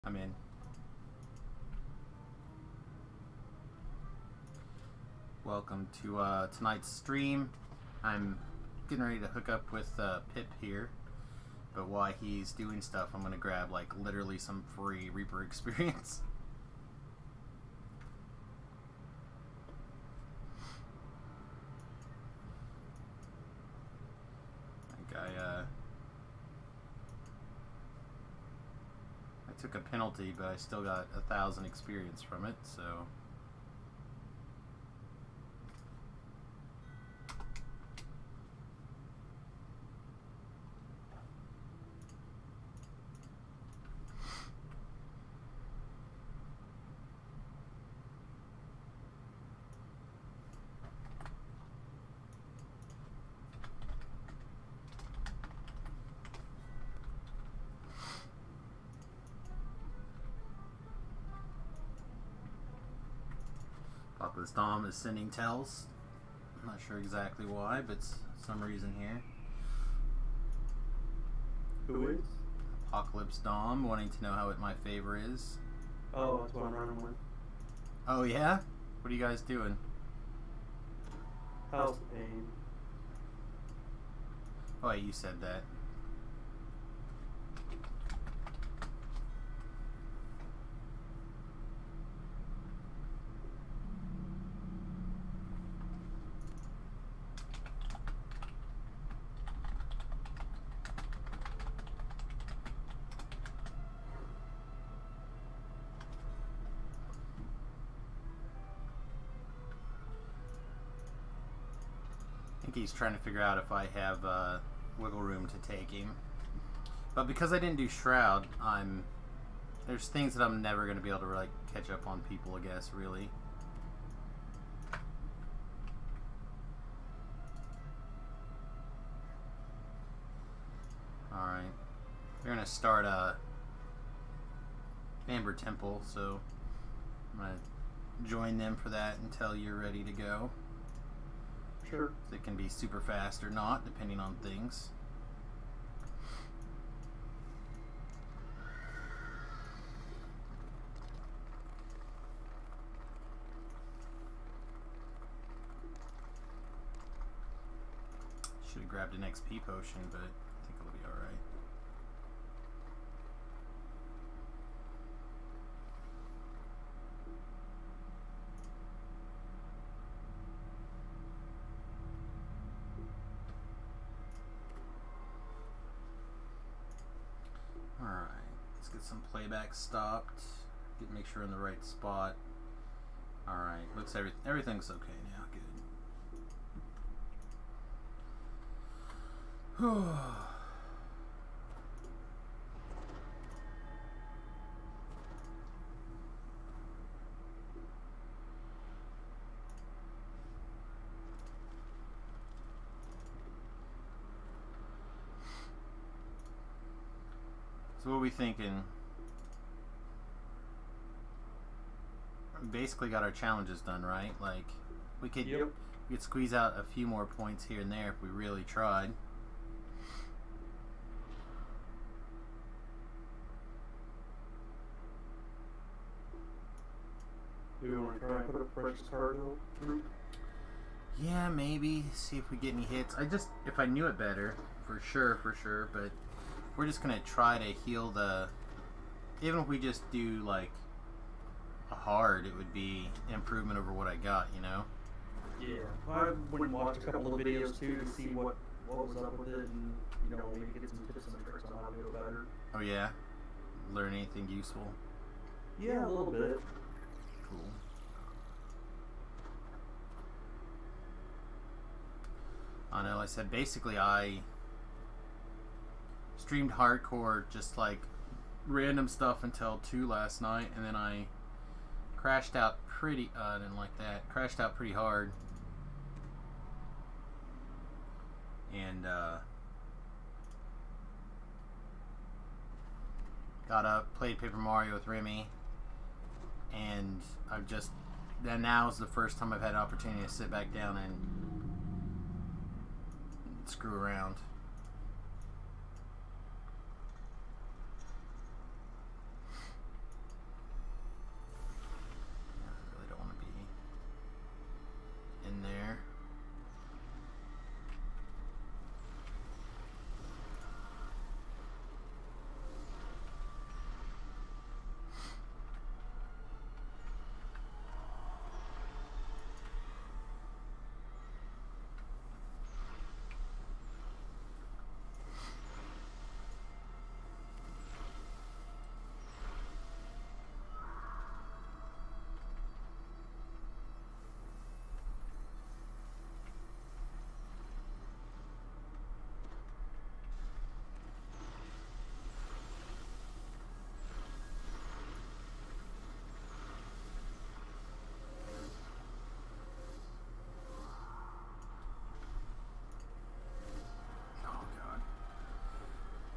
I'm in. Welcome to tonight's stream. I'm getting ready to hook up with Pip here, but while he's doing stuff, I'm gonna grab like literally some free Reaper experience. I took a penalty, but I still got 1,000 experience from it, so. Papa's Dom is sending tells. I'm not sure exactly why, but some reason here. Who is? Apocalypse Dom wanting to know how my favor is. Oh, that's what I'm running with. Oh yeah? What are you guys doing? House Pain. Oh wait, you said that. I think he's trying to figure out if I have wiggle room to take him. But because I didn't do Shroud, there's things that I'm never going to be able to like catch up on people, I guess, really. Alright. They're going to start Amber Temple, so I'm going to join them for that until you're ready to go. Sure. It can be super fast or not, depending on things. Should have grabbed an XP potion, but I think it'll be alright. Alright, let's get some playback stopped. Make sure we're in the right spot. Alright, looks everything's okay now. Good. So what are we thinking? We basically got our challenges done, right? Like we could squeeze out a few more points here and there if we really tried. Do we want to try and put a precious cargo through? Yeah, maybe. See if we get any hits. If I knew it better, for sure, but we're just gonna try to heal even if we just do like a hard, it would be an improvement over what I got, you know? Yeah. I went and watched a couple of videos too to see what was up with it and, maybe get some tips and tricks on how to do it better. Oh yeah? Learn anything useful? Yeah, a little bit. Cool. I know, I said basically I streamed hardcore, just like random stuff until 2 last night, and then I crashed out pretty, I didn't like that, crashed out pretty hard. And got up, played Paper Mario with Remy, and then now is the first time I've had an opportunity to sit back down and screw around.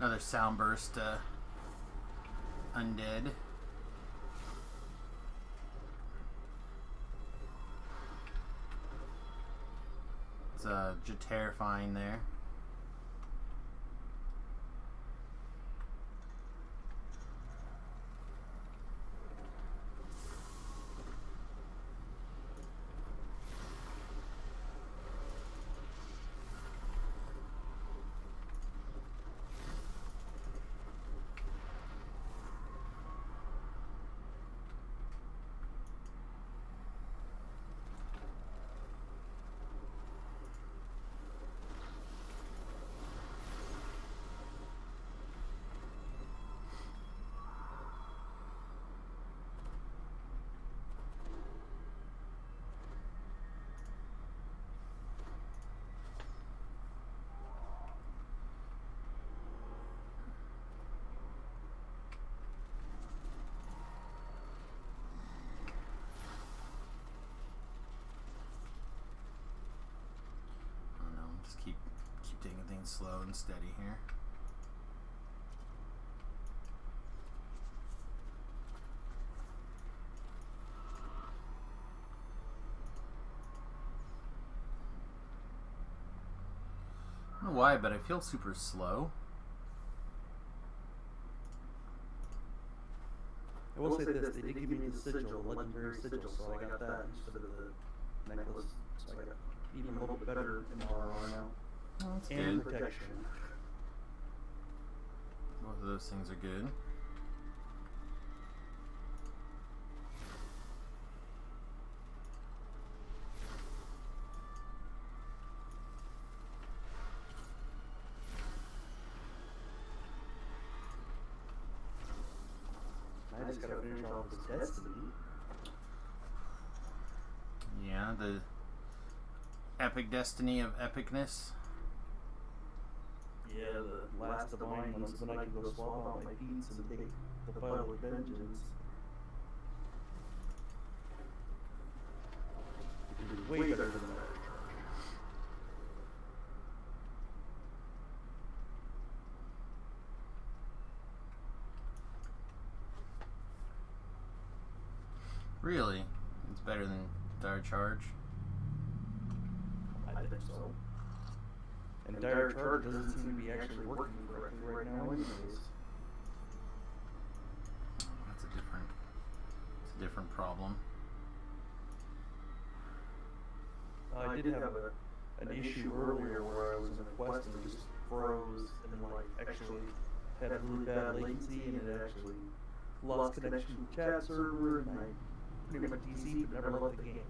Another sound burst undead. It's just terrifying there. Just keep taking things slow and steady here. I don't know why, but I feel super slow. I will say this, they did give me the sigil, legendary sigil, so I got that instead of the necklace, so I got even a little bit better MRR now. Oh, that's and good. protection. Both of those things are good. I just gotta finish off this destiny. Yeah, the epic destiny of epicness. Yeah, the last divine ones, then I can go swap out my feats and take the public vengeance. Which is way better than that. Really? It's better than Dire Charge? I think so. And Dire Charge doesn't seem to be actually working correctly right now anyways. That's a different problem. I did have an issue earlier where I was in a quest and it just froze and like actually had a really bad latency and it actually lost connection to the chat server and I pretty much DC'd but never left the game.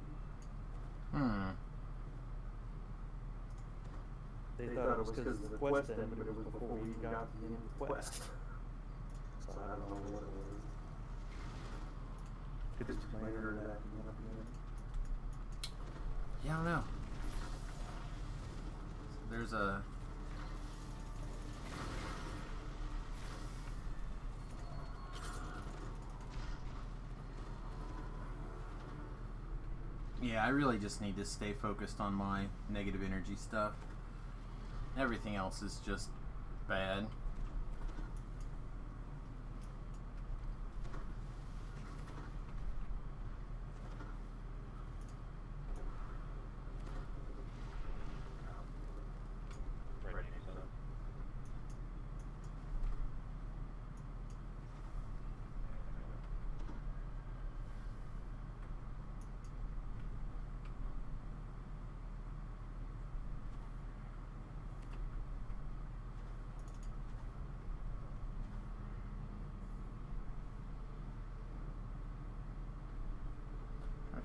They thought it was because of the quest ended, but it was before we got to the end of the quest. So I don't know what it was. Could just be my internet acting up again. Yeah, I don't know. There's a... Yeah, I really just need to stay focused on my negative energy stuff. Everything else is just bad.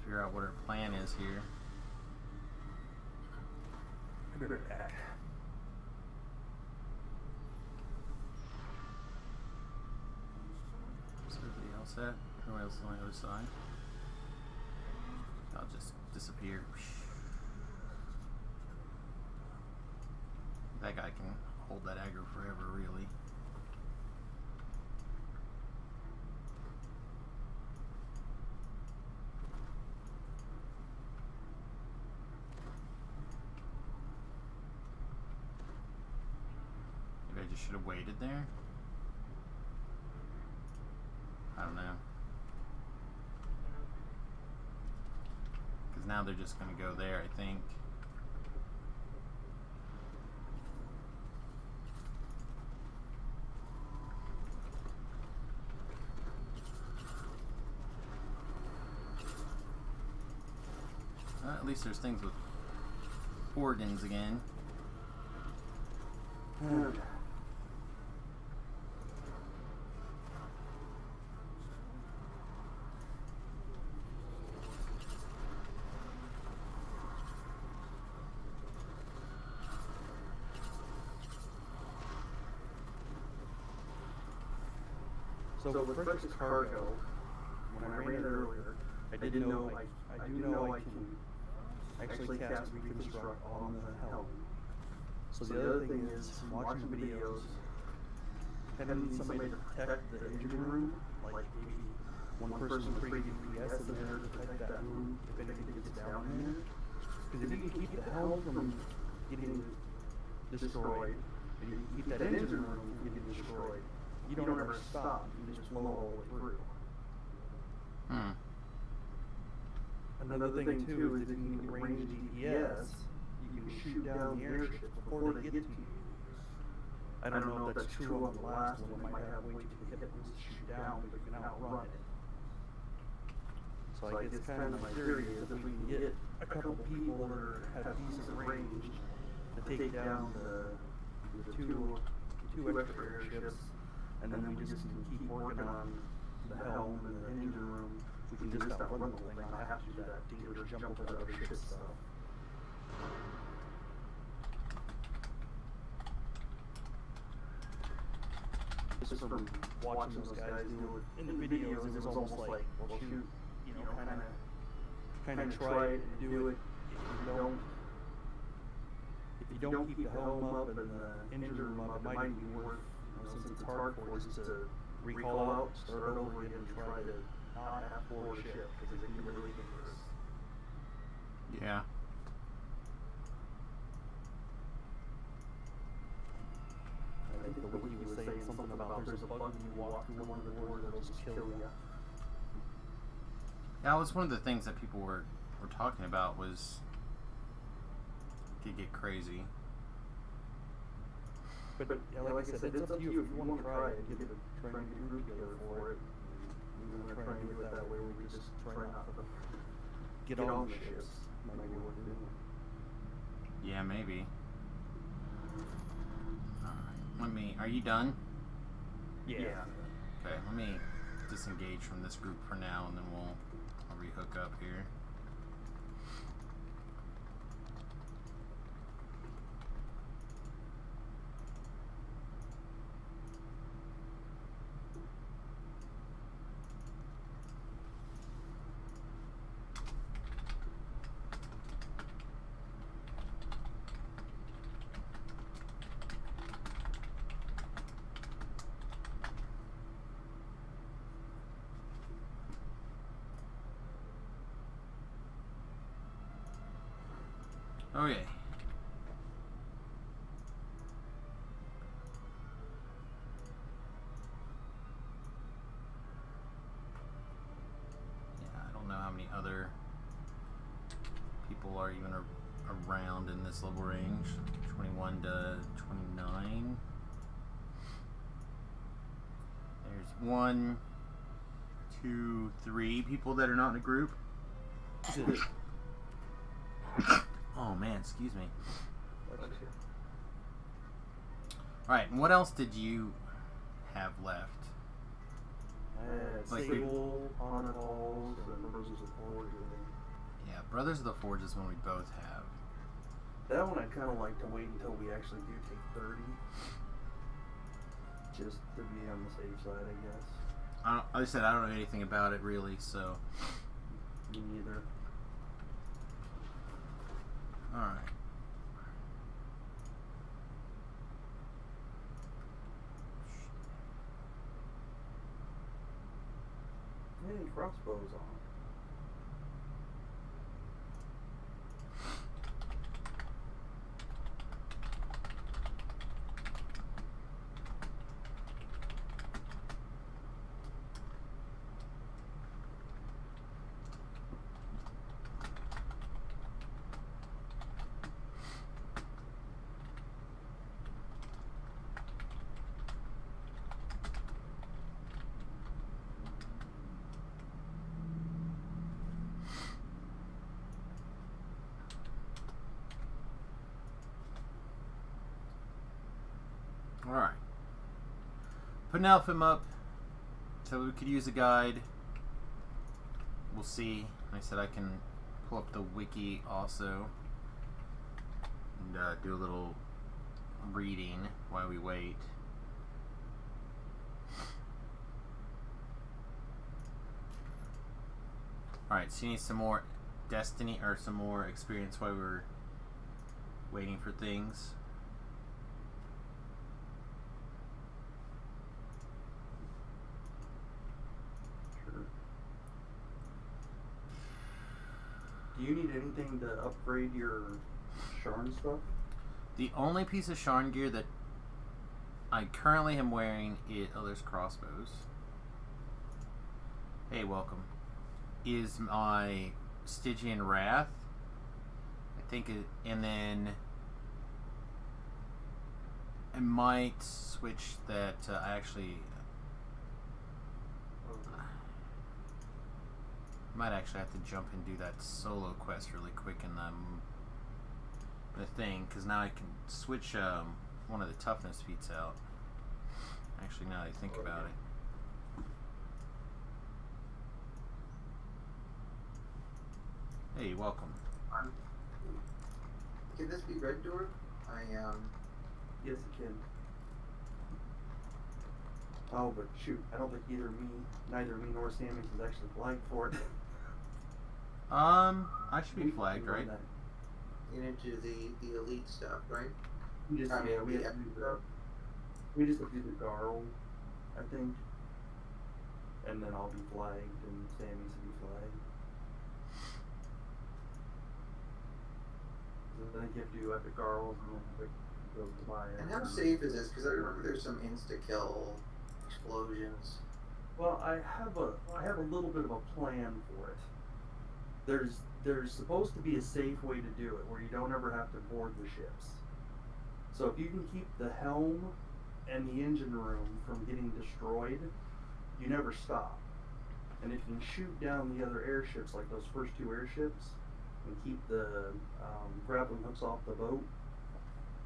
Figure out what her plan is here. Is everybody else at? Who else is on the other side? I'll just disappear. That guy can hold that aggro forever, really. should have waited there. I don't know. Because now they're just going to go there, I think. At least there's things with organs again. So with Versus Cargo, when I ran it earlier, I do know I can actually cast Reconstruct on the helm. So the other thing is, watching videos, having somebody to protect the engine room, like maybe one person creating PS in there to protect that room if anything gets down in there. Because if you can keep the helm from getting destroyed, and you can keep that engine room from getting destroyed, you don't ever stop, you just blow all the way through. Another thing too is if you can range DPS, you can shoot down the airships before they get to you. I don't know if that's true on the last one, it might have way too hit points to shoot down, but you can outrun it. So I guess kind of my theory is if we can get a couple people that have decent range to take down the two extra airships, and then we just can keep working on the helm and the engine room. We can just outrun the whole thing, not have to do that dangerous jump over the other ship stuff. Just from watching those guys do it in the videos, it was almost like, well, shoot, you know, kind of try it and do it. If you don't keep the helm up and the engine room up, it might be worth, since it's hard for us to recall out, start over again, and try to not have four ship, because it can be really dangerous. Yeah. I think the wiki was saying something about there's a bug when you walk through one of the doors that'll just kill you. That was one of the things that people were talking about, was it could get crazy. But yeah, like I said, it's up to you if you want to try it, try and get a group together for it. We're going to try and do it that way where we just try not to get on the ships. Might be worth doing. Yeah, maybe. Alright, are you done? Yeah. Okay, let me disengage from this group for now, and then I'll rehook up here. Okay. Yeah, I don't know how many other people are even around in this level range. 21 to 29. There's 1, 2, 3 people that are not in a group. Oh man, excuse me. Alright, and what else did you have left? Like Sable, Chronicles, and Brothers of the Forge. Yeah, Brothers of the Forge is one we both have. That one I'd kind of like to wait until we actually do take 30. Just to be on the safe side, I guess. Like I said, I don't know anything about it really, so. Me neither. Alright. Hey, crossbows on. Alright. Put an him up so we could use a guide. We'll see. Like I said, I can pull up the wiki also and do a little reading while we wait. Alright, so you need some more destiny or some more experience while we're waiting for things. Sure. Do you need anything to upgrade your Sharn stuff? The only piece of Sharn gear that I currently am wearing is... Oh, there's crossbows. Hey, welcome. Is my Stygian Wrath. I think it... And then... I might switch that... I actually... might actually have to jump and do that solo quest really quick in the thing, because now I can switch one of the toughness feats out. Actually, now that I think about it. Hey, welcome. Can this be Red Door? Yes, it can. Oh, but shoot, I don't think neither me nor Sammy is actually flagged for it. I should be flagged, right? Get into the elite stuff, right? We just have to do the Garl, I think. And then I'll be flagged and Sammy's will be flagged. I think you have to do Epic Garls and then Epic goes to buy it. And how safe is this? Because I remember there's some insta-kill explosions. Well, I have a little bit of a plan for it. There's supposed to be a safe way to do it where you don't ever have to board the ships. So if you can keep the helm and the engine room from getting destroyed, you never stop. And if you can shoot down the other airships, like those first two airships, and keep the grappling hooks off the boat,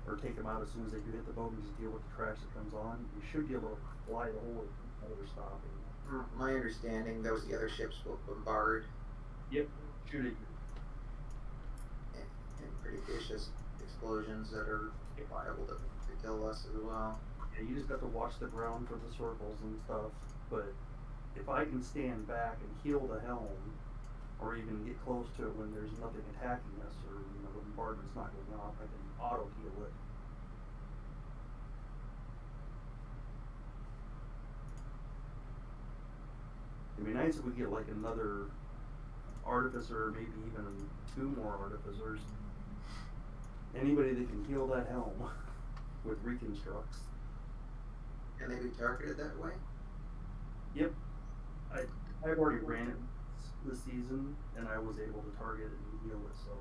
or take them out as soon as they do hit the boat and just deal with the trash that comes on, you should be able to fly the whole way without stopping. My understanding, those the other ships will bombard. Yep, shoot it. And pretty vicious explosions that are liable to kill us as well. Yeah, you just got to watch the ground for the circles and stuff. But if I can stand back and heal the helm, or even get close to it when there's nothing attacking us, or the bombardment's not going off, I can auto heal it. It'd be nice if we get like another artificer, maybe even 2 more artificers. Anybody that can heal that helm with reconstructs. Can they be targeted that way? Yep. I've already ran it this season, and I was able to target it and heal it, so.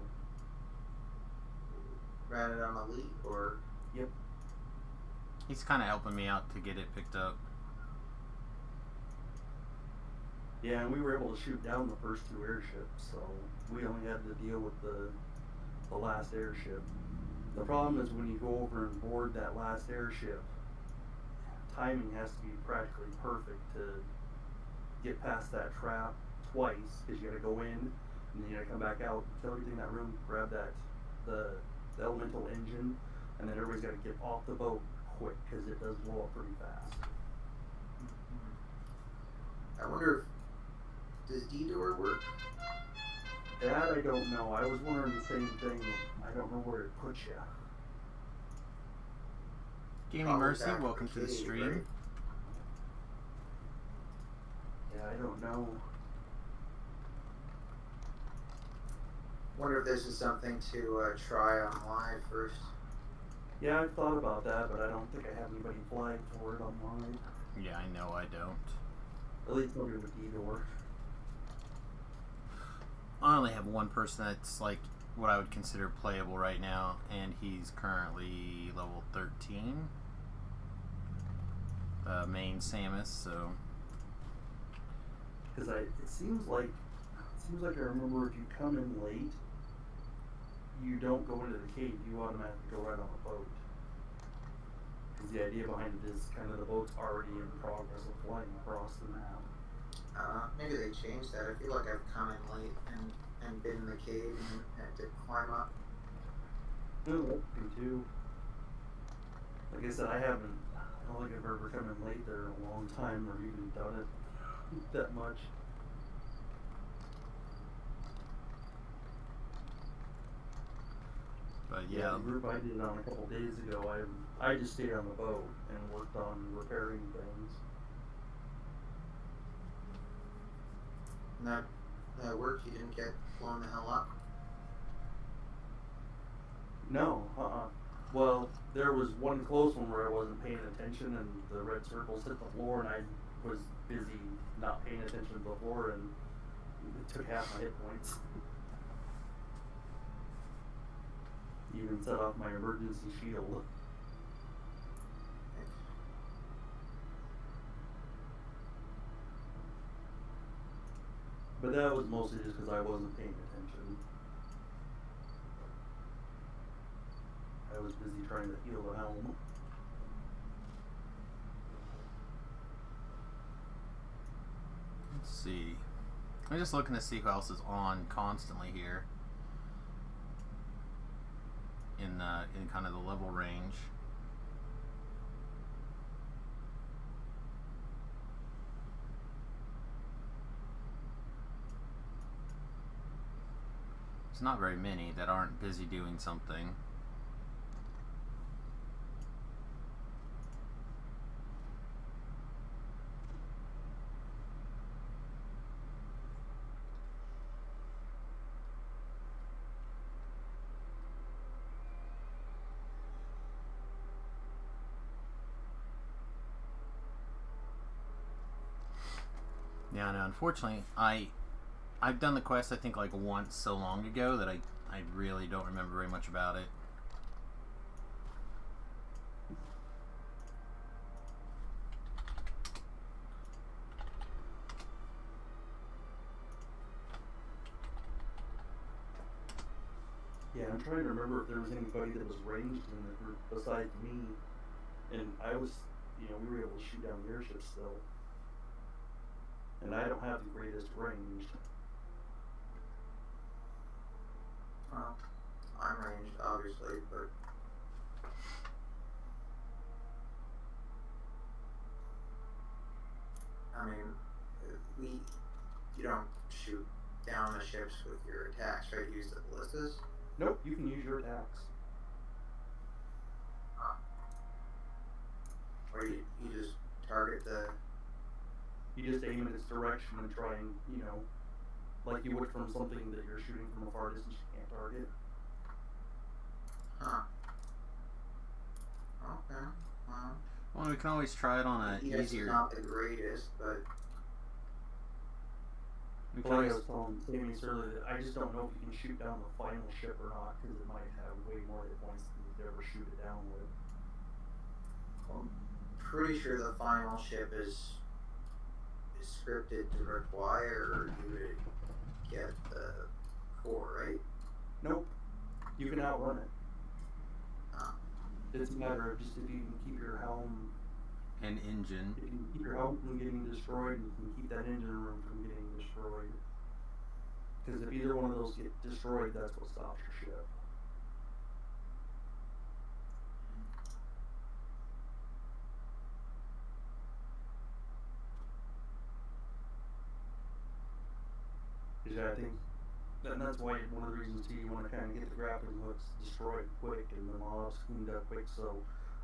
Ran it on elite, or? Yep. He's kind of helping me out to get it picked up. Yeah, and we were able to shoot down the first 2 airships, so we only had to deal with the last airship. The problem is when you go over and board that last airship, timing has to be practically perfect to get past that trap twice, because you gotta go in, and then you gotta come back out, kill everything in that room, grab the elemental engine, and then everybody's gotta get off the boat quick, because it does blow up pretty fast. I wonder if, does D-Door work? That I don't know. I was wondering the same thing. I don't know where it puts you. Gaming Mercy, welcome to the stream. Right? Yeah, I don't know. Wonder if this is something to try on live first. Yeah, I thought about that, but I don't think I have anybody flagged for it online. Yeah, I know I don't. At least nobody with D-Door. I only have one person that's like what I would consider playable right now, and he's currently level 13. Main Samus, so. Because it seems like I remember if you come in late, you don't go into the cave. You automatically go right on the boat. Because the idea behind it is kind of the boat's already in progress of flying across the map. Maybe they changed that. I feel like I've come in late and been in the cave and had to climb up. Me too. Like I said, I don't think I've ever come in late there in a long time or even done it that much. But yeah, The group I did on a couple days ago, I just stayed on the boat and worked on repairing things. And that worked. You didn't get blown the hell up. No, Well, there was one close one where I wasn't paying attention and the red circles hit the floor and I was busy not paying attention to the floor and it took half my hit points. Even set off my emergency shield. But that was mostly just because I wasn't paying attention. I was busy trying to heal the helm. let's see. I'm just looking to see who else is on constantly here in kind of the level range. It's not very many that aren't busy doing something. Yeah, no, unfortunately, I've done the quest I think like once so long ago that I really don't remember very much about it. Yeah, I'm trying to remember if there was anybody that was ranged in the group besides me. And I was, we were able to shoot down the airship still. And I don't have the greatest range. Well, I'm ranged, obviously, but I mean, you don't shoot down the ships with your attacks, right? You use the ballistas. Nope, you can use your attacks. Or you just target the. You just aim in its direction and try and, like you would from something that you're shooting from a far distance you can't target. Huh. Okay. Well, we can always try it on a Yes, easier. it's not the greatest, but We can Like I always, was telling Samus earlier, that I just don't know if you can shoot down the final ship or not, because it might have way more hit points than you'd ever shoot it down with. I'm pretty sure the final ship is scripted to require you to get the core, right? Nope. You can outrun it. Oh. It's a matter of just if you can keep your helm, an engine. if you can keep your helm from getting destroyed, you can keep that engine room from getting destroyed. Because if either one of those get destroyed, that's what stops your ship. Yeah, I think that's why one of the reasons too you want to kind of get the grappling hooks destroyed quick and the mobs cleaned up quick. So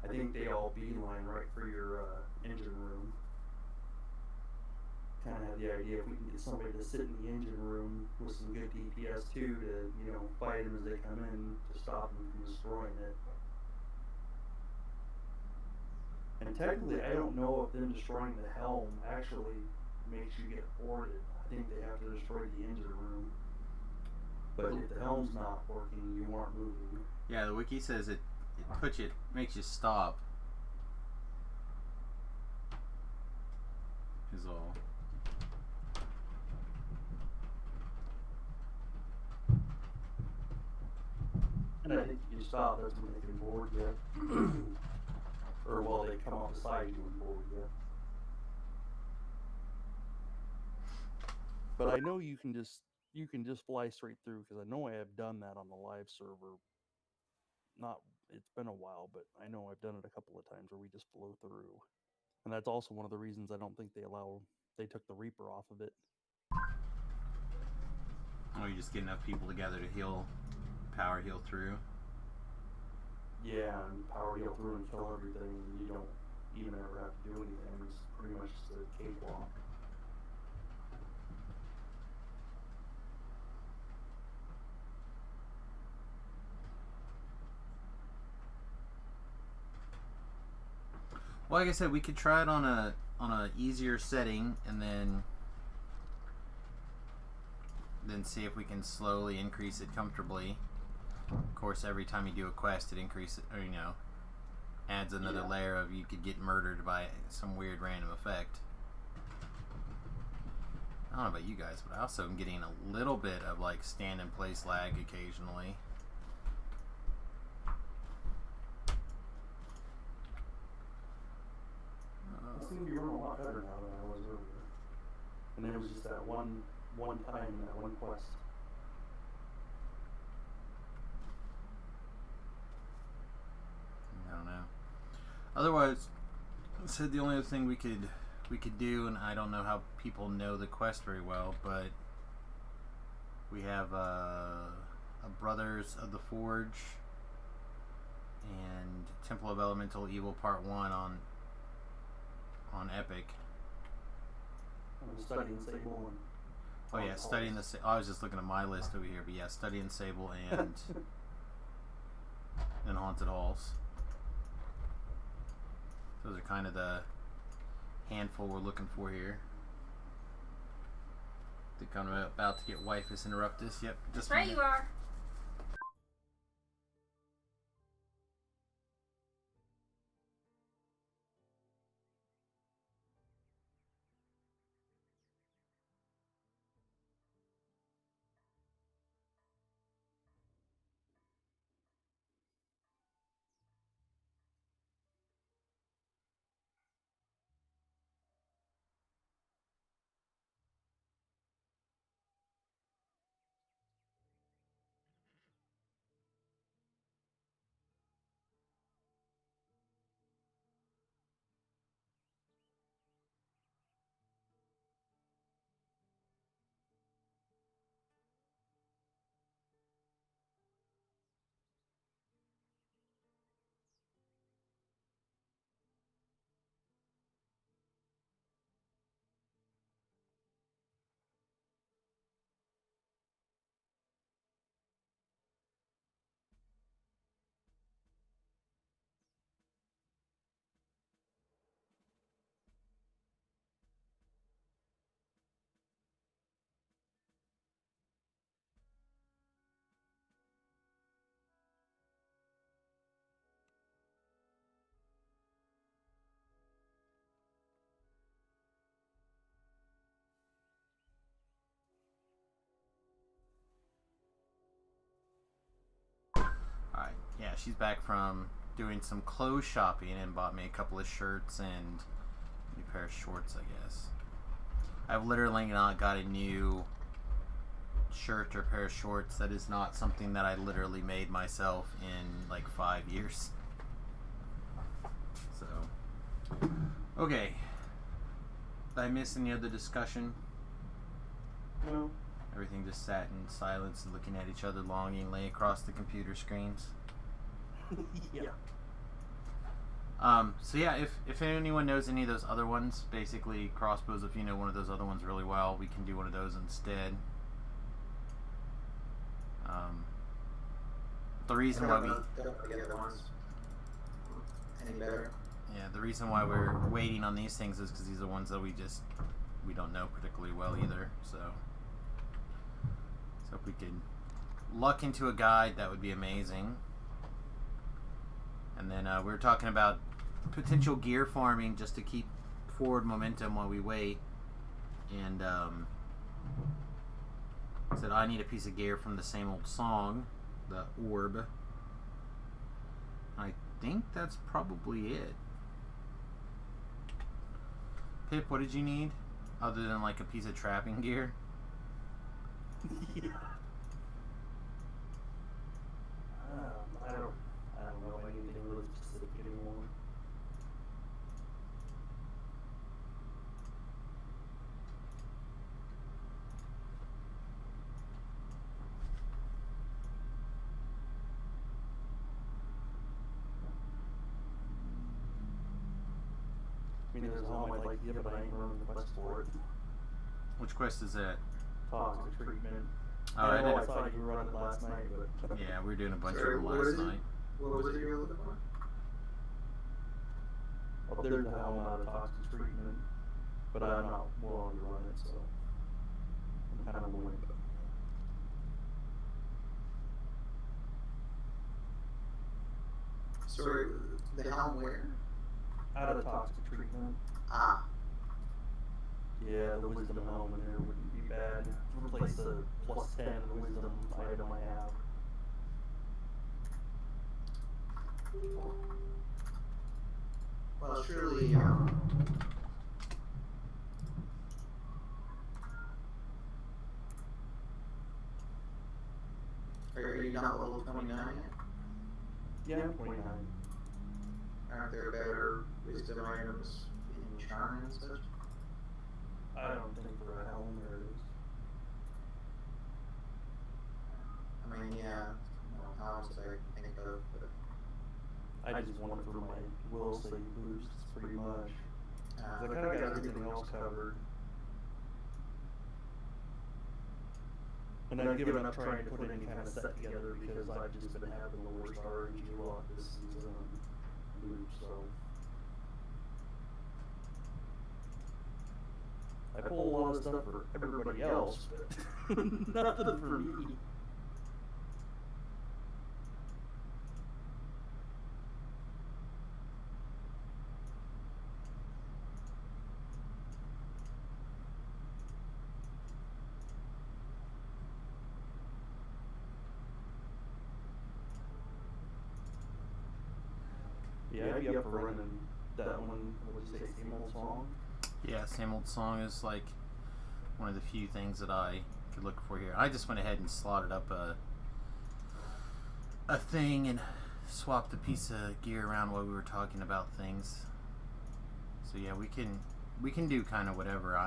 I think they all beeline right for your engine room. Kind of have the idea if we can get somebody to sit in the engine room with some good DPS too to fight them as they come in to stop them from destroying it. And technically, I don't know if them destroying the helm actually makes you get boarded. I think they have to destroy the engine room. But if the helm's not working, you aren't moving. Yeah, the wiki says it makes you stop. Is all. And I think if you stop, that's when they can board you. Or well, they come off the side moving forward, yeah. But I know you can just fly straight through, because I know I have done that on the live server. Not, it's been a while, but I know I've done it a couple of times where we just flow through. And that's also one of the reasons I don't think they took the Reaper off of it. Oh, you just get enough people together to power heal through. Yeah, and power heal through and kill everything, and you don't even ever have to do anything. It's pretty much just a cakewalk. Well, like I said, we could try it on a easier setting, and then see if we can slowly increase it comfortably. Of course, every time you do a quest, it increases, or adds another layer of you could get murdered by some weird random effect. I don't know about you guys, but I also am getting a little bit of like stand in place lag occasionally. I seem to be running a lot better now than I was earlier. And it was just that one time in that one quest. I don't know. Otherwise, I said the only other thing we could do, and I don't know how people know the quest very well, but we have a Brothers of the Forge and Temple of Elemental Evil Part 1 on Epic. I'm studying Sable and... Oh yeah, studying the... I was just looking at my list over here, but yeah, studying Sable and and Haunted Halls. Those are kind of the handful we're looking for here. I think I'm about to get Wifus Interruptus. Yep, just right you are. Alright, yeah, she's back from doing some clothes shopping and bought me a couple of shirts and a new pair of shorts, I guess. I've literally not got a new shirt or pair of shorts. That is not something that I literally made myself in like 5 years. So, okay. Did I miss any other discussion? No. Everything just sat in silence and looking at each other longingly across the computer screens. Yeah. So yeah, if anyone knows any of those other ones, basically crossbows, if you know one of those other ones really well, we can do one of those instead. The reason why the reason why we're waiting on these things is because these are ones that we don't know particularly well either. So if we could luck into a guide, that would be amazing. And then we were talking about potential gear farming just to keep forward momentum while we wait. And said I need a piece of gear from the same old song, the orb. I think that's probably it. Pip, what did you need? Other than like a piece of trapping gear? Yeah. I don't know anything really specific anymore. I mean, there's a home I'd like to give, but I ain't running the quest for it. Which quest is that? Toxic treatment. Oh, I know did I saw you run it last night, but Yeah, we were doing a bunch Sorry, of them what last is it? night. What was it you were looking for? up there's a home out of toxic treatment, but I'm not willing to run it, so I'm kind of willing. Sorry, the helm where? Out of toxic treatment. Ah, Yeah, the wisdom helm in there wouldn't be bad. Replace the plus 10 wisdom item I have. well, surely, are you not level 29 yet? Yeah, I'm 29. Aren't there better wisdom items in charm and such? I don't think for a helm there is. I mean, yeah, helms I can think of, but I just want it for my will save boosts pretty much. 'Cause I uh, kind of got everything else covered. And I've given up trying to put any kind of set together because I've just been having the worst RNG luck this season on loot, so. I pull a lot of stuff for everybody else, but nothing for me. Yeah, I'd be up for running that one, what did you say, same old song? Yeah, same old song is like one of the few things that I could look for here. I just went ahead and slotted up a thing and swapped a piece of gear around while we were talking about things. So yeah, we can do kind of whatever.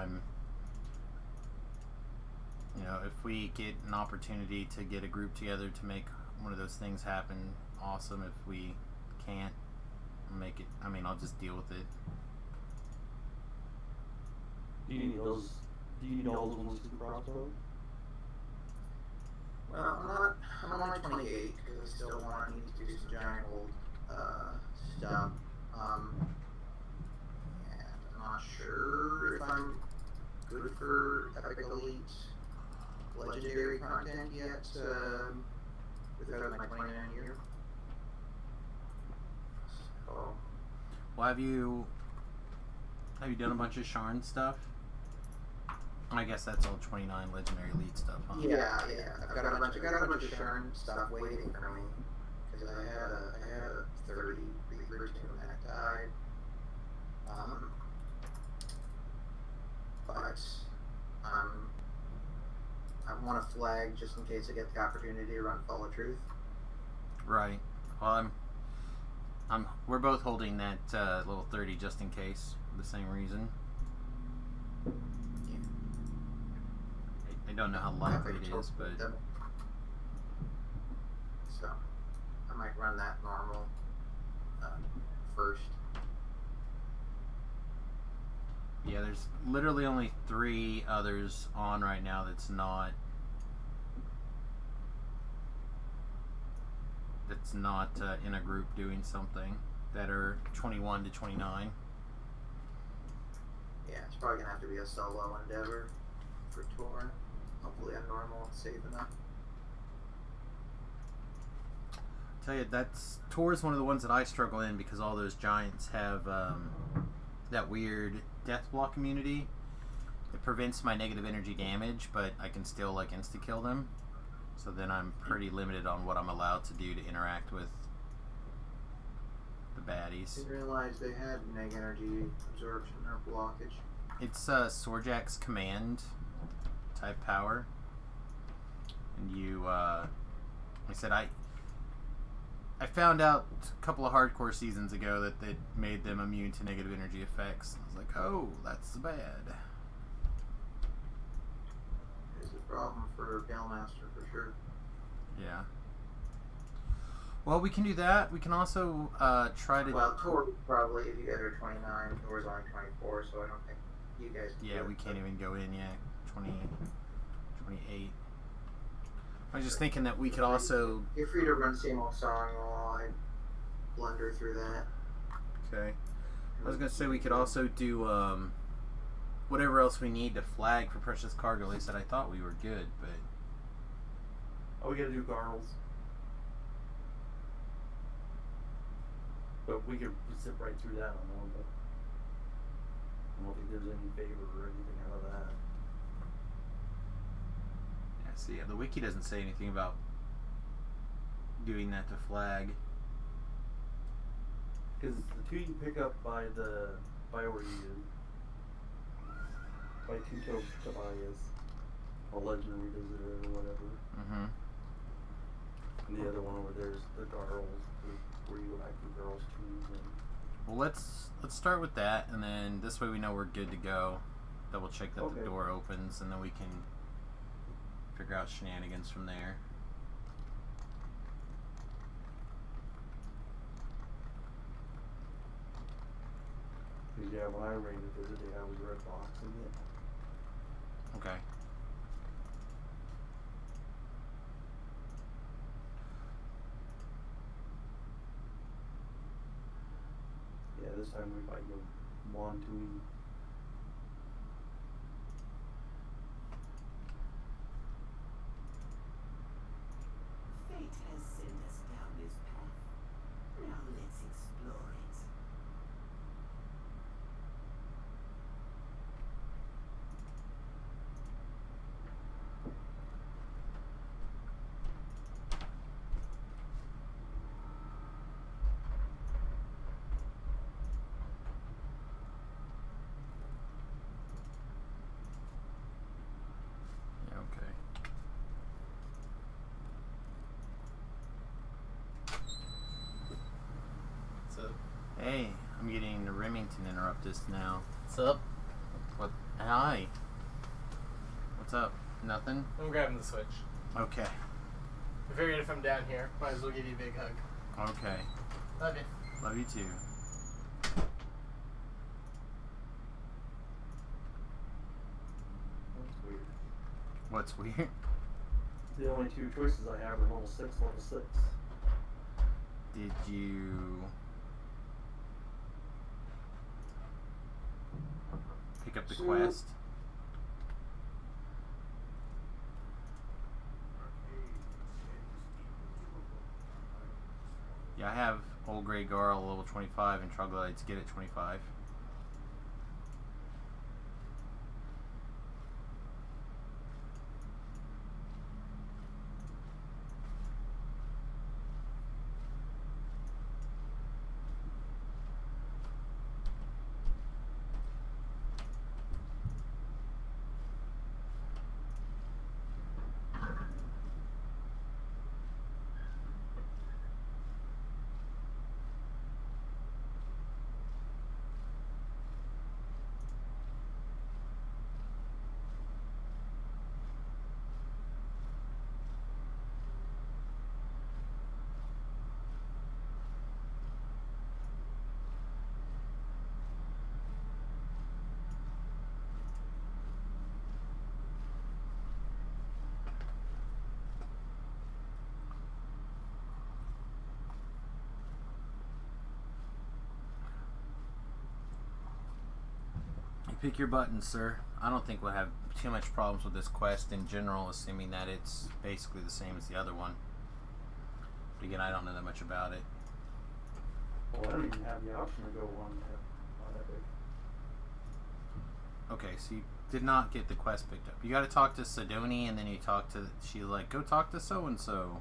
If we get an opportunity to get a group together to make one of those things happen, awesome. If we can't make it, I'll just deal with it. Do you need those? Do you need all those ones to crossbow? well, I'm only 28 because I still need to do some giant old stuff. And I'm not sure if I'm good for epic elite legendary content yet without my 29 year. So, Well, have you done a bunch of Sharn stuff? I guess that's all 29 legendary elite stuff, huh? yeah. I've got a bunch of Sharn stuff waiting for me because I had a 30 reroute that died. But I want to flag just in case I get the opportunity to run Follow Truth. Right. Well, we're both holding that level 30 just in case for the same reason. I don't know how likely it is, but so I might run that normal first. yeah, there's literally only 3 others on right now that's not in a group doing something that are 21 to 29. Yeah, it's probably gonna have to be a solo endeavor for tour. Hopefully I'm normal and safe enough. Tell you, Tor is one of the ones that I struggle in because all those giants have that weird death block immunity. It prevents my negative energy damage, but I can still like insta kill them. So then I'm pretty limited on what I'm allowed to do to interact with the baddies. Didn't realize they had neg energy absorption or blockage. It's Sorjak's command type power. And you, like I said, I found out a couple of hardcore seasons ago that it made them immune to negative energy effects. I was like, oh, that's bad. It's a problem for Bailmaster for sure. Yeah. Well, we can do that. We can also try to... Well, Tor probably, if you guys are 29, Tor's only 24, so I don't think you guys can. Yeah, we can't even go in yet. 28. I was just thinking that we could also... You're free to run same old song while I blunder through that. Okay. I was going to say we could also do whatever else we need to flag for precious cargo. They said I thought we were good, but... Oh, we gotta do Garls. But we could zip right through that on one, but I don't think there's any favor or anything out of that. Yeah, see, the wiki doesn't say anything about doing that to flag. Because the two you pick up by where you is, by Tuto Tobias, a legendary visitor or whatever. Mm-hmm. And the other one over there is the Garls, where you active Garls too. Well, let's start with that, and then this way we know we're good to go. Double check that the door opens, and then we can figure out shenanigans from there. Because yeah, when I raided it the other day, I was red boxing it. Okay. Yeah, this time we fight you Montui. Fate has sent us down this path. Now let's explore it. Yeah, okay. What's up? Hey, I'm getting the Remington interruptus now. What's up? What? Hi. What's up? Nothing? I'm grabbing the switch. Okay. I figured if I'm down here, might as well give you a big hug. Okay. Love you. Love you too. That's weird. What's weird? The only two choices I have are level 6, level 6. Did you pick up the So- quest? Yeah, I have Old Grey Garl level 25 and Troglodytes get at 25. Pick your button, sir. I don't think we'll have too much problems with this quest in general, assuming that it's basically the same as the other one. But again, I don't know that much about it. Well, I don't even have the option to go on Epic. Okay, so you did not get the quest picked up. You got to talk to Sidoni, and then you talk to... She's like, go talk to so-and-so.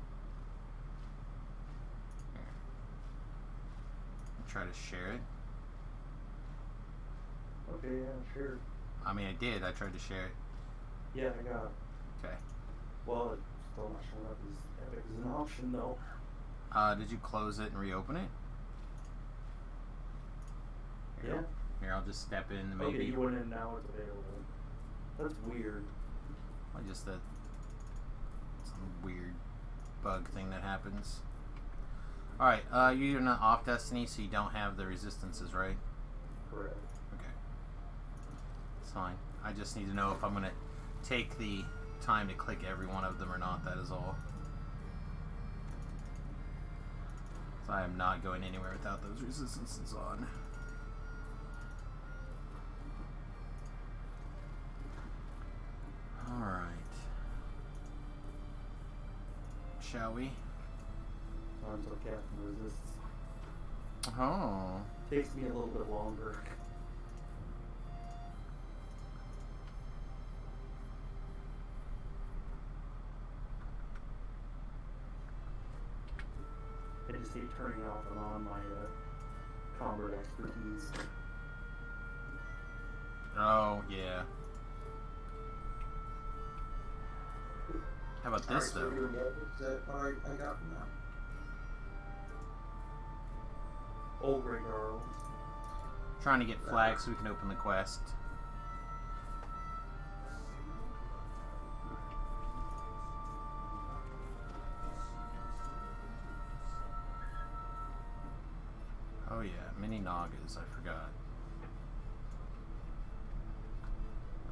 Here. I'll try to share it. Okay, yeah, sure. I mean, I did. I tried to share it. Yeah, I got it. Okay. Well, it's still not showing up as Epic as an option, though. Did you close it and reopen it? Here, Yeah. Here, I'll just step in. Maybe. Okay, you went in, now it's available. That's weird. Just some weird bug thing that happens. Alright, you're not off Destiny, so you don't have the resistances, right? Correct. Okay. It's fine. I just need to know if I'm going to take the time to click every one of them or not, that is all. So I am not going anywhere without those resistances on. Alright. Shall we? Until Captain resists. Oh. Takes me a little bit longer. I just hate turning off and on my combat expertise. Oh, yeah. How about this, though? Is that what I got from that? Old Grey Girls. Trying to get flags so we can open the quest. Oh yeah, mini Nagas, I forgot.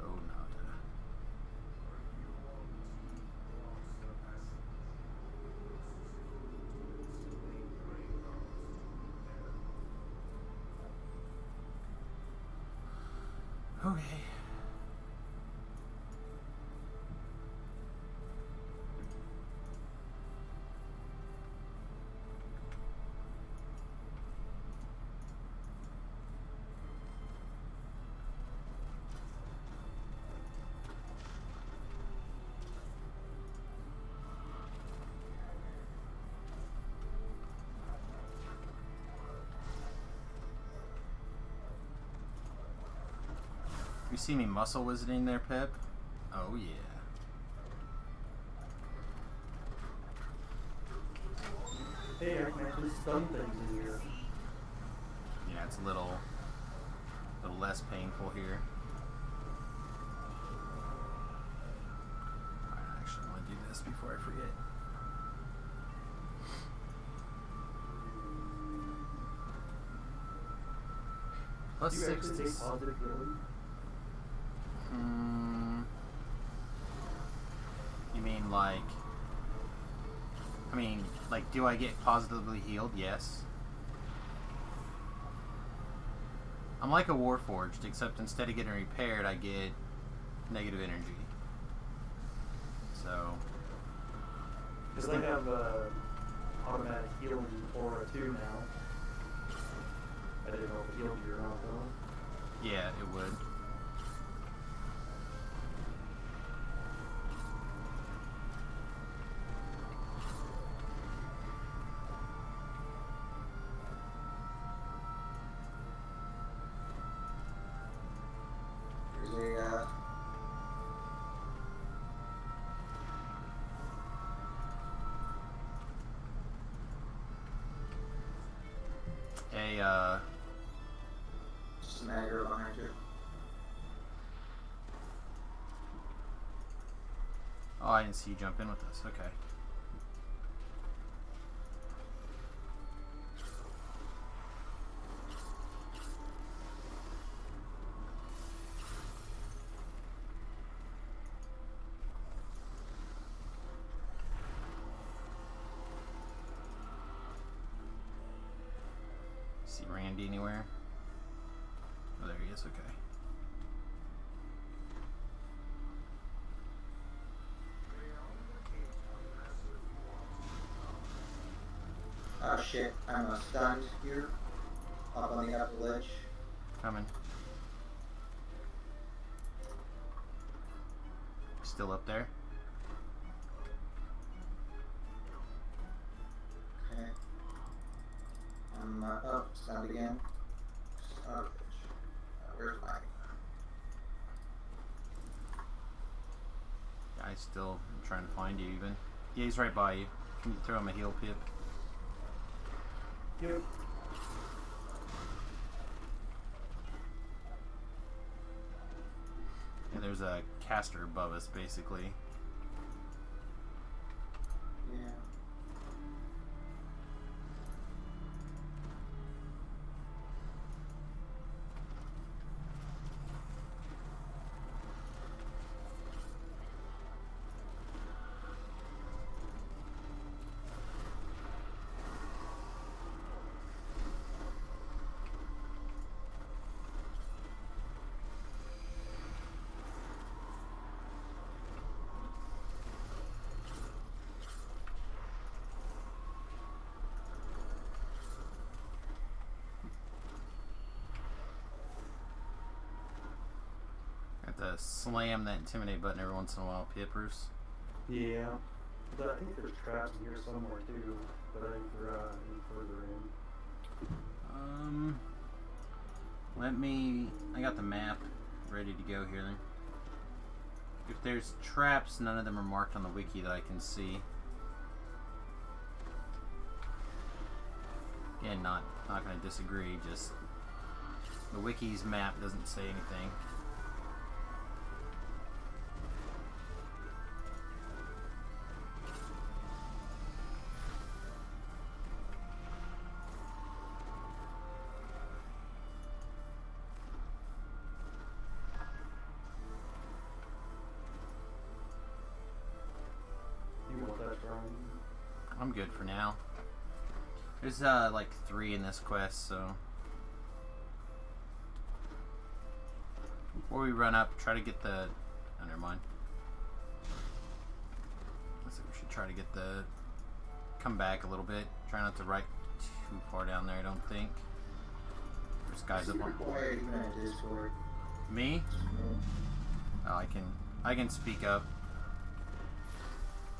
Oh Naga. Okay. You see me muscle wizarding there, Pip? Oh yeah. Hey, I can actually stun things in here. Yeah, it's a little less painful here. Alright, I actually want to do this before I forget. Plus Do you 6 actually take positive healing? You mean like... do I get positively healed? Yes. I'm like a Warforged, except instead of getting repaired, I get negative energy. So... Because I have automatic healing aura 2 now. I didn't know if it healed you or not, though. Yeah, it would. Just an aggro behind you. Oh, I didn't see you jump in with us. Okay. See Randy anywhere? Oh, there he is. Okay. Oh shit, I'm stunned here. Up on the upper ledge. Coming. Still up there? Okay. I'm stunned again. Son of a bitch. Where's my... Guy's still trying to find you even. Yeah, he's right by you. Can you throw him a heal, Pip? Yep. Yeah, there's a caster above us, basically. Yeah. Have to slam that intimidate button every once in a while, Pippers. Yeah. But I think there's traps in here somewhere too, but I think they're any further in. Let me. I got the map ready to go here. If there's traps, none of them are marked on the wiki that I can see. Again, not going to disagree. Just the wiki's map doesn't say anything. You want that drawing? I'm good for now. There's like 3 in this quest, so before we run up, try to get the. Oh, never mind. Let's see, we should try to get the. Come back a little bit. Try not to ride too far down there. I don't think. There's guys up on. Quiet even at Discord. Me? Oh, I can speak up.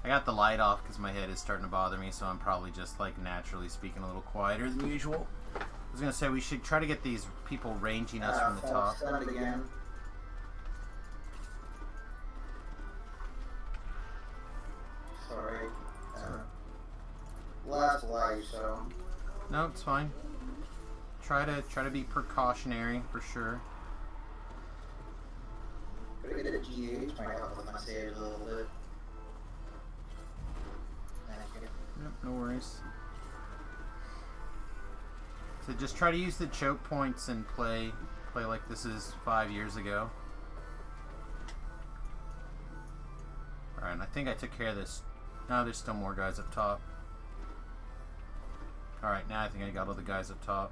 I got the light off because my head is starting to bother me, so I'm probably just like naturally speaking a little quieter than usual. I was gonna say we should try to get these people ranging us from the top. Stunned again. Sorry. Last life, so. No, it's fine. Try to be precautionary for sure. Could I get a GH? Might help with my saves a little bit. Thank you. Yep, no worries. So just try to use the choke points and play like this is 5 years ago. Alright, I think I took care of this. No, there's still more guys up top. Alright, now I think I got all the guys up top.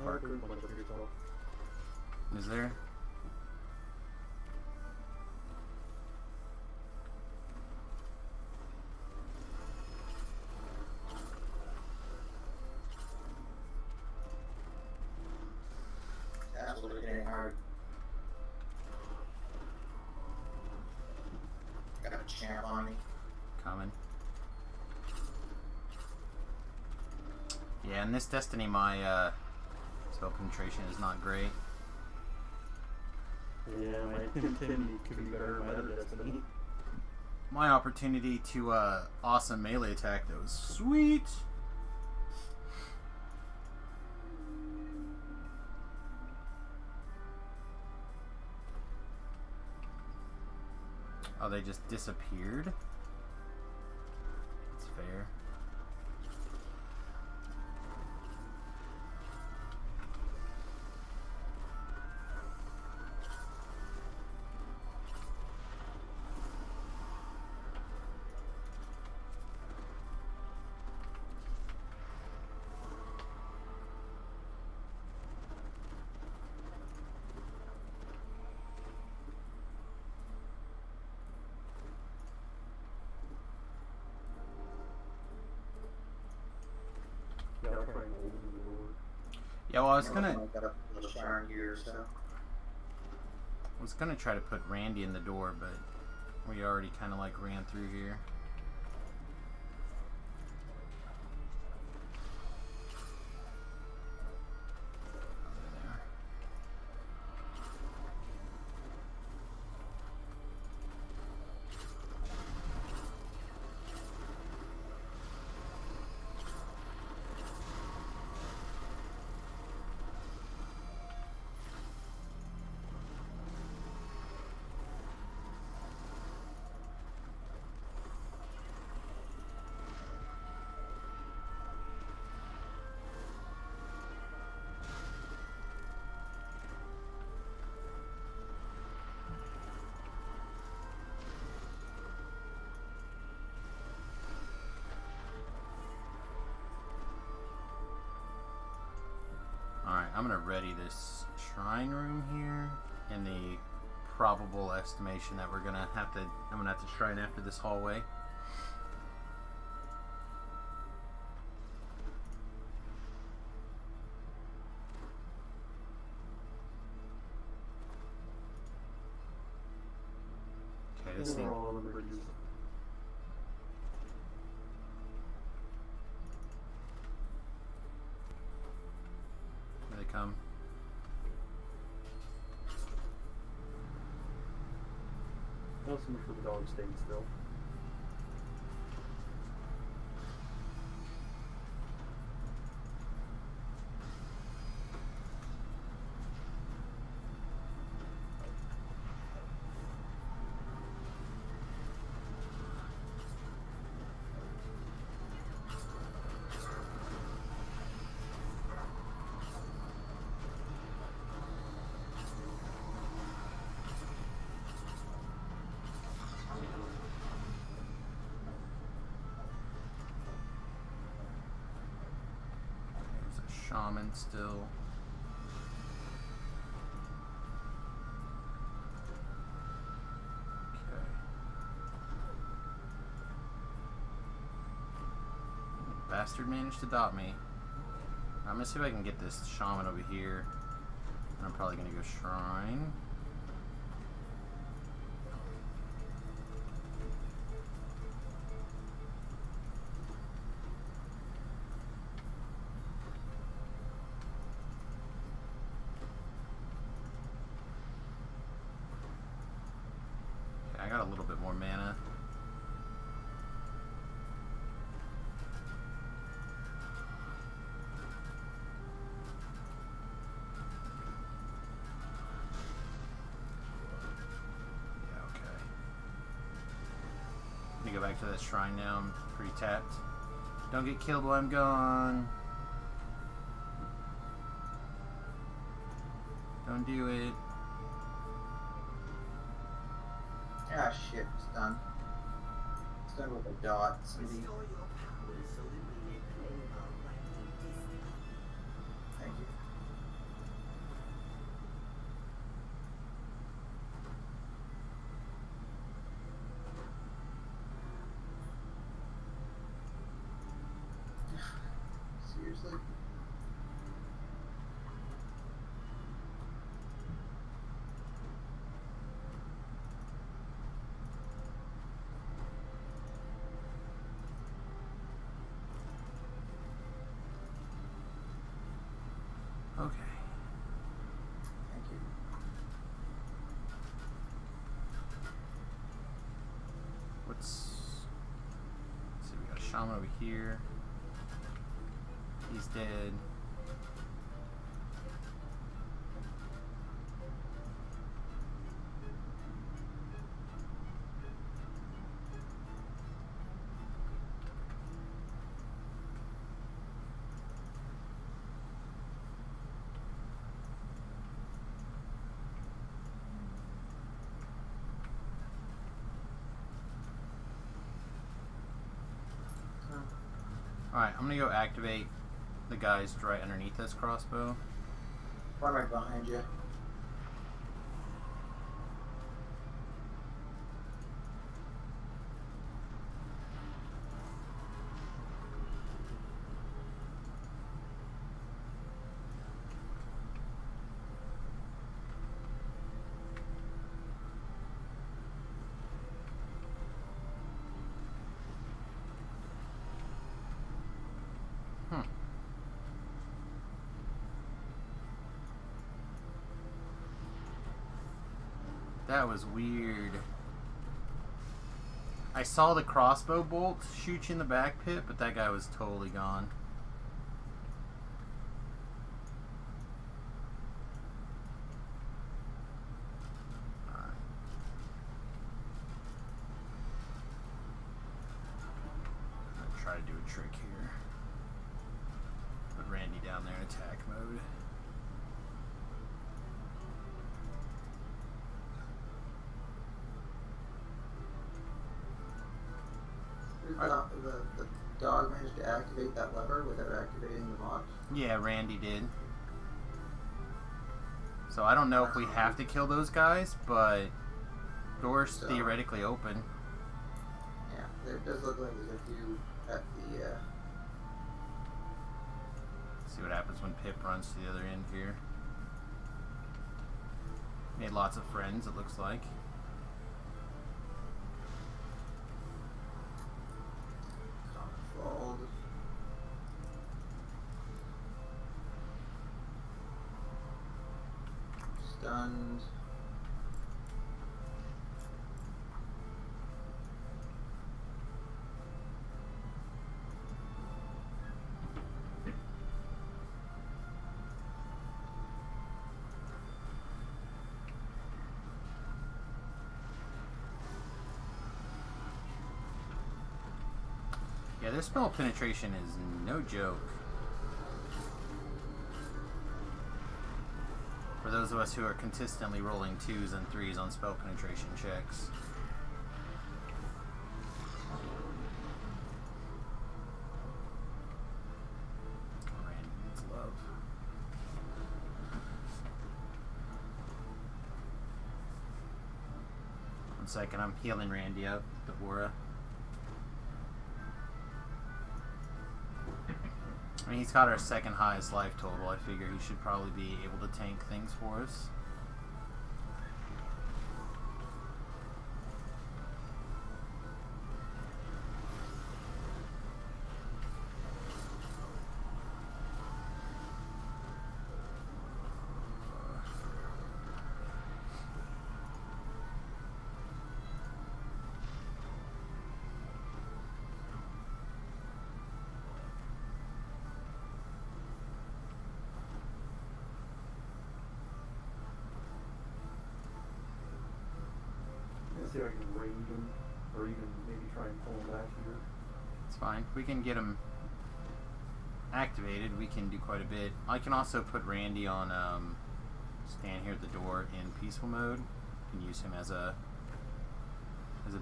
Park. Is there? Absolutely hitting hard. Got a champ on me. Coming. Yeah, in this Destiny, my spell penetration is not great. Yeah, my intensity could be better in my other Destiny. My opportunity to awesome melee attack that was sweet. Oh, they just disappeared? That's fair. Yeah, I'll try and hold the door. Yeah, well, I was gonna Got a little Sharon gear, so. try to put Randy in the door, but we already kind of like ran through here. I'm gonna ready this shrine room here in the probable estimation that I'm gonna have to shrine after this hallway. Okay, let's see. All over the bridges. Here they come. Not so much for the dog staying still. There's a shaman still. Okay. Bastard managed to dot me. I'm gonna see if I can get this shaman over here. I'm probably gonna go shrine. Okay, I got a little bit more mana. Go back to that shrine now. I'm pretty tapped. Don't get killed while I'm gone. Don't do it. Ah, shit, it's done. It's done with a dot. Somebody. Restore your powers so that we may claim our rightful destiny. Thank you. Seriously? Okay. Thank you. Let's see. We got a shaman over here. He's dead. Alright, I'm gonna go activate the guys right underneath this crossbow. I'm right behind you. That was weird. I saw the crossbow bolt shoot you in the back pit, but that guy was totally gone. Alright. I'm gonna try to do a trick here. Put Randy down there in attack mode. The dog managed to activate that lever without activating the box. Yeah, Randy did. So I don't know if we have to kill those guys, but doors So- theoretically open. Yeah, there does look like there's a few at the, See what happens when Pip runs to the other end here. Made lots of friends, it looks like. fold. Stunned. Yeah, their spell penetration is no joke. For those of us who are consistently rolling 2s and 3s on spell penetration checks. Randy needs love. One second, I'm healing Randy up, the aura. I mean, he's got our second highest life total. I figure he should probably be able to tank things for us. Let's see if I can range him, or even maybe try and pull him back here. It's fine. If we can get him activated, we can do quite a bit. I can also put Randy on stand here at the door in peaceful mode. Can use him as a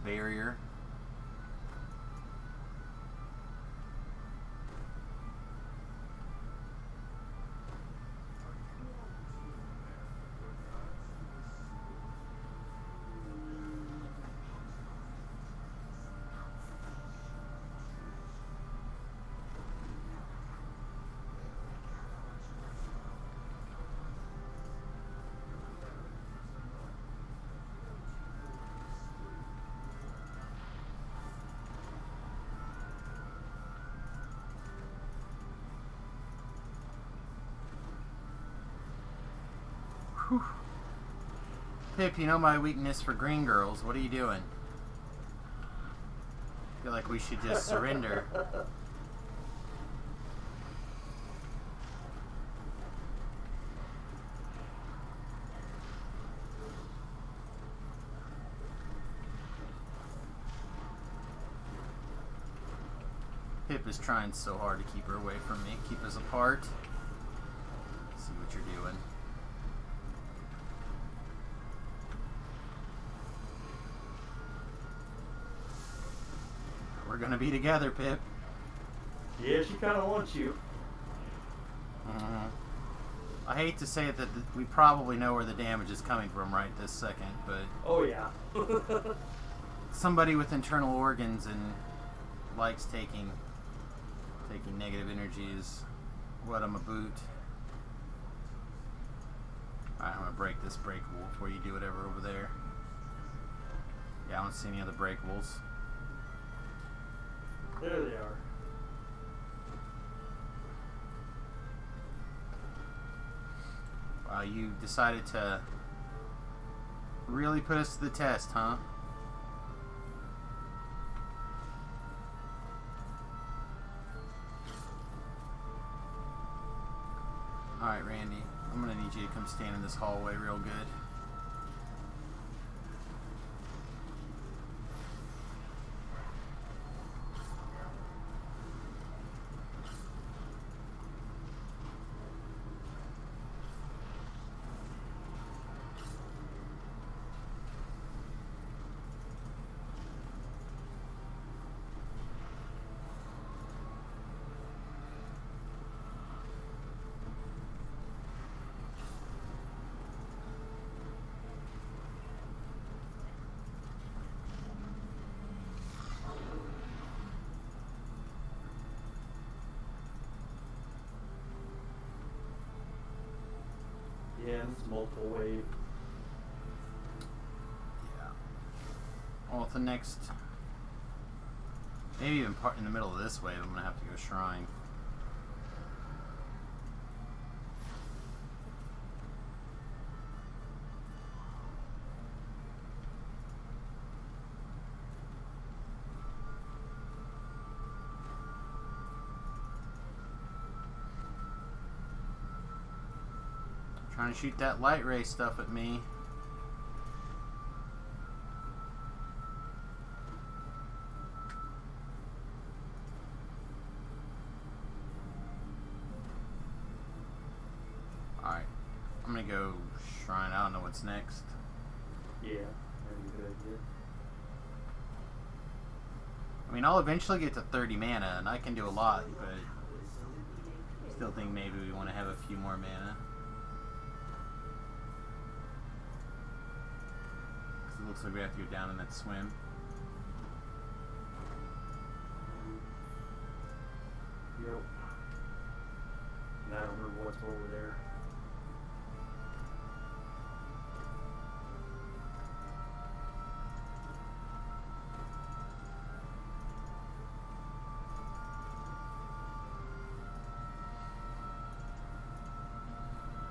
barrier. Whew. Pip, you know my weakness for green girls. What are you doing? I feel like we should just surrender. Pip is trying so hard to keep her away from me, keep us apart. See what you're doing. We're gonna be together, Pip. Yeah, she kind of wants you. I hate to say it that we probably know where the damage is coming from right this second, but Oh yeah. somebody with internal organs and likes taking negative energy is what I'm a boot. Alright, I'm gonna break this breakable before you do whatever over there. Yeah, I don't see any other breakables. There they are. Wow, you decided to really put us to the test, huh? Alright, Randy. I'm gonna need you to come stand in this hallway real good. Yeah, it's multiple wave. Yeah. Well, at the next, maybe even part in the middle of this wave, I'm gonna have to go shrine. Trying to shoot that light ray stuff at me. Alright. I'm gonna go shrine. I don't know what's next. Yeah, that'd be a good idea. I mean, I'll eventually get to 30 mana, and I can do a lot, but still think maybe we want to have a few more mana. Because it looks like we have to go down in that swim. Yep. And I don't remember what's over there.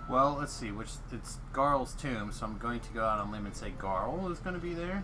Well, let's see. It's Garl's tomb, so I'm going to go out on a limb and say Garl is going to be there.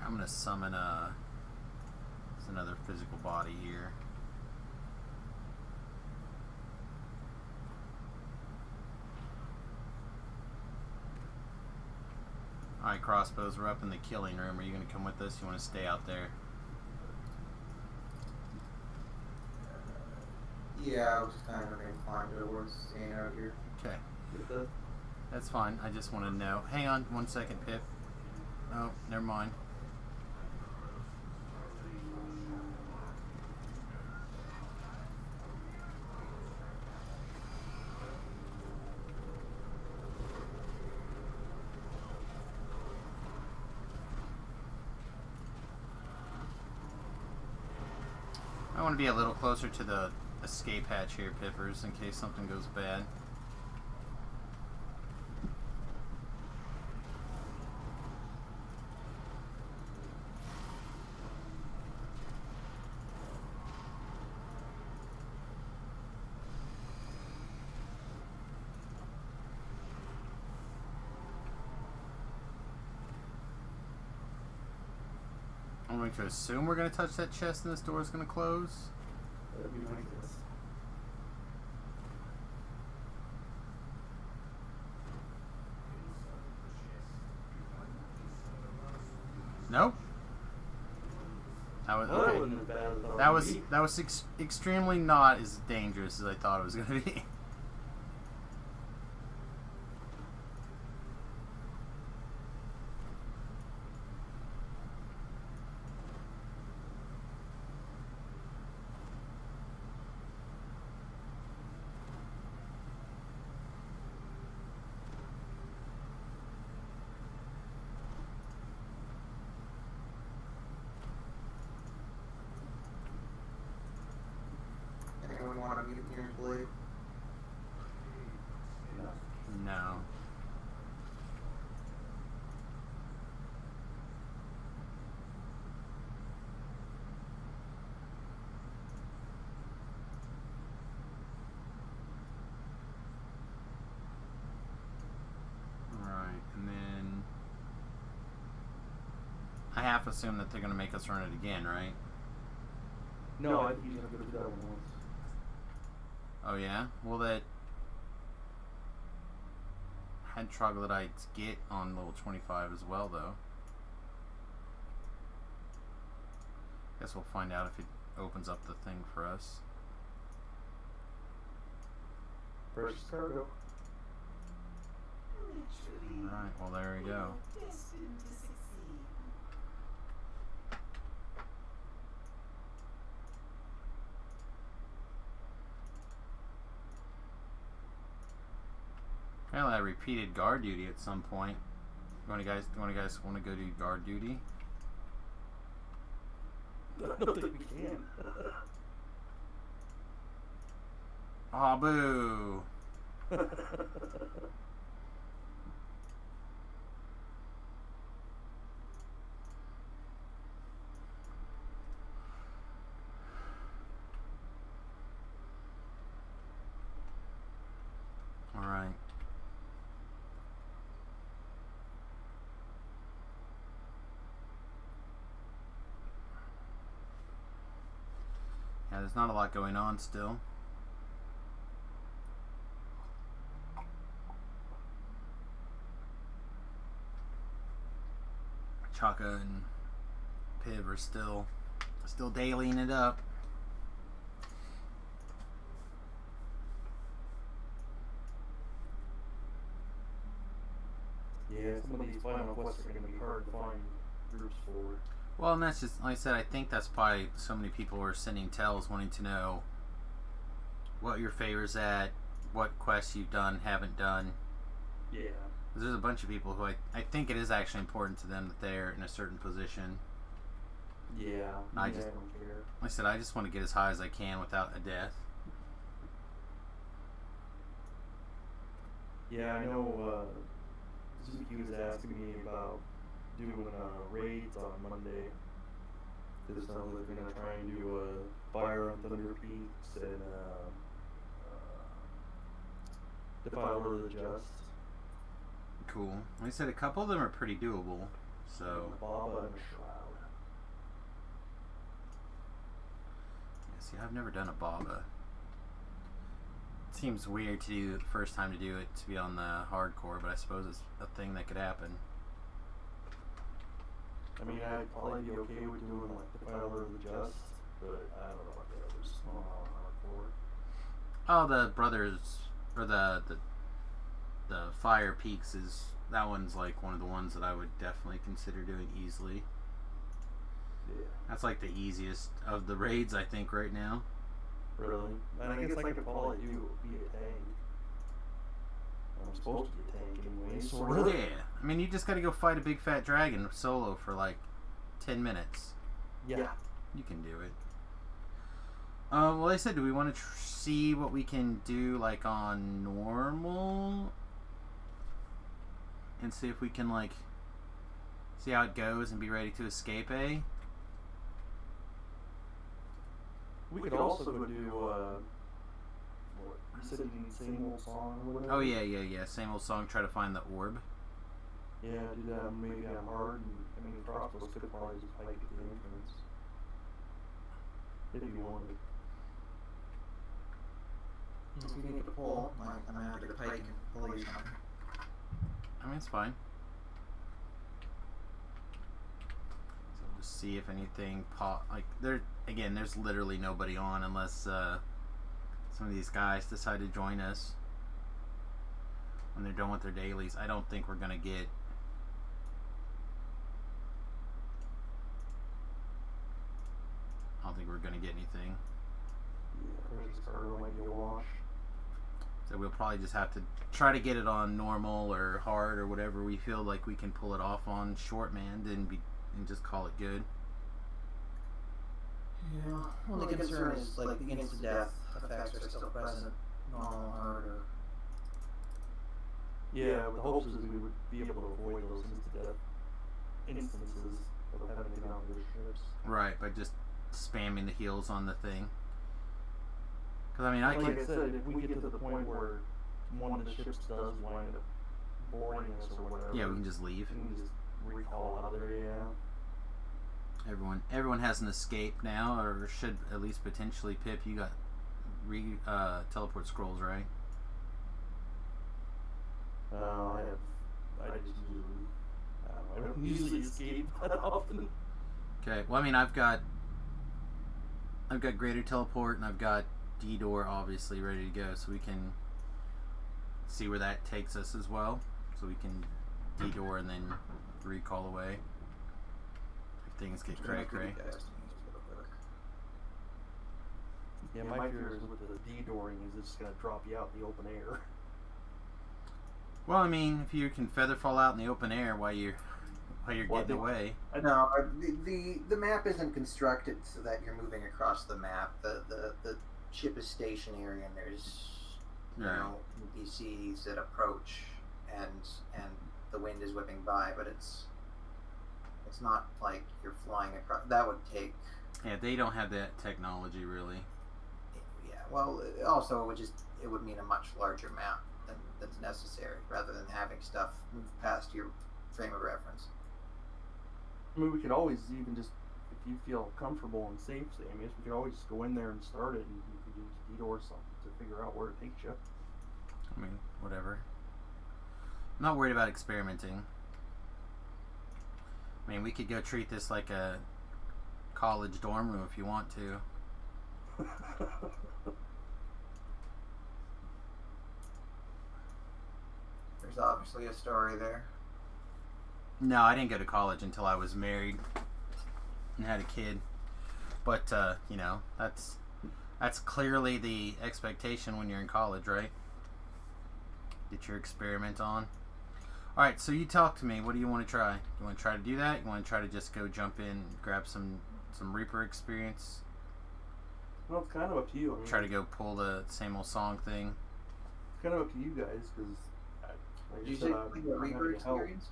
I'm going to summon it's another physical body here. Alright, crossbows, we're up in the killing room. Are you going to come with us? You want to stay out there? Yeah, I was kind of inclined towards staying out here. Okay. Get the That's fine. I just want to know. Hang on 1 second, Pip. Oh, never mind. I want to be a little closer to the escape hatch here, Pippers, in case something goes bad. I'm going to assume we're going to touch that chest and this door is going to close. that'd be my guess. Nope. That was Well, that okay. wasn't as bad as I thought it would be. That was extremely not as dangerous as I thought it was going to be. Anyone want to meet here and play? No. Alright, and then I half assume that they're going to make us run it again, right? No, I think he's gonna go to that one once. Oh yeah? Will that had troglodytes get on level 25 as well, though? Guess we'll find out if it opens up the thing for us. Precious cargo. Literally. Alright, well there we We go. are destined to succeed. Apparently I repeated guard duty at some point. You guys want to go do guard duty? I don't think we can. Aw, boo! Alright. Yeah, there's not a lot going on still. Chaka and Piv are still dailying it up. Yeah, some of these final quests are going to be hard to find groups for. Well, and that's just, like I said, I think that's probably so many people are sending tells wanting to know what your favor's at, what quests you've done, haven't done. Yeah. 'Cause there's a bunch of people who I think it is actually important to them that they're in a certain position. Yeah. I yeah, just- I don't care. Like I said, I just want to get as high as I can without a death. Yeah, I know Zuki was asking me about doing raids on Monday. This sounds like they're going to try and do Fire on Thunder Peaks and Defile of the Just. Cool. Like I said, a couple of them are pretty doable. So, Baba and Shroud. yeah, see, I've never done a Baba. It seems weird to do the first time to do it to be on the hardcore, but I suppose it's a thing that could happen. I mean, I'd probably be okay with doing like Defile of the Just, but I don't know about the others. Hardcore. Oh, the brothers or the Fire Peaks that one's like one of the ones that I would definitely consider doing easily. Yeah. That's like the easiest of the raids I think right now. Really? And I guess I could probably be a tank. I'm supposed to be a tank anyway, sort of. Yeah, I mean you just got to go fight a big fat dragon solo for like 10 minutes. Yeah. You can do it. Well, like I said, do we want to see what we can do like on normal? And see if we can like see how it goes and be ready to escape, eh? We could also go do, what, you said you need same old song or whatever? Oh yeah. Same old song, try to find the orb. Yeah, do that maybe on hard, and, I mean, Frostos could probably just hike at the entrance. If you wanted. If you need to pull, I'm gonna have to pike and pull you something. I mean, it's fine. So we'll just see if anything like there's literally nobody on unless some of these guys decide to join us when they're done with their dailies. I don't think we're gonna get. I don't think we're gonna get anything. Yeah, Precious Cargo might be a wash. So we'll probably just have to try to get it on normal or hard or whatever we feel like we can pull it off on short manned and just call it good. Yeah. Only concern is like the instant death effects are still present, normal, hard, or Yeah, the hopes is we would be able to avoid those instant-death instances of having to get on their ships. Right, by just spamming the heals on the thing. Because I mean, Like I said, if we get to the point where one of the ships does wind up boarding us or whatever, yeah, we can just leave. we can just recall out of there, yeah. Everyone has an escape now, or should at least potentially. Pip, you got teleport scrolls, right? I just usually, I don't usually escape that often. Okay. Well, I mean, I've got greater teleport, and I've got D-door obviously ready to go, so we can see where that takes us as well, so we can detour and then recall away if things get cray cray. Yeah, my fear is with the detouring is it's going to drop you out in the open air. Well, I mean, if you can feather fall out in the open air while you're getting away. No, the map isn't constructed so that you're moving across the map. The ship is stationary, and there's NPCs that approach, and the wind is whipping by, but it's not like you're flying across. That would take. Yeah, they don't have that technology really. Yeah, well, also it would mean a much larger map that's necessary, rather than having stuff move past your frame of reference. I mean, we could always even just, if you feel comfortable and safe, Sammy, we could always just go in there and start it, and you could use detour something to figure out where it takes you. I mean, whatever. I'm not worried about experimenting. I mean, we could go treat this like a college dorm room if you want to. There's obviously a story there. No, I didn't go to college until I was married and had a kid. But you know, that's clearly the expectation when you're in college, right? Get your experiment on. All right, so you talk to me. What do you want to try? You want to try to do that? You want to try to just go jump in, and grab some Reaper experience? Well, it's kind of up to you. I mean, Try to go pull the same old song thing. It's kind of up to you guys, because like Did you I said, say the Reaper experience?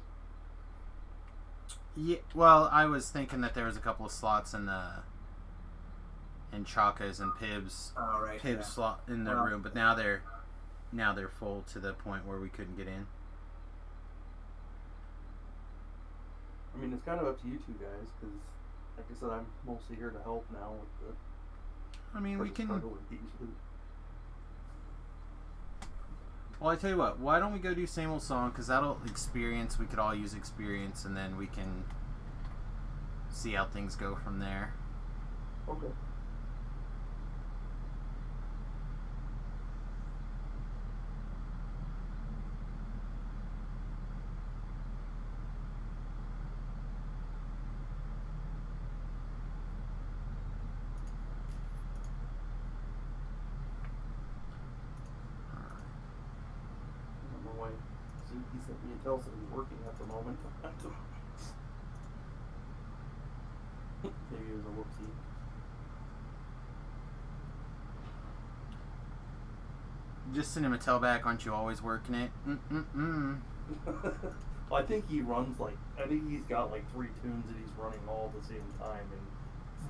Yeah. Well, I was thinking that there was a couple of slots in Chaka's and Pib's slot in their room, but now they're full to the point where we couldn't get in. I mean, it's kind of up to you two guys, because, like I said, I'm mostly here to help now with the. I mean, we can. struggle with these two. Well, I tell you what. Why don't we go do same old song? Because that'll experience. We could all use experience, and then we can see how things go from there. Okay. He sent me a tell that he's working at the moment. Maybe it was a whoopsie. Just send him a tell back. Aren't you always working it? Well, I think he runs I think he's got 3 tunes that he's running all at the same time,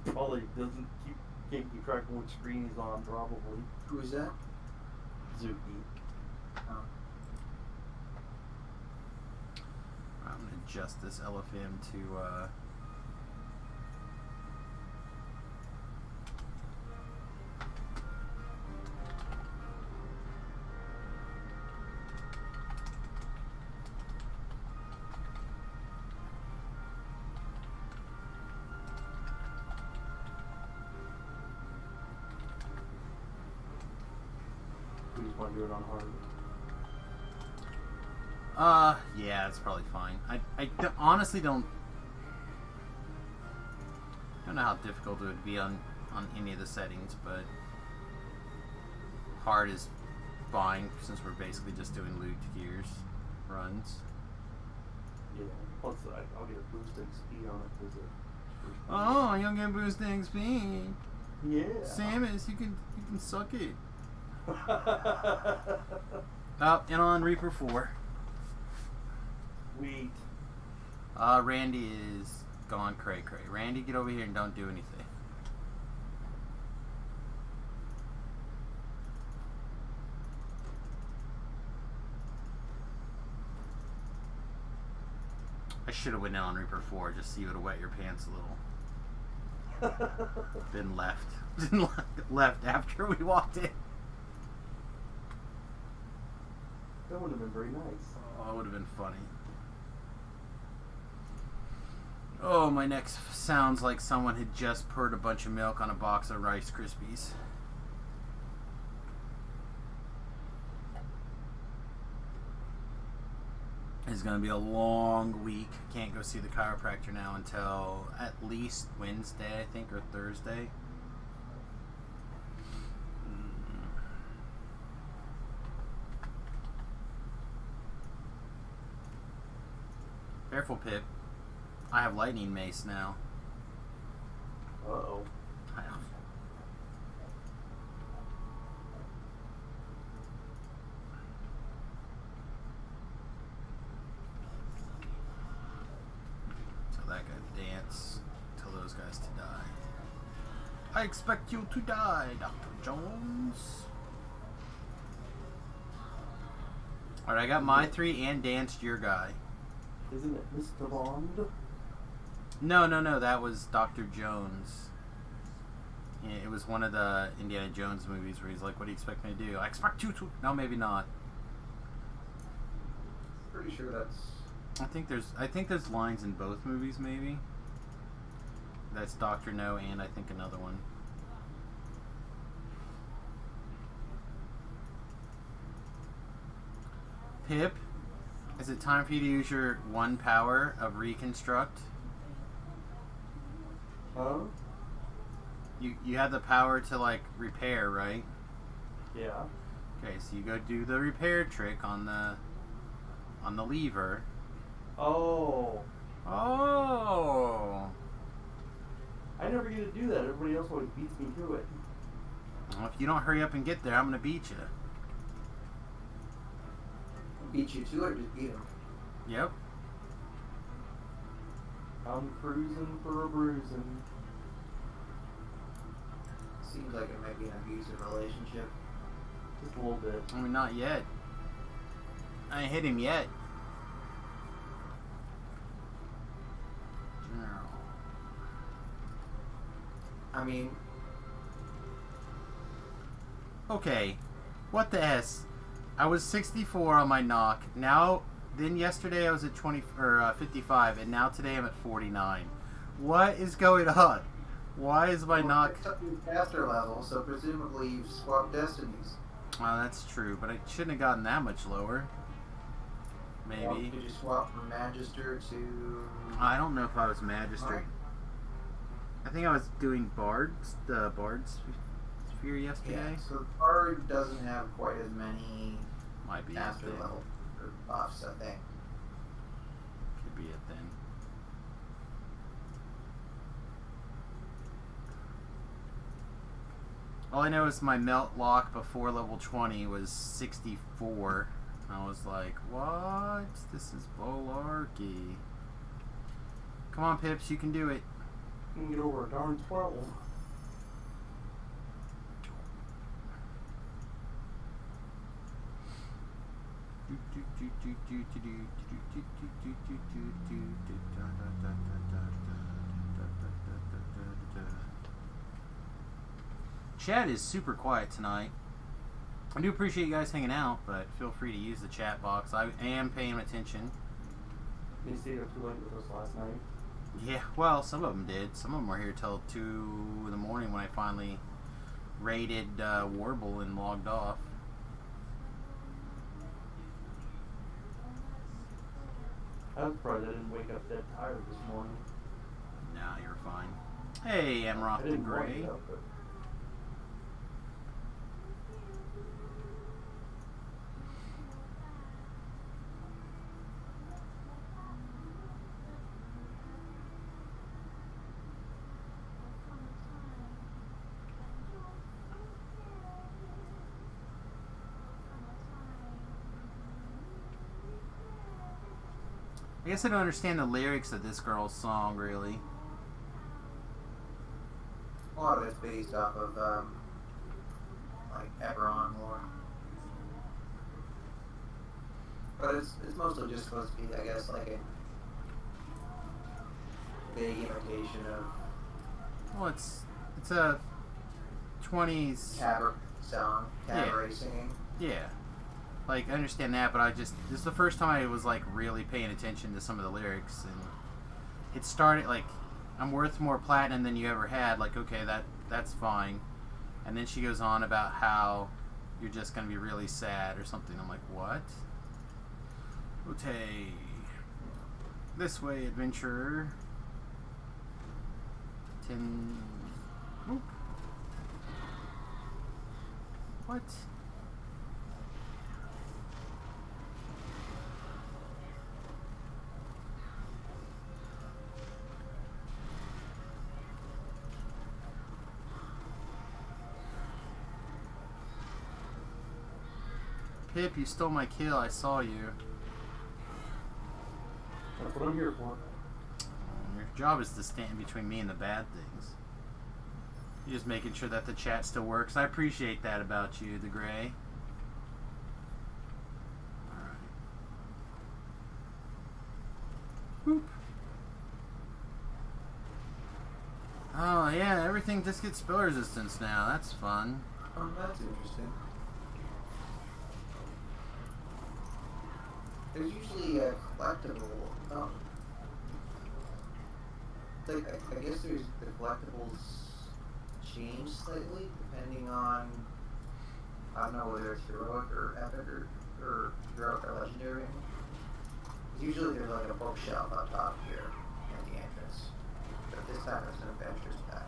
and probably can't keep track of which screen he's on. Probably. Who's that? Zuki. Oh. I'm gonna adjust this LFM to We just want to do it on hard. yeah, it's probably fine. I honestly don't know how difficult it would be on any of the settings, but hard is fine since we're basically just doing loot gears runs. Yeah. Plus, I'll get a boosted speed on it because Oh, you'll get boosting speed. yeah. Samus, you can suck it. Oh, and on Reaper 4. Sweet. Randy is gone cray cray. Randy, get over here and don't do anything. I should have went in on Reaper 4 just so you would have wet your pants a little. Been left. Left after we walked in. That would have been very nice. Oh, it would have been funny. Oh, my neck sounds like someone had just poured a bunch of milk on a box of Rice Krispies. It's gonna be a long week. Can't go see the chiropractor now until at least Wednesday, I think, or Thursday. Careful, Pip. I have lightning mace now. Uh-oh. Tell that guy to dance. Tell those guys to die. I expect you to die, Dr. Jones. Alright, I got my 3 and danced your guy. Isn't it Mr. Bond? No, that was Dr. Jones. Yeah, it was one of the Indiana Jones movies where he's like, what do you expect me to do? I expect you to... No, maybe not. Pretty sure that's... I think there's lines in both movies, maybe. That's Dr. No and I think another one. Pip, is it time for you to use your 1 power of Reconstruct? Huh? You have the power to, like, repair, right? Yeah. Okay, so you go do the repair trick on the lever. Oh. Oh! I never get to do that. Everybody else always beats me to it. Well, if you don't hurry up and get there, I'm gonna beat you. Beat you to it, just beat him. Yep. I'm cruising for a bruising. Seems like it might be an abusive relationship. Just a little bit. I mean, not yet. I ain't hit him yet. I mean, Okay, what the S? I was 64 on my knock. Then yesterday I was at 55, and now today I'm at 49. What is going on? Why is my knock? It's up to your caster level, so presumably you've swapped destinies. Well, that's true, but I shouldn't have gotten that much lower. Well, Maybe. did you swap from Magister to... I don't know if I was Magister. I think I was doing Bards, the Bard's Sphere yesterday. Yeah, so Bard doesn't have quite as many Might be it caster then. level buffs, I think. Could be it then. All I know is my melt lock before level 20 was 64. I was like, what? This is malarkey. Come on, Pips, you can do it. You can get over a darn 12. Chat is super quiet tonight. I do appreciate you guys hanging out, but feel free to use the chat box. I am paying attention. They stayed up too late with us last night. Yeah, well, some of them did. Some of them were here till 2 in the morning when I finally raided Warble and logged off. I was surprised I didn't wake up dead tired this morning. Nah, you're fine. Hey, I Amroth the didn't want to Grey. get up, but I guess I don't understand the lyrics of this girl's song, really. A lot of it's based off of, like, Eberron lore. But it's mostly just supposed to be, I guess, like a big imitation of Well, it's a 20s... cabaret singing. Yeah. Like, I understand that, but this is the first time I was, like, really paying attention to some of the lyrics, and it started, like, I'm worth more platinum than you ever had, like, okay, that's fine. And then she goes on about how you're just gonna be really sad or something. I'm like, what? Okay. This way, adventurer. 10. Oop. What? Pip, you stole my kill. I saw you. That's what I'm here for. Your job is to stand between me and the bad things. You're just making sure that the chat still works. I appreciate that about you, the Gray. Alright. Whoop. Oh, yeah, everything just gets spill resistance now. That's fun. Oh, that's interesting. There's usually a collectible. I guess there's the collectibles change slightly depending on, I don't know whether it's heroic or epic or heroic or legendary. Usually there's like a bookshelf up top here at the entrance, but this time it's an adventurers pack.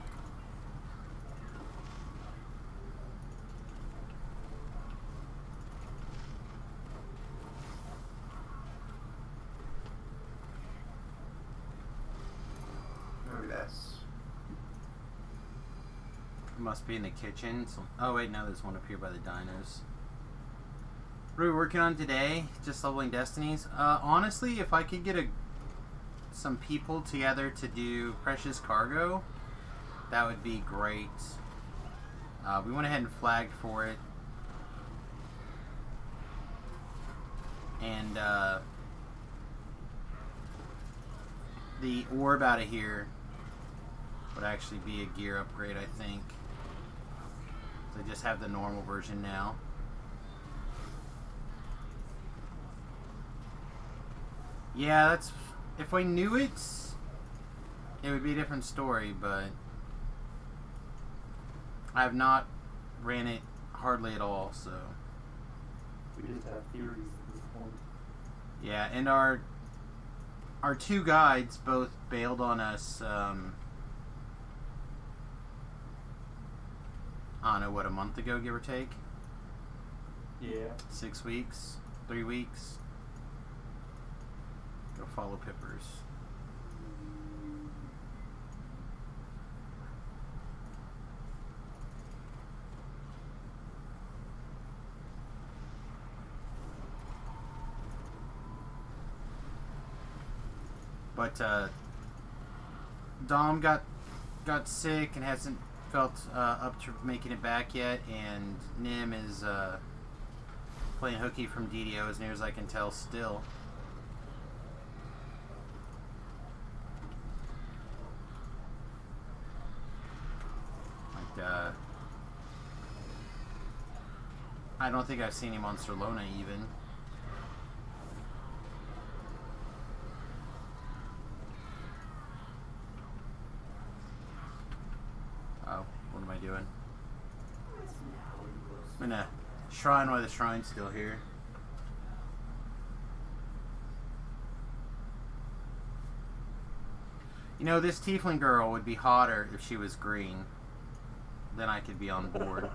Maybe that's. Must be in the kitchen. So, oh wait, no, there's one up here by the dinos. What are we working on today? Just leveling destinies. Honestly, if I could get some people together to do precious cargo, that would be great. We went ahead and flagged for it, and the orb out of here would actually be a gear upgrade, I think. So I just have the normal version now. Yeah, that's... If I knew it, it would be a different story, but I have not ran it hardly at all, so... We just have theories at this point. Yeah, and our two guides both bailed on us, I don't know, what, a month ago, give or take? Yeah. 6 weeks? 3 weeks? Go follow Pippers. But Dom got sick and hasn't felt up to making it back yet, and Nim is playing hooky from DDO as near as I can tell still. Like, I don't think I've seen him on Solona even. Oh, what am I doing? I'm in a shrine while the shrine's still here. You know, this tiefling girl would be hotter if she was green. Then I could be on board.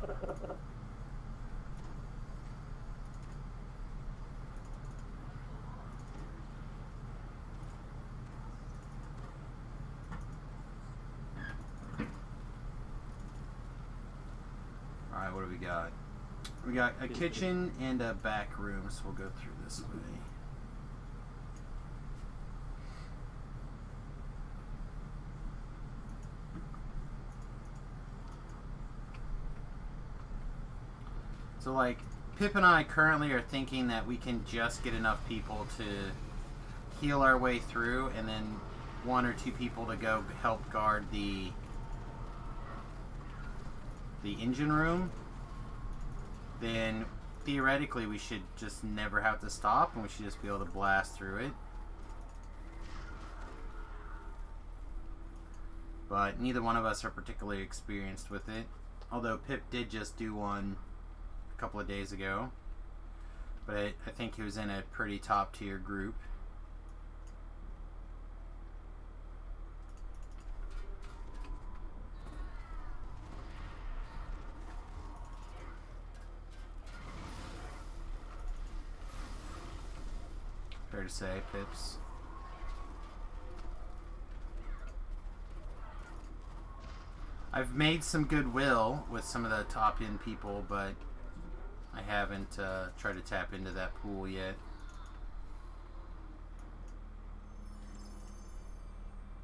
Alright, what do we got? We got a kitchen and a back room, so we'll go through this way. So, like, Pip and I currently are thinking that we can just get enough people to heal our way through, and then 1 or 2 people to go help guard the engine room. Then theoretically we should just never have to stop, and we should just be able to blast through it. But neither one of us are particularly experienced with it, although Pip did just do one a couple of days ago. But I think he was in a pretty top tier group. Fair to say, Pips. I've made some goodwill with some of the top end people, but I haven't tried to tap into that pool yet.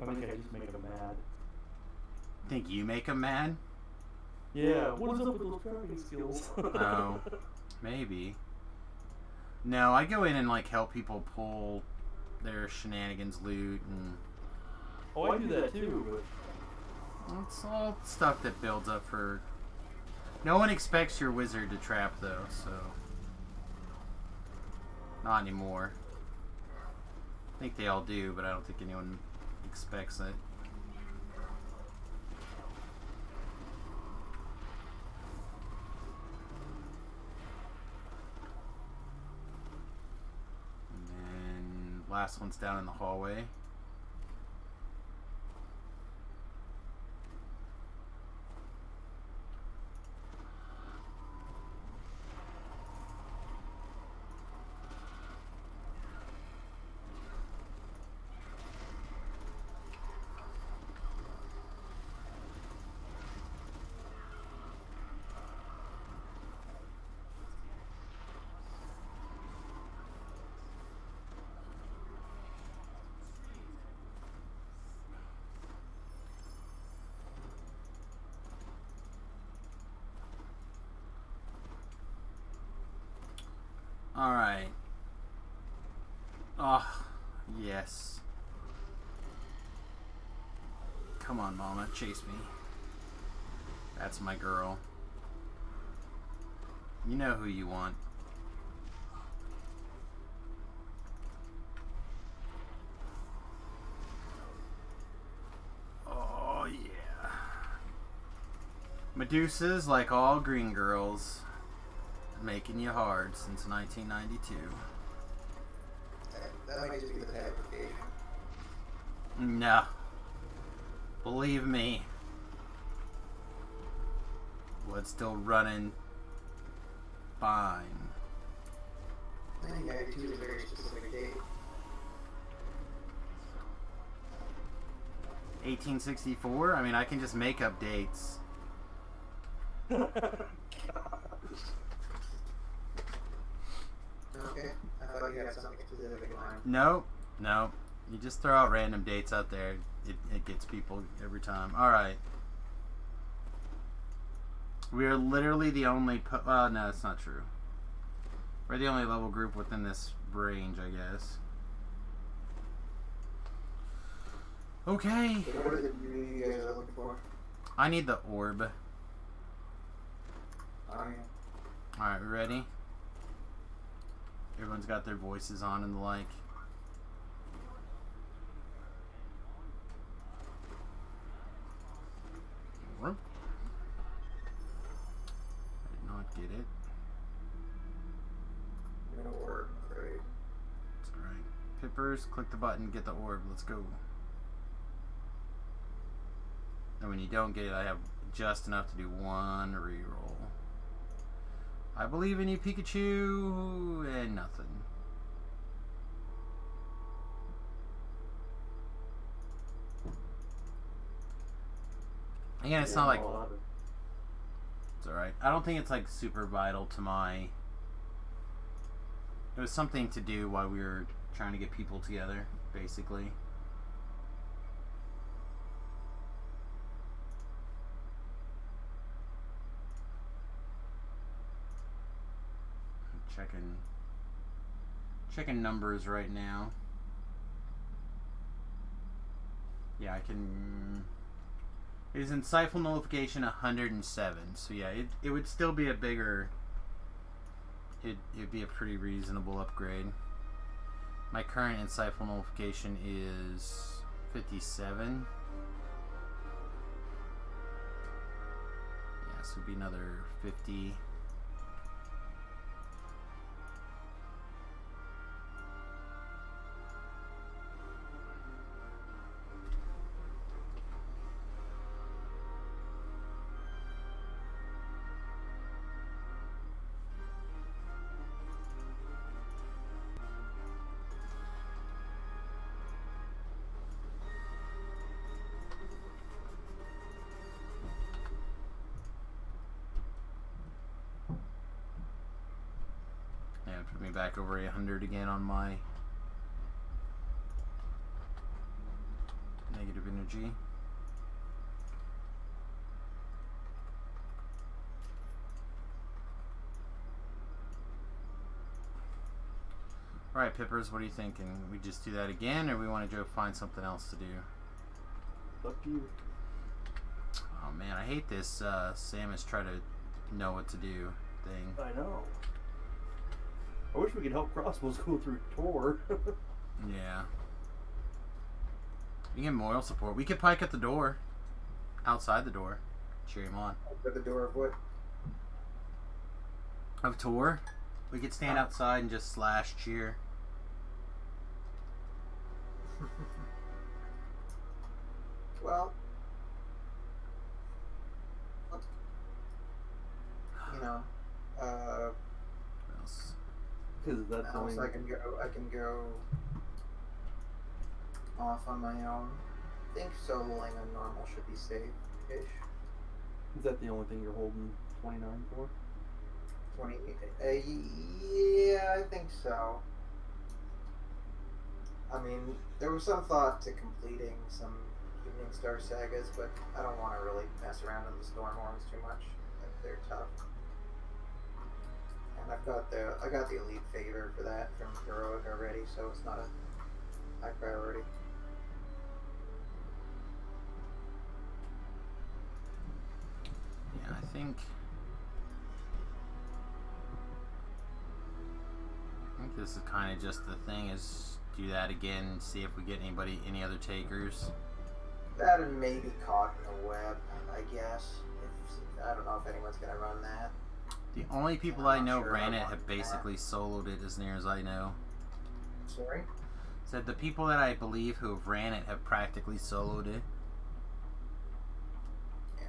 I think I just make them mad. Think you make them mad? Yeah, what is up with those trapping skills? Oh, maybe. No, I go in and like help people pull their shenanigans loot, and Oh, I do that too, but it's all stuff that builds up for... No one expects your wizard to trap though, so... Not anymore. I think they all do, but I don't think anyone expects it. And then last one's down in the hallway. Alright. Oh, yes. Come on, Mama, chase me. That's my girl. You know who you want. Oh, yeah. Medusa's, like all green girls, making you hard since 1992. That might just be the fabrication. No. Believe me. Blood's still running fine. 1992 is a very specific date. 1864? I mean, I can just make up dates. Okay, I thought you had something specific in mind. Nope. Nope. You just throw out random dates out there. It gets people every time. Alright. We are literally the only... no, that's not true. We're the only level group within this range, I guess. Okay. So what is it you guys are looking for? I need the orb. Oh, yeah. Alright, we ready? Everyone's got their voices on and the like. I did not get it. No orb, I'm afraid. It's alright. Pippers, click the button, get the orb. Let's go. And when you don't get it, I have just enough to do one reroll. I believe in you, Pikachu, and nothing. Again, it's not like... It's alright. I don't think it's like super vital to my... It was something to do while we were trying to get people together, basically. Checking numbers right now. Yeah, I can... It is insightful nullification 107. So yeah, it would still be a bigger... It'd be a pretty reasonable upgrade. My current insightful nullification is 57. Yeah, so it'd be another 50. That put me back over 800 again on my negative energy. Alright, Pippers, what are you thinking? We just do that again, or we want to go find something else to do? Up to you. Oh man, I hate this Samus try to know what to do thing. I know. I wish we could help Crossbows go through Tor. Yeah. You get moral support. We could pike at the door. Outside the door. Cheer him on. At the door of what? Of Tor. We could stand outside and just slash cheer. Well, you know, What else? Because that's else only... I can go off on my own. I think soloing on normal should be safe-ish. Is that the only thing you're holding 29 for? 20. Yeah, I think so. I mean, there was some thought to completing some Evening Star sagas, but I don't want to really mess around in the Stormhorns too much. They're tough. And I got the elite favor for that from Heroic already, so it's not a high priority. Yeah, I think this is kind of just the thing, is do that again and see if we get any other takers. That and maybe Caught in the Web, I guess. I don't know if anyone's gonna run that. The only people I'm I not know sure ran I it want have that. basically soloed it, as near as I know. Sorry? Said the people that I believe who have ran it have practically soloed it. Yeah.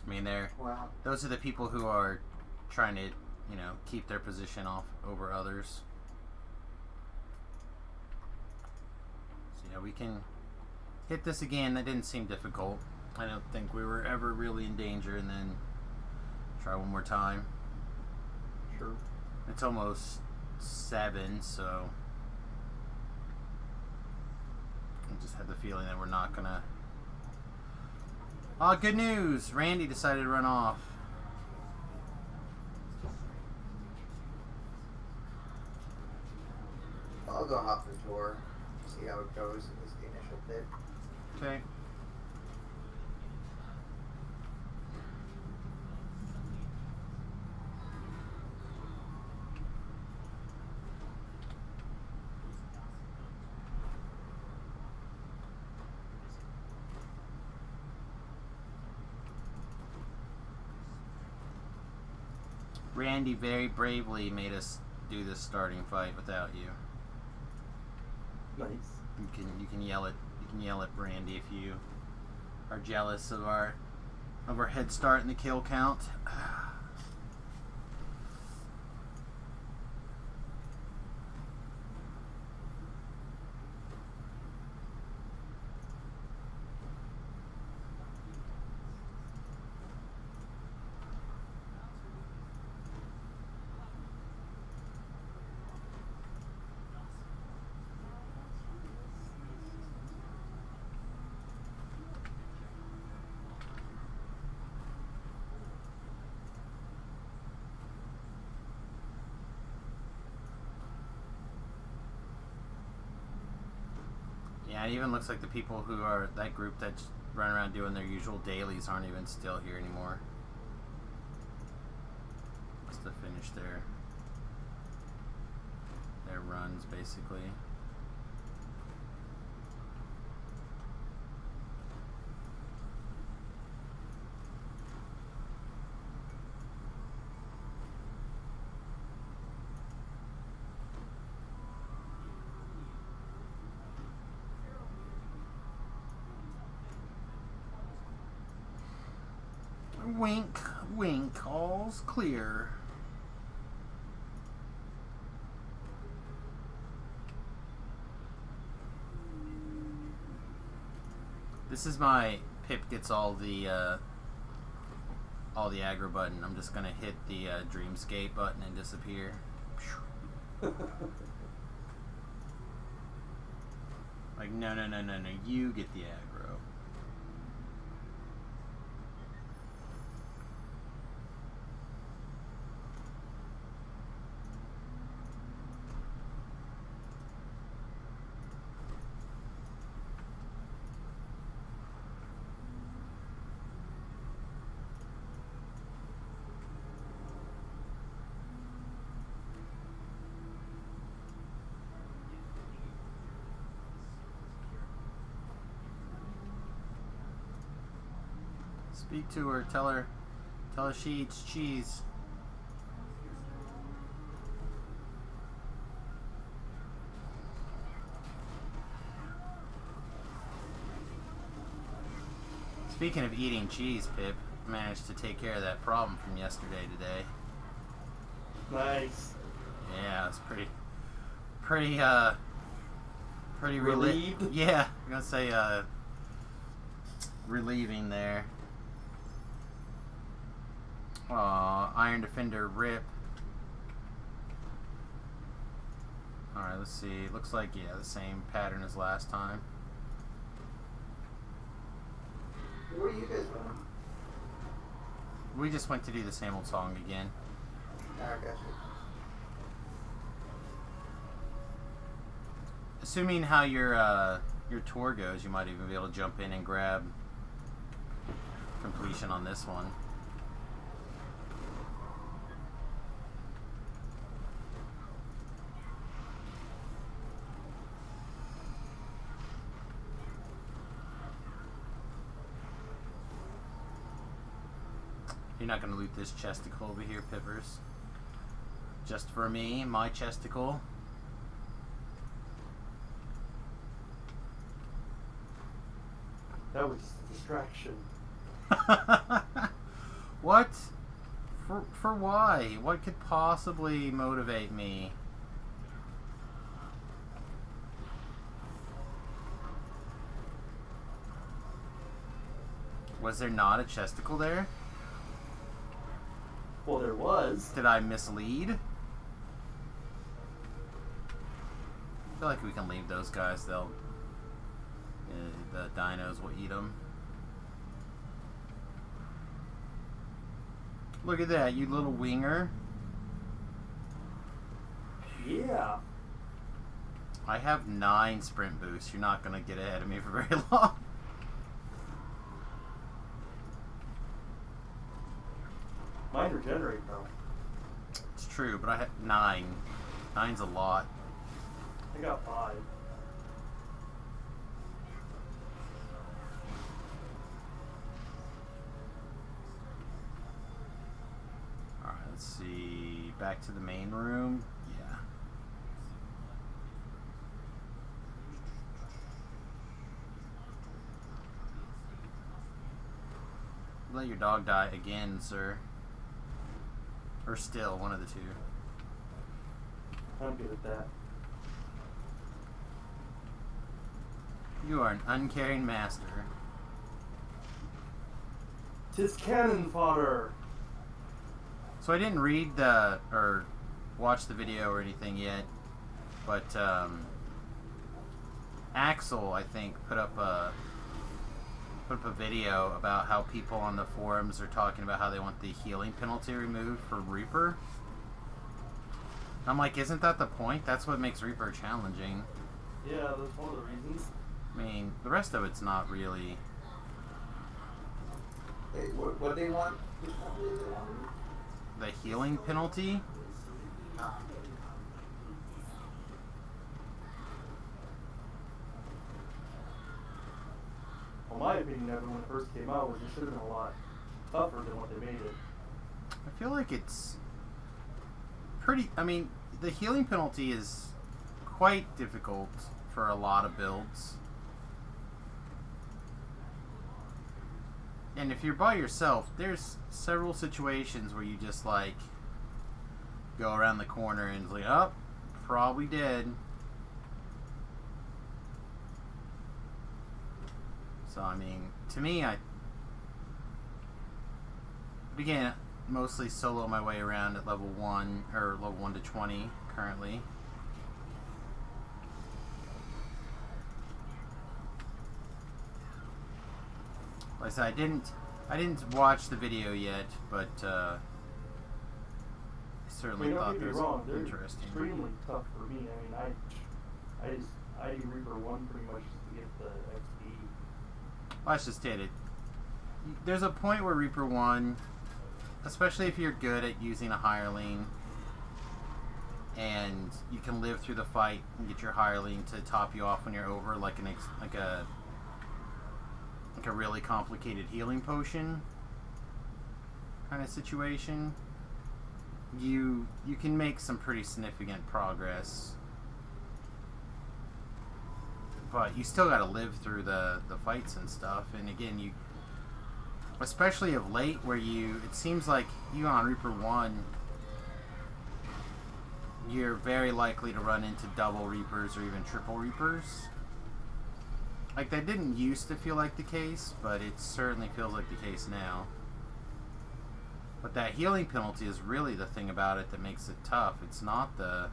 I mean, Well, those are the people who are trying to, you know, keep their position off over others. So yeah, we can hit this again. That didn't seem difficult. I don't think we were ever really in danger, and then try one more time. Sure. It's almost 7, so I just had the feeling that we're not gonna. Oh, good news! Randy decided to run off. I'll go hop the tour, see how it goes in this initial pit. Okay. Randy very bravely made us do this starting fight without you. Nice. You can yell at Randy if you are jealous of our head start in the kill count. Yeah, it even looks like the people who are that group that's running around doing their usual dailies aren't even still here anymore. Just to finish their runs, basically. Wink, wink, all's clear. This is my Pip gets all the aggro button. I'm just gonna hit the Dreamscape button and disappear. Like, no, you get the aggro. Speak to her, tell her she eats cheese. Speaking of eating cheese, Pip managed to take care of that problem from yesterday today. Nice. Yeah, it's pretty Relieved? Yeah, I'm gonna say relieving there. Aw, Iron Defender rip. Alright, let's see. Looks like, yeah, the same pattern as last time. Where are you guys going? We just went to do the same old song again. I got you. Assuming how your tour goes, you might even be able to jump in and grab completion on this one. You're not going to loot this chesticle over here, Pippers. Just for me, my chesticle. That was a distraction. What? For why? What could possibly motivate me? Was there not a chesticle there? Well, there was. Did I mislead? I feel like we can leave those guys. They'll... the dinos will eat them. Look at that, you little winger. Yeah. I have 9 sprint boosts. You're not going to get ahead of me for very long. Mine regenerate though. It's true, but I have 9. 9's a lot. I got 5. Alright, let's see. Back to the main room. Yeah. Let your dog die again, sir. Or still, one of the two. I'm good at that. You are an uncaring master. 'Tis cannon fodder. So I didn't read the or watch the video or anything yet, but Axel, I think, put up a video about how people on the forums are talking about how they want the healing penalty removed for Reaper. I'm like, isn't that the point? That's what makes Reaper challenging. Yeah, that's one of the reasons. I mean, the rest of it's not really. Hey, what they want? Which one do they want? The healing penalty? Well, my opinion of it when it first came out was it should have been a lot tougher than what they made it. I feel like it's pretty. I mean, the healing penalty is quite difficult for a lot of builds. And if you're by yourself, there's several situations where you just like go around the corner and it's like, oh, probably dead. So I mean, to me, but again, mostly solo my way around at level 1, or level 1 to 20 currently. Like I said, I didn't watch the video yet, but I certainly don't thought get that me was wrong, they're interesting. extremely tough for me. I mean, I do Reaper 1 pretty much just to get the XP. Well, that's just it. There's a point where Reaper 1, especially if you're good at using a hireling, and you can live through the fight and get your hireling to top you off when you're over, like a really complicated healing potion kind of situation, you can make some pretty significant progress. But you still got to live through the fights and stuff. And again, you, especially of late, where it seems like you on Reaper 1, you're very likely to run into double Reapers or even triple Reapers. Like, that didn't used to feel like the case, but it certainly feels like the case now. But that healing penalty is really the thing about it that makes it tough. It's not the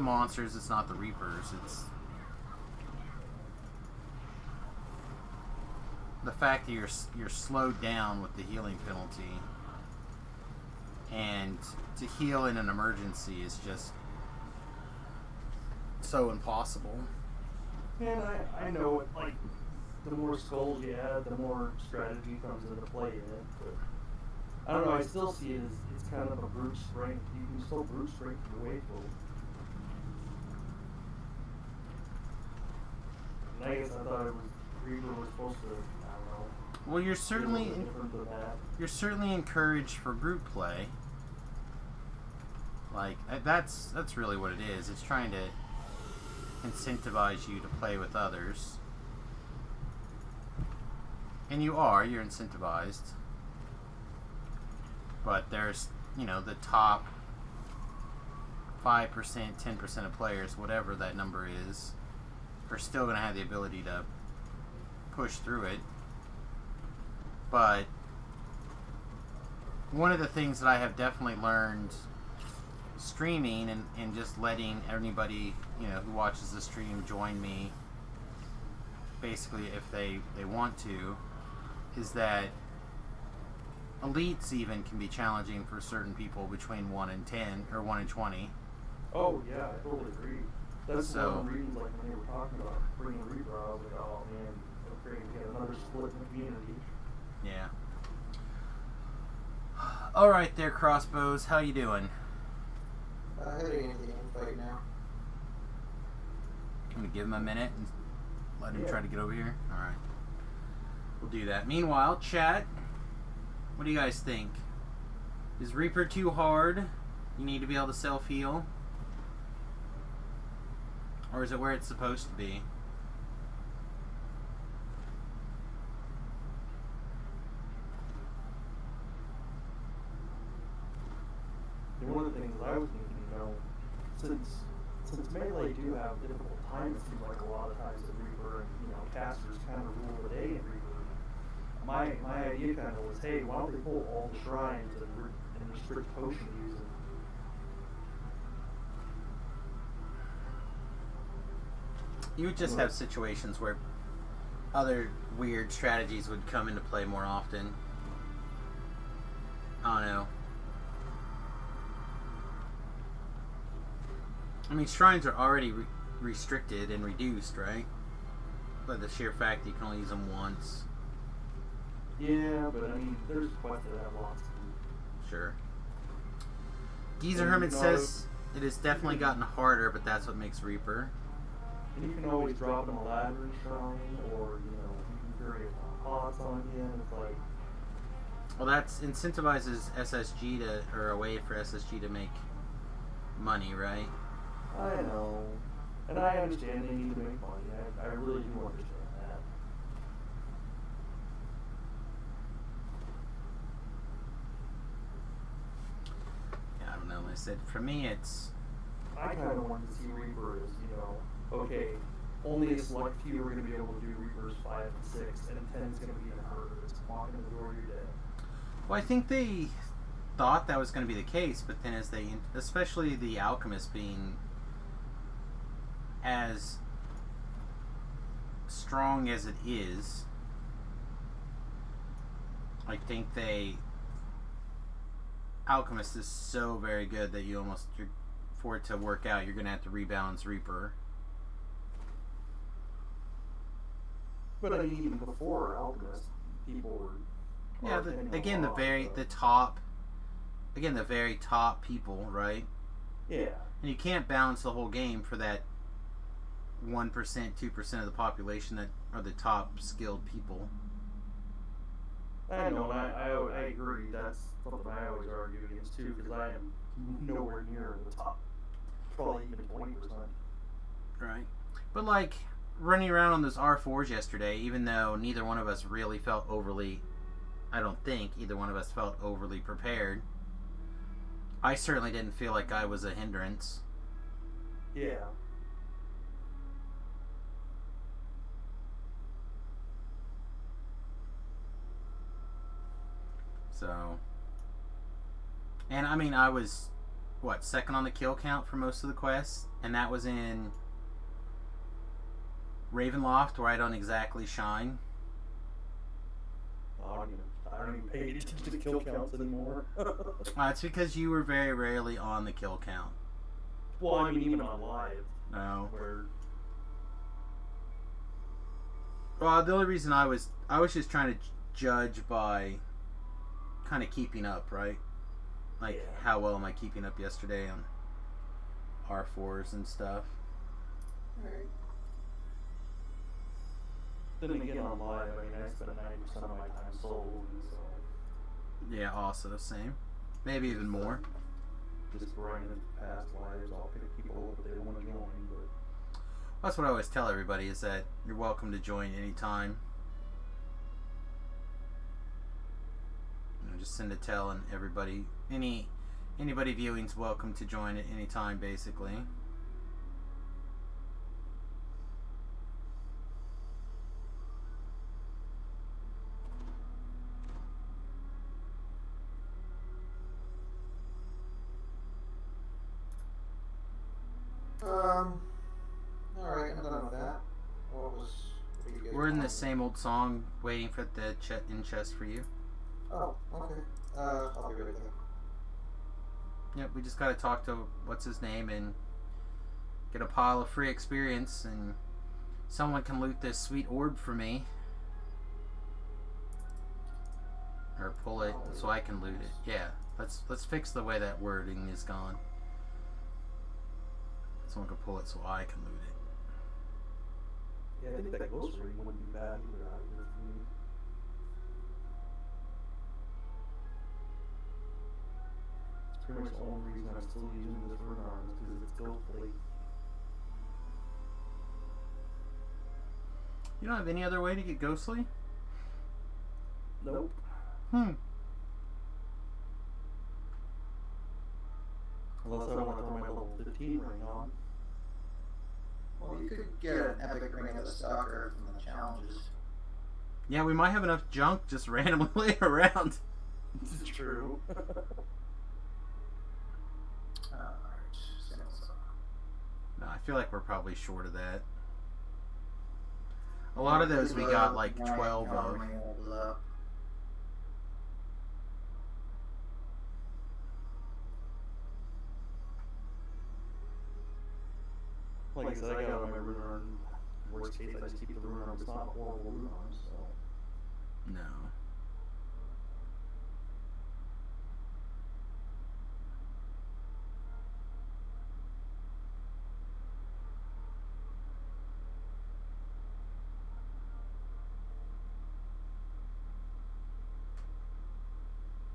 monsters, it's not the Reapers, it's the fact that you're slowed down with the healing penalty, and to heal in an emergency is just so impossible. And I know it, like, the more skulls you add, the more strategy comes into play in it, but I don't know, I still see it as it's kind of a brute strength. You can still brute strength your way through. And I guess I thought Reaper was supposed to, I don't know. Well, you're certainly different than that. you're certainly encouraged for group play. Like, that's really what it is. It's trying to incentivize you to play with others. And you're incentivized. But there's, the top 5%, 10% of players, whatever that number is, are still going to have the ability to push through it. But one of the things that I have definitely learned streaming and just letting anybody, who watches the stream join me, basically if they want to, is that elites even can be challenging for certain people between 1 and 10 or 1 and 20. Oh yeah, I totally agree. That's one So- of the reasons, like when they were talking about bringing Reaper, I was like, oh man, it's great to get another split in the community. Yeah. All right, there, Crossbows. How you doing? Heading into the end fight now. I'm gonna give him a minute and let him try to get over here. All right, we'll do that. Meanwhile, chat. What do you guys think? Is Reaper too hard? You need to be able to self-heal? Or is it where it's supposed to be? And one of the things I was thinking, since Melee do have difficult time, it seems like a lot of times the Reaper and, casters kind of rule the day in Reaper. My idea kind of was, hey, why don't they pull all the shrines and restrict potion using? You would just have situations where other weird strategies would come into play more often. I don't know. I mean, shrines are already restricted and reduced, right? By the sheer fact that you can only use them once. Yeah, but I mean, there's quests that have lots to Sure. Geezer And, Hermit says it has definitely gotten harder, but that's what makes Reaper. And you can always drop them a ladder shrine, or, you can carry pots on you, and it's like, Well, that's incentivizes SSG or a way for SSG to make money, right? I know. And I understand they need to make money. I really do understand that. Yeah, I don't know. Like I said, for me, it's I kind of wanted to see Reaper as, okay, only a select few are going to be able to do Reapers 5 and 6, and 10 is going to be in a herd. It's walking the door, you're dead. Well, I think they thought that was going to be the case, but then as they, especially the Alchemist being as strong as it is, I think Alchemist is so very good that for it to work out, you're going to have to rebalance Reaper. But I mean, even before Alchemist, people were... Yeah, the very top people, right? Yeah. And you can't balance the whole game for that 1%, 2% of the population that are the top skilled people. I know, and I agree. That's something I always argue against too, because I am nowhere near the top, probably even 20%. Right. But like running around on those R4s yesterday, even though neither one of us really felt overly, I don't think either one of us felt overly prepared. I certainly didn't feel like I was a hindrance. Yeah. So, and I mean, I was, second on the kill count for most of the quests, and that was in Ravenloft, where I don't exactly shine. I don't even pay attention to the kill counts anymore. It's because you were very rarely on the kill count. Well, I mean, even on live. No. Where... Well, the only reason I was just trying to judge by kind of keeping up, right? Like, yeah. How well am I keeping up yesterday on R4s and stuff? Alright. Then again, on live, I mean, I spend 90% of my time solo, so... Yeah, also, same. Maybe even more. Just grinding past lives, I'll pick people if they want to join, but... That's what I always tell everybody, is that you're welcome to join anytime. Just send a tell, and everybody, anybody viewing's welcome to join at any time, basically. Alright, I'm done with that. What do you guys We're in the want? same old song, waiting for the chest for you. Oh, okay. I'll be right there. Yep, we just gotta talk to what's his name and get a pile of free experience, and someone can loot this sweet orb for me, or pull it so I can loot it. Yeah, let's fix the way that wording is gone. Someone can pull it so I can loot it. Yeah, I think that ghost ring wouldn't be bad either out here for me. It's pretty much the only reason I'm still using this rune arm is because it's ghostly. You don't have any other way to get ghostly? Nope. Unless I want to throw my level 15 ring on. Well, you could get an epic ring of the stalker from the challenges. Yeah, we might have enough junk just randomly laying around. This is true. Alright, single song. No, I feel like we're probably short of that. A lot of those we got like 12 of. Like I said, I got my rune arm. Worst case, I just keep the rune arm. It's not a horrible rune arm, so. No.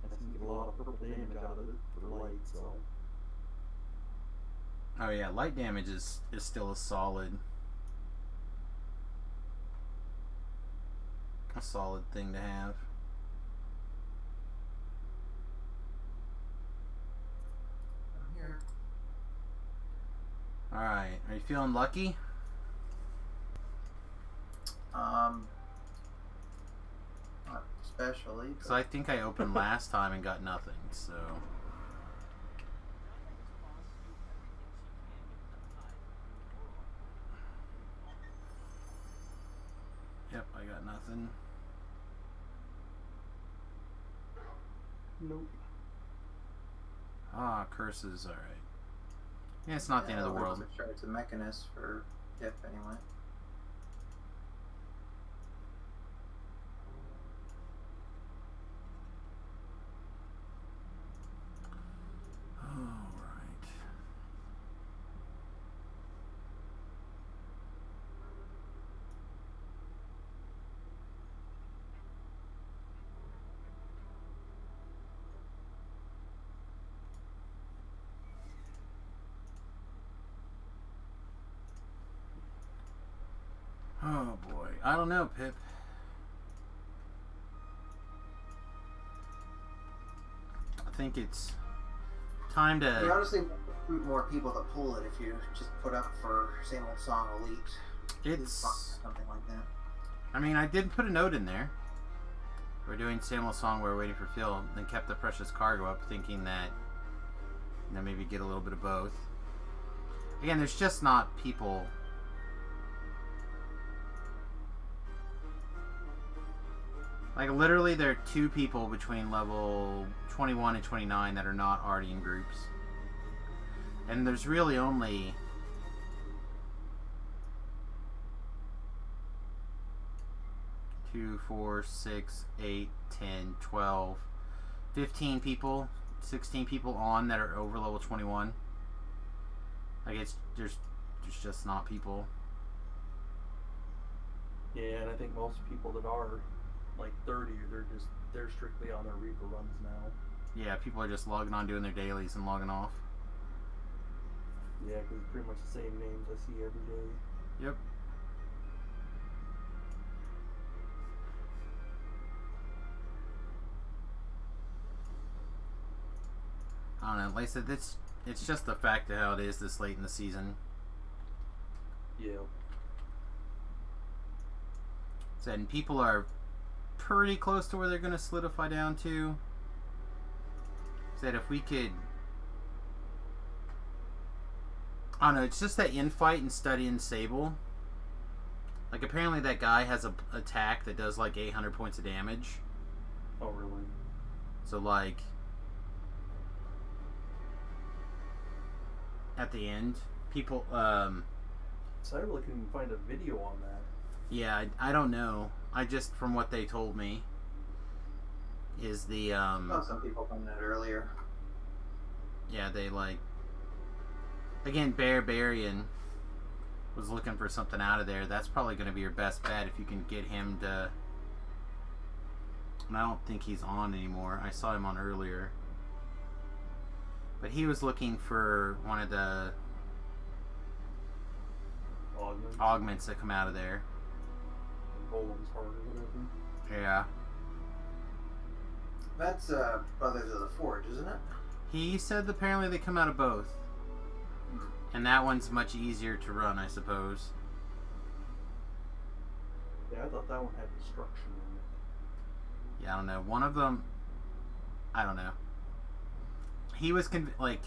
I seem to get a lot of purple damage out of it for light, so. Oh yeah, light damage is still a solid thing to have. I'm here. Alright, are you feeling lucky? Not especially. Because I think I opened last time and got nothing, so... Yep, I got nothing. Nope. Ah, curses, alright. Yeah, it's not the end of the world. I'm sure it's a mechanist for dip anyway. Alright. Oh boy. I don't know, Pip. I think it's time You to... honestly recruit more people to pull it if you just put up for Same Old Song Elite. It's... Something like that. I mean, I did put a note in there. We're doing Samuel's song, we're waiting for Phil, then kept the precious cargo up, thinking that, you know, maybe get a little bit of both. Again, there's just not people. Like, literally, there are 2 people between level 21 and 29 that are not already in groups. And there's really only... 2, 4, 6, 8, 10, 12, 15 people, 16 people on that are over level 21. Like, there's just not people. Yeah, and I think most people that are like 30, they're strictly on their Reaper runs now. Yeah, people are just logging on, doing their dailies, and logging off. Yeah, because it's pretty much the same names I see every day. Yep. I don't know. Like I said, it's just the fact of how it is this late in the season. Yeah. And people are pretty close to where they're going to solidify down to. Said if we could... I don't know, it's just that infight and studying Sable. Like, apparently that guy has a attack that does like 800 points of damage. Oh, really? So, like... at the end, people... So I really couldn't find a video on that. Yeah, I don't know. I just, from what they told me, is the, Well, some people found that earlier. yeah, they, like... Again, Barbarian was looking for something out of there. That's probably going to be your best bet if you can get him to... And I don't think he's on anymore. I saw him on earlier. But he was looking for one of the augments that come out of there. Golem's heart or whatever. Yeah. That's Brothers of the Forge, isn't it? He said that apparently they come out of both. And that one's much easier to run, I suppose. Yeah, I thought that one had destruction in it. Yeah, I don't know. One of them... I don't know. He was like...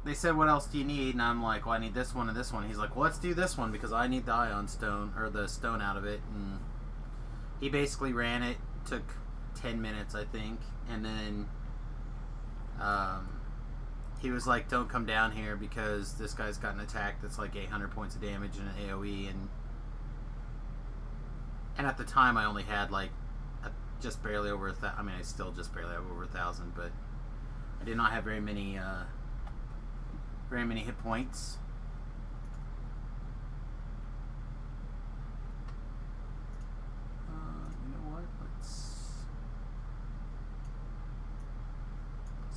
They said, what else do you need? And I'm like, well, I need this one and this one. He's like, well, let's do this one because I need the ion stone, or the stone out of it. And he basically ran it. Took 10 minutes, I think. And then... he was like, don't come down here because this guy's got an attack that's like 800 points of damage and an AoE. And at the time, I only had like just barely over I mean, I still just barely have over 1,000, but I did not have very many hit points. You know what? Let's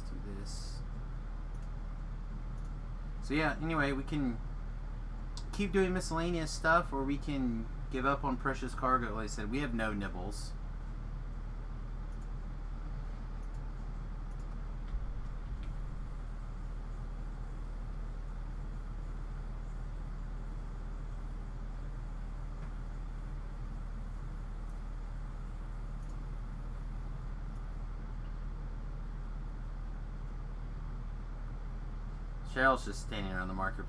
do this. So yeah, anyway, we can keep doing miscellaneous stuff, or we can give up on precious cargo. Like I said, we have no nibbles. Cheryl's just standing around the market.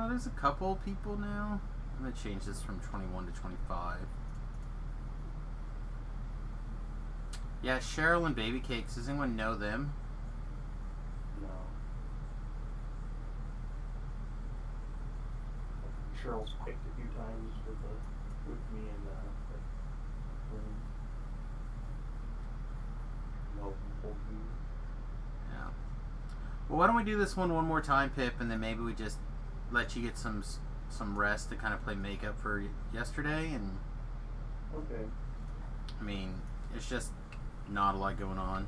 There's a couple people now. I'm gonna change this from 21 to 25. Yeah, Cheryl and Baby Cakes. Does anyone know them? No. Cheryl's picked a few times with me and room. Yeah. Well, why don't we do this one more time, Pip, and then maybe we just let you get some rest to kind of play makeup for yesterday. And Okay. I mean, it's just not a lot going on.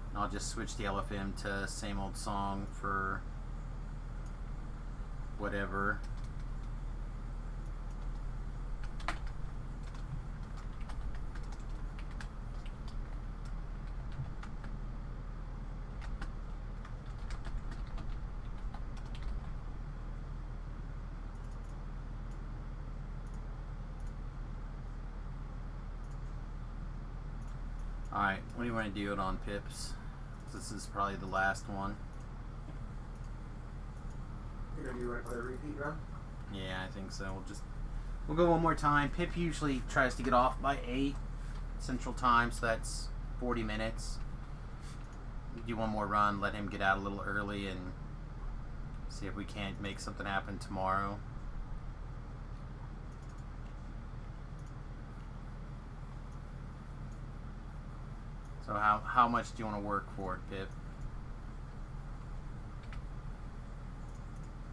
And I'll just switch the LFM to same old song for whatever. Alright, what do you want to do it on, Pips? This is probably the last one. You're gonna do another repeat run? Yeah, I think so. We'll go one more time. Pip usually tries to get off by 8 Central Time, so that's 40 minutes. Do one more run, let him get out a little early, and see if we can't make something happen tomorrow. So how much do you want to work for it, Pip?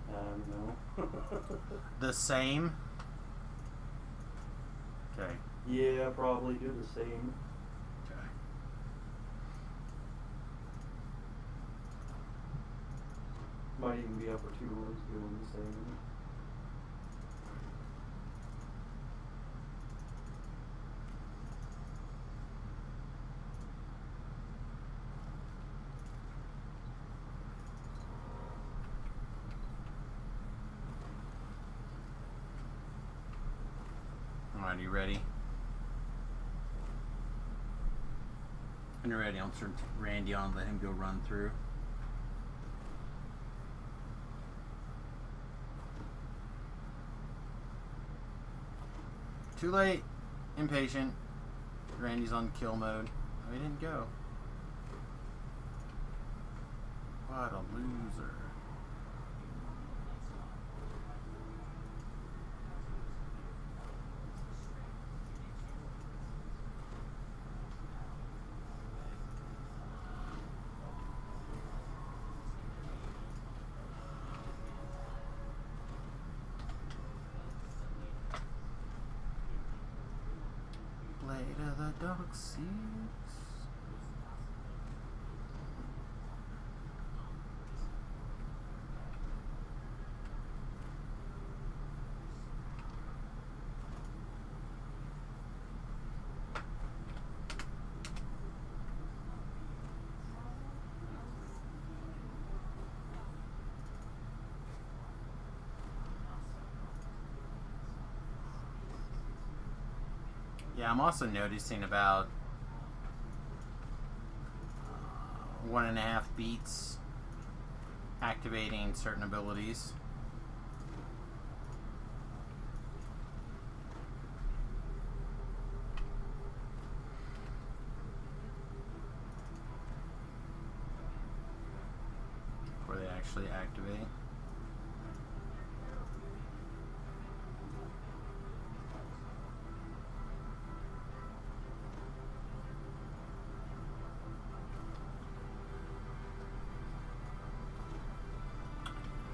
No. The same? Okay. Yeah, probably do the same. Okay. Might even be up for 2 runs doing the same. Alright, you ready? When you're ready, I'll turn Randy on and let him go run through. Too late. Impatient. Randy's on kill mode. Oh, he didn't go. What a loser. Blade of the Dark Seas. Yeah, I'm also noticing about 1.5 beats activating certain abilities. Before they actually activate.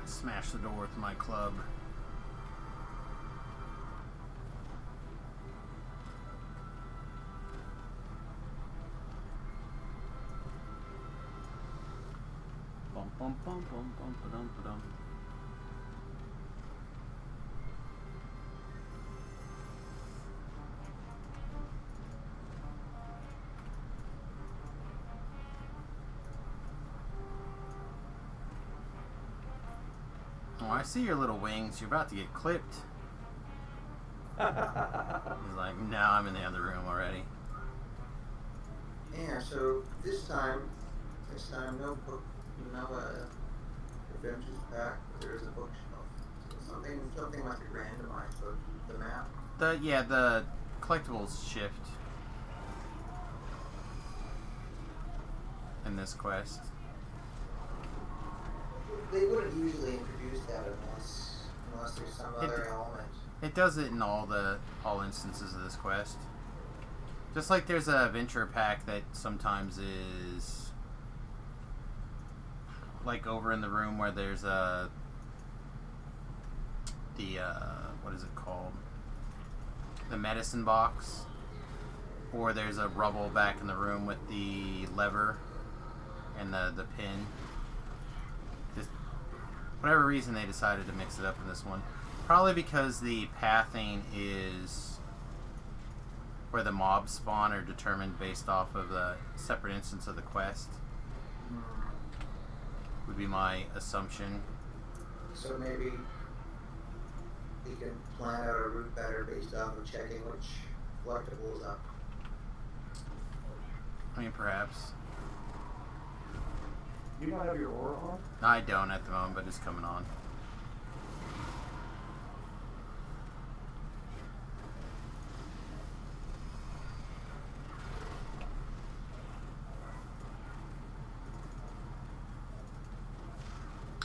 Smash the door with my club. Bum bum bum bum bum ba-dum ba-dum. Oh, I see your little wings. You're about to get clipped. He's like, no, I'm in the other room already. Yeah, so this time, no empties the pack, but there is a bookshelf. So something might be randomized about the map. The collectibles shift in this quest. They wouldn't usually introduce that unless there's some other element. It does it in all instances of this quest. Just like there's a venture pack that sometimes is like over in the room where there's what is it called? The medicine box. Or there's a rubble back in the room with the lever and the pin. Just whatever reason they decided to mix it up in this one. Probably because the pathing is where the mobs spawn are determined based off of the separate instance of the quest. Would be my assumption. So maybe we can plan out a route better based off of checking which collectible is up. I mean, perhaps. You don't have your aura on? I don't at the moment, but it's coming on.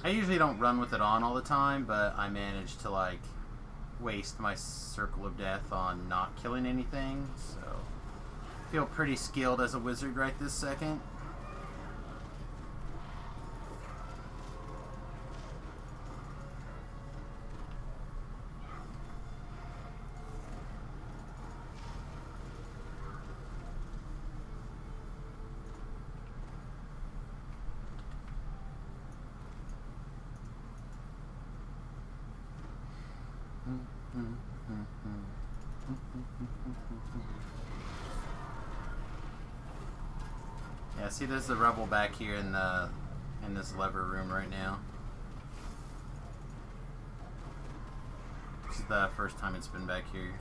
I usually don't run with it on all the time, but I manage to like waste my circle of death on not killing anything, so I feel pretty skilled as a wizard right this second. Yeah, see, there's the rubble back here in this lever room right now. This is the first time it's been back here.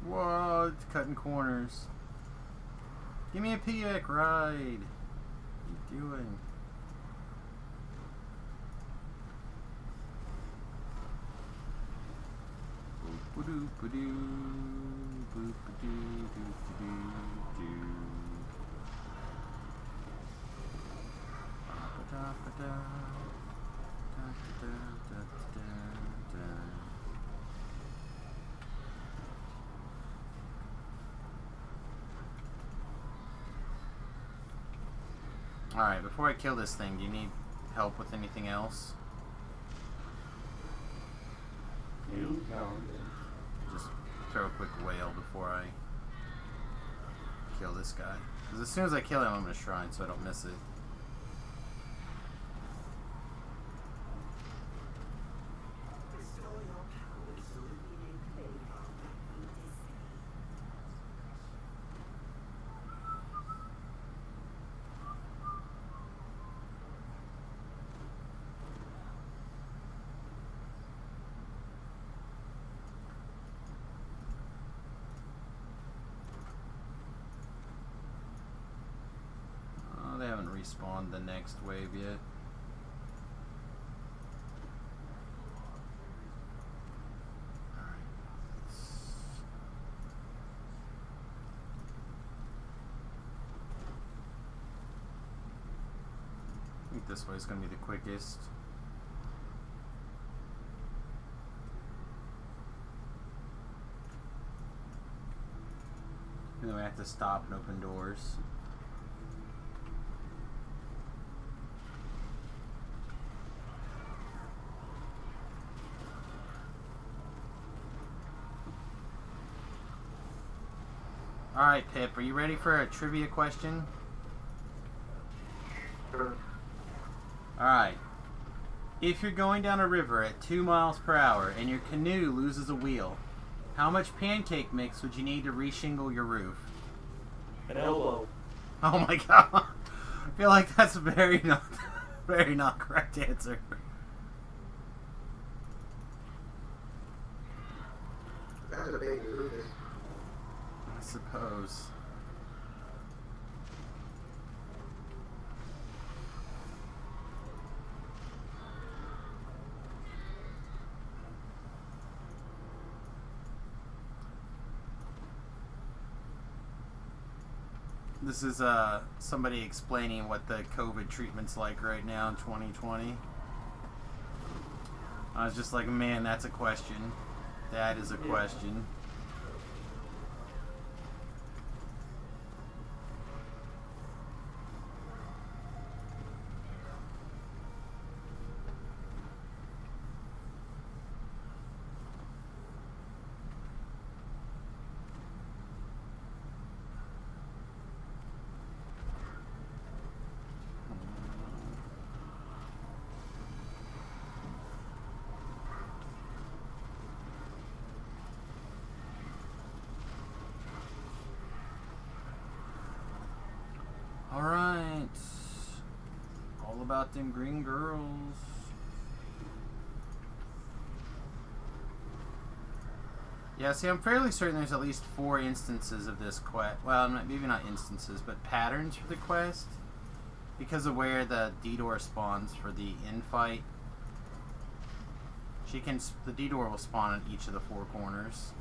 Whoa, it's cutting corners. Give me a piggyback ride. What are you doing? Alright, before I kill this thing, do you need help with anything else? You? No. Just throw a quick wail before I kill this guy. Because as soon as I kill him, I'm going to shrine so I don't miss it. Restore your powers so that we may play our happy destiny. Oh, they haven't respawned the next wave yet. I think this way is going to be the quickest. And then we have to stop and open doors. Alright, Pip, are you ready for a trivia question? Sure. Alright. If you're going down a river at 2 miles per hour and your canoe loses a wheel, how much pancake mix would you need to reshingle your roof? An elbow. Oh my god. I feel like that's a very not correct answer. That's a big improvement. I suppose. This is somebody explaining what the COVID treatment's like right now in 2020. I was just like, man, that's a question. That is a question. Alright. All about them green girls. Yeah, see, I'm fairly certain there's at least 4 instances of this quest. Well, maybe not instances, but patterns for the quest. Because of where the D-door spawns for the infight. The D-door will spawn in each of the 4 corners.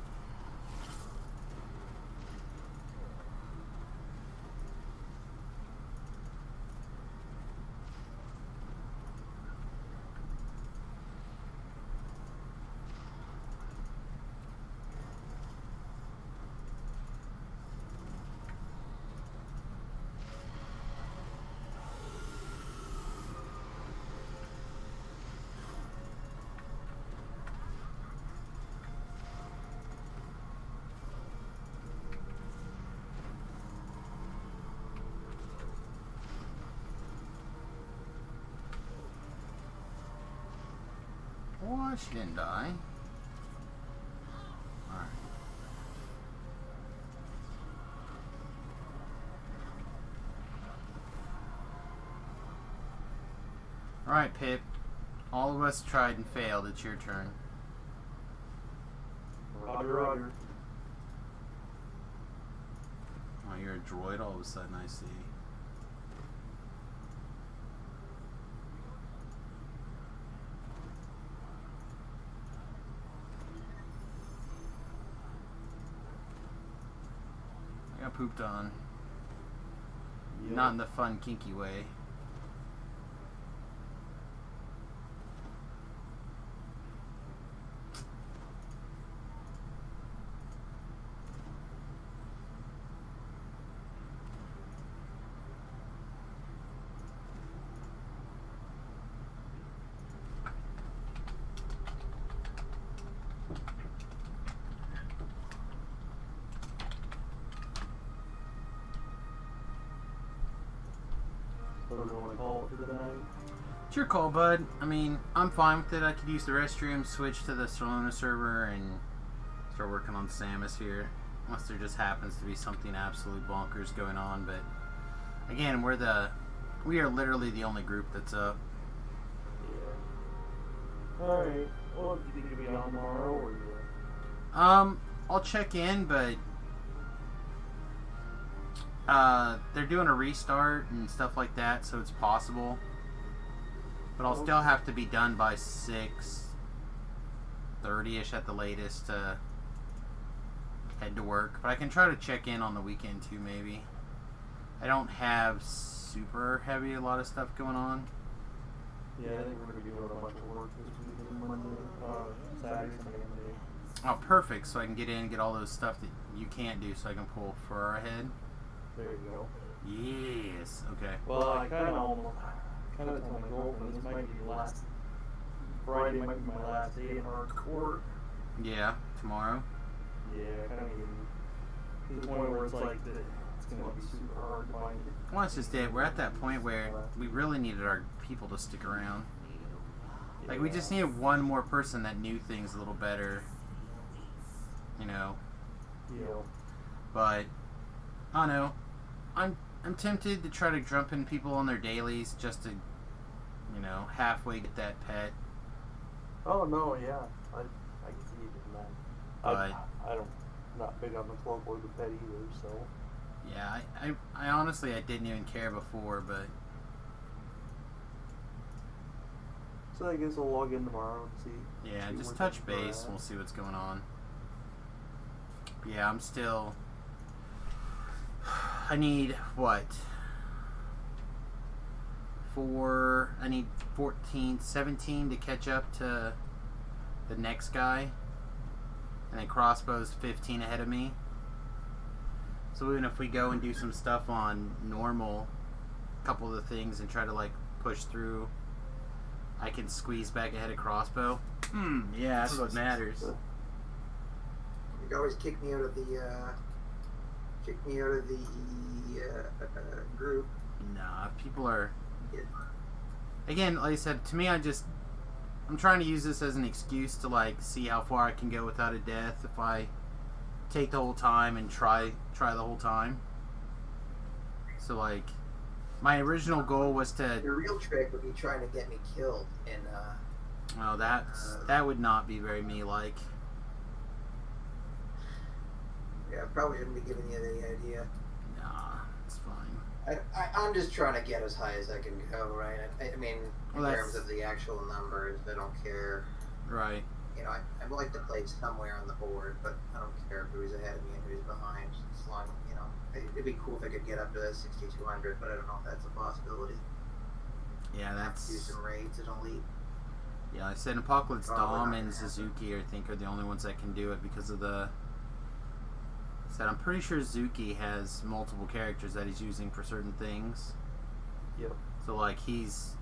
What? She didn't die. Alright. Alright, Pip. All of us tried and failed. It's your turn. Roger, roger. Oh, you're a droid all of a sudden, I see. I got pooped on. Yeah. Not in the fun, kinky way. So we're going to call it for the night. It's your call, bud. I mean, I'm fine with it. I could use the restroom, switch to the Solana server, and start working on Samus here. Unless there just happens to be something absolute bonkers going on. But again, we are literally the only group that's up. Yeah. Alright. Well, do you think you'll be on tomorrow or you? I'll check in, but they're doing a restart and stuff like that, so it's possible. But I'll still have to be done by 6:30ish at the latest to head to work. But I can try to check in on the weekend too, maybe. I don't have super heavy a lot of stuff going on. Yeah, I think we're going to be doing a bunch of work this weekend, Monday, Saturday, Sunday, Monday. Oh, perfect. So I can get in and get all those stuff that you can't do, so I can pull fur ahead. There you go. Yes. Okay. Well, I kind of told my girlfriend this might be the last Friday, might be my last day in hardcore. Yeah. Tomorrow. Yeah, kind of getting to the point where it's like it's going to be super hard to find it. Well, that's just it. We're at that point where we really needed our people to stick around. Like, we just needed one more person that knew things a little better. You know. Yeah. But I don't know. I'm tempted to try to jump in people on their dailies just to, you know, halfway get that pet. Oh no, yeah, I can see you doing that. But not big on the club or the pet either, so. Yeah, I honestly I didn't even care before, but So I guess I'll log in tomorrow and see. yeah, see just where touch things are base. at. We'll see what's going on. Yeah, I'm still. I need what? I need 14, 17 to catch up to the next guy. And then Crossbow's 15 ahead of me. So even if we go and do some stuff on normal, a couple of the things, and try to like push through, I can squeeze back ahead of Crossbow. Yeah, that's what matters. You can always kick me out of the group. Nah, people are. Yeah. Again, like I said, to me, I'm trying to use this as an excuse to like see how far I can go without a death if I take the whole time and try the whole time. So like, my original goal was to. Your real trick would be trying to get me killed, and Well, that would not be very me-like. yeah, I probably shouldn't be giving you the idea. Nah, it's fine. I'm just trying to get as high as I can go, right? I mean, in Well, terms of the actual numbers, I don't care. Right. You know, I'd like to play somewhere on the board, but I don't care who's ahead of me and who's behind. As long, you know, it'd be cool if I could get up to 6,200, but I don't know if that's a possibility. Yeah, Do that's. some raids at Elite. Yeah, I said Apocalypse Probably not Dom gonna and happen. Suzuki, I think, are the only ones that can do it because of the. I said I'm pretty sure Zuki has multiple characters that he's using for certain things. Yep. So like he's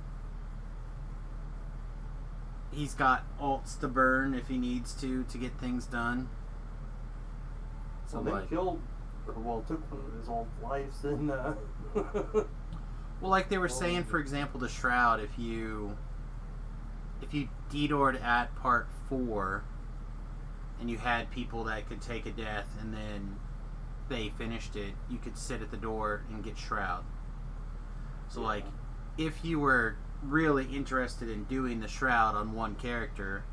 got alts to burn if he needs to get things done. So Well, they like, killed, or well, took one of his own lives, and well, like they were saying, for example, the Shroud. If you detoured at part 4, and you had people that could take a death, and then they finished it, you could sit at the door and get Shroud. So like, if you were really interested in doing the Shroud on one character,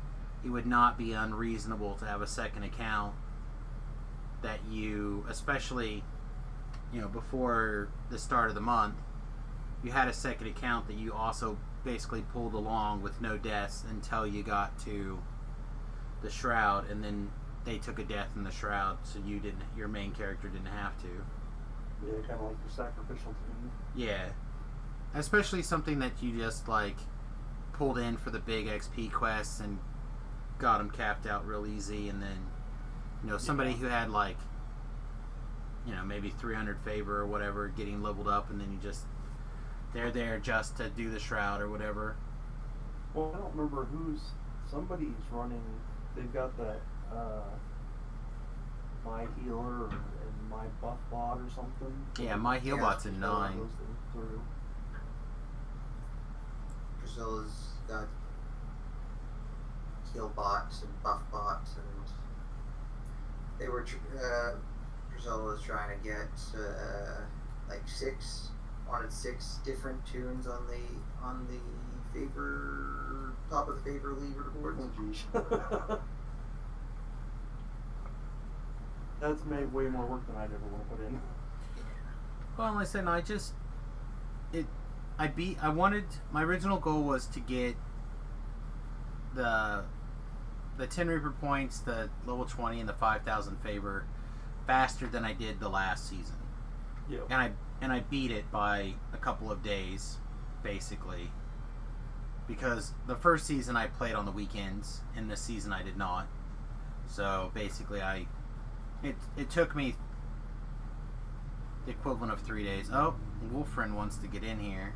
it would not be unreasonable to have a second account that you, especially, you know, before the start of the month, you had a second account that you also basically pulled along with no deaths until you got to the Shroud, and then they took a death in the Shroud, so your main character didn't have to. yeah, kind of like your sacrificial team. Yeah. Especially something that you just, like, pulled in for the big XP quests and got them capped out real easy, and then, you know, somebody who had, like, you know, maybe 300 favor or whatever, getting leveled up, and then you just, they're there just to do the Shroud or whatever. Well, I don't remember somebody's running, they've got that, My Healer and My Buff Bot or something. Yeah, my heal bot's in 9. Those things through. Priscilla's got heal bots and buff bots, and they were Priscilla was trying to get like 6 different tunes on the favor top of the favor leaderboard. Oh, geez. That's made way more work than I'd ever want to put in. Well, listen, my original goal was to get the 10 Reaper points, the level 20, and the 5,000 favor faster than I did the last season. Yeah. And I beat it by a couple of days, basically. Because the first season I played on the weekends, and this season I did not. So basically it took me the equivalent of 3 days. Oh, Wolfriend wants to get in here.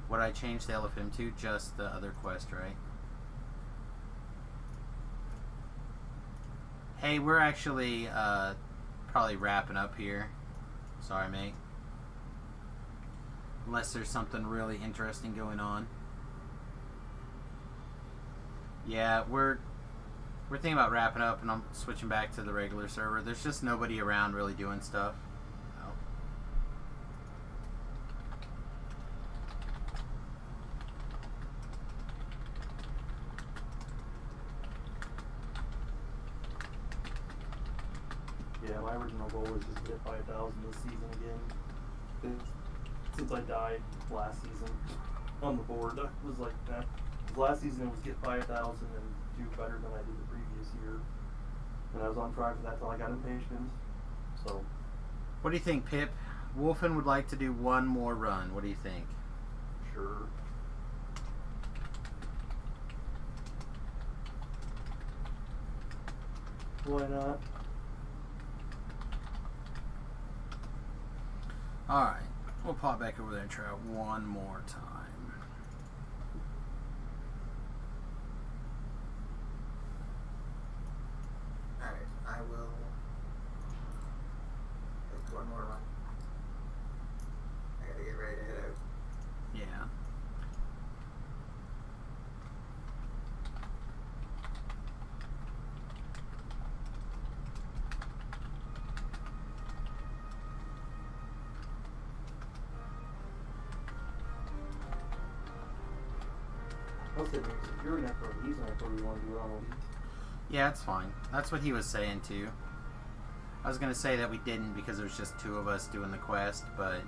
What did I change the LFM to? Just the other quest, right? Hey, we're actually probably wrapping up here. Sorry, mate. Unless there's something really interesting going on. Yeah, we're thinking about wrapping up, and I'm switching back to the regular server. There's just nobody around really doing stuff. Oh. my original goal was just to hit 5,000 this season again. Since I died last season on the board, I was like, nah. 'Cause last season it was get 5,000 and do better than I did the previous year. And I was on track for that till I got impatient. So. What do you think, Pip? Wolfen would like to do one more run. What do you think? Sure. Why not? Alright. We'll pop back over there and try it one more time. Alright, I will take one more run. I gotta get ready to head out. Yeah. I'll say, if you're an Necro, he's an Necro, you want to do it on Elite. Yeah, it's fine. That's what he was saying too. I was gonna say that we didn't because there was just two of us doing the quest, but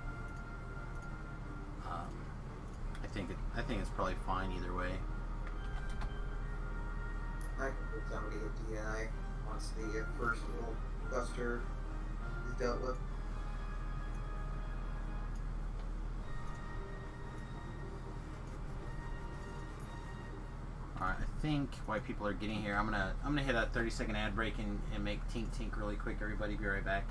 I think it's probably fine either way. I can put somebody at DI once the first little cluster is dealt with. Alright, I think while people are getting here, I'm gonna hit a 30-second ad break and make Tink Tink really quick. Everybody, be right back.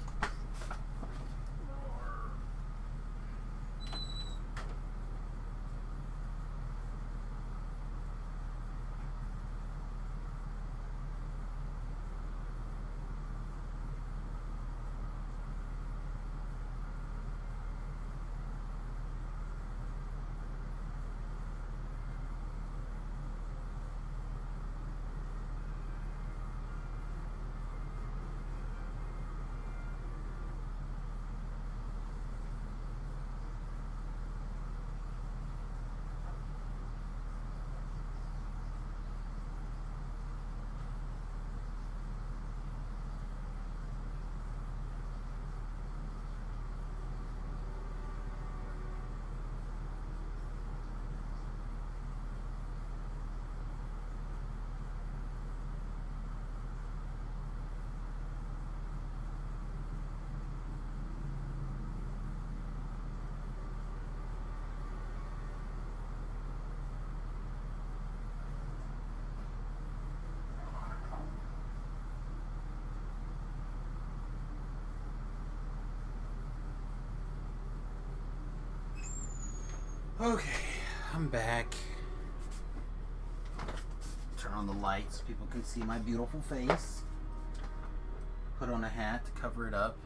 Okay, I'm back. Turn on the lights so people can see my beautiful face. Put on a hat to cover it up.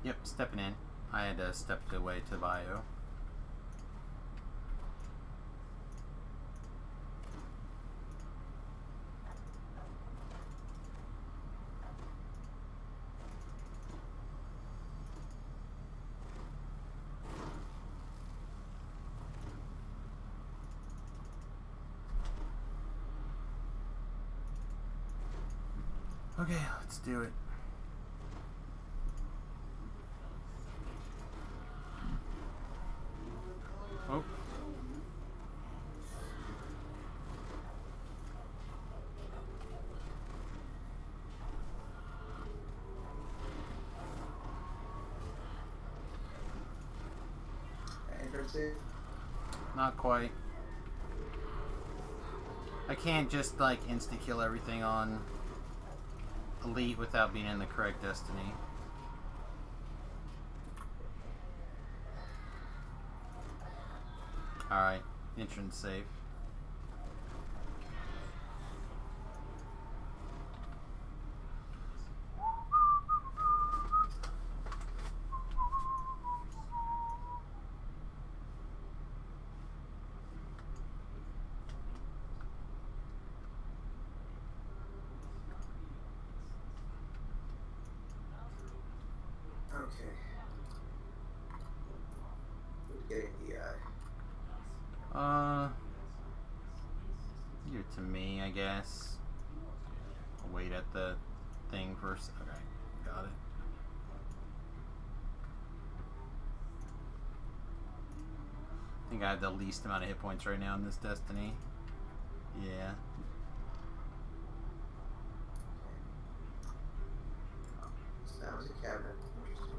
Yep, stepping in. I had to step away to bio. Okay, let's do it. Oh. Entrance safe? Not quite. I can't just like insta kill everything on Elite without being in the correct destiny. Alright, entrance safe. Okay. Getting DI. Give it to me, I guess. I'll wait at the thing first. Okay, got it. I think I have the least amount of hit points right now in this Destiny. Yeah. So that was a cabinet. Interesting.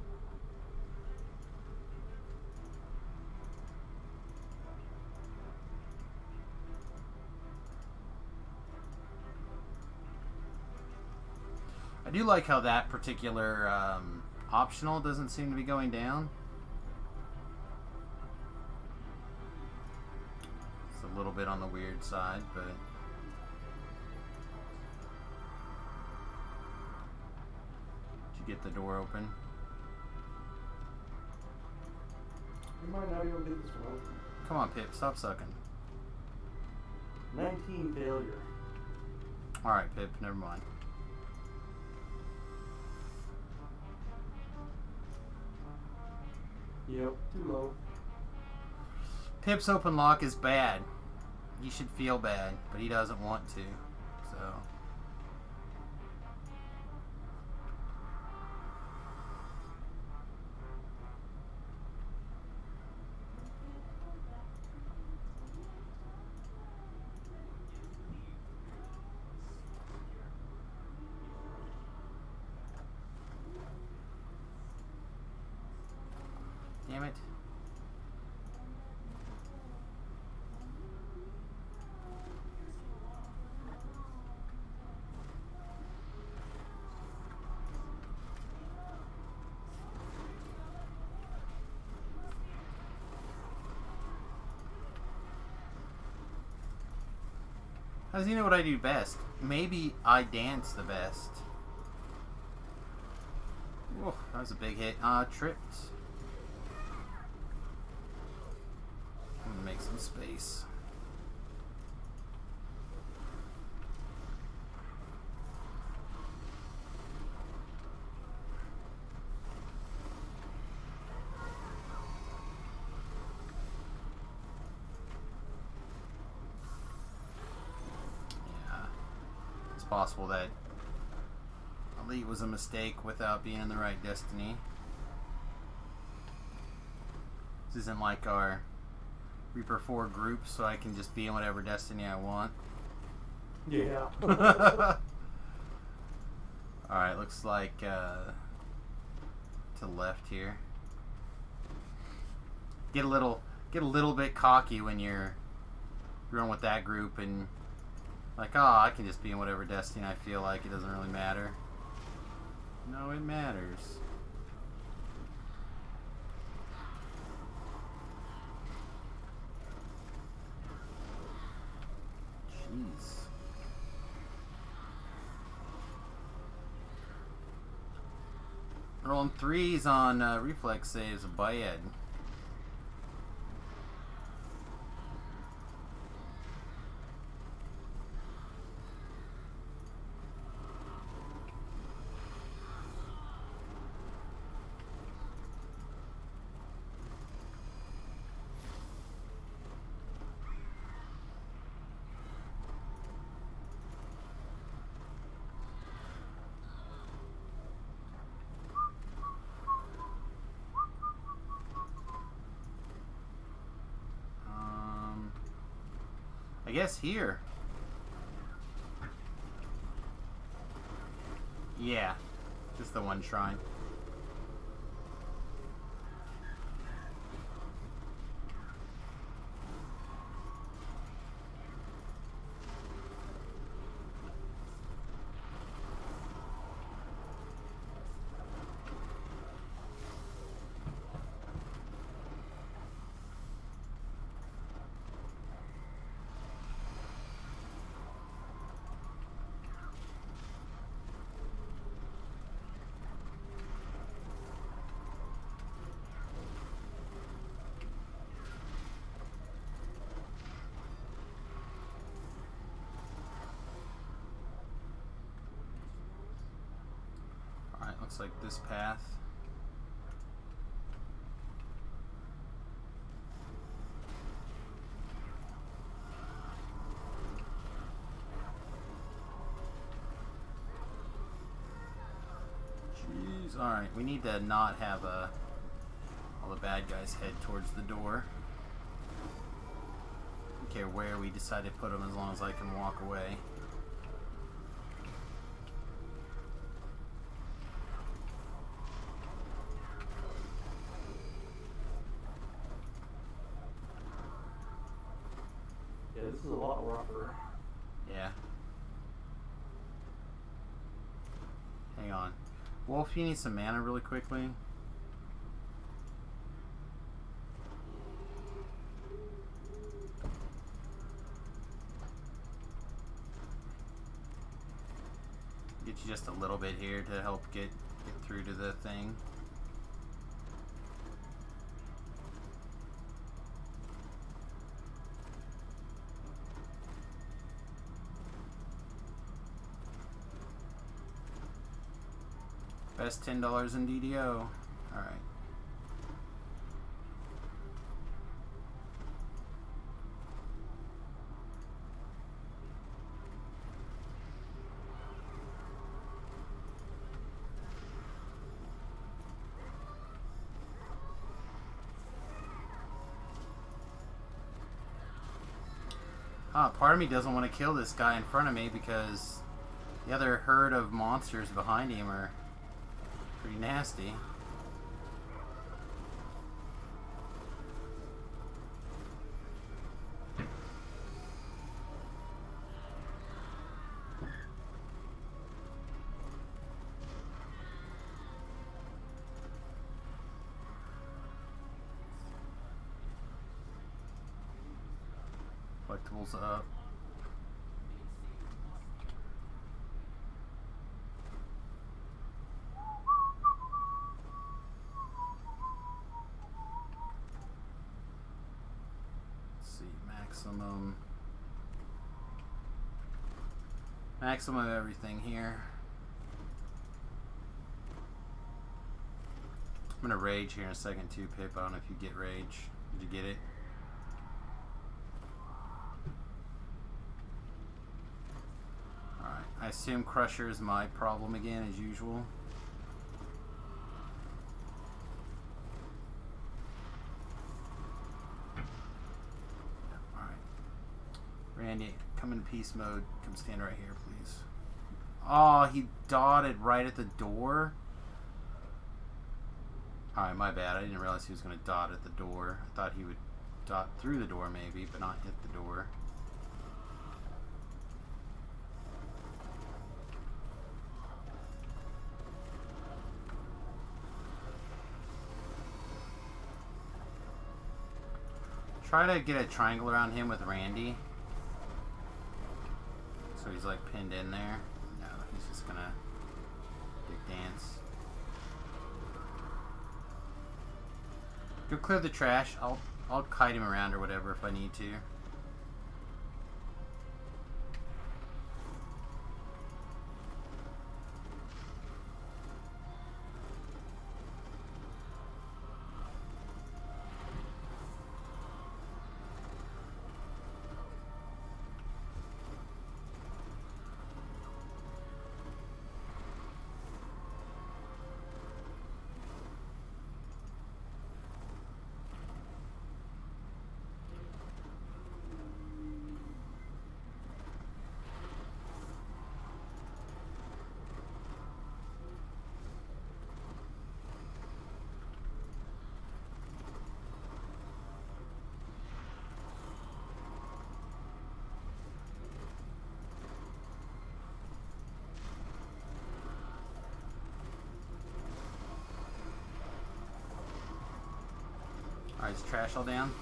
I do like how that particular optional doesn't seem to be going down. It's a little bit on the weird side, but... Did you get the door open? You might not even get this one open. Come on, Pip, stop sucking. 19 failure. Alright, Pip, never mind. Yep, too low. Pip's open lock is bad. You should feel bad, but he doesn't want to, so... Damn it. How does he know what I do best? Maybe I dance the best. Whoa, that was a big hit. Tripped. I'm gonna make some space. Yeah, it's possible that Elite was a mistake without being in the right Destiny. This isn't like our Reaper 4 group, so I can just be in whatever Destiny I want. Yeah. Alright, looks like to the left here. Get a little bit cocky when you're going with that group and like, oh, I can just be in whatever Destiny I feel like. It doesn't really matter. No, it matters. Jeez. Rolling threes on reflex saves, bad. I guess here. Yeah, just the one shrine. Looks like this path. Jeez. Alright, we need to not have all the bad guys head towards the door. I don't care where we decide to put them as long as I can walk away. Yeah, this is a lot rougher. Yeah. Hang on. Wolf, you need some mana really quickly. Get you just a little bit here to help get through to the thing. Best $10 in DDO. Alright. Part of me doesn't want to kill this guy in front of me because the other herd of monsters behind him are pretty nasty. Collectibles up. Maximum of everything here. I'm gonna rage here in a second too, Pip. I don't know if you get rage. Did you get it? Alright. I assume Crusher is my problem again as usual. Randy, come in peace mode. Come stand right here, please. Oh, he dotted right at the door? Alright, my bad. I didn't realize he was going to dot at the door. I thought he would dot through the door maybe, but not hit the door. Try to get a triangle around him with Randy. So he's like pinned in there. No, he's just gonna dance. Go clear the trash. I'll kite him around or whatever if I need to. Alright, is trash all down?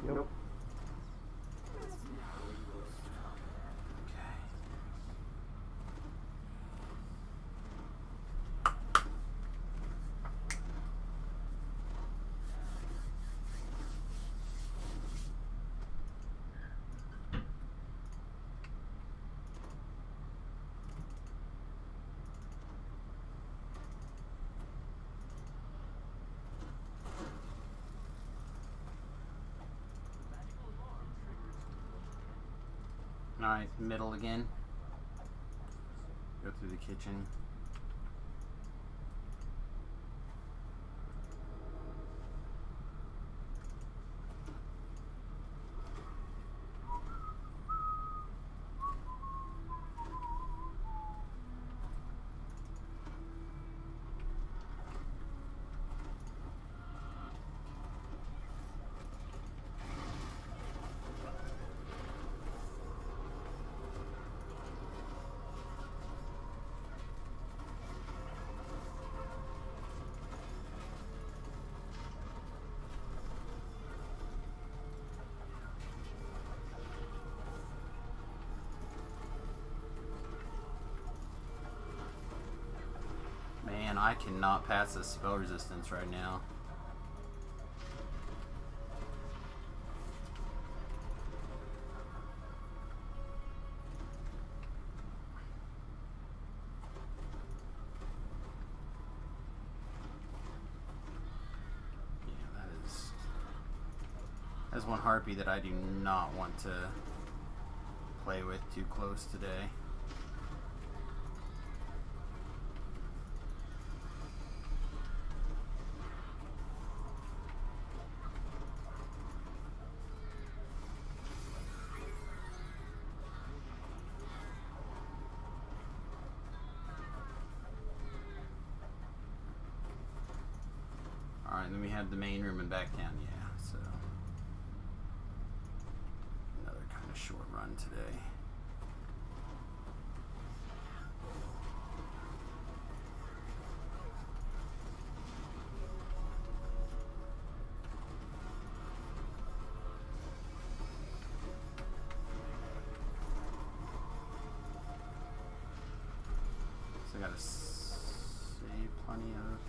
Yep. Okay. Alright, middle again. Go through the kitchen. Man, I cannot pass this spell resistance right now. Yeah, that's one harpy that I do not want to play with too close today. Alright, then we have the main room and back down, yeah, so another kind of short run today. So I gotta save plenty of.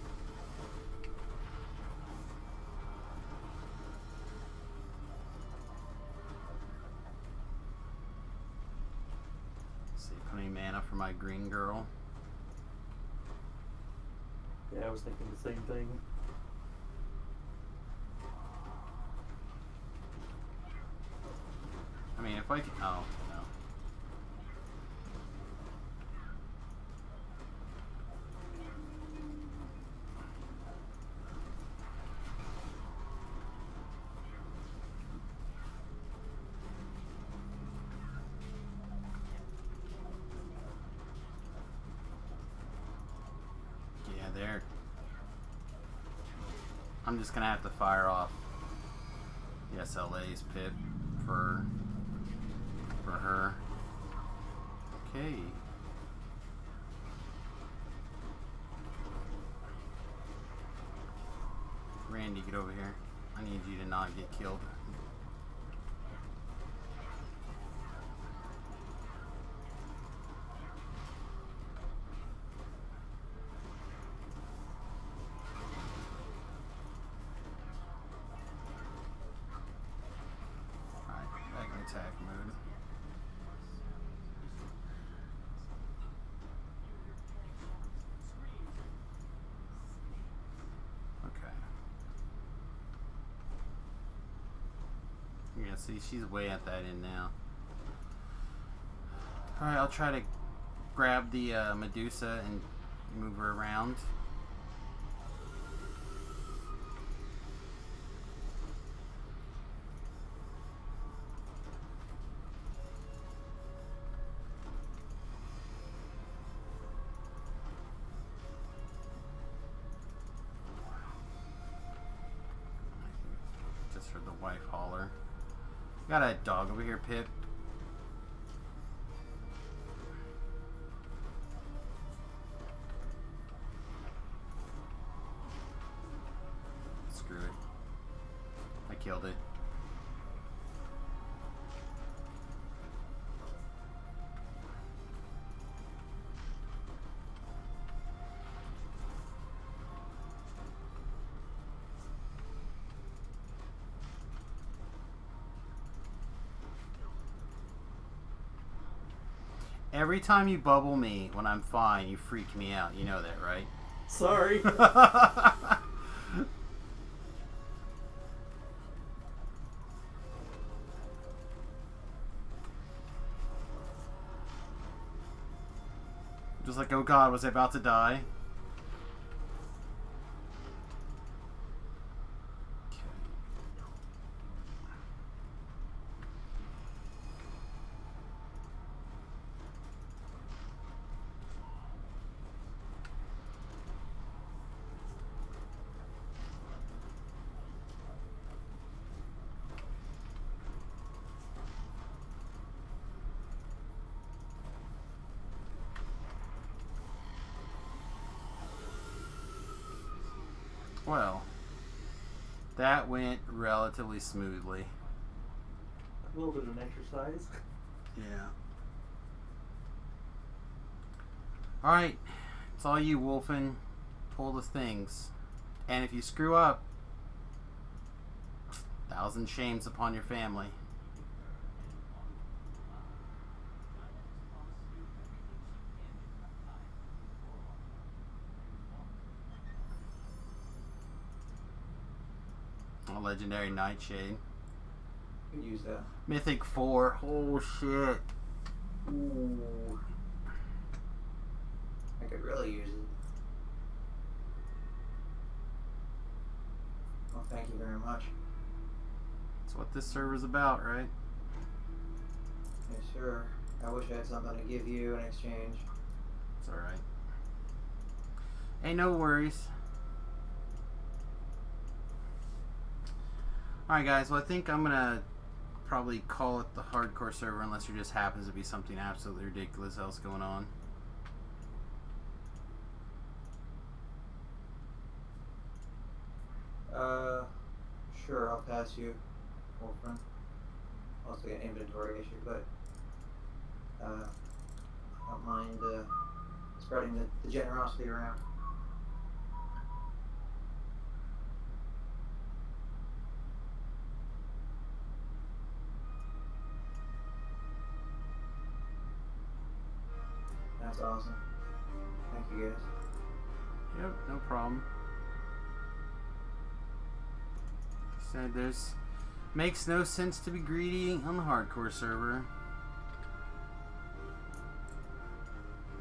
Save plenty of mana for my green girl. Yeah, I was thinking the same thing. I mean, if I can. Oh, no. Yeah, there. I'm just gonna have to fire off the SLA's pip for her. Okay. Randy, get over here. I need you to not get killed. Alright, back in attack mode. Okay. Yeah, see, she's way at that end now. Alright, I'll try to grab the Medusa and move her around. Just for the wife hauler. Got a dog over here, Pip. Screw it. I killed it. Every time you bubble me when I'm fine, you freak me out. You know that, right? Sorry. Just like, oh god, was I about to die? Well, that went relatively smoothly. A little bit of an exercise. Yeah. Alright, it's all you, Wolfen. Pull the things. And if you screw up, 1,000 shames upon your family. A legendary Nightshade. Could use that. Mythic 4. Oh shit. Ooh. I could really use it. Well, thank you very much. That's what this server's about, right? Yeah, sure. I wish I had something to give you in exchange. It's alright. Ain't no worries. Alright guys, well I think I'm gonna probably call it the hardcore server unless there just happens to be something absolutely ridiculous else going on. Sure, I'll pass you, old friend. Also an inventory issue, but I don't mind spreading the generosity around. That's awesome. Thank you guys. Yep, no problem. Said there's makes no sense to be greedy on the hardcore server.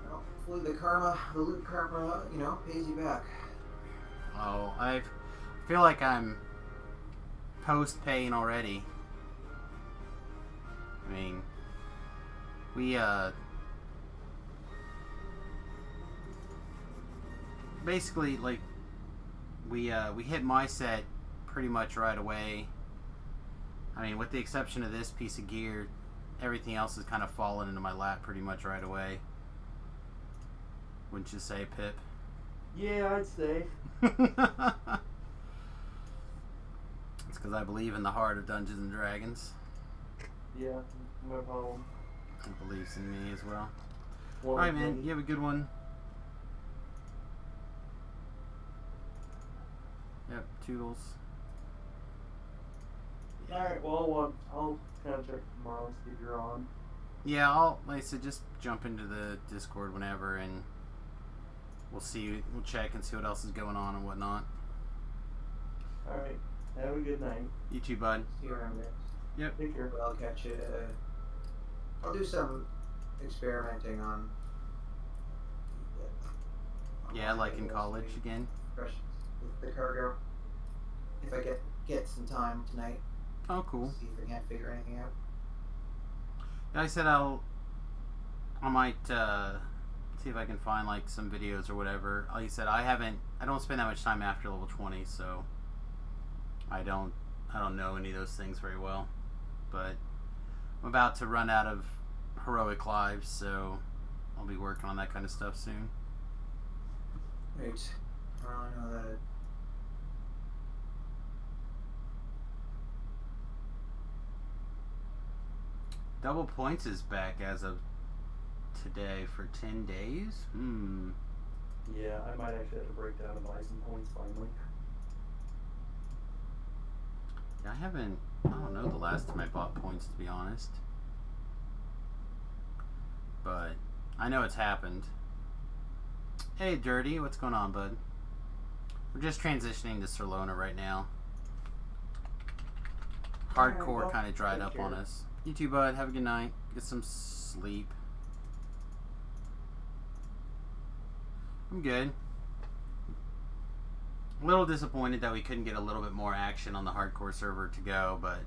Well, hopefully the loot karma, you know, pays you back. Oh, I feel like I'm post-paying already. I mean, we basically like we hit my set pretty much right away. I mean, with the exception of this piece of gear, everything else has kind of fallen into my lap pretty much right away. Wouldn't you say, Pip? Yeah, I'd say. It's because I believe in the heart of Dungeons and Dragons. Yeah, no problem. It believes in me as well. Well, Alright, man, you have a good one. Yep, toodles. Alright, well, I'll kind of check tomorrow and see if you're on. Yeah, like I said, just jump into the Discord whenever and we'll check and see what else is going on and whatnot. Alright, have a good night. You too, bud. See you around, guys. Yep. Take care. Well, I'll catch you. I'll do some experimenting on. Yeah, like in college again. With the cargo. If I get some time tonight. Oh, cool. See if I can't figure anything out. Yeah, I said I might see if I can find like some videos or whatever. Like I said, I don't spend that much time after level 20, so I don't know any of those things very well. But I'm about to run out of heroic lives, so I'll be working on that kind of stuff soon. Right. I know that. Double points is back as of today for 10 days. Yeah, I might actually have to break down and buy some points finally. Yeah, I don't know the last time I bought points, to be honest. But I know it's happened. Hey, Dirty, what's going on, bud? We're just transitioning to Serlona right now. Hardcore kind of dried up on us. You too, bud. Have a good night. Get some sleep. I'm good. A little disappointed that we couldn't get a little bit more action on the hardcore server to go, but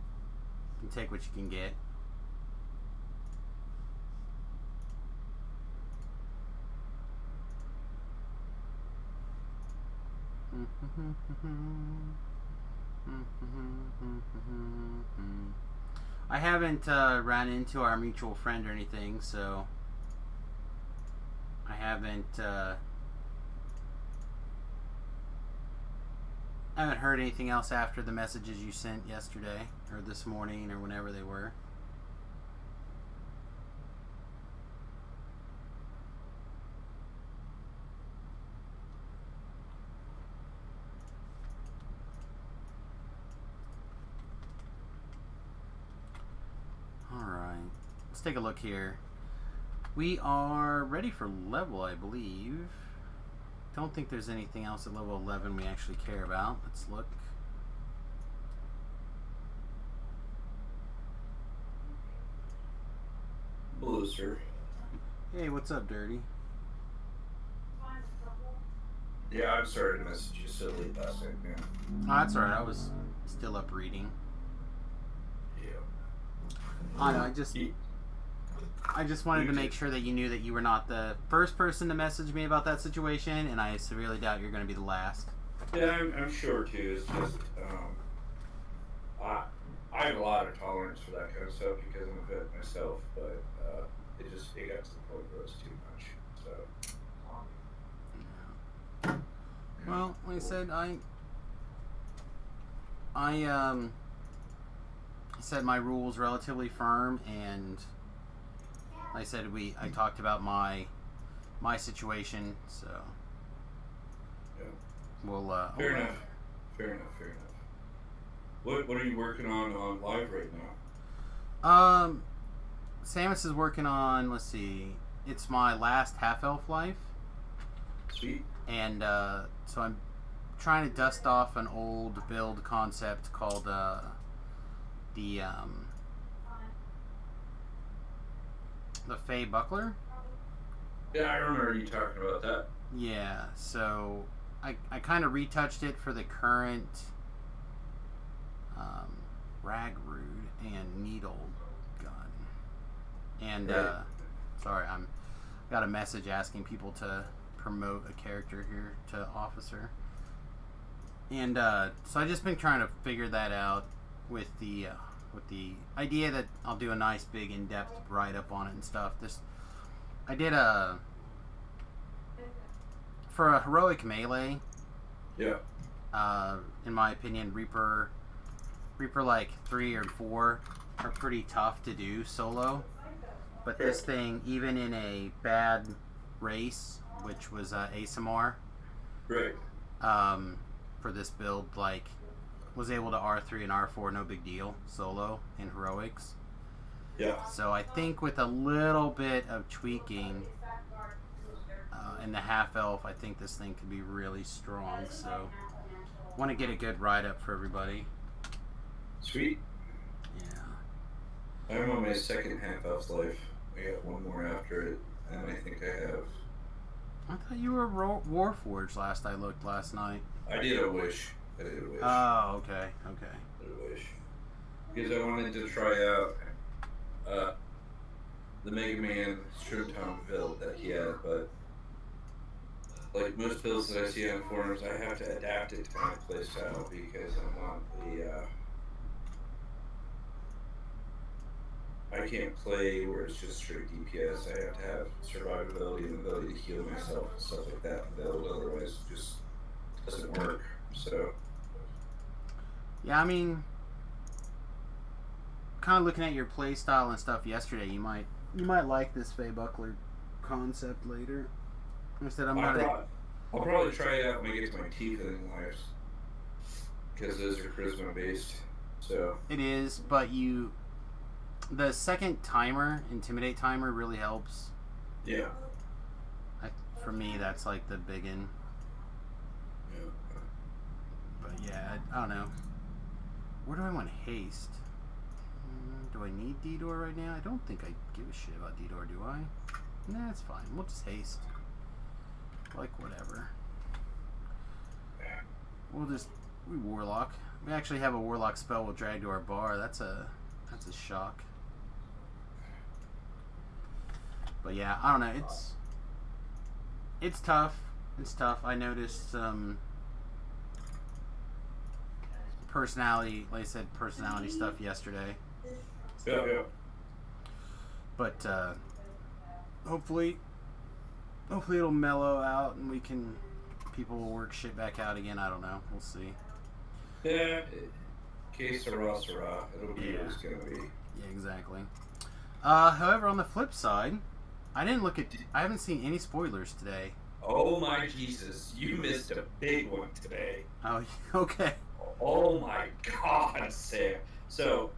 you take what you can get. I haven't ran into our mutual friend or anything, so I haven't heard anything else after the messages you sent yesterday or this morning or whenever they were. Alright, let's take a look here. We are ready for level, I believe. Don't think there's anything else at level 11 we actually care about. Let's look. Hello, sir. Hey, what's up, Dirty? Yeah, I'm sorry to message you so late last night, man. Oh, that's alright. I was still up reading. Yeah. I know, I just wanted to make sure that you knew that you were not the first person to message me about that situation, and I severely doubt you're going to be the last. Yeah, I'm sure too. It's just, I have a lot of tolerance for that kind of stuff because I'm a vet myself, but it got to the point where it was too much. So. Well, like I said, I set my rules relatively firm, and like I said, I talked about my situation, so Yeah. we'll Fair enough. What are you working on live right now? Samus is working on, let's see, it's my last half-elf life. Sweet. And so I'm trying to dust off an old build concept called the Fey Buckler. Yeah, I remember you talking about that. Yeah, so I kind of retouched it for the current Ragrude and Needle gun. And sorry, got a message asking people to promote a character here to officer. And so I just been trying to figure that out with the idea that I'll do a nice big in-depth write-up on it and stuff. I did for a heroic melee. Yeah. In my opinion, Reaper like 3 or 4 are pretty tough to do solo. But this thing, even in a bad race, which was ASMR, Right. for this build, like, was able to R3 and R4 no big deal solo in heroics. Yeah. So I think with a little bit of tweaking in the half elf, I think this thing could be really strong. So want to get a good write up for everybody. Sweet. Yeah. I'm on my second half elf life. I got one more after it, and I think I have. I thought you were Warforged last I looked last night. I did a wish. Oh, okay. Okay. I did a wish. Because I wanted to try out the Mega Man Showtime build that he had, but like most builds that I see on forums, I have to adapt it to my playstyle because I'm not I can't play where it's just straight DPS. I have to have survivability and the ability to heal myself and stuff like that in the build, otherwise it just doesn't work. So yeah, I mean, kind of looking at your play style and stuff yesterday, you might like this Fey Buckler concept later. Instead, I'll probably try it out when I get to my tiefling lives, because those are charisma based. So it is, but the second timer, intimidate timer, really helps. Yeah. For me, that's like the big in. Yeah. But yeah, I don't know. Where do I want haste? Do I need D-Door right now? I don't think I give a shit about D-Door, do I? Nah, it's fine. We'll just haste. like, whatever. We'll just... We Warlock. We actually have a Warlock spell we'll drag to our bar. That's a shock. But yeah, I don't know. It's tough. It's tough. I noticed some personality, like I said, personality stuff yesterday. Yeah. But hopefully it'll mellow out and people will work shit back out again. I don't know. We'll see. Yeah. Que sera, sera. It'll be what it's gonna be. Yeah, exactly. However, on the flip side, I haven't seen any spoilers today. Oh my Jesus! You missed a big one today. Oh, okay. Oh my God, Sam. So,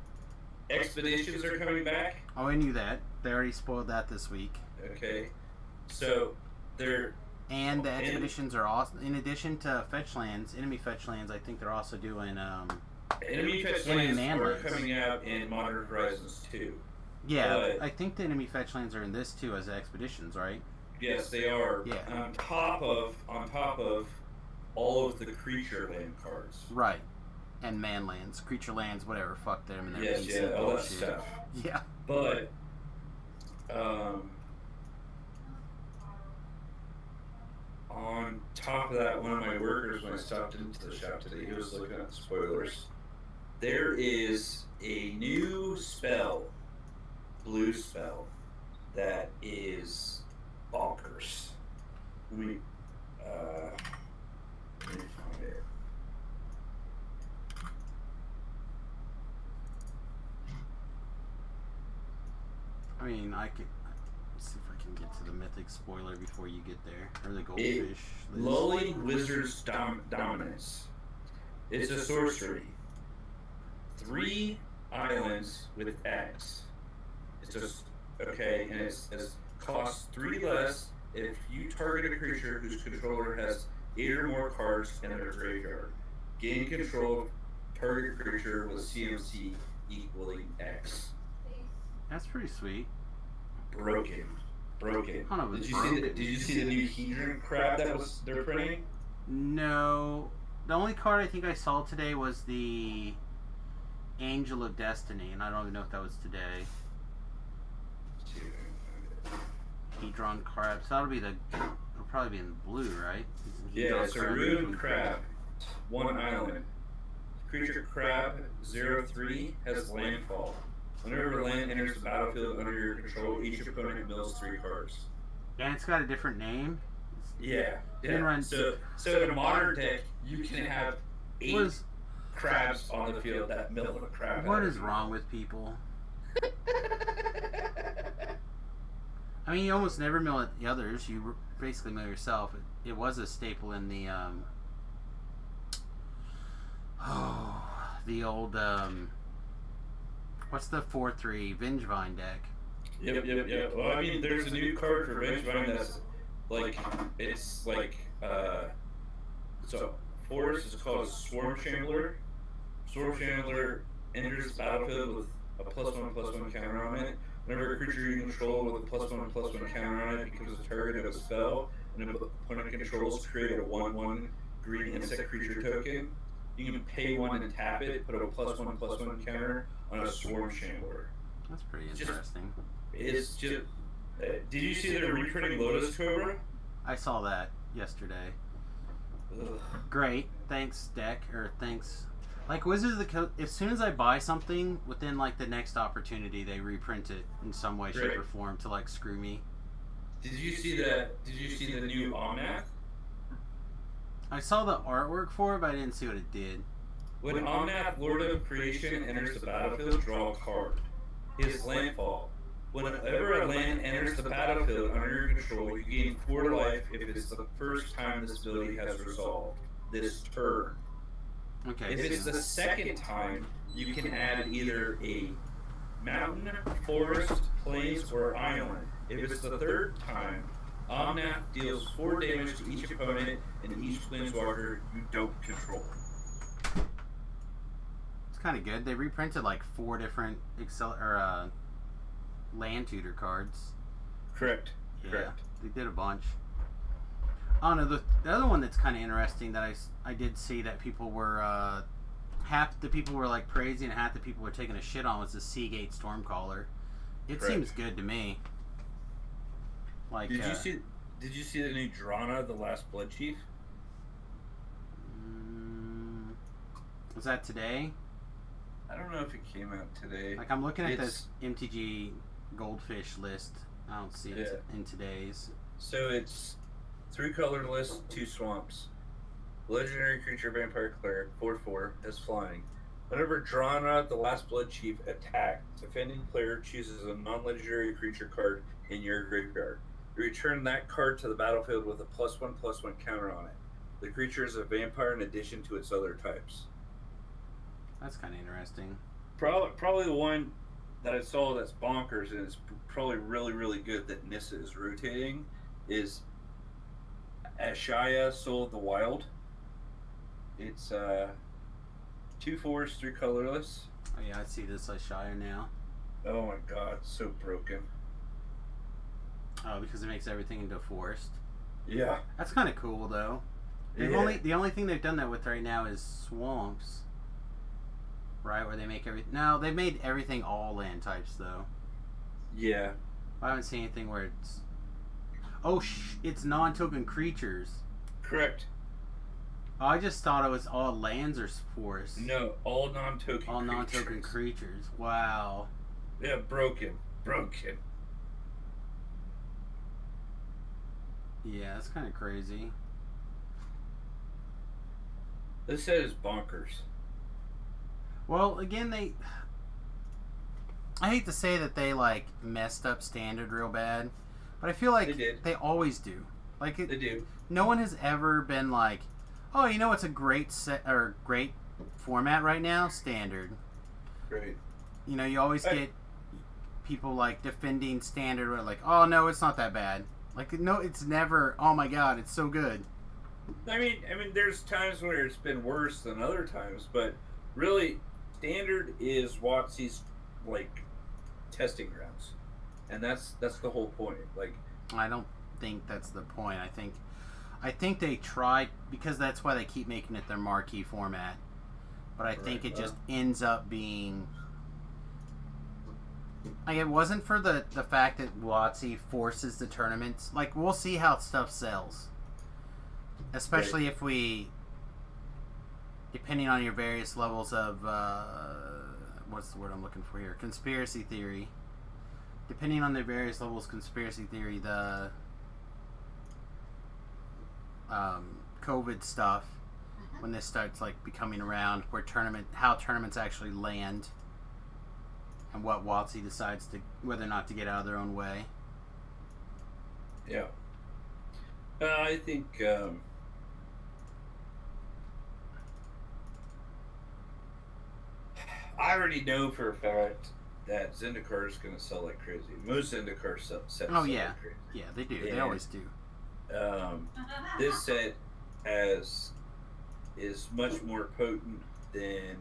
expeditions are coming back. Oh, I knew that. They already spoiled that this week. Okay. So they're and the expeditions are also, in addition to enemy fetch lands. I think they're also doing enemy fetch lands are coming out in Modern Horizons 2. Yeah, I think the enemy fetch lands are in this too as expeditions, right? Yes, they are. Yeah. On top of all of the creature land cards. Right. And man lands, creature lands, whatever. Fuck them and their yes, PC yeah, all that bullshit. stuff. Yeah. But on top of that, one of my workers, when I stopped into the shop today, he was looking at the spoilers. There is a new spell, blue spell, that is bonkers. Let me find it. I mean, let's see if I can get to the mythic spoiler before you get there, or the goldfish. Lulling Wizard's Dominance. It's a sorcery. 3 islands with X. It's just okay, and it costs 3 less if you target a creature whose controller has 8 or more cards in their graveyard. Gain control of target creature with CMC equaling X. That's pretty sweet. Broken. I don't know if Did it's you see broken. did you see the new Hedron crab they're printing? No. The only card I think I saw today was the Angel of Destiny, and I don't even know if that was today. Let's see if I can find it. Hedron crab. So it'll probably be in blue, right? Yeah, Hedron it's a crab. ruined crab. 1 island. Creature crab 0/3 has landfall. Whenever land enters the battlefield under your control, each opponent mills 3 cards. And it's got a different name. Yeah. Can run- So in a modern deck, you can have 8 What is crabs on the field that mill a crab. what out is of wrong with people? I mean, you almost never mill the others. You basically mill yourself. It was a staple in the the old what's the 4/3 Vengevine deck? Yep. Well, I mean, there's a new card for Vengevine that's it's like so forest is called Swarm Shambler. Swarm Shambler enters the battlefield with a +1/+1 counter on it. Whenever a creature you control with a +1/+1 counter on it becomes a target of a spell, and an opponent controls, create a 1/1 green insect creature token. You can pay 1 and tap it, put a +1/+1 counter on a Swarm Shambler. That's pretty interesting. It's just. Did you see they're reprinting Lotus Cobra? I saw that yesterday. Ugh. Great. Thanks, deck. Or thanks. Like Wizards of the Coast, as soon as I buy something, within like the next opportunity, they reprint it in some way, shape, Great. or form to like screw me. Did you see that? Did you see the new Omnath? I saw the artwork for it, but I didn't see what it did. When Omnath, Lord of Creation, enters the battlefield, draw a card. His landfall. Whenever a land enters the battlefield under your control, you gain 4 life if it's the first time this ability has resolved this turn. Okay. If it's so- the second time, you can add either a mountain, forest, plains, or island. If it's the third time, Omnath deals 4 damage to each opponent and each planeswalker you don't control. It's kind of good. They reprinted like 4 different land tutor cards. Correct. Yeah, Correct. they did a bunch. Oh no, the other one that's kind of interesting that I did see that people were half the people were like praising and half the people were taking a shit on was the Seagate Stormcaller. It Correct. seems good to me. Like, Did you see the new Drana, the Last Blood Chief? Was that today? I don't know if it came out today. Like, I'm looking at this MTG Goldfish list. I don't see it in today's. So it's 3 colorless, 2 swamps. Legendary creature, vampire cleric, 4/4, has flying. Whenever Drana, the Last Blood Chief, attacks, defending player chooses a non-legendary creature card in your graveyard. You return that card to the battlefield with a +1/+1 counter on it. The creature is a vampire in addition to its other types. That's kind of interesting. Probably the one that I saw that's bonkers and is probably really, really good that Nissa is rotating is Ashaya, Soul of the Wild. It's 2 4s, 3 colorless. Oh yeah, I see this Shire now. Oh my god, so broken. Oh, because it makes everything into a forest. Yeah. That's kind of cool though. The only thing they've done that with right now is swamps. Right, where they make everything. No, they've made everything all land types though. Yeah. I haven't seen anything where it's. Oh, it's non-token creatures. Correct. Oh, I just thought it was all lands or forests. No, all non-token. All non-token creatures. Wow. Yeah, broken. Yeah, that's kind of crazy. This set is bonkers. Well, again, I hate to say that they like messed up standard real bad, but I feel like they always do. Like They do. No one has ever been like, oh, you know, it's a great set or great format right now, standard. Great. You know, you always get people like defending standard, or like, oh no, it's not that bad. Like, no, it's never. Oh my god, it's so good. I mean, there's times where it's been worse than other times, but really, standard is WotC's like testing grounds, and that's the whole point. Like, I don't think that's the point. I think they tried because that's why they keep making it their marquee format. But I think it just ends up being. Like, it wasn't for the fact that WotC forces the tournaments. Like, we'll see how stuff sells. Especially if we, depending on your various levels of, what's the word I'm looking for here? Conspiracy theory. Depending on the various levels of conspiracy theory, the COVID stuff, when this starts like becoming around, where how tournaments actually land, and what WotC decides to whether or not to get out of their own way. Yeah. I think I already know for a fact that Zendikar is going to sell like crazy. Most Zendikar sets sell like crazy. Yeah, they do. And, they always do. This set is much more potent than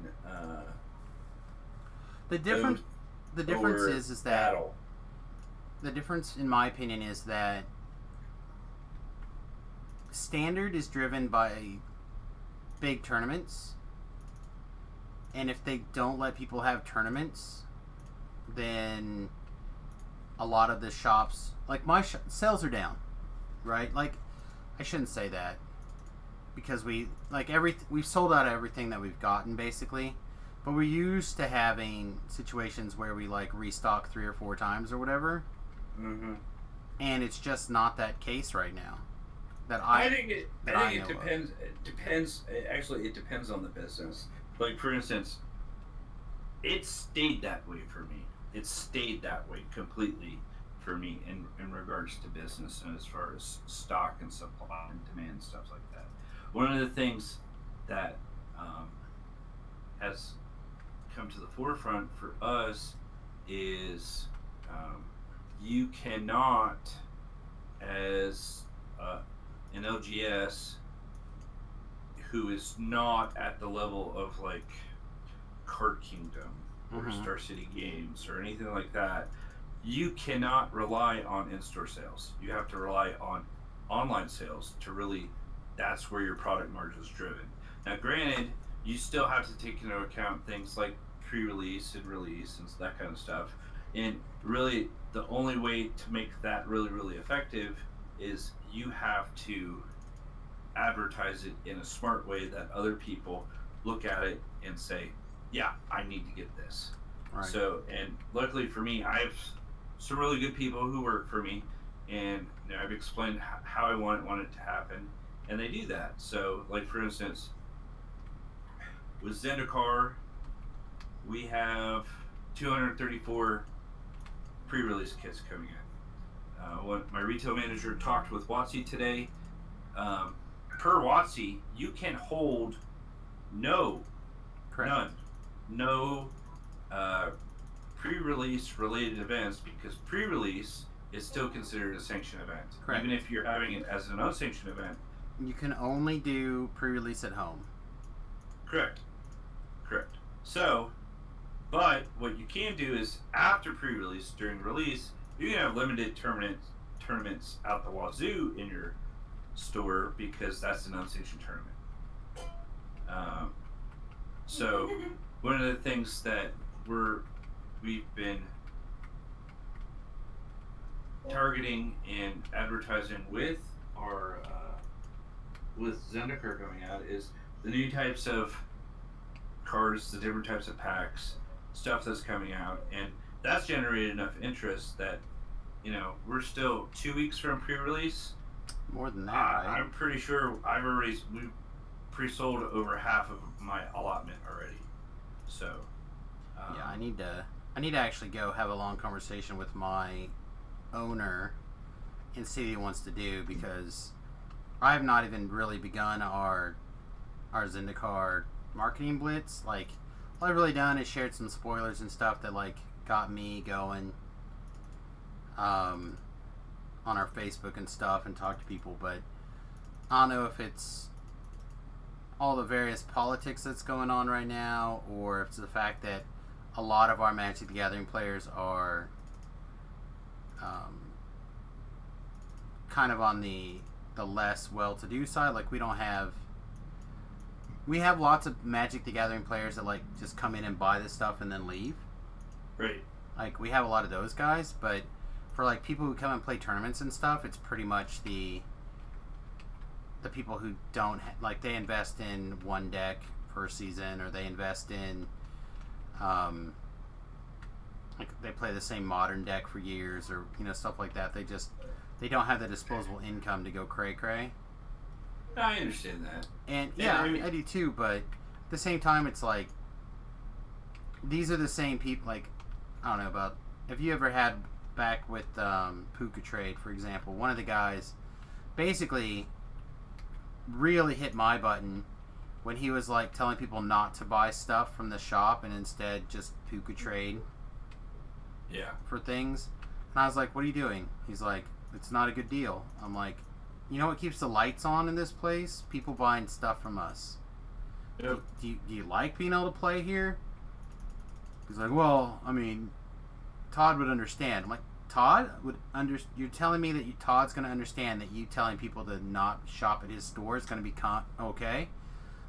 the difference is that battle. The difference, in my opinion, is that standard is driven by big tournaments, and if they don't let people have tournaments, then a lot of the shops, like my sales are down, right? Like, I shouldn't say that because we've sold out everything that we've gotten basically, but we're used to having situations where we like restock 3 or 4 times or whatever. Mm-hmm. And it's just not that case right now. I think it depends. It depends. Actually, it depends on the business. Like, for instance, it stayed that way for me. It stayed that way completely for me in regards to business and as far as stock and supply and demand, stuff like that. One of the things that has come to the forefront for us is you cannot, as an LGS who is not at the level of like Card Kingdom or Star City Games or anything like that, you cannot rely on in-store sales. You have to rely on online sales to really, that's where your product margin is driven. Now, granted, you still have to take into account things like pre-release and release and that kind of stuff. And really, the only way to make that really, really effective is you have to advertise it in a smart way that other people look at it and say, yeah, I need to get this. Right. So, and luckily for me, I have some really good people who work for me, and I've explained how I want it to happen, and they do that. So, like for instance, with Zendikar, we have 234 pre-release kits coming in. When my retail manager talked with WotC today, per WotC, you can hold none, no pre-release related events, because pre-release is still considered a sanctioned event. Correct. Even if you're having it as an unsanctioned event. You can only do pre-release at home. Correct. So, but what you can do is after pre-release, during release, you can have limited tournaments out the wazoo in your store, because that's an unsanctioned tournament. So one of the things that we've been targeting and advertising with our with Zendikar coming out is the new types of cards, the different types of packs, stuff that's coming out, and that's generated enough interest that we're still 2 weeks from pre-release. More than that, right? I'm pretty sure we've pre-sold over half of my allotment already. So yeah, I need to actually go have a long conversation with my owner and see what he wants to do, because I have not even really begun our Zendikar marketing blitz. Like, all I've really done is shared some spoilers and stuff that like got me going on our Facebook and stuff, and talk to people, but I don't know if it's all the various politics that's going on right now, or if it's the fact that a lot of our Magic the Gathering players are kind of on the less well-to-do side. Like, we have lots of Magic the Gathering players that like just come in and buy this stuff and then leave. Right. Like, we have a lot of those guys, but for like people who come and play tournaments and stuff, it's pretty much the people who don't like, they invest in one deck per season, or they invest in like they play the same modern deck for years, or stuff like that. They don't have the disposable income to go cray. I understand that. And yeah, I do too, but at the same time, it's like these are the same people. Like, I don't know about, if you ever had back with Puka Trade, for example, one of the guys basically really hit my button when he was like telling people not to buy stuff from the shop and instead just Puka Trade for things. And I was like, what are you doing? He's like, it's not a good deal. I'm like, you know what keeps the lights on in this place? People buying stuff from us. Yep. Do you like being able to play here? He's like, well, I mean, Todd would understand. I'm like, Todd would you're telling me that Todd's going to understand that you telling people to not shop at his store is going to be okay?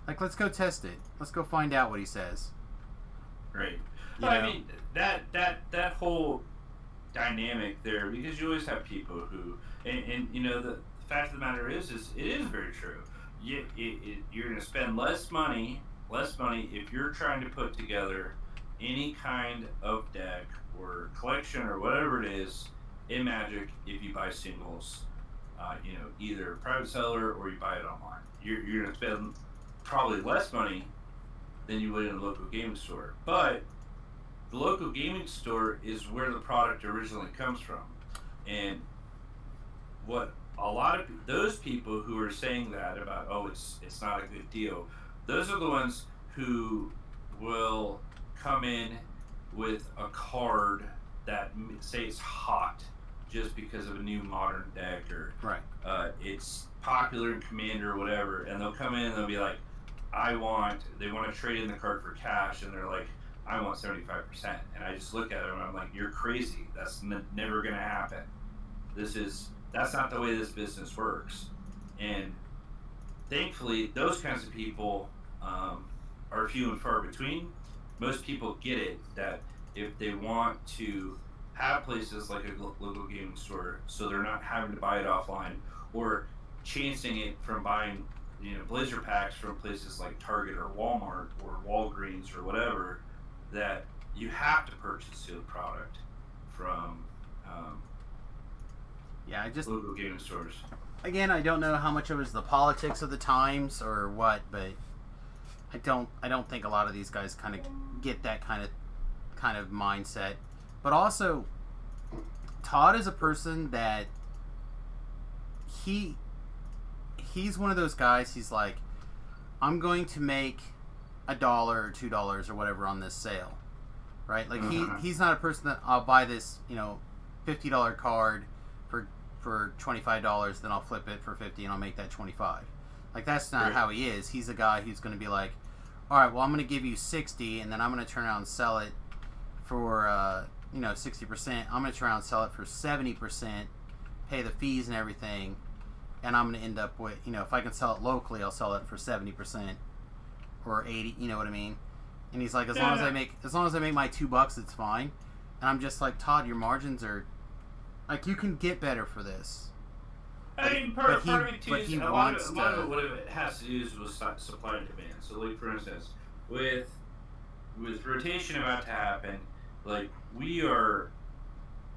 Like, let's go test it. Let's go find out what he says. Right. I mean, that whole dynamic there, because you always have people who, and the fact of the matter is it is very true. You're going to spend less money if you're trying to put together any kind of deck or collection or whatever it is in Magic if you buy singles, either private seller or you buy it online. You're going to spend probably less money than you would in a local gaming store. But the local gaming store is where the product originally comes from. And what a lot of those people who are saying that about, oh, it's not a good deal, those are the ones who will come in with a card that say it's hot just because of a new modern deck, or it's popular in Commander or whatever, and they'll come in and they'll be like, they want to trade in the card for cash, and they're like, I want 75%. And I just look at them and I'm like, you're crazy. That's never going to happen. This is that's not the way this business works. And thankfully, those kinds of people are few and far between. Most people get it that if they want to have places like a local gaming store, so they're not having to buy it offline or chancing it from buying, Blazer packs from places like Target or Walmart or Walgreens or whatever, that you have to purchase sealed product from Yeah, I just local gaming stores. again, I don't know how much it was the politics of the times or what, but I don't think a lot of these guys kind of get that kind of mindset. But also, Todd is a person that he's one of those guys. He's like, I'm going to make $1 or $2 or whatever on this sale, right? Like he's not a person that I'll buy this $50 card for $25, then I'll flip it for $50 and I'll make that $25. Like that's not how he is. He's a guy who's going to be like, all right, well I'm going to give you $60 and then I'm going to turn around and sell it for 60%. I'm going to turn around and sell it for 70%, pay the fees and everything, and I'm going to end up with, if I can sell it locally, I'll sell it for 70% or 80. You know what I mean? And he's like, as long as I make my $2, it's fine. And I'm just like, Todd, your margins are like, you can get better for this. I mean, part of it too is a lot of what it has to do is with supply and demand. So, like for instance, with rotation about to happen, like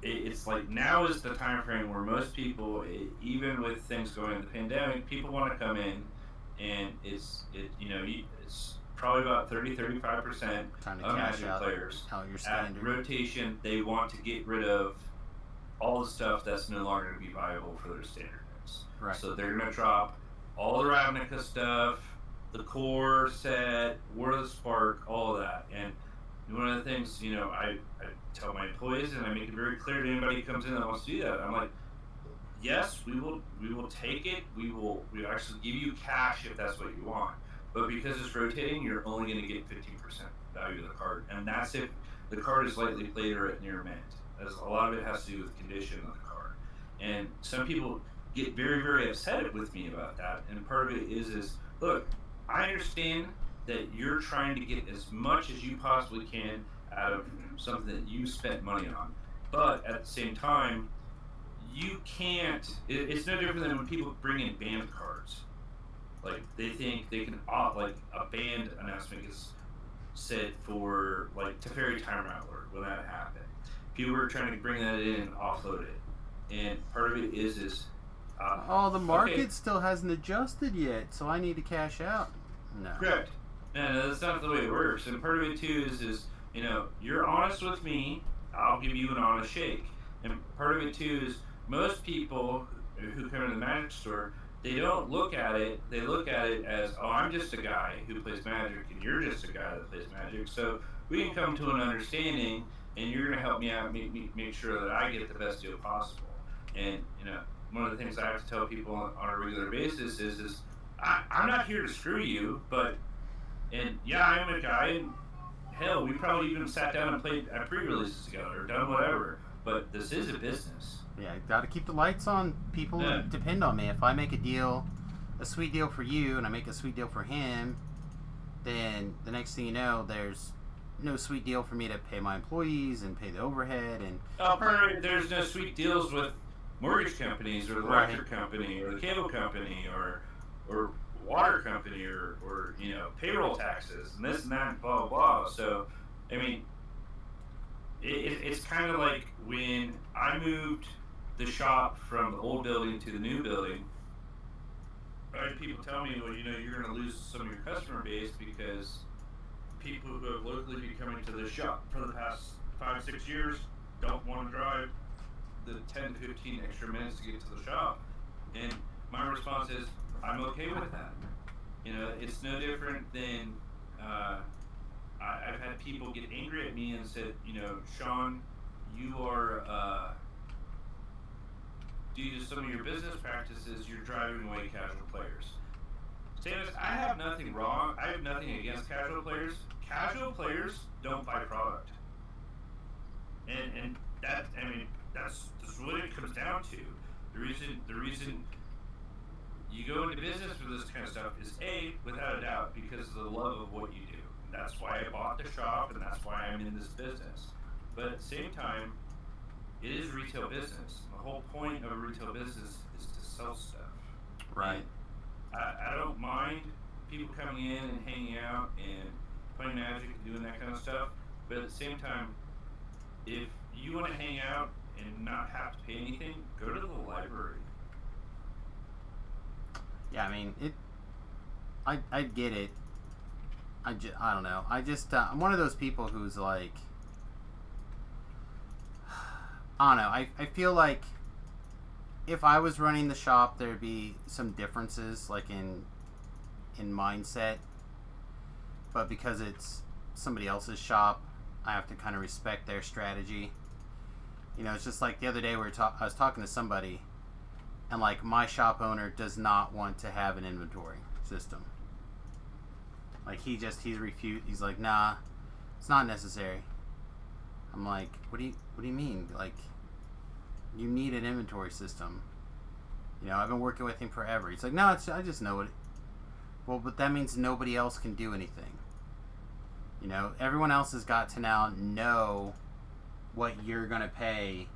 it's like now is the time frame where most people, even with things going in the pandemic, people want to come in, and it's probably about 30-35% of Magic players at rotation. They want to get rid of all the stuff that's no longer going to be viable for their standard decks. Right. So they're going to drop all the Ravnica stuff, the core set, War of the Spark, all of that. And one of the things, I tell my employees, and I make it very clear to anybody who comes in that wants to do that. I'm like, yes, we will take it. We actually give you cash if that's what you want. But because it's rotating, you're only going to get 15% value of the card, and that's if the card is lightly played or at near mint. As a lot of it has to do with condition of the card, and some people get very, very upset with me about that. And part of it is look, I understand that you're trying to get as much as you possibly can out of something that you spent money on, but at the same time, you can't. It's no different than when people bring in band cards. Like they think they can like a band announcement gets said for like Teferi Time Rattler when that happened. People were trying to bring that in and offload it, and part of it is the market still hasn't adjusted yet, so I need to cash out. No. Correct. No, that's not the way it works. And part of it too is you're honest with me, I'll give you an honest shake. And part of it too is most people who come to the Magic store, they don't look at it. They look at it as, oh, I'm just a guy who plays Magic, and you're just a guy that plays Magic. So we can come to an understanding, and you're going to help me out, make sure that I get the best deal possible. And one of the things I have to tell people on a regular basis is I'm not here to screw you, and I'm a guy, and hell, we probably even sat down and played at pre-releases together or done whatever. But this is a business. Yeah, got to keep the lights on. People depend on me. If I make a sweet deal for you, and I make a sweet deal for him, then the next thing you know, there's no sweet deal for me to pay my employees and pay the overhead. And there's no sweet deals with mortgage companies or the electric company or the cable company or water company or payroll taxes and this and that and blah blah blah. So I mean, it's kind of like when I moved the shop from the old building to the new building. Right? People tell me, well, you're going to lose some of your customer base because people who have locally been coming to this shop for the past 5-6 years don't want to drive the 10 to 15 extra minutes to get to the shop. And my response is, I'm okay with that. It's no different than I've had people get angry at me and said, Sean, you are due to some of your business practices, you're driving away casual players. Stannis, I have nothing wrong. I have nothing against casual players. Casual players don't buy product, and that's what it comes down to. The reason you go into business for this kind of stuff is without a doubt, because of the love of what you do. That's why I bought the shop, and that's why I'm in this business. But at the same time, it is retail business. The whole point of a retail business is to sell stuff. Right. I don't mind people coming in and hanging out and playing Magic and doing that kind of stuff. But at the same time, if you want to hang out and not have to pay anything, go to the library. Yeah, I mean, I get it. I don't know. I'm one of those people who's like, I don't know. I feel like if I was running the shop, there'd be some differences, like in mindset. But because it's somebody else's shop, I have to kind of respect their strategy. You know, it's just like the other day I was talking to somebody, and like my shop owner does not want to have an inventory system. Like he's refused. He's like, nah, it's not necessary. I'm like, what do you mean? Like, you need an inventory system. You know, I've been working with him forever. He's like, no, I just know it. Well, but that means nobody else can do anything. You know, everyone else has got to now know what you're gonna pay,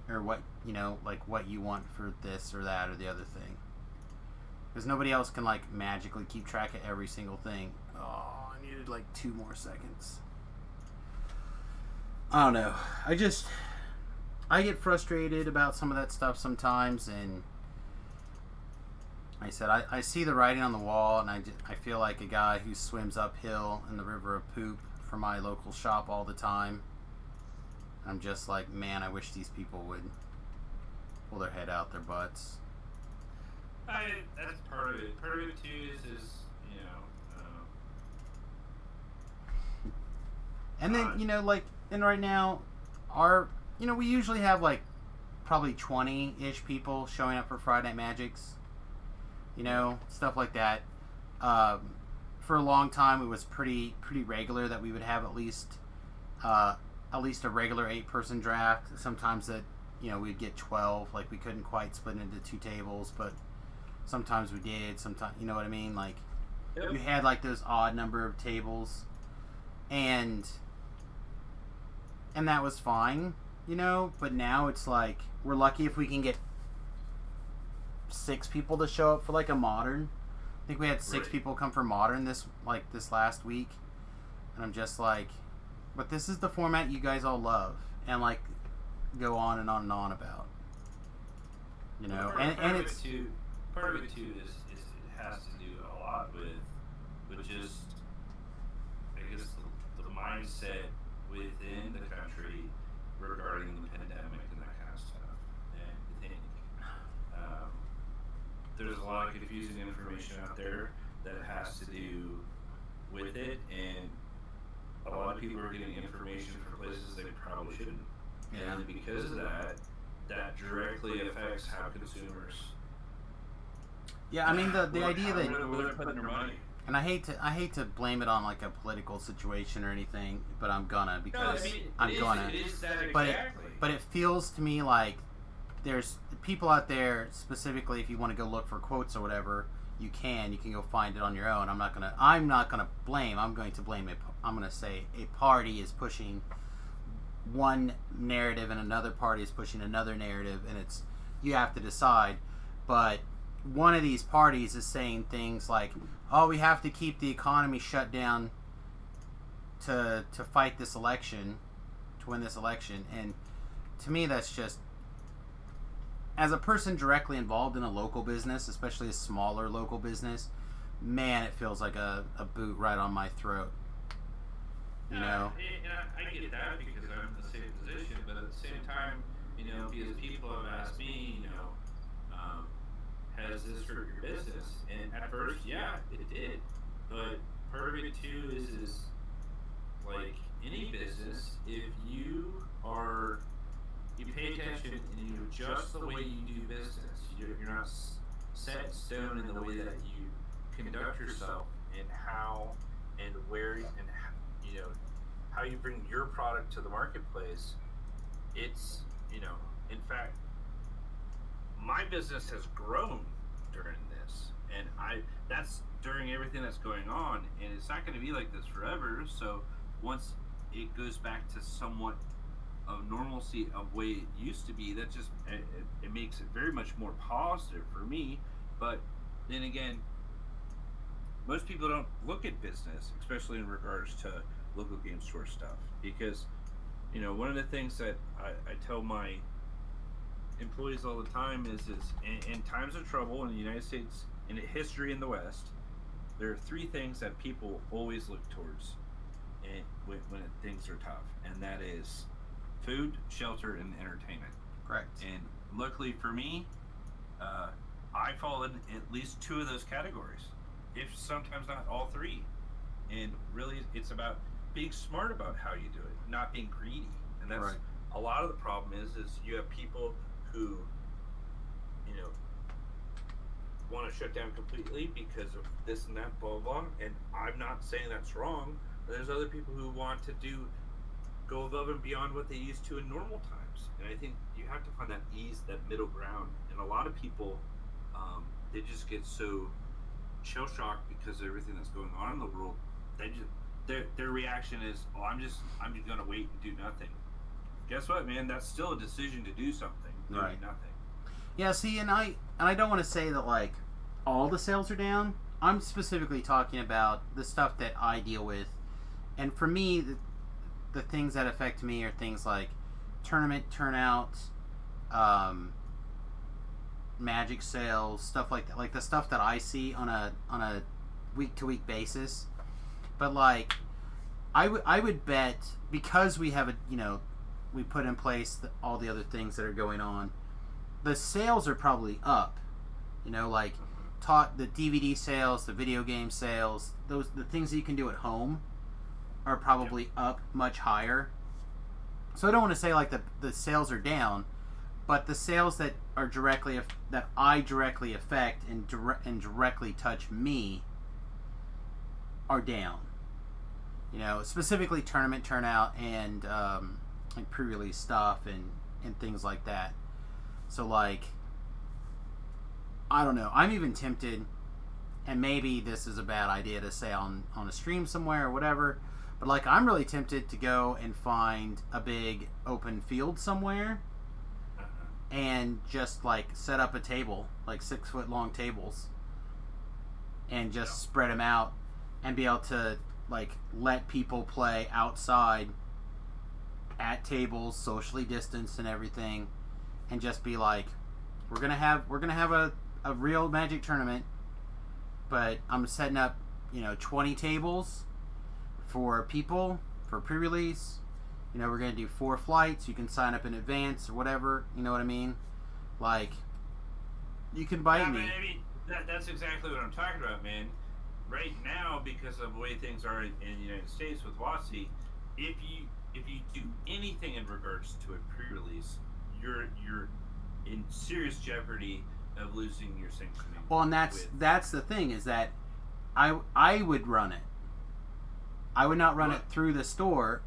or what, you know, like what you want for this or that or the other thing. Because nobody else can like magically keep track of every single thing. Oh, I needed like 2 more seconds. I don't know. I get frustrated about some of that stuff sometimes, and like I said, I see the writing on the wall, and I feel like a guy who swims uphill in the river of poop for my local shop all the time. I'm just like, man, I wish these people would pull their head out their butts. That's part of it. Part of it too is you know. And then, you know, like, and right now, we usually have like probably 20-ish people showing up for Friday Night Magics. You know, stuff like that. For a long time, it was pretty regular that we would have at least a regular 8-person draft. Sometimes that, you know, we'd get 12. Like, we couldn't quite split into 2 tables, but sometimes we did. Sometimes, you know what I mean? Like, you had like those odd number of tables, and that was fine, you know. But now it's like we're lucky if we can get 6 people to show up for like a modern. I think we had 6 people come for modern this last week, and I'm just like, but this is the format you guys all love, and like go on and on and on about, you know. Part and of it's it too. Part of it too is it has to do a lot with just, I guess, the mindset within the country regarding the pandemic and that kind of stuff. And I think there's a lot of confusing information out there that has to do with it, and a lot of people are getting information from places they probably shouldn't. Yeah. And because of that directly affects how consumers. yeah. I mean, the idea that, where they're putting their money. and I hate to blame it on like a political situation or anything, but I'm gonna, because I'm gonna. It is that But exactly. but it feels to me like there's people out there, specifically if you want to go look for quotes or whatever, you can go find it on your own. I'm not gonna blame. I'm going to blame it. I'm gonna say a party is pushing one narrative and another party is pushing another narrative, and it's, you have to decide. But one of these parties is saying things like, oh, we have to keep the economy shut down to fight this election, to win this election. And to me, that's just, as a person directly involved in a local business, especially a smaller local business, man, it feels like a boot right on my throat. You know? I get that because I'm in the same position, but at the same time, you know, because people have asked me, you know, has this hurt your business? And at first, yeah, it did. But part of it too is like any business, if you pay attention and you adjust the way you do business, you're not set in stone in the way that you conduct yourself and how and where and you know how you bring your product to the marketplace. It's, you know, in fact, my business has grown during this, and that's during everything that's going on, and it's not going to be like this forever. So once it goes back to somewhat of normalcy of way it used to be, that just it makes it very much more positive for me. But then again, most people don't look at business, especially in regards to local game store stuff, because one of the things that I tell my employees all the time is in times of trouble in the United States, in history in the West, there are three things that people always look towards when things are tough, and that is food, shelter, and entertainment. Correct. And luckily for me, I fall in at least two of those categories, if sometimes not all three. And really, it's about being smart about how you do it, not being greedy. And that's right. A lot of the problem is you have people who, want to shut down completely because of this and that, blah, blah, blah. And I'm not saying that's wrong. But there's other people who want to go above and beyond what they used to in normal times. And I think you have to find that that middle ground. And a lot of people, they just get so shell shocked because of everything that's going on in the world. Their reaction is, oh, I'm just gonna wait and do nothing. Guess what, man? That's still a decision to do something. Doing Right. nothing. Yeah, see, and I don't want to say that like all the sales are down. I'm specifically talking about the stuff that I deal with, and for me, the things that affect me are things like tournament turnout, magic sales, stuff like that, like the stuff that I see on a week to week basis. But like, I would bet, because we have we put in place all the other things that are going on, the sales are probably up. Like the DVD sales, the video game sales, the things that you can do at home are probably up much higher. So I don't want to say like the sales are down, but the sales that are that I directly affect and directly touch me are down. Specifically tournament turnout and like pre-release stuff and things like that. So like, I don't know. I'm even tempted, and maybe this is a bad idea to say on a stream somewhere or whatever, but like I'm really tempted to go and find a big open field somewhere and just like set up a table, like 6 foot long tables, and just spread them out and be able to like let people play outside at tables, socially distanced and everything, and just be like, we're gonna have a real Magic tournament, but I'm setting up 20 tables for people for pre-release. We're gonna do 4 flights. You can sign up in advance or whatever. You know what I mean? Like, you can bite me. I mean, that's exactly what I'm talking about, man. Right now, because of the way things are in the United States with WotC, if you do anything in regards to a pre-release, you're in serious jeopardy of losing your sanctioning. Well, and that's the thing, is that I would run it. I would not run it through the store.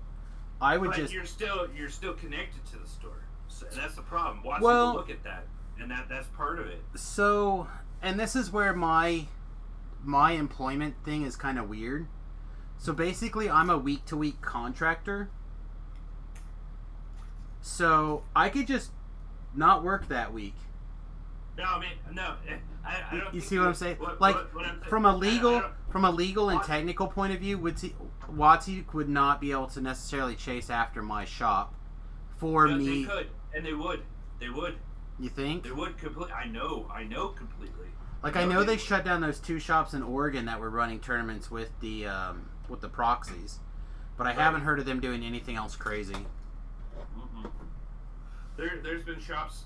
I would but you're still connected to the store. So that's the problem. WotC Well, will look at that, and that's part of it. So, and this is where my employment thing is kind of weird. So basically, I'm a week-to-week contractor. So I could just not work that week. No, I mean, no. I don't. You see what I'm saying? Like, from a legal and technical point of view, WotC would not be able to necessarily chase after my shop for me. They could, and they would. They would. You think? They would completely. I know completely. Like, I know they shut down those 2 shops in Oregon that were running tournaments with the proxies, but I haven't heard of them doing anything else crazy. Mm-mm. There's been shops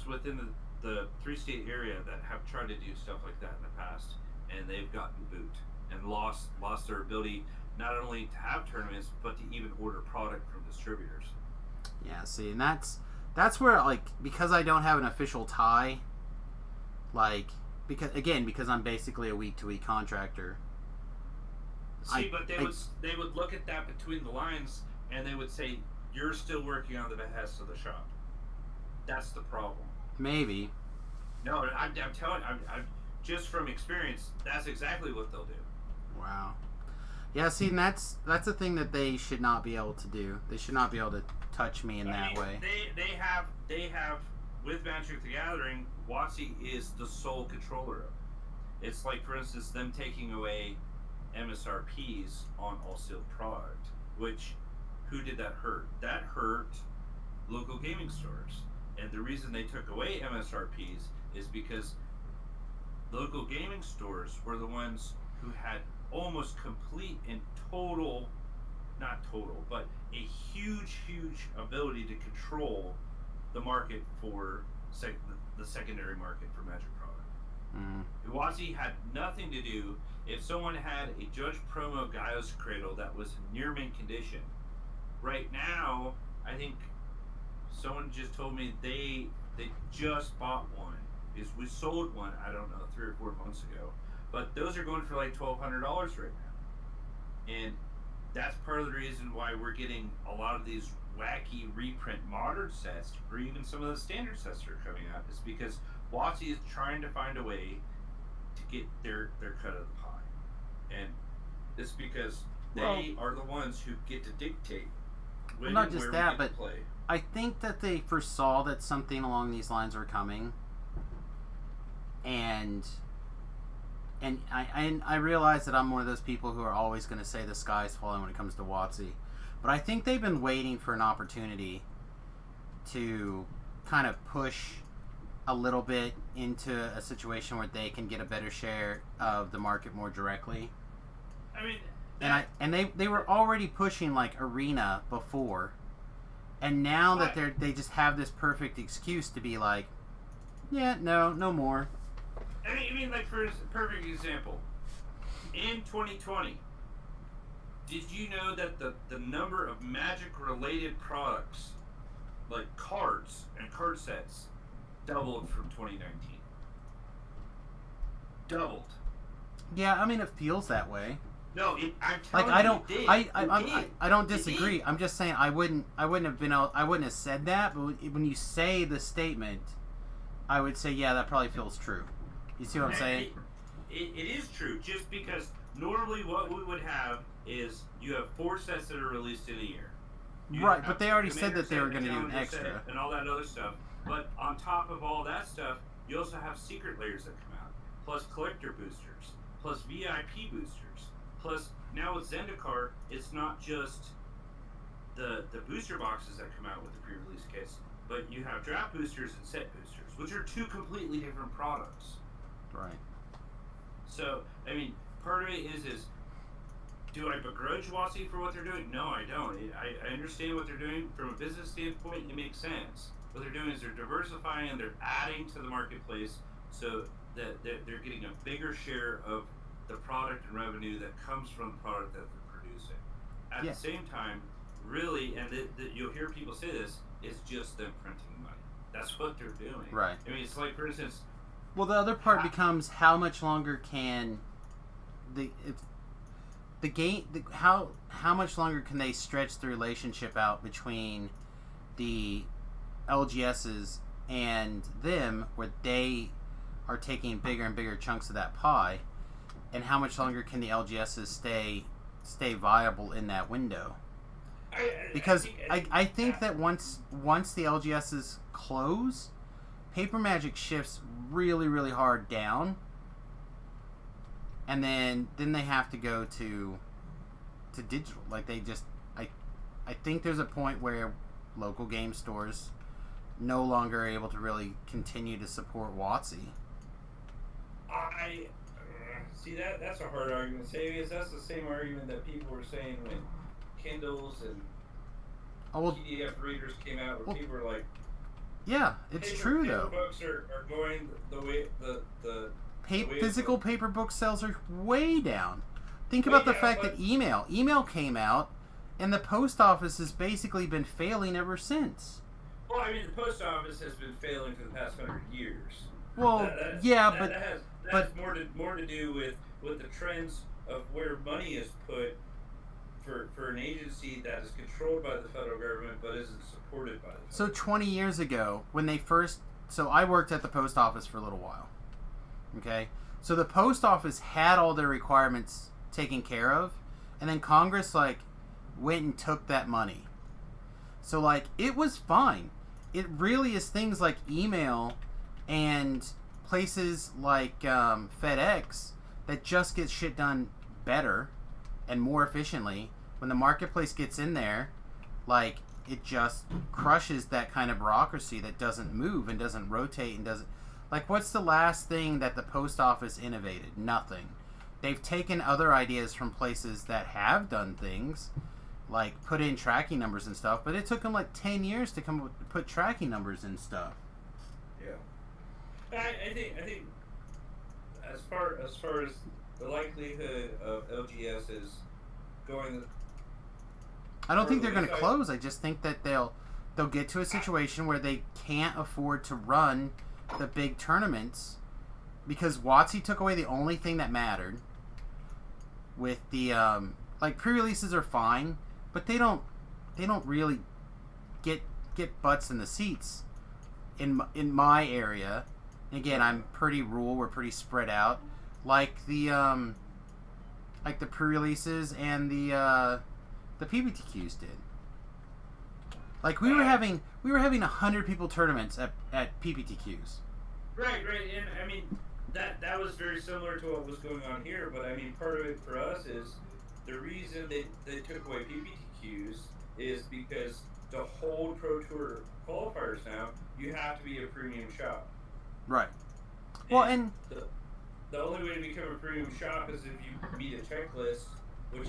within the 3-state area that have tried to do stuff like that in the past, and they've gotten boot and lost their ability not only to have tournaments but to even order product from distributors. Yeah, see, and that's where, like, because I don't have an official tie, like, because I'm basically a week-to-week contractor. See, but they would look at that between the lines, and they would say, you're still working on the behest of the shop. That's the problem. Maybe. No, I'm telling. I'm just from experience. That's exactly what they'll do. Wow. Yeah, see, and that's a thing that they should not be able to do. They should not be able to touch me in that way. They have with Magic the Gathering, WotC is the sole controller of it. It's like, for instance, them taking away MSRPs on all sealed product. Which, who did that hurt? That hurt local gaming stores. And the reason they took away MSRPs is because local gaming stores were the ones who had almost complete and total, not total, but a huge ability to control the market for the secondary market for Magic product. WotC had nothing to do. If someone had a Judge Promo Gaios Cradle that was in near mint condition, right now, I think someone just told me they just bought one. Because we sold one, I don't know, 3 or 4 months ago. But those are going for like $1,200 right now. And that's part of the reason why we're getting a lot of these wacky reprint modern sets, or even some of the standard sets that are coming out, is because WotC is trying to find a way to get their cut of the pie. And it's because they are the ones who get to dictate when not and just where that, we get but to play. I think that they foresaw that something along these lines were coming, and I realize that I'm one of those people who are always going to say the sky's falling when it comes to WotC, but I think they've been waiting for an opportunity to kind of push a little bit into a situation where they can get a better share of the market more directly. I mean, they were already pushing like Arena before, and now that they just have this perfect excuse to be like, yeah, no more. I mean, like, for a perfect example, in 2020, did you know that the number of Magic-related products, like cards and card sets, doubled from 2019? Doubled. Yeah, I mean, it feels that way. No, I'm Like, telling I you, don't, it did. I don't disagree. I'm just saying I wouldn't have said that. But when you say the statement, I would say, yeah, that probably feels true. You see what I'm saying? It is true, just because normally what we would have is you have 4 sets that are released in a year. Right, but they already said that they were going to do an Calendar extra. set and all that other stuff. But on top of all that stuff, you also have secret layers that come out, plus collector boosters, plus VIP boosters, plus now with Zendikar, it's not just the booster boxes that come out with the pre-release kits, but you have draft boosters and set boosters, which are 2 completely different products. Right. So, I mean, part of it is do I begrudge WotC for what they're doing? No, I don't. I understand what they're doing. From a business standpoint, it makes sense. What they're doing is they're diversifying and they're adding to the marketplace so that they're getting a bigger share of the product and revenue that comes from the product that they're producing. At the same time, really, and you'll hear people say this, it's just them printing money. That's what they're doing. Right. I mean, it's like, for instance... Well, the other part becomes how much longer can how much longer can they stretch the relationship out between the LGSs and them, where they are taking bigger and bigger chunks of that pie, and how much longer can the LGSs stay viable in that window? Because I think that once the LGSs close, Paper Magic shifts really, really hard down, and then they have to go to digital. Like, they just, I think there's a point where local game stores no longer are able to really continue to support WotC. I see that's a hard argument to say, because that's the same argument that people were saying when Kindles and PDF readers came out, where people were like, yeah, it's true though. Paper books are going the way the physical paper book sales are way down. Think about the fact that email came out, and the post office has basically been failing ever since. Well, I mean, the post office has been failing for the past 100 years. Well, that has more to do with the trends of where money is put for an agency that is controlled by the federal government but isn't supported by the federal So 20 years ago, when they first so I worked at the post office for a little while. Okay, so the post office had all their requirements taken care of, and then Congress like went and took that money. So like it was fine. It really is things like email and places like FedEx that just get shit done better and more efficiently. When the marketplace gets in there, like it just crushes that kind of bureaucracy that doesn't move and doesn't rotate and doesn't, like, what's the last thing that the post office innovated? Nothing. They've taken other ideas from places that have done things, like put in tracking numbers and stuff, but it took them like 10 years to come up with, put tracking numbers and stuff. Yeah. I think as far as the likelihood of LGS is going, I don't think they're going to close. I just think that they'll get to a situation where they can't afford to run the big tournaments because WotC took away the only thing that mattered. With the like pre-releases are fine, but they don't really get butts in the seats in my area. And again, I'm pretty rural. We're pretty spread out. Like the pre-releases and the PBTQs did. Like we were having 100 people tournaments at PBTQs. Right, and I mean that was very similar to what was going on here. But I mean, part of it for us is the reason they took away PBTQs is because to hold Pro Tour qualifiers now, you have to be a premium shop. Right. Well, and the only way to become a premium shop is if you meet a checklist, which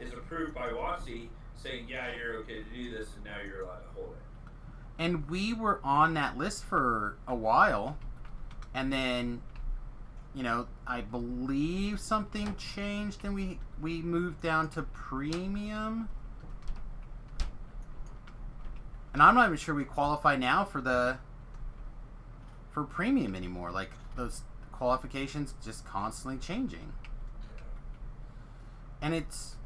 is approved by WotC, saying, yeah, you're okay to do this, and now you're allowed to hold it. And we were on that list for a while, and then, you know, I believe something changed, and we moved down to premium. And I'm not even sure we qualify now for premium anymore. Like, those qualifications just constantly changing. And it's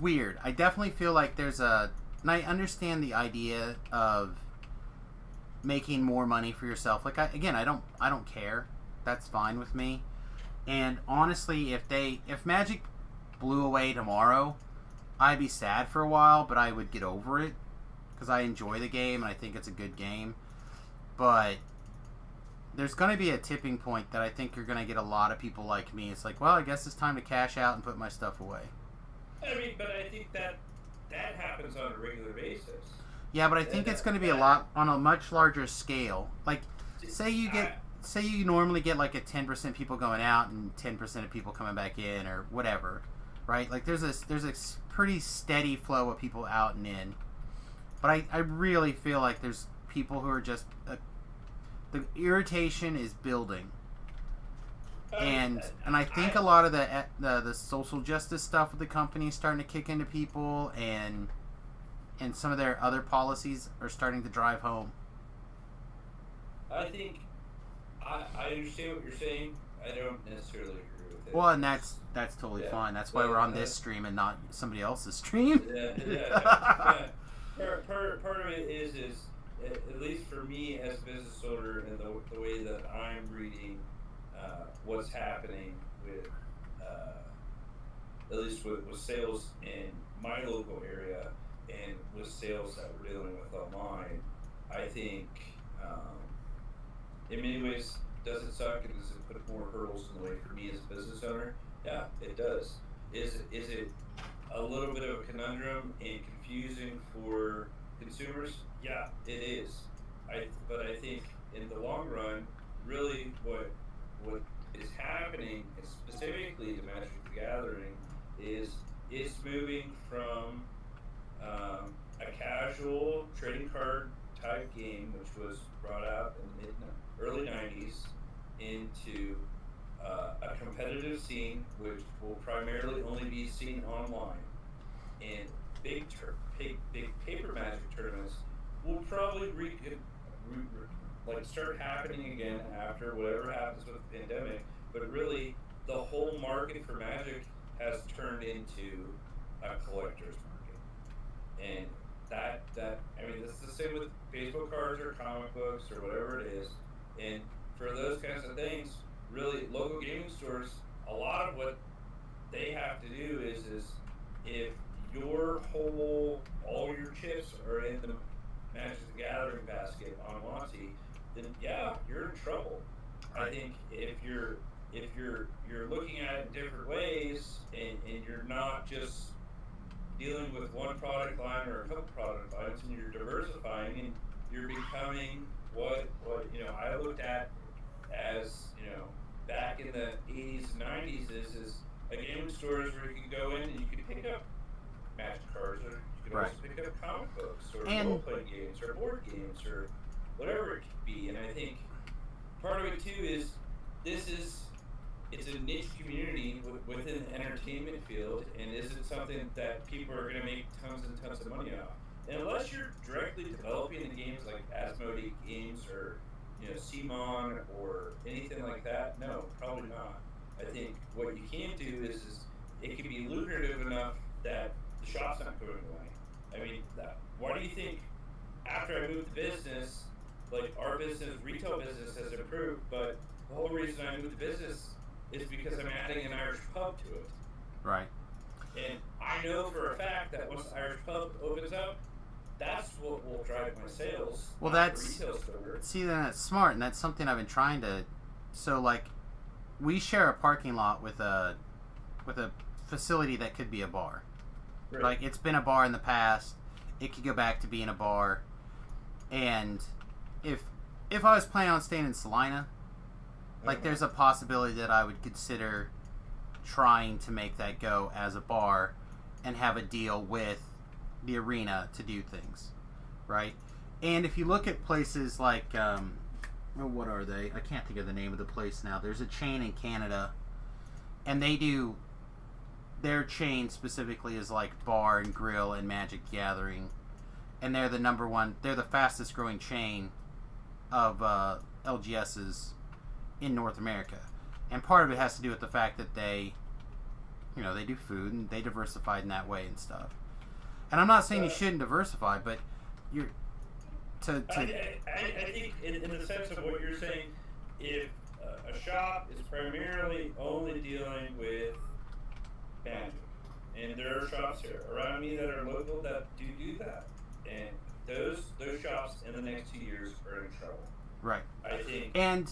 weird. I definitely feel like and I understand the idea of making more money for yourself. Like, I don't care. That's fine with me. And honestly, if Magic blew away tomorrow, I'd be sad for a while, but I would get over it because I enjoy the game and I think it's a good game. But there's going to be a tipping point that I think you're going to get a lot of people like me. It's like, well, I guess it's time to cash out and put my stuff away. I mean, but I think that happens on a regular basis. Yeah, but I think it's going to be a lot on a much larger scale. Like, say you normally get like a 10% people going out and 10% of people coming back in or whatever, right? Like there's a pretty steady flow of people out and in. But I really feel like there's people who are just the irritation is building. And I think a lot of the social justice stuff with the company is starting to kick into people, and some of their other policies are starting to drive home. I think I understand what you're saying. I don't necessarily agree with it. Well, and that's totally fine. That's why we're on this stream and not somebody else's stream. Yeah. Part of it is at least for me as a business owner and the way that I'm reading what's happening with at least with sales in my local area and with sales that we're dealing with online, I think in many ways does it suck and does it put more hurdles in the way for me as a business owner? Yeah, it does. Is it a little bit of a conundrum and confusing for consumers? Yeah, it is. But I think in the long run, really what is happening, specifically to Magic the Gathering, is it's moving from a casual trading card type game, which was brought out in the early 90s, into a competitive scene, which will primarily only be seen online. And big paper Magic tournaments will probably start happening again after whatever happens with the pandemic. But really, the whole market for Magic has turned into a collector's market. And I mean, it's the same with baseball cards or comic books or whatever it is. And for those kinds of things, really, local gaming stores, a lot of what they have to do is if all your chips are in the Magic the Gathering basket on Monty, then yeah, you're in trouble. I think if you're looking at it in different ways and you're not just dealing with one product line or a couple product lines and you're diversifying and you're becoming what I looked at as back in the 80s and 90s is a gaming stores where you can go in and you can pick up Magic cards, or you can also pick up comic books or role playing games or board games or whatever it could be. And I think part of it too is it's a niche community within the entertainment field, and isn't something that people are going to make tons and tons of money off. And unless you're directly developing the games like Asmodee Games or CMON or anything like that, no, probably not. I think what you can do is it can be lucrative enough that the shop's not going away. I mean, why do you think after I moved the business, like our business, retail business has improved, but the whole reason I moved the business is because I'm adding an Irish pub to it. Right. And I know for a fact that once the Irish pub opens up, that's what will drive my sales. Well, that's retail store. See, then that's smart, and that's something I've been trying to. So, like, we share a parking lot with a facility that could be a bar. Right. Like, it's been a bar in the past. It could go back to being a bar. And if I was planning on staying in Salina, like, there's a possibility that I would consider trying to make that go as a bar and have a deal with the arena to do things, right? And if you look at places like, what are they? I can't think of the name of the place now. There's a chain in Canada, and their chain specifically is like bar and grill and Magic Gathering, and they're the fastest growing chain of LGSs in North America. And part of it has to do with the fact that they do food and they diversified in that way and stuff. And I'm not saying you shouldn't diversify, but you're I think in the sense of what you're saying, if a shop is primarily only dealing with Magic, and there are shops here around me that are local that do that, and those shops in the next 2 years are in trouble. Right. I think. And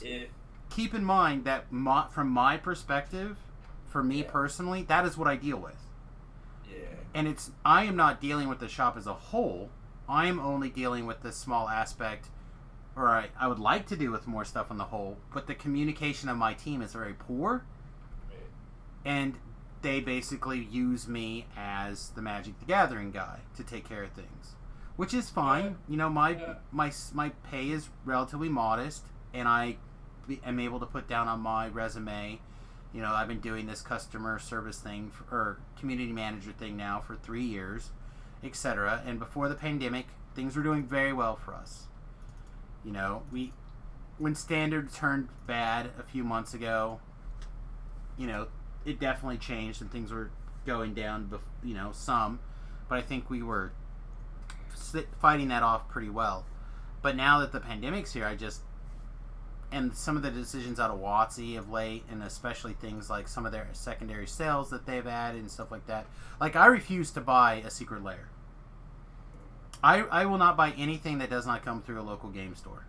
keep in mind that from my perspective, for me personally, that is what I deal with. Yeah. And I am not dealing with the shop as a whole. I am only dealing with this small aspect, or I would like to do with more stuff on the whole, but the communication of my team is very poor. Right. And they basically use me as the Magic the Gathering guy to take care of things, which is fine. My pay is relatively modest, and I am able to put down on my resume, I've been doing this customer service thing or community manager thing now for 3 years, etc. And before the pandemic, things were doing very well for us. When Standard turned bad a few months ago, it definitely changed and things were going down, some. But I think we were fighting that off pretty well. But now that the pandemic's here, and some of the decisions out of WotC of late, and especially things like some of their secondary sales that they've added and stuff like that. Like, I refuse to buy a secret lair. I will not buy anything that does not come through a local game store.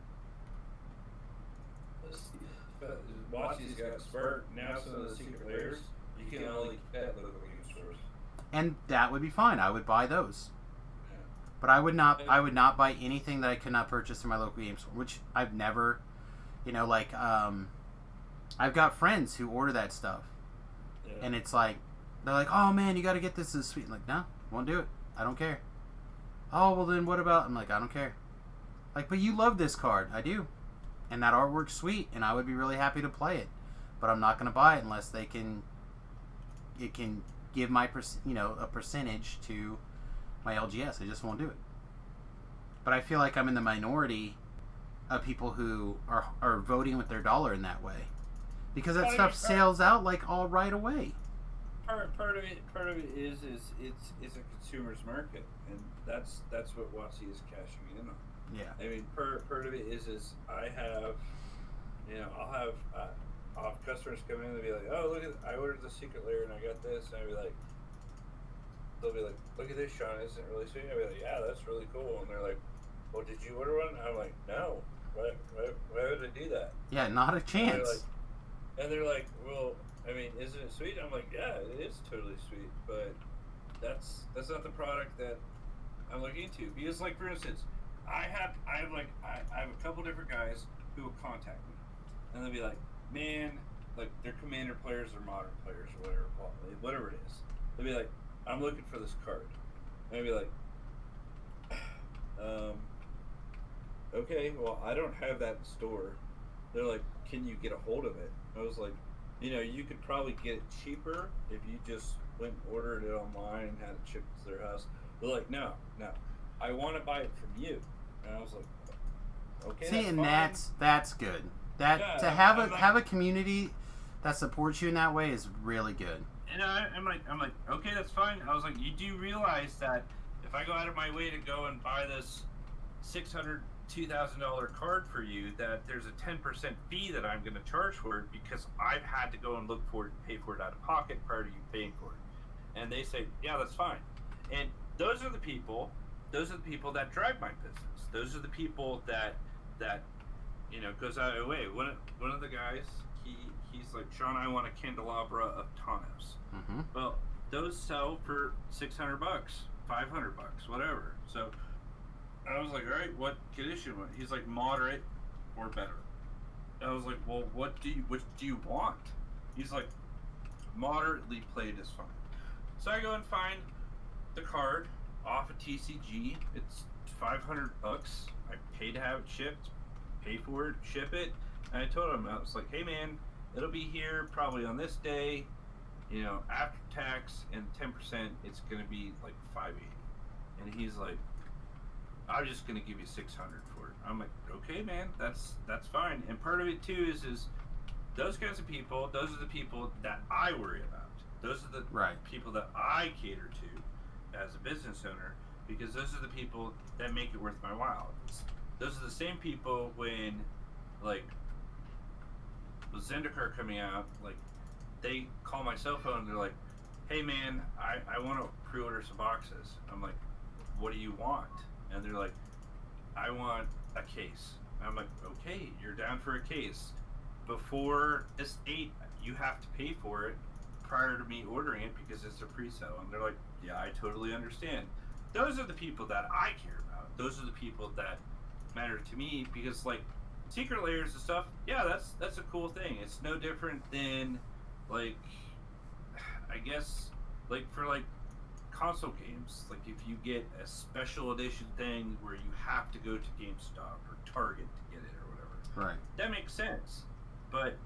WotC's got Spark, now some of the secret lairs, you can only get at local game stores. And that would be fine. I would buy those. Yeah. But I would not buy anything that I could not purchase in my local game store, which I've never... I've got friends who order that stuff, and it's like, they're like, oh man, you got to get this is sweet. I'm like, no, won't do it. I don't care. Oh, well then what about, I'm like, I don't care. Like, but you love this card. I do. And that artwork's sweet, and I would be really happy to play it. But I'm not going to buy it unless it can give my, a percentage to my LGS. I just won't do it. But I feel like I'm in the minority of people who are voting with their dollar in that way, because that stuff sells out like all right away. part of it is it's a consumer's market, and that's what WotC is cashing in on. Yeah. I mean, part of it is I have, I'll have customers come in and be like, oh, look at, I ordered the secret layer and I got this, and they'll be like, look at this, Sean, isn't it really sweet? I'll be like, yeah, that's really cool, and they're like, well, did you order one? I'm like, no, why would I do that? Yeah, not a chance. And they're like, well, I mean, isn't it sweet? I'm like, yeah, it is totally sweet, but that's not the product that I'm looking into. Because, like, for instance, I have a couple different guys who will contact me, and they'll be like, man, like, they're Commander players or Modern players or whatever it is. They'll be like, I'm looking for this card, and I'll be like, okay, well, I don't have that in store. They're like, can you get a hold of it? I was like, you could probably get it cheaper if you just went and ordered it online and had it shipped to their house. They're like, no, I want to buy it from you. And I was like, okay. See, and fine. that's good. To have a community that supports you in that way is really good. And I'm like, okay, that's fine. I was like, you do realize that if I go out of my way to go and buy this $2,000 card for you, that there's a 10% fee that I'm going to charge for it because I've had to go and look for it and pay for it out of pocket prior to you paying for it. And they say, yeah, that's fine. And those are the people that drive my business. Those are the people that goes out of their way. One of the guys, he's like, Sean, I want a candelabra of Thanos. Mm-hmm. Well, those sell for $600, $500, whatever. So I was like, all right, what condition? He's like, moderate or better. I was like, well, what do you want? He's like, moderately played is fine. So I go and find the card off of TCG. It's $500. I paid to have it shipped, pay for it, ship it. And I told him, I was like, hey man, it'll be here probably on this day, after tax and 10%, it's gonna be like $580. And he's like, I'm just gonna give you $600 for it. I'm like, okay, man, that's fine. And part of it too is those kinds of people. Those are the people that I worry about. Those are the people that I cater to as a business owner, because those are the people that make it worth my while. Those are the same people when, like, with Zendikar coming out, like, they call my cell phone and they're like, hey man, I want to pre-order some boxes. I'm like, what do you want? And they're like, I want a case. And I'm like, okay, you're down for a case. Before this date, you have to pay for it prior to me ordering it because it's a pre-sale. And they're like, yeah, I totally understand. Those are the people that I care about. Those are the people that matter to me, because, like, secret layers and stuff, yeah, that's a cool thing. It's no different than, like, I guess, like, for, like, console games, like, if you get a special edition thing where you have to go to GameStop or Target to get it or whatever, right, that makes sense. But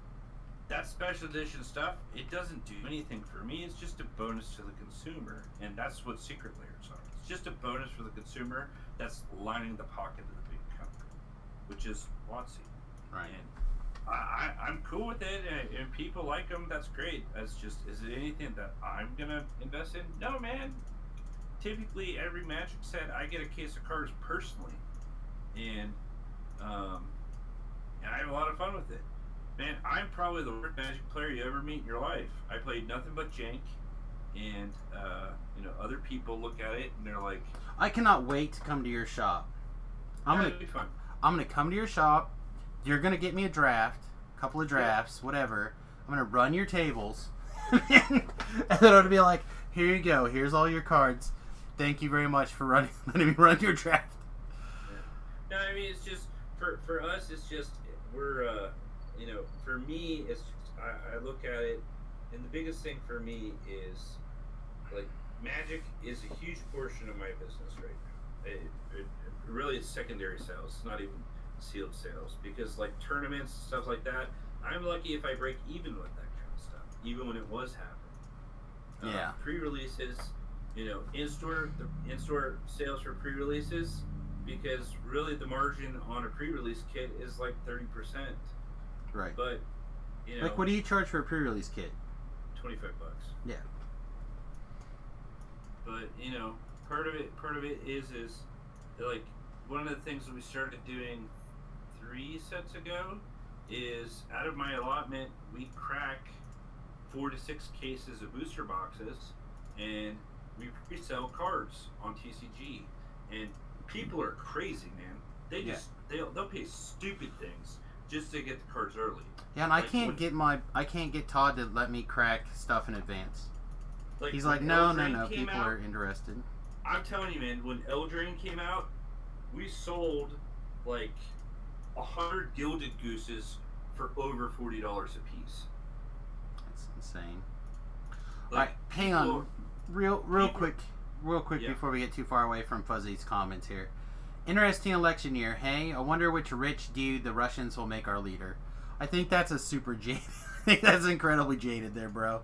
that special edition stuff, it doesn't do anything for me. It's just a bonus to the consumer, and that's what secret layers are. It's just a bonus for the consumer that's lining the pocket of the big company, which is WotC. right. And I'm cool with it, and people like them. That's great. That's just, is it anything that I'm gonna invest in? No, man. Typically, every Magic set, I get a case of cards personally, and I have a lot of fun with it. Man, I'm probably the worst Magic player you ever meet in your life. I played nothing but jank, and other people look at it and they're like, I cannot wait to come to your shop. that'd be fun. I'm gonna come to your shop. You're gonna get me a draft, a couple of drafts, whatever. I'm gonna run your tables, and then it'll be like, here you go. Here's all your cards. Thank you very much for letting me run your draft. Yeah. No, I mean, it's just for us. It's just we're for me, it's I look at it, and the biggest thing for me is, like, Magic is a huge portion of my business right now. It really is secondary sales. It's not even sealed sales, because, like, tournaments and stuff like that, I'm lucky if I break even with that kind of stuff, even when it was happening. Yeah. Pre-releases, in-store sales for pre-releases, because really the margin on a pre-release kit is like 30%. Right. But like, what do you charge for a pre-release kit? $25. Yeah. but you know, part of it is like one of the things that we started doing 3 sets ago is out of my allotment we crack 4 to 6 cases of booster boxes and we resell cards on TCG, and people are crazy, man. They just they'll pay stupid things just to get the cards early. Yeah, and I can't get Todd to let me crack stuff in advance. He's like, no, people are interested. I'm telling you, man, when Eldraine came out, we sold like 100 Gilded Gooses for over $40 a piece. That's insane. Like, all right, hang on, real quick Yeah. before we get too far away from Fuzzy's comments here. Interesting election year. Hey, I wonder which rich dude the Russians will make our leader. I think that's a super jaded. I think that's incredibly jaded there, bro.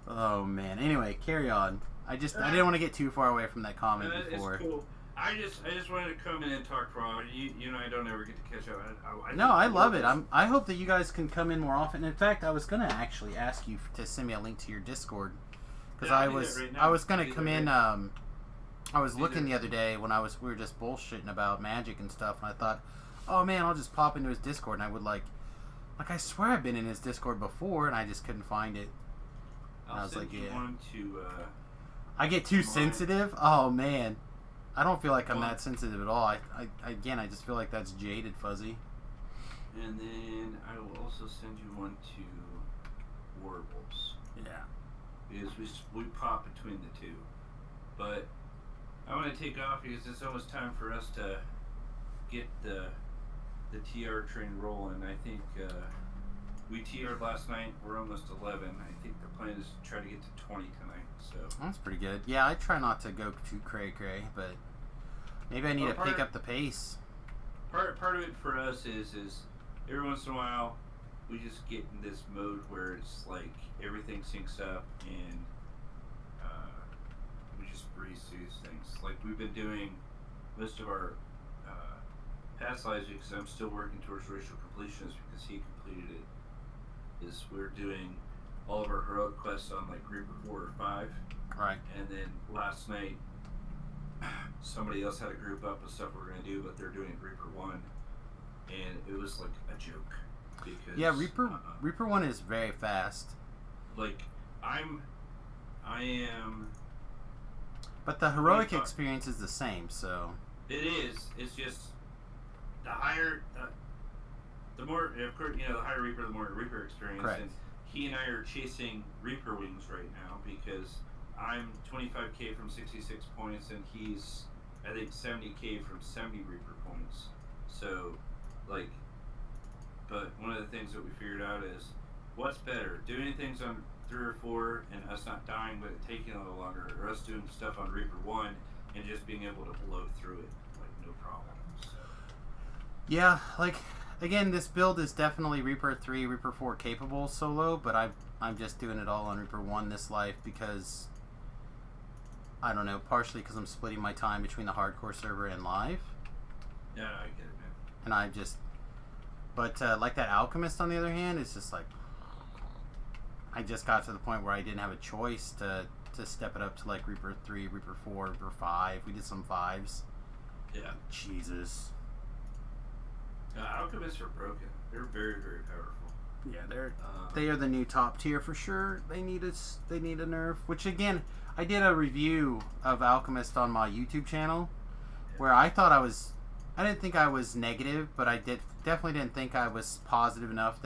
Oh man. Anyway, carry on. I didn't want to get too far away from that comment before. It's cool. I just wanted to come in and talk raw. You know, I don't ever get to catch up. I love it. I hope that you guys can come in more often. In fact, I was gonna actually ask you to send me a link to your Discord because I was gonna come in. I was looking the other day when we were just bullshitting about Magic and stuff, and I thought, oh man, I'll just pop into his Discord, and I would like I swear I've been in his Discord before, and I just couldn't find it. And I was like, yeah. One to, I get too sensitive. Oh man. I don't feel like I'm that sensitive at all. I just feel like that's jaded, Fuzzy. And then I will also send you one to Warbles. Yeah. Because we pop between the two. But I want to take off because it's almost time for us to get the TR train rolling. I think we TR'd last night. We're almost 11. I think the plan is to try to get to 20 tonight. So that's pretty good. Yeah, I try not to go too cray, but maybe I need to pick up the pace. Part of it for us is every once in a while we just get in this mode where it's like everything syncs up and we just breeze through these things. Like we've been doing most of our past lives because I'm still working towards racial completionist because he completed it. Is we're doing all of our heroic quests on like Reaper 4 or 5. Right. And then last night, somebody else had a group up of stuff we're going to do, but they're doing Reaper 1. And it was like a joke. Because, yeah, Reaper 1 is very fast. Like, I am... But the heroic experience is the same, so... It is. It's just... The higher... the more... Of course, the higher Reaper, the more Reaper experience. Correct. And he and I are chasing Reaper wings right now because I'm 25k from 66 points and he's, I think, 70k from 70 Reaper points. So, like, but one of the things that we figured out is what's better, doing things on 3 or 4 and us not dying but it taking a little longer, or us doing stuff on Reaper 1 and just being able to blow through it, like, no problem. So. Yeah, like... Again, this build is definitely Reaper 3, Reaper 4 capable solo, but I'm just doing it all on Reaper 1 this life because, I don't know, partially because I'm splitting my time between the hardcore server and live. Yeah, I get it, man. And I just, but like that Alchemist on the other hand, it's just like, I just got to the point where I didn't have a choice to step it up to like Reaper 3, Reaper 4, Reaper 5. We did some 5s. Yeah. Jesus. Alchemists are broken. They're very, very powerful. Yeah, they are the new top tier for sure. They need a nerf. Which again, I did a review of Alchemist on my YouTube channel, where I didn't think I was negative, but I definitely didn't think I was positive enough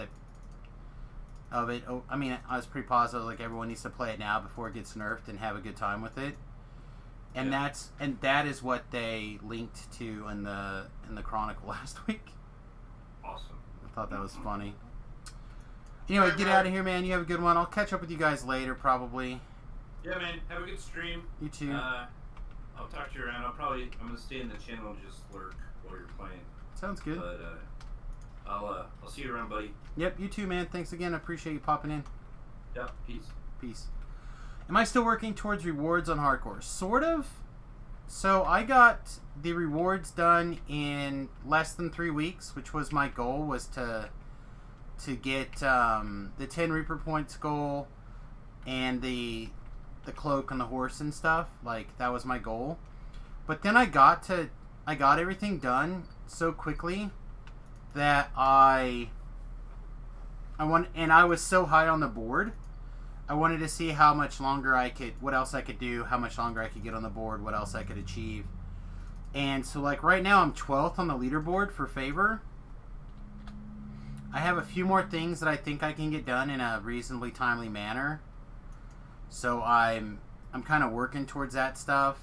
of it. I mean, I was pretty positive. Like everyone needs to play it now before it gets nerfed and have a good time with it. And that is what they linked to in the Chronicle last week. Awesome. I thought that was funny. Anyway, get out of here, man. You have a good one. I'll catch up with you guys later, probably. Yeah, man. Have a good stream. You too. I'll talk to you around. I'm gonna stay in the channel and just lurk while you're playing. Sounds good. But I'll see you around, buddy. Yep, you too, man. Thanks again. I appreciate you popping in. Yep. Peace. Peace. Am I still working towards rewards on hardcore? Sort of. So I got the rewards done in less than 3 weeks, which was my goal, was to get the 10 Reaper points goal and the the cloak and the horse and stuff. Like, that was my goal. But then I got everything done so quickly that I was so high on the board. I wanted to see how much longer what else I could do, how much longer I could get on the board, what else I could achieve. And so, like, right now I'm 12th on the leaderboard for favor. I have a few more things that I think I can get done in a reasonably timely manner. So I'm kind of working towards that stuff.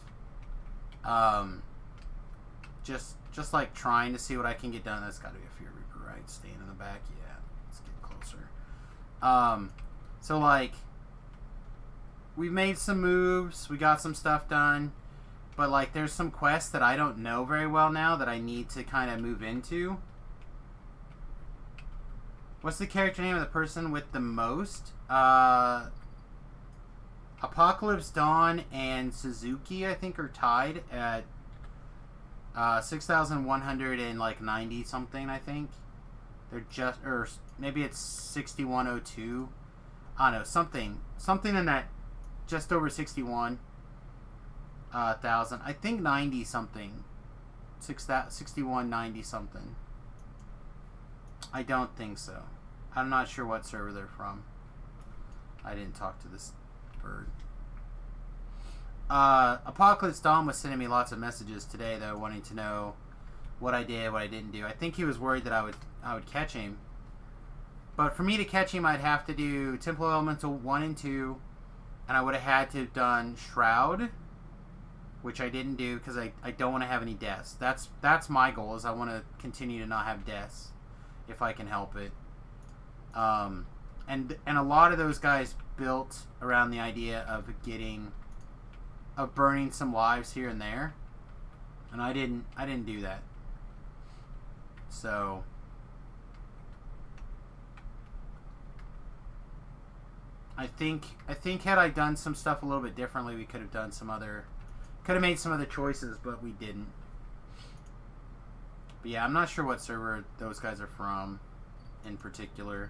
Just like trying to see what I can get done. That's got to be a Fear Reaper, right? Staying in the back. Yeah, let's get closer. So like, we've made some moves. We got some stuff done. But like, there's some quests that I don't know very well now that I need to kind of move into. What's the character name of the person with the most? Apocalypse Dawn and Suzuki, I think, are tied at 6,190 something, I think. They're just, or maybe it's 6,102. I don't know, something in that, just over 61,000. I think 90 something. 6190 something. I don't think so. I'm not sure what server they're from. I didn't talk to this bird. Apocalypse Dawn was sending me lots of messages today, though, wanting to know what I did, what I didn't do. I think he was worried that I would catch him. But for me to catch him, I'd have to do Temple Elemental 1 and 2, and I would have had to have done Shroud, which I didn't do because I don't want to have any deaths. That's my goal, is I want to continue to not have deaths if I can help it. And a lot of those guys built around the idea of burning some lives here and there, and I didn't do that. So I think had I done some stuff a little bit differently, we could have made some other choices, but we didn't. But yeah, I'm not sure what server those guys are from in particular.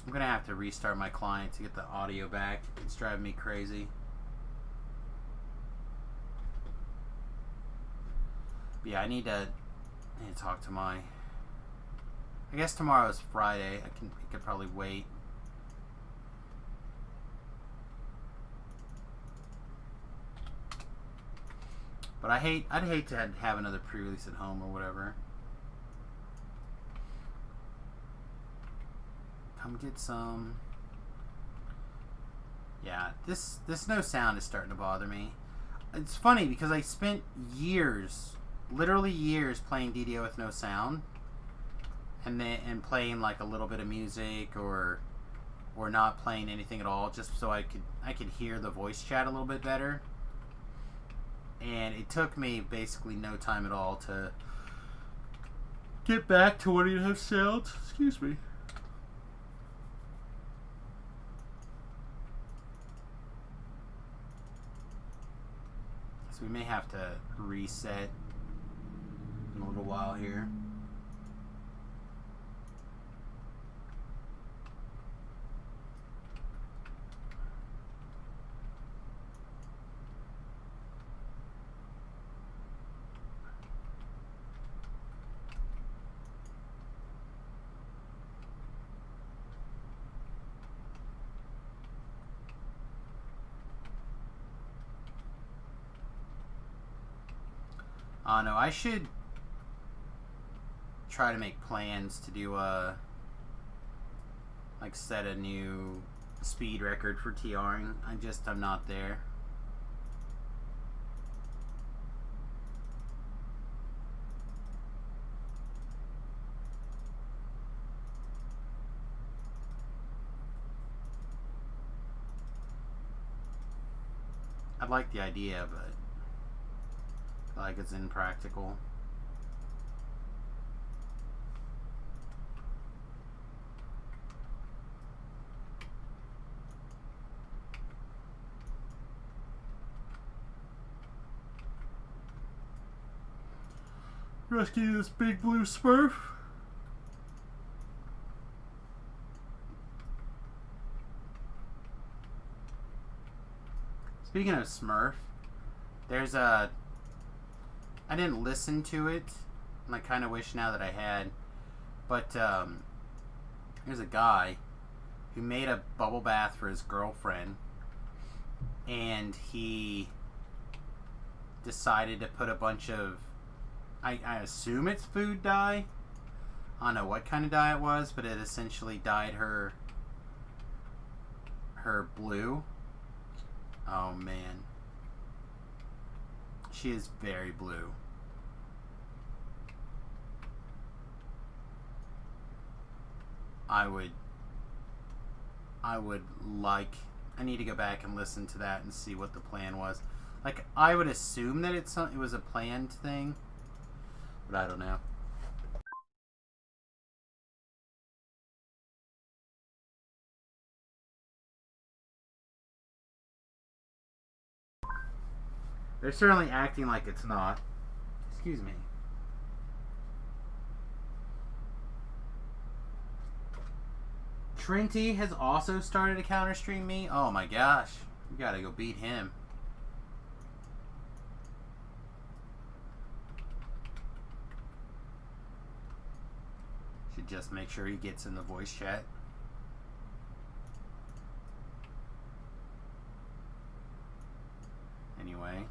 I'm gonna have to restart my client to get the audio back. It's driving me crazy. But yeah, I need to talk to my... I guess tomorrow is Friday. I could probably wait. But I'd hate to have another pre-release at home or whatever. Come get some. Yeah, this no sound is starting to bother me. It's funny because I spent years, literally years, playing DDO with no sound, and playing like a little bit of music or not playing anything at all, just so I could hear the voice chat a little bit better. And it took me basically no time at all to get back to wanting to have sound. Excuse me. So we may have to reset in a little while here. No, I should try to make plans to do set a new speed record for TRing. I'm not there. I like the idea, but like it's impractical. Rescue this big blue Smurf. Speaking of Smurf, there's a... I didn't listen to it, and I kind of wish now that I had. But there's a guy who made a bubble bath for his girlfriend, and he decided to put a bunch of... I assume it's food dye. I don't know what kind of dye it was, but it essentially dyed her blue. Oh man. She is very blue. I need to go back and listen to that and see what the plan was. Like, I would assume that it was a planned thing, but I don't know. They're certainly acting like it's not. Excuse me. Trinity has also started to counter stream me. Oh my gosh. You gotta go beat him. Should just make sure he gets in the voice chat. Anyway.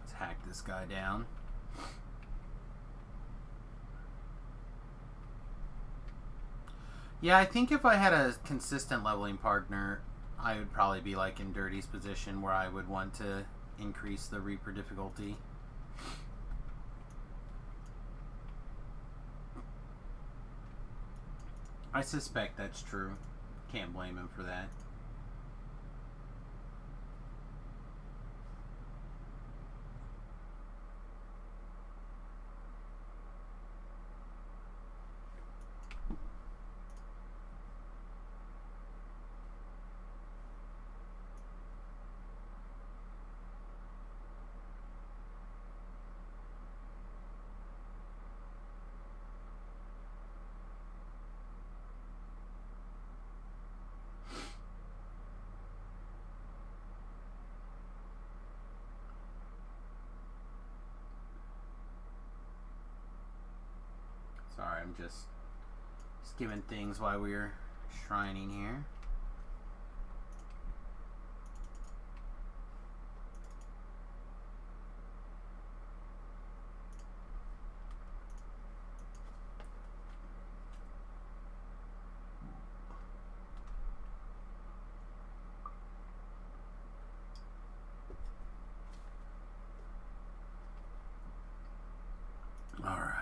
Let's hack this guy down. Yeah, I think if I had a consistent leveling partner, I would probably be like in Dirty's position where I would want to increase the Reaper difficulty. I suspect that's true. Can't blame him for that. Sorry, I'm just skimming things while we're shrining here. All right.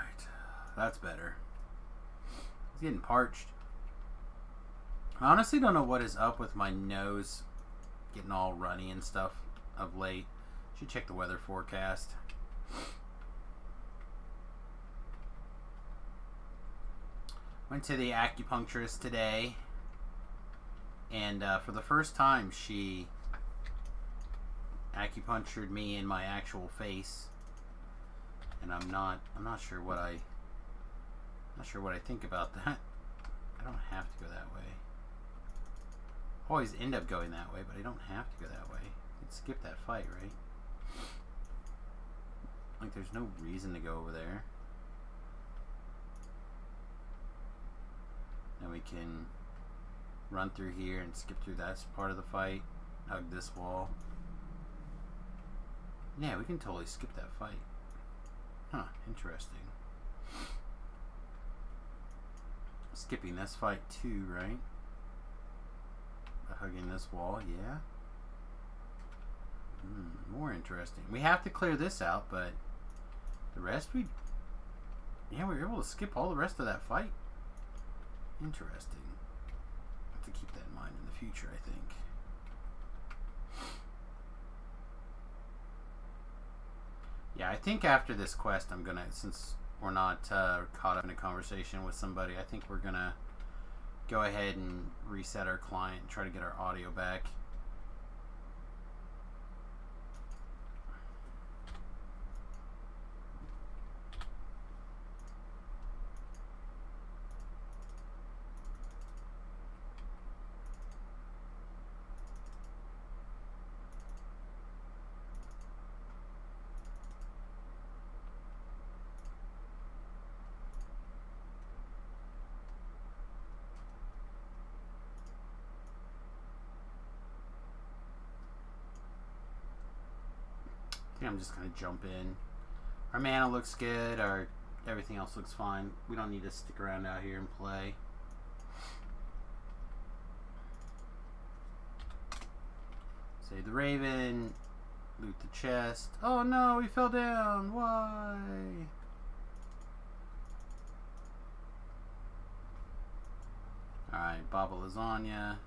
That's better. It's getting parched. I honestly don't know what is up with my nose getting all runny and stuff of late. Should check the weather forecast. Went to the acupuncturist today, and for the first time she acupunctured me in my actual face. And I'm not sure what I think about that. I don't have to go that way. Always end up going that way, but I don't have to go that way. I could skip that fight, right? Like, there's no reason to go over there. Then we can run through here and skip through that part of the fight. Hug this wall. Yeah, we can totally skip that fight. Huh, interesting. Skipping this fight too, right? By hugging this wall, yeah. More interesting. We have to clear this out, but the rest we were able to skip all the rest of that fight. Interesting. Have to keep that in mind in the future, I think. Yeah, I think after this quest, I'm gonna, since we're not caught up in a conversation with somebody, I think we're gonna go ahead and reset our client and try to get our audio back. think I'm just gonna jump in. Our mana looks good. Our everything else looks fine. We don't need to stick around out here and play. Save the Raven. Loot the chest. Oh no, he fell down. Why? Alright, Baba Lasagna.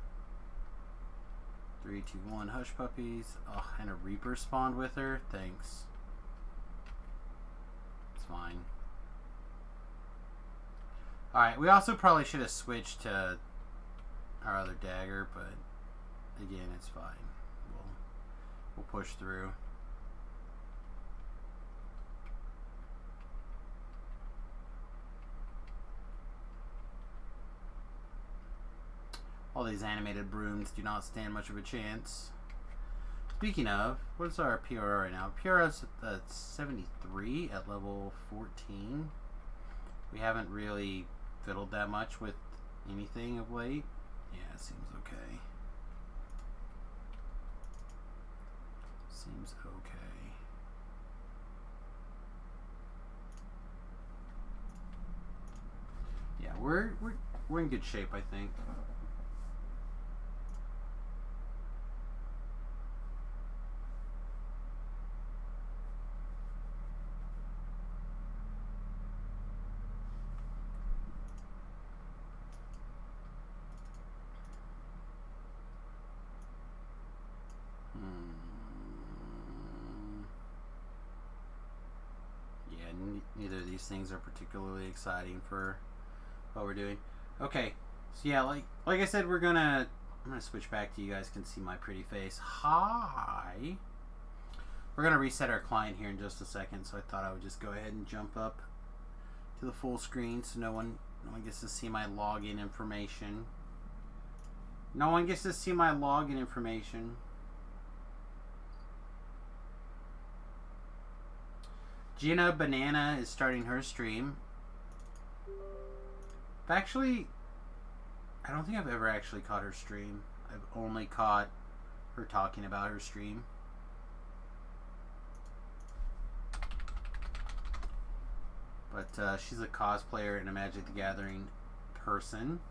3, 2, 1, Hush Puppies. Oh, and a Reaper spawned with her. Thanks. It's fine. Alright, we also probably should have switched to our other dagger, but again, it's fine. We'll push through. All these animated brooms do not stand much of a chance. Speaking of, what's our PRR right now? PRR is at 73 at level 14. We haven't really fiddled that much with anything of late. Yeah, it seems okay. Seems okay. Yeah, we're in good shape, I think. Neither of these things are particularly exciting for what we're doing. Okay, so yeah, like I said, I'm gonna switch back to you guys can see my pretty face. Hi. We're gonna reset our client here in just a second, so I thought I would just go ahead and jump up to the full screen so no one gets to see my login information. No one gets to see my login information. Gina Banana is starting her stream. Actually, I don't think I've ever actually caught her stream. I've only caught her talking about her stream. But she's a cosplayer and a Magic the Gathering person.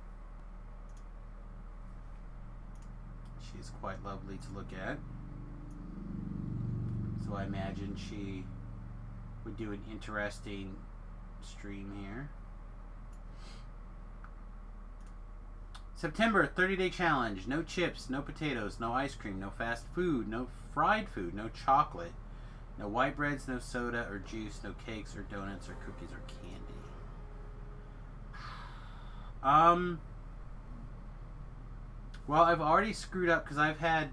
She's quite lovely to look at. So I imagine she would do an interesting stream here. September 30-day challenge. No chips, no potatoes, no ice cream, no fast food, no fried food, no chocolate, no white breads, no soda or juice, no cakes or donuts or cookies or candy. Well, I've already screwed up because I've had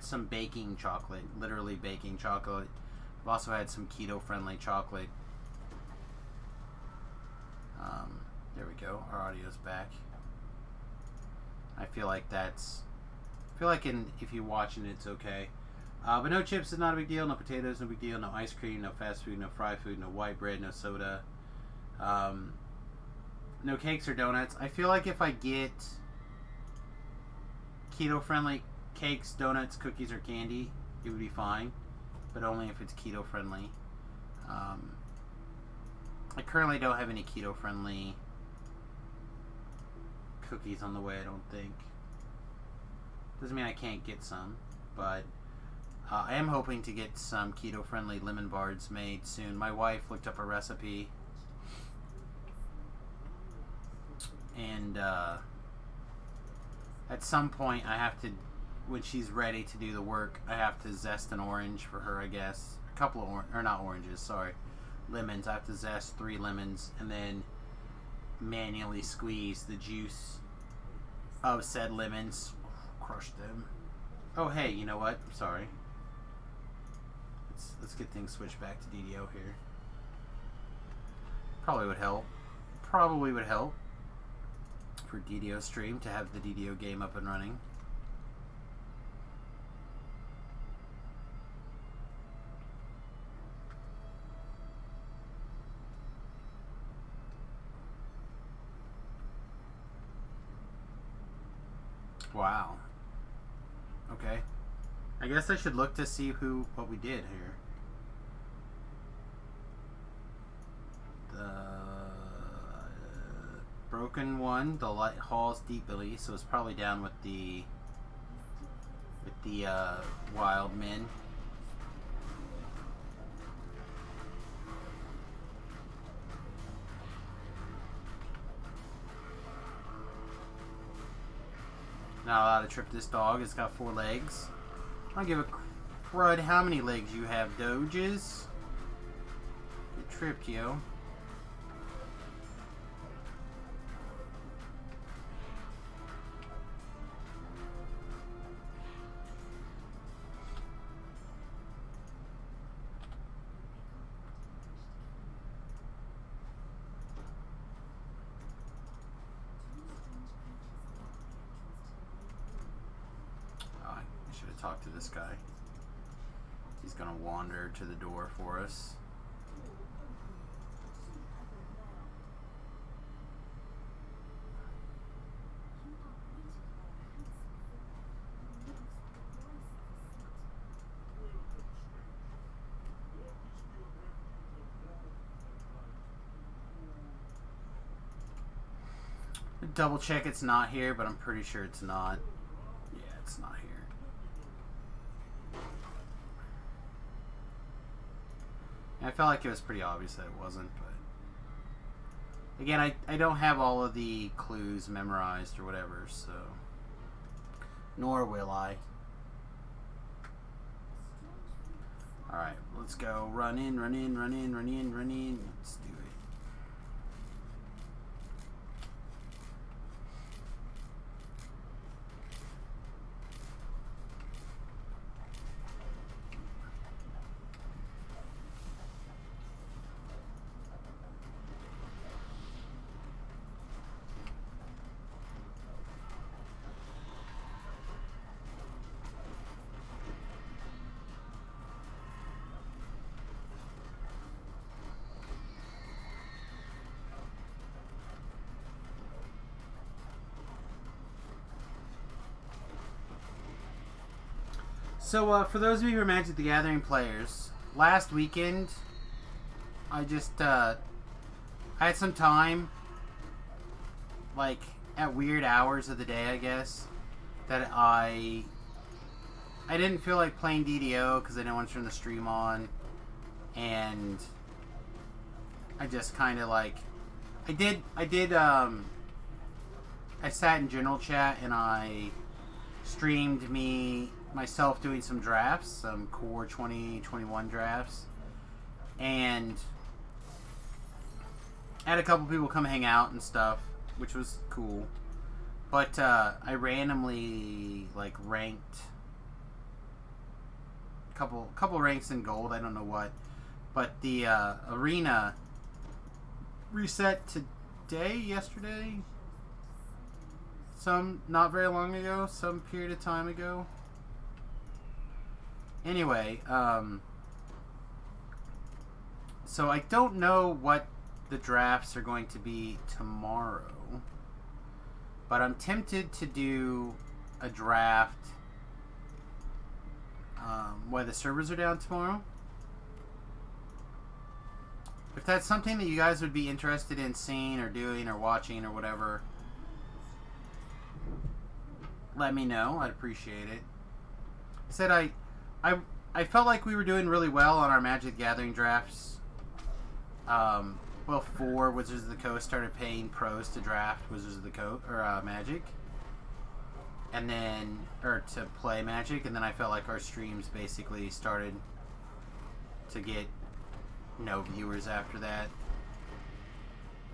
some baking chocolate, literally baking chocolate. I've also had some keto-friendly chocolate. There we go. Our audio's back. I feel like if you're watching, it's okay. But no chips is not a big deal. No potatoes, no big deal. No ice cream, no fast food, no fried food, no white bread, no soda. No cakes or donuts. I feel like if I get keto-friendly cakes, donuts, cookies, or candy, it would be fine. But only if it's keto-friendly. I currently don't have any keto-friendly cookies on the way, I don't think. Doesn't mean I can't get some, but I am hoping to get some keto-friendly lemon bars made soon. My wife looked up a recipe, and at some point I have to, when she's ready to do the work, I have to zest an orange for her, I guess. A couple of not oranges, sorry. Lemons. I have to zest 3 lemons and then manually squeeze the juice of said lemons. Crush them. Oh, hey, you know what? Sorry. Let's get things switched back to DDO here. Probably would help. Probably would help for DDO stream to have the DDO game up and running. Wow. Okay. I guess I should look to see what we did here. The broken one, the light halls deeply, so it's probably down with the wild men. Not allowed to trip this dog. It's got 4 legs. I don't give a crud how many legs you have, Doges. Get tripped, yo. Talk to this guy. He's gonna wander to the door for us. Double check it's not here, but I'm pretty sure it's not. Yeah, it's not here. I felt like it was pretty obvious that it wasn't, but again, I don't have all of the clues memorized or whatever, so nor will I. Alright, let's go. Run in, run in, run in, run in, run in. Let's do it. So, for those of you who are Magic the Gathering players, last weekend, I just, I had some time, like, at weird hours of the day, I guess, that I didn't feel like playing DDO because I didn't want to turn the stream on, and I just kind of, like, I sat in general chat and I streamed myself doing some drafts, some core 2021 drafts, and I had a couple people come hang out and stuff, which was cool. But I randomly like ranked a couple ranks in gold. I don't know what, but the arena reset yesterday, some not very long ago, some period of time ago. Anyway, so I don't know what the drafts are going to be tomorrow, but I'm tempted to do a draft while the servers are down tomorrow. If that's something that you guys would be interested in seeing or doing or watching or whatever, let me know. I'd appreciate it. I said I felt like we were doing really well on our Magic the Gathering drafts. Before Wizards of the Coast started paying pros to draft Wizards of the Coast or Magic, and then to play Magic, and then I felt like our streams basically started to get no viewers after that.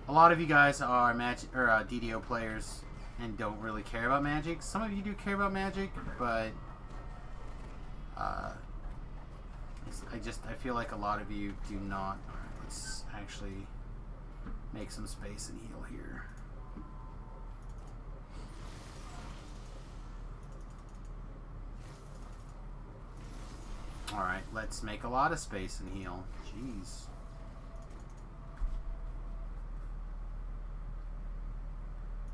A lot of you guys are Magic or DDO players and don't really care about Magic. Some of you do care about Magic, but I feel like a lot of you do not. Alright, let's actually make some space and heal here. Alright, let's make a lot of space and heal. Jeez.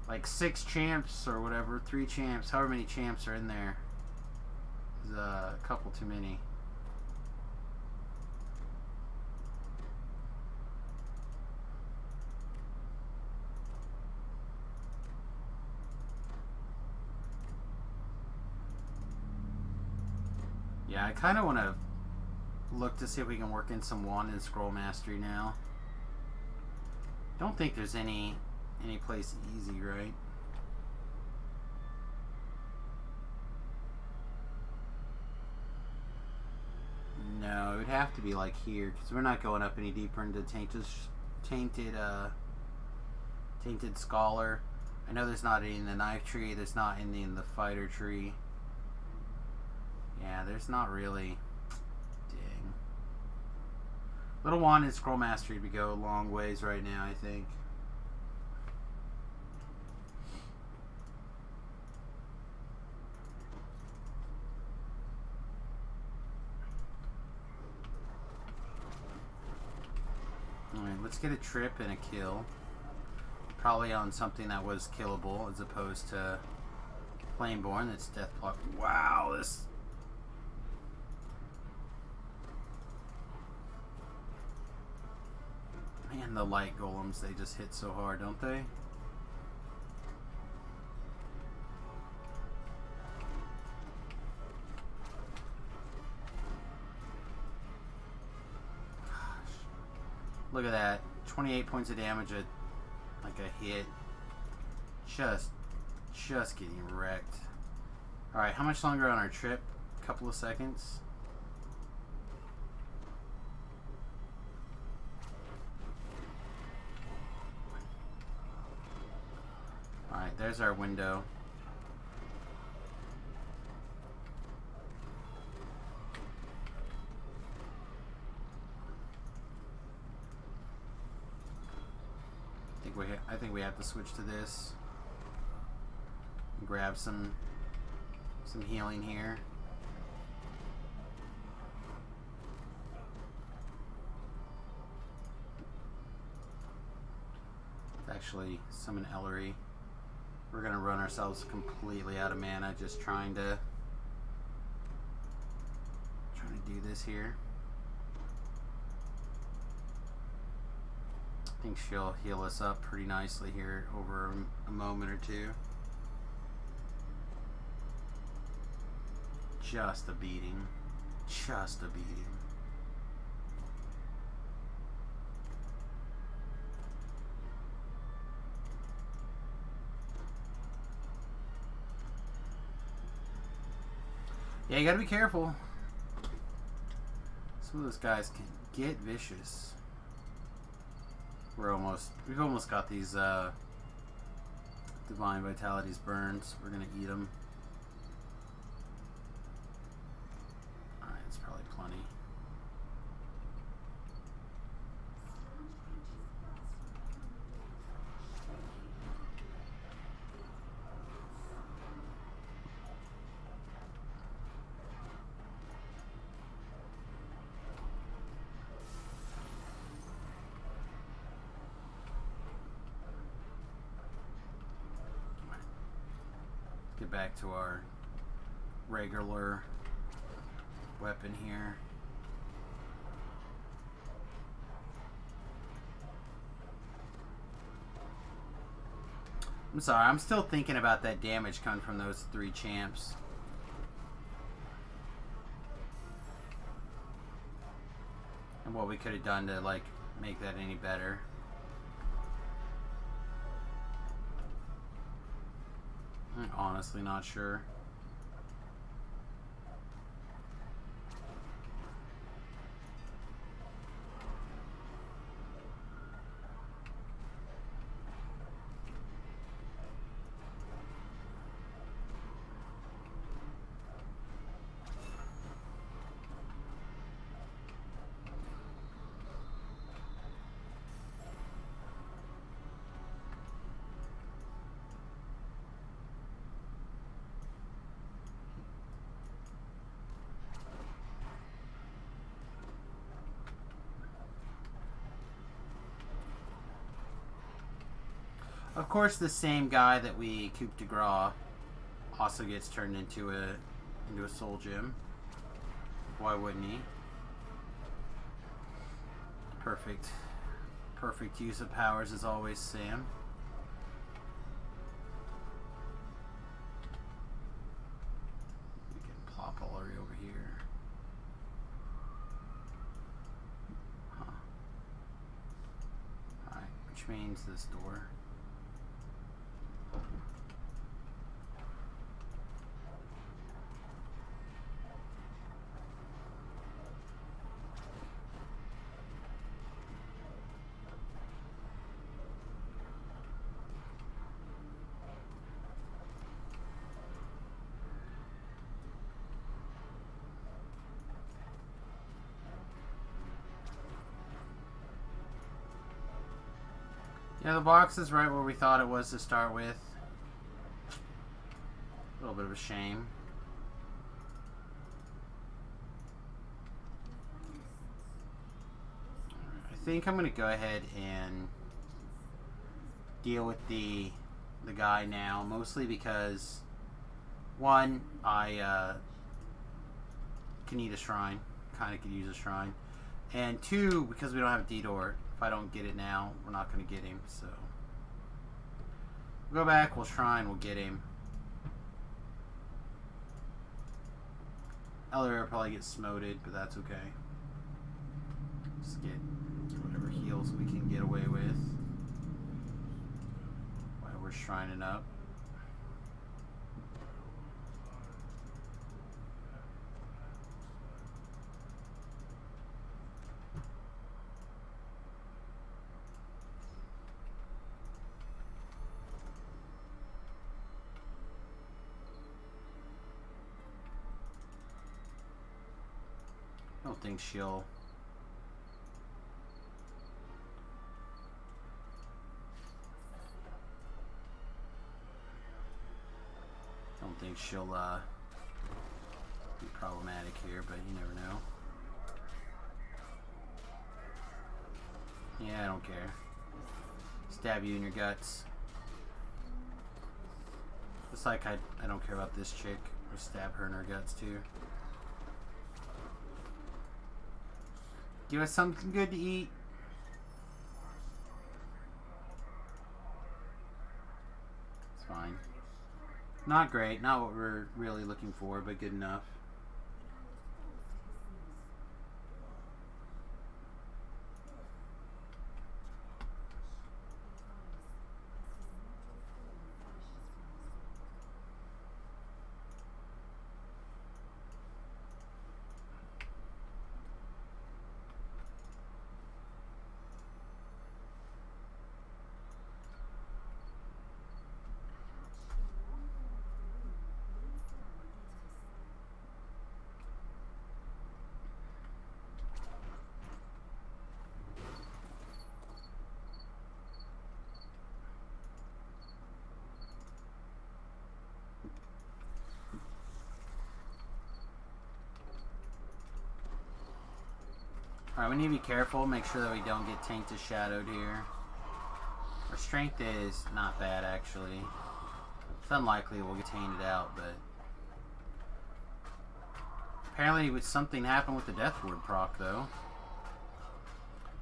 Like 6 champs or whatever, 3 champs, however many champs are in there. There's a couple too many. Yeah, I kind of want to look to see if we can work in some wand and scroll mastery now. Don't think there's any place easy, right? No, it would have to be like here because we're not going up any deeper into tainted scholar. I know there's not any in the knife tree. There's not any in the fighter tree. Yeah, there's not really. Dang. Little wand and scroll mastery would go a long ways right now, I think. Alright, let's get a trip and a kill. Probably on something that was killable as opposed to Planeborn that's death block. Wow, this. Man, the light golems, they just hit so hard, don't they? Look at that. 28 points of damage at like a hit. Just getting wrecked. Alright, how much longer on our trip? A couple of seconds. Alright, there's our window. I think we have to switch to this. Grab some healing here. Actually, summon Ellery. We're gonna run ourselves completely out of mana just trying to do this here. I think she'll heal us up pretty nicely here over a moment or two. Just a beating. Just a beating. Yeah, you gotta be careful. Some of those guys can get vicious. We've almost got these Divine Vitalities burned, so we're gonna eat them. Alright, it's probably plenty. Get back to our regular weapon here. I'm sorry, I'm still thinking about that damage coming from those 3 champs. And what we could have done to like make that any better. I'm honestly not sure. Of course, the same guy that we coup de grace also gets turned into a into a soul gem. Why wouldn't he? Perfect. Perfect use of powers as always, Sam. We can plop Ullery over here. Huh. Alright, which means this door. Yeah, the box is right where we thought it was to start with. A little bit of a shame. I think I'm going to go ahead and deal with the guy now, mostly because, one, I can need a shrine. Kind of could use a shrine. And two, because we don't have a D-door. If I don't get it now, we're not going to get him, so. We'll go back, we'll shrine, we'll get him. Elder will probably get smoted, but that's okay. Just get whatever heals we can get away with while we're shrining up. I don't think she'll be problematic here, but you never know. Yeah, I don't care. Stab you in your guts. Just like I don't care about this chick. Or stab her in her guts too. Give us something good to eat. It's fine. Not great, not what we're really looking for, but good enough. Alright, we need to be careful, make sure that we don't get tainted shadowed here. Our strength is not bad, actually. It's unlikely we'll get tainted out, but apparently with something happened with the Death Ward proc, though.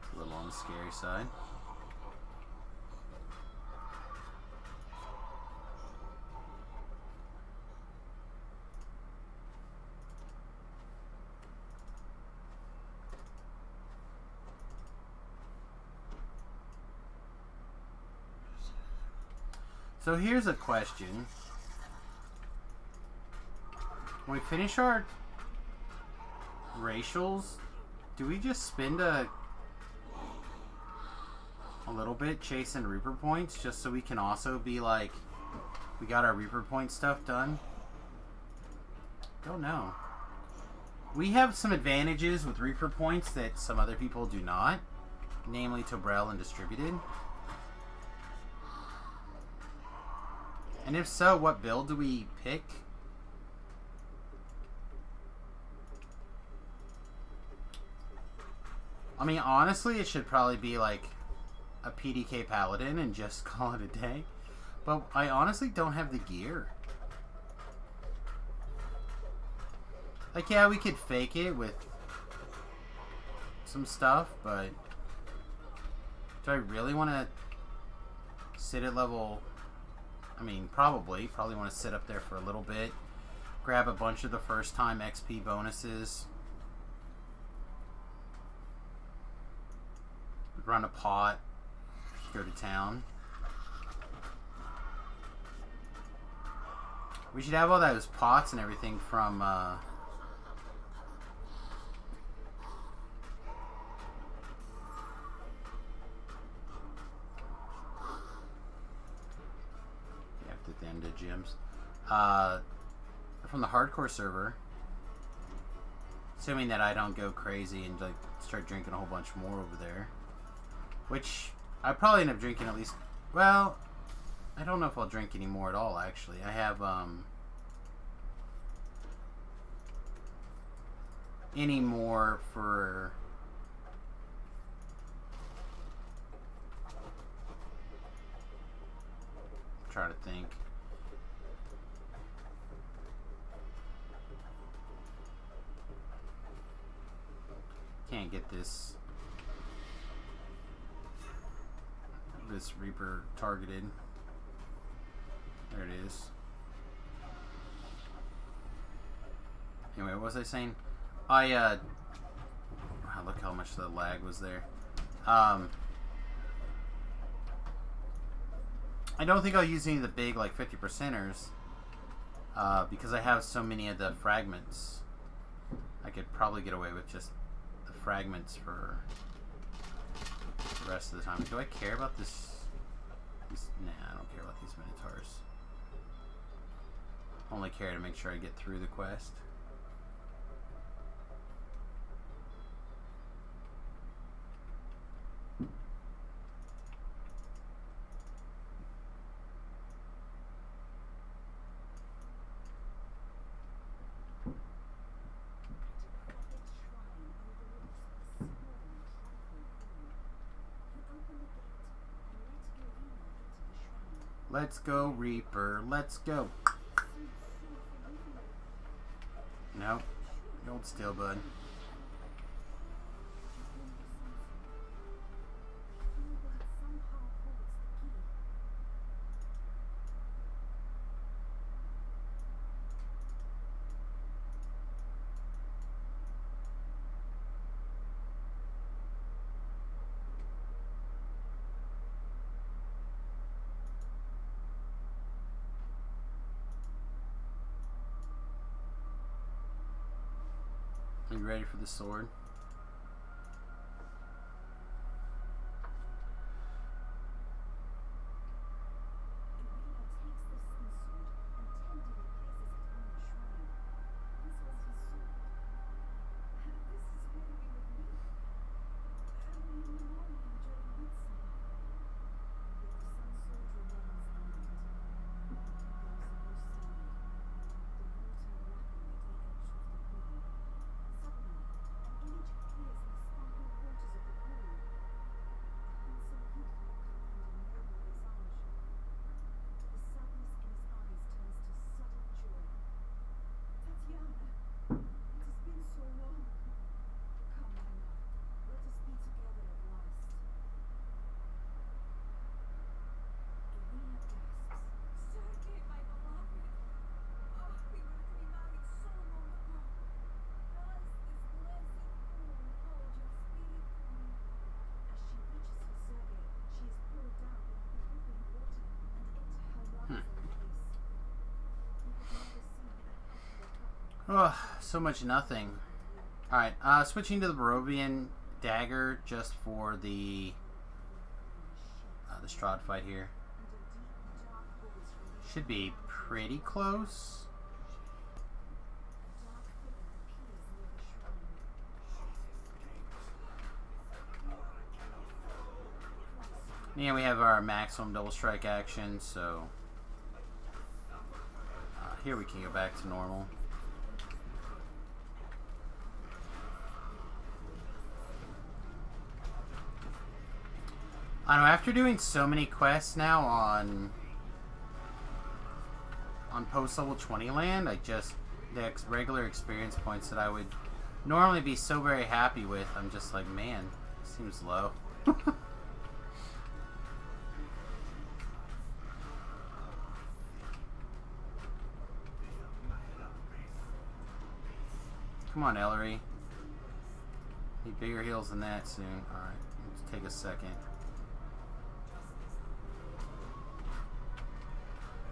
It's a little on the scary side. So here's a question. When we finish our racials, do we just spend a little bit chasing Reaper points just so we can also be like, we got our Reaper point stuff done? Don't know. We have some advantages with Reaper points that some other people do not, namely Tobrel and Distributed. And if so, what build do we pick? I mean, honestly, it should probably be like a PDK Paladin and just call it a day. But I honestly don't have the gear. Like, yeah, we could fake it with some stuff, but do I really want to sit at level? I mean, probably want to sit up there for a little bit, grab a bunch of the first time XP bonuses, run a pot, go to town. We should have all those pots and everything from at the end of gyms. From the hardcore server. Assuming that I don't go crazy and like start drinking a whole bunch more over there. Which I probably end up drinking at least, well, I don't know if I'll drink any more at all actually. I have any more for try to think. Can't get this Reaper targeted. There it is. Anyway, what was I saying? Wow, look how much the lag was there. I don't think I'll use any of the big like 50%ers because I have so many of the fragments. I could probably get away with just the fragments for the rest of the time. Do I care about this? Nah, I don't care about these Minotaurs. Only care to make sure I get through the quest. Let's go, Reaper. Let's go. Nope. Hold still, bud. Are you ready for the sword? Oh, so much nothing. Alright, switching to the Barovian dagger just for the Strahd fight here. Should be pretty close. Yeah, we have our maximum double strike action, so here we can go back to normal. I don't know, after doing so many quests now on post level 20 land, I just regular experience points that I would normally be so very happy with, I'm just like, man, seems low. Come on, Ellery. Need bigger heals than that soon. Alright, let's take a second.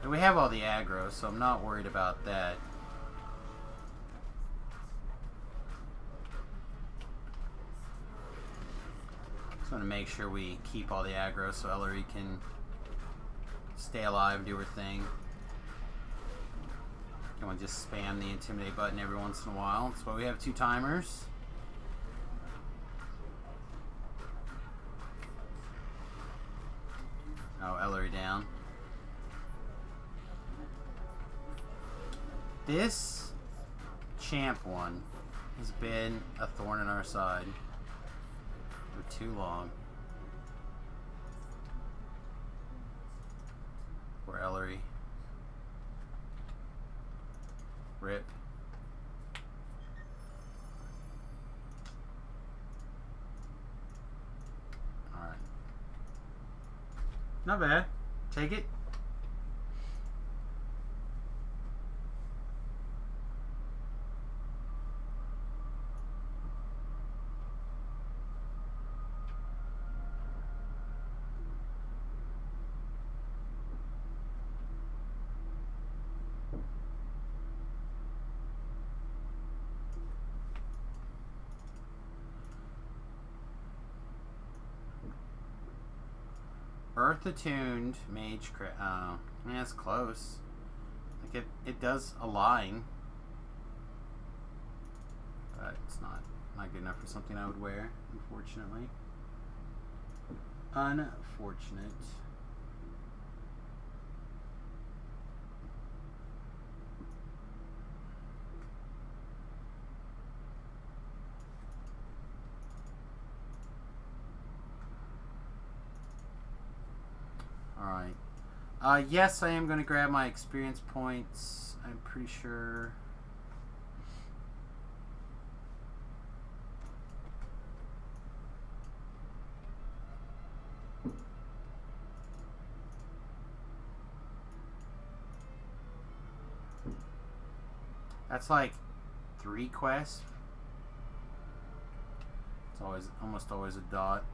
And we have all the aggro, so I'm not worried about that. Just want to make sure we keep all the aggro so Ellery can stay alive, do her thing. You want to just spam the intimidate button every once in a while. That's why we have 2 timers. Oh, Ellery down. This champ one has been a thorn in our side for too long. Poor Ellery. Rip. Alright. Not bad. Take it. Earth attuned mage crit. I mean, that's close. Like it does align, but it's not good enough for something I would wear, unfortunately. Unfortunate. Alright. Yes, I am going to grab my experience points. I'm pretty sure. That's like 3 quests. It's almost always a dot.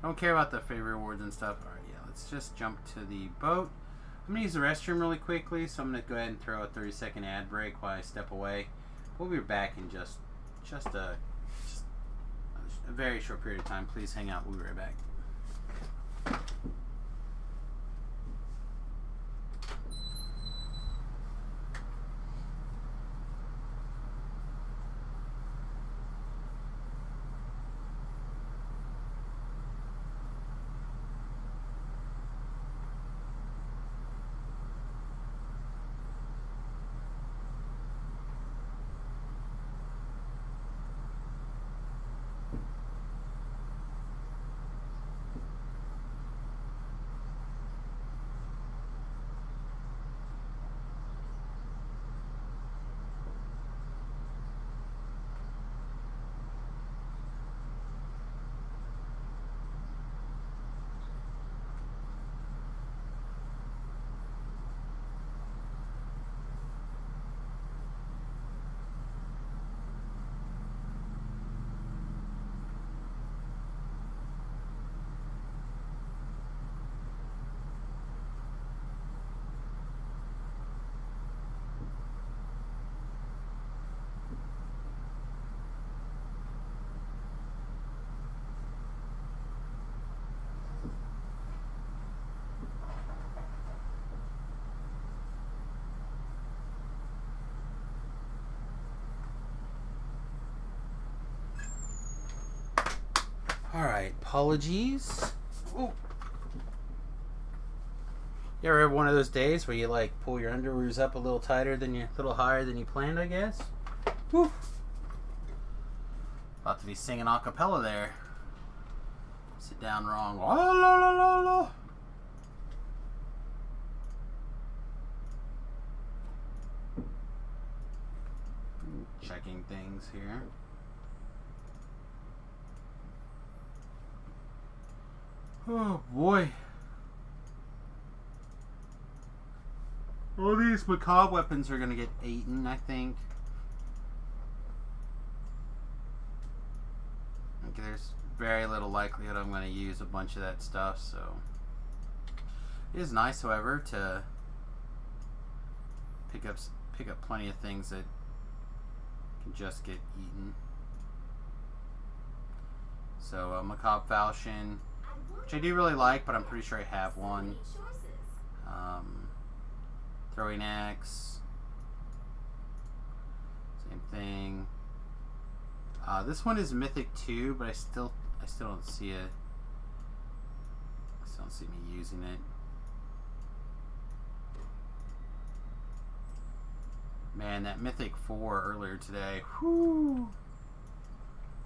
I don't care about the favor rewards and stuff. Alright, yeah, let's just jump to the boat. I'm going to use the restroom really quickly, so I'm going to go ahead and throw a 30-second ad break while I step away. We'll be back in just a very short period of time. Please hang out. We'll be right back. Alright, apologies. Oh. You ever have one of those days where you like pull your underwears up a little tighter than a little higher than you planned, I guess? Whew. About to be singing a cappella there. Sit down wrong. Oh, la, la, la, la. checking things here. Oh boy. All these macabre weapons are going to get eaten, I think. Okay, there's very little likelihood I'm going to use a bunch of that stuff, so. It is nice, however, to pick up plenty of things that can just get eaten. So, macabre falchion, which I do really like, but I'm pretty sure I have one. Throwing axe, same thing. This one is Mythic 2, but I still don't see it. I still don't see me using it. Man, that Mythic 4 earlier today. Whoo!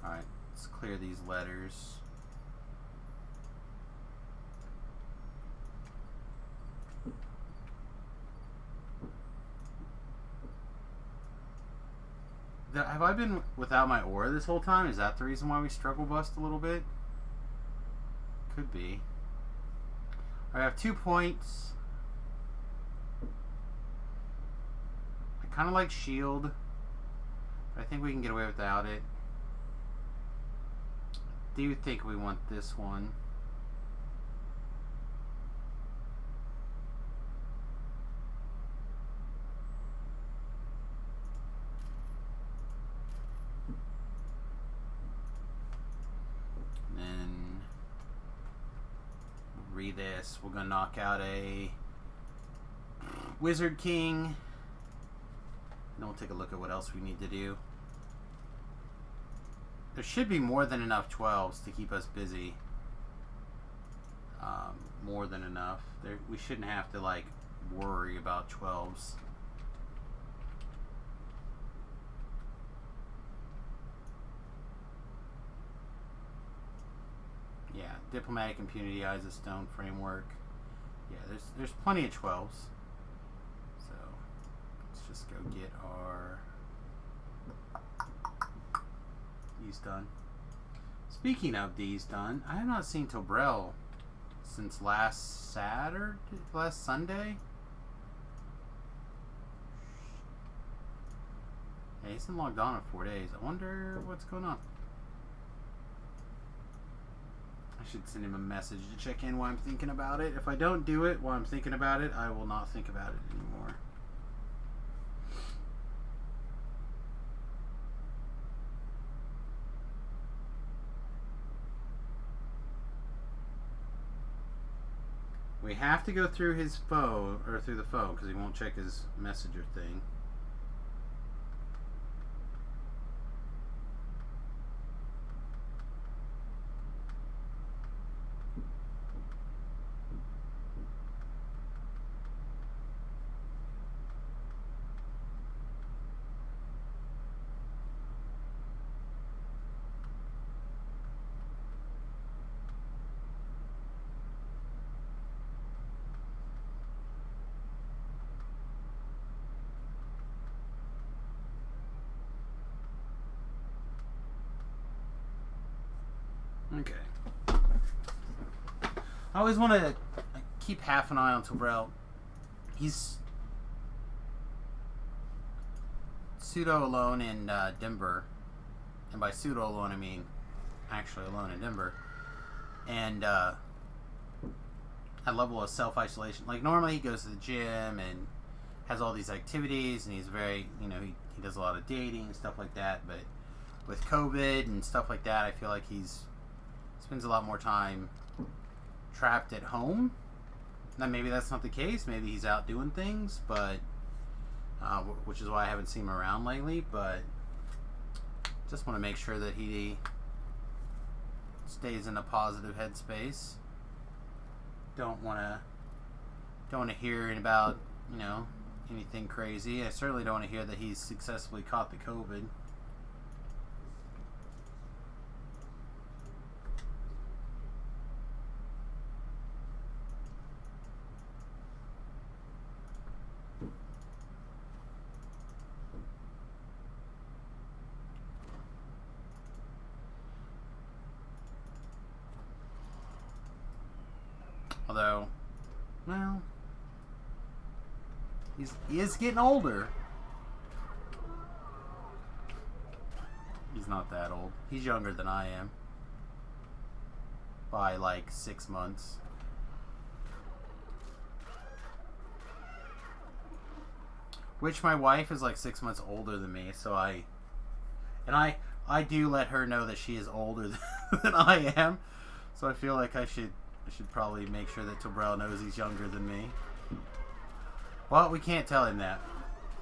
Alright, let's clear these letters. Have I been without my aura this whole time? Is that the reason why we struggle bust a little bit? Could be. I have 2 points. I kind of like shield, but I think we can get away without it. I do think we want this one. This. We're gonna knock out a Wizard King. Then we'll take a look at what else we need to do. There should be more than enough 12s to keep us busy. More than enough. We shouldn't have to like worry about 12s. Yeah, Diplomatic Impunity, Eyes of Stone framework. Yeah, there's plenty of 12s. So let's just go get our these done. Speaking of these done, I have not seen Tobrel since last Sunday. Yeah, he's been logged on in 4 days. I wonder what's going on. I should send him a message to check in while I'm thinking about it. If I don't do it while I'm thinking about it, I will not think about it anymore. We have to go through his phone, or through the phone, because he won't check his messenger thing. Okay. I always want to keep half an eye on Tobrel. He's pseudo alone in Denver. And by pseudo alone, I mean actually alone in Denver. And at level of self-isolation. Like, normally he goes to the gym and has all these activities, and he's very, he does a lot of dating and stuff like that. But with COVID and stuff like that, I feel like he spends a lot more time trapped at home. Now, maybe that's not the case. Maybe he's out doing things, but which is why I haven't seen him around lately. But just want to make sure that he stays in a positive headspace. Don't want to hear about anything crazy. I certainly don't want to hear that he's successfully caught the COVID. Although, well, he is getting older. He's not that old. He's younger than I am. By like 6 months. Which my wife is like 6 months older than me, so I do let her know that she is older than I am. So I feel like I should probably make sure that Tobrell knows he's younger than me. Well, we can't tell him that.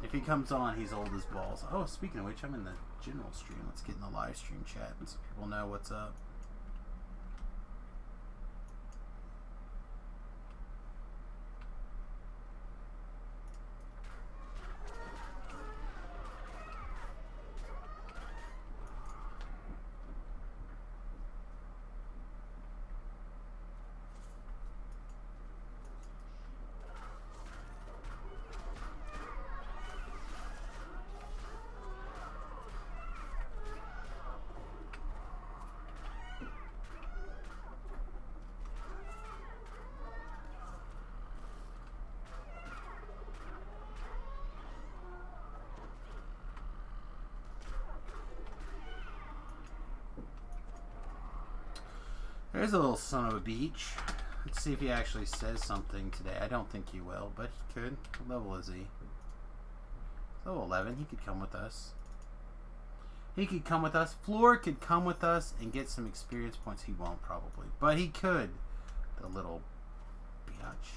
If he comes on, he's old as balls. Oh, speaking of which, I'm in the general stream. Let's get in the live stream chat and so people know what's up. There's a little son of a beach. Let's see if he actually says something today. I don't think he will, but he could. What level is he? Level 11. He could come with us. He could come with us. Floor could come with us and get some experience points. He won't probably, but he could. The little biatch.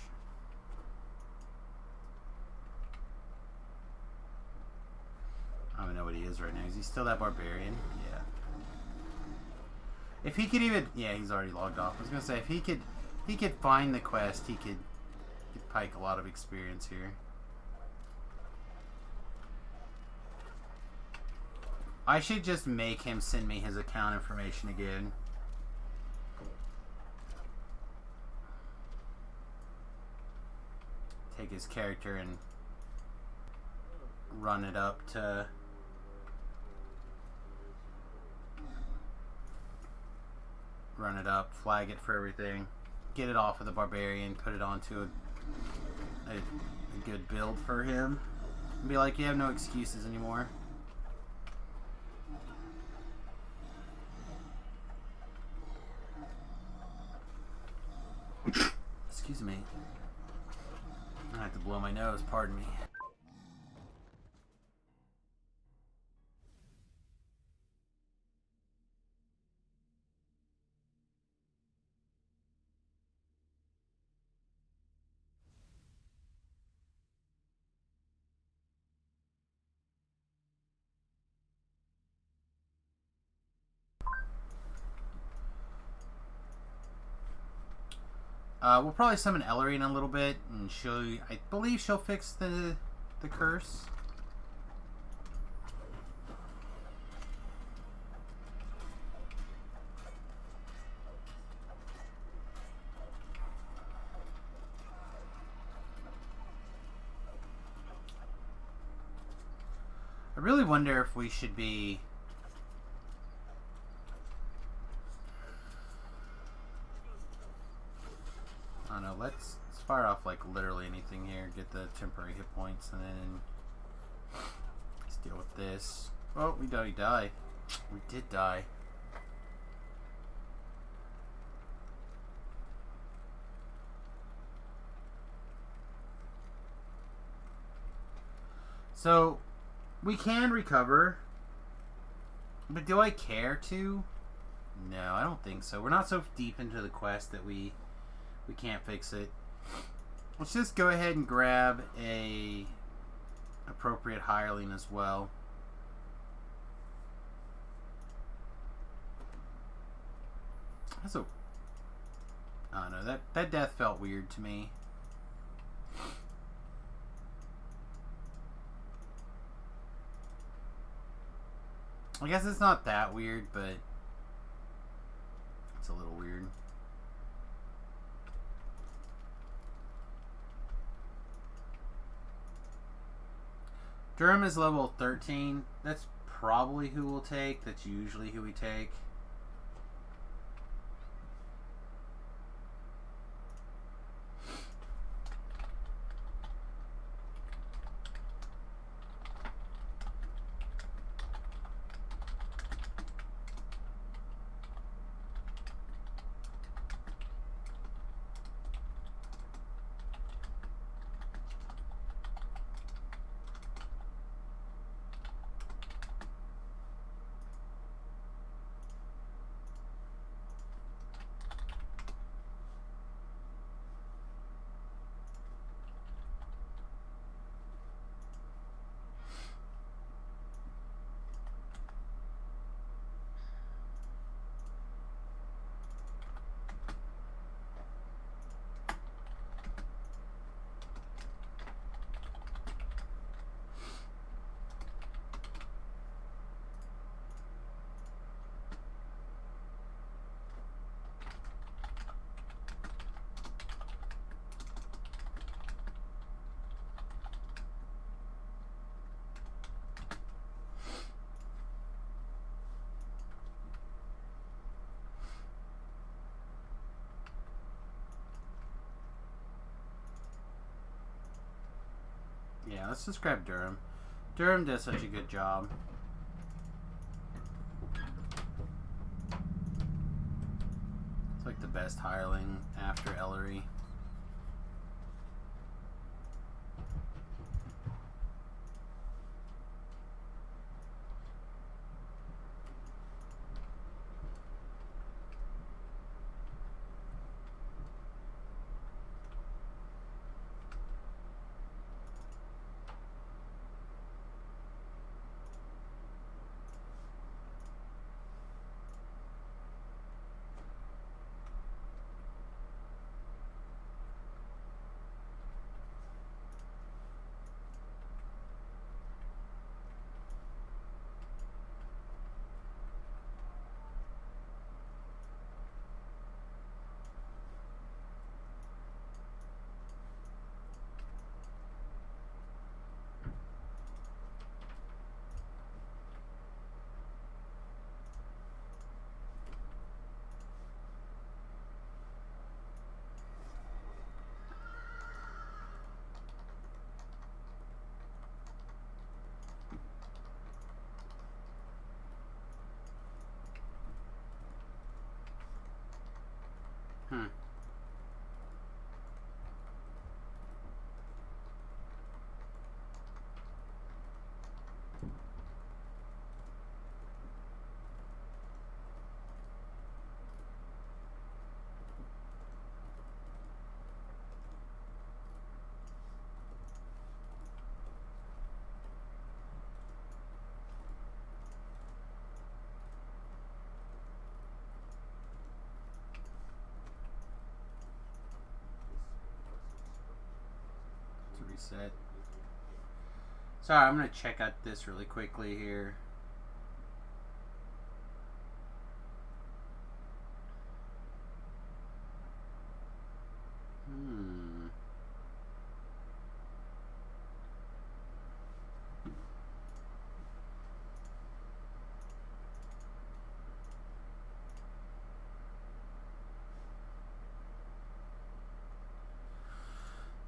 I don't even know what he is right now. Is he still that barbarian? Yeah. If he could even, yeah, he's already logged off. I was gonna say if he could find the quest, he could pike a lot of experience here. I should just make him send me his account information again. Take his character and run it up to flag it for everything, get it off of the barbarian, put it onto a good build for him, and be like, you have no excuses anymore. Excuse me. I have to blow my nose, pardon me. We'll probably summon Ellery in a little bit, and I believe she'll fix the curse. I really wonder if we should be... I don't know, let's fire off like literally anything here, get the temporary hit points, and then let's deal with this. Oh, we die. We did die. So, we can recover, but do I care to? No, I don't think so. We're not so deep into the quest that we can't fix it. Let's just go ahead and grab a appropriate hireling as well. That's a... I don't know. That death felt weird to me. I guess it's not that weird, but it's a little weird. Durham is level 13. That's probably who we'll take. That's usually who we take. Yeah, let's just grab Durham. Durham does such a good job. It's like the best hireling after Ellery. Hmm. To reset. Sorry, I'm gonna check out this really quickly here.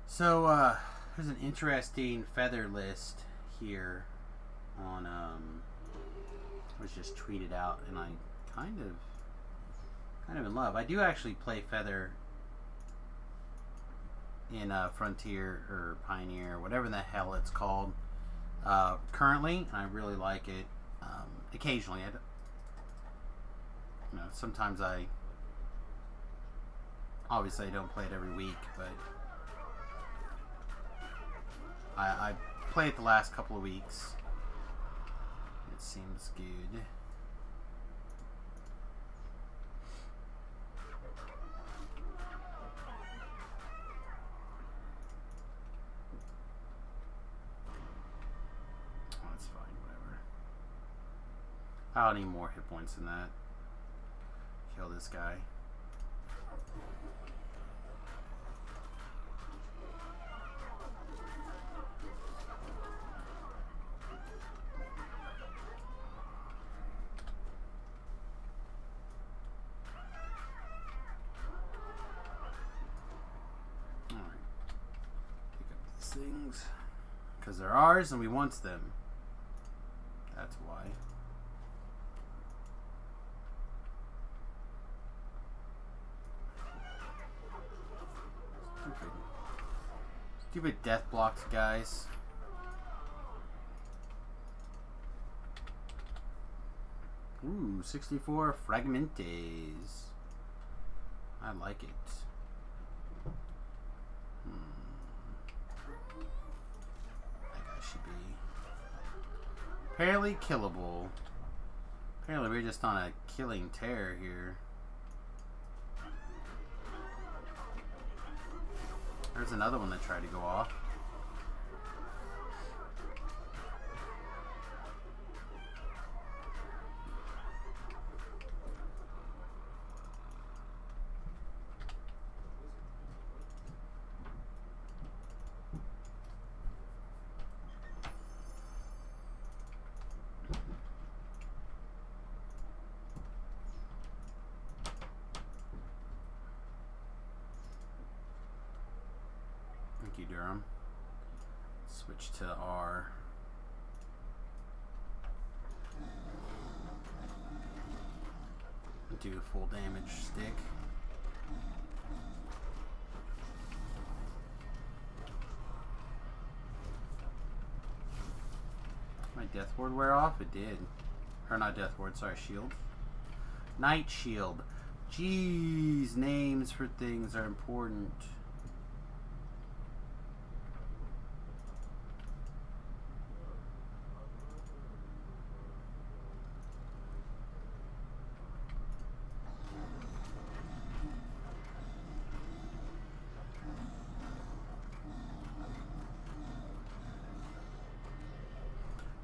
So, there's an interesting feather list here on, was just tweeted out, and I kind of in love. I do actually play feather in Frontier or Pioneer, whatever the hell it's called, currently, and I really like it. Occasionally, sometimes obviously I don't play it every week, but I played it the last couple of weeks. It seems good. Oh, that's fine, whatever. I don't need more hit points than that. Kill this guy. Things because they're ours and we want them. That's why. Stupid death blocks, guys. Ooh, 64 Fragmentes. I like it. Apparently killable. Apparently we're just on a killing tear here. There's another one that tried to go off. Thank you, Durham. Switch to R. Do a full damage stick. My death ward wear off? It did. Or not death ward, sorry, shield. Night shield. Jeez, names for things are important.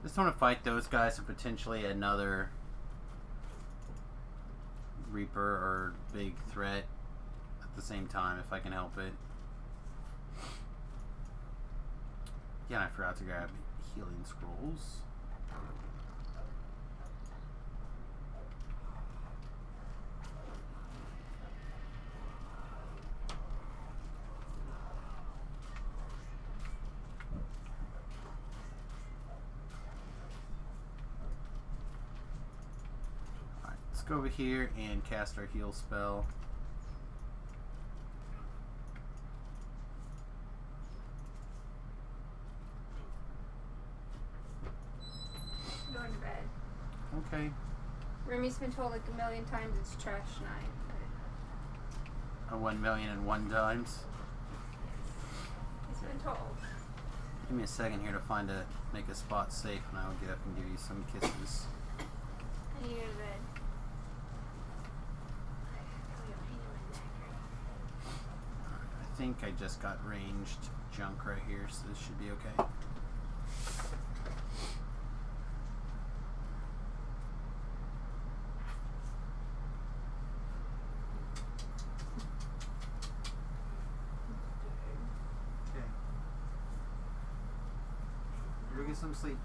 Just want to fight those guys and potentially another Reaper or big threat at the same time if I can help it. Again, I forgot to grab healing scrolls. Let's go over here and cast our heal spell. Going to bed. Okay. Remy's been told like a million times it's trash night. A 1,000,001 times. He's been told. Give me a second here to make a spot safe, and I will get up and give you some kisses. I need to go to bed. I think I just got ranged junk right here, so this should be okay. Okay. Go get some sleep.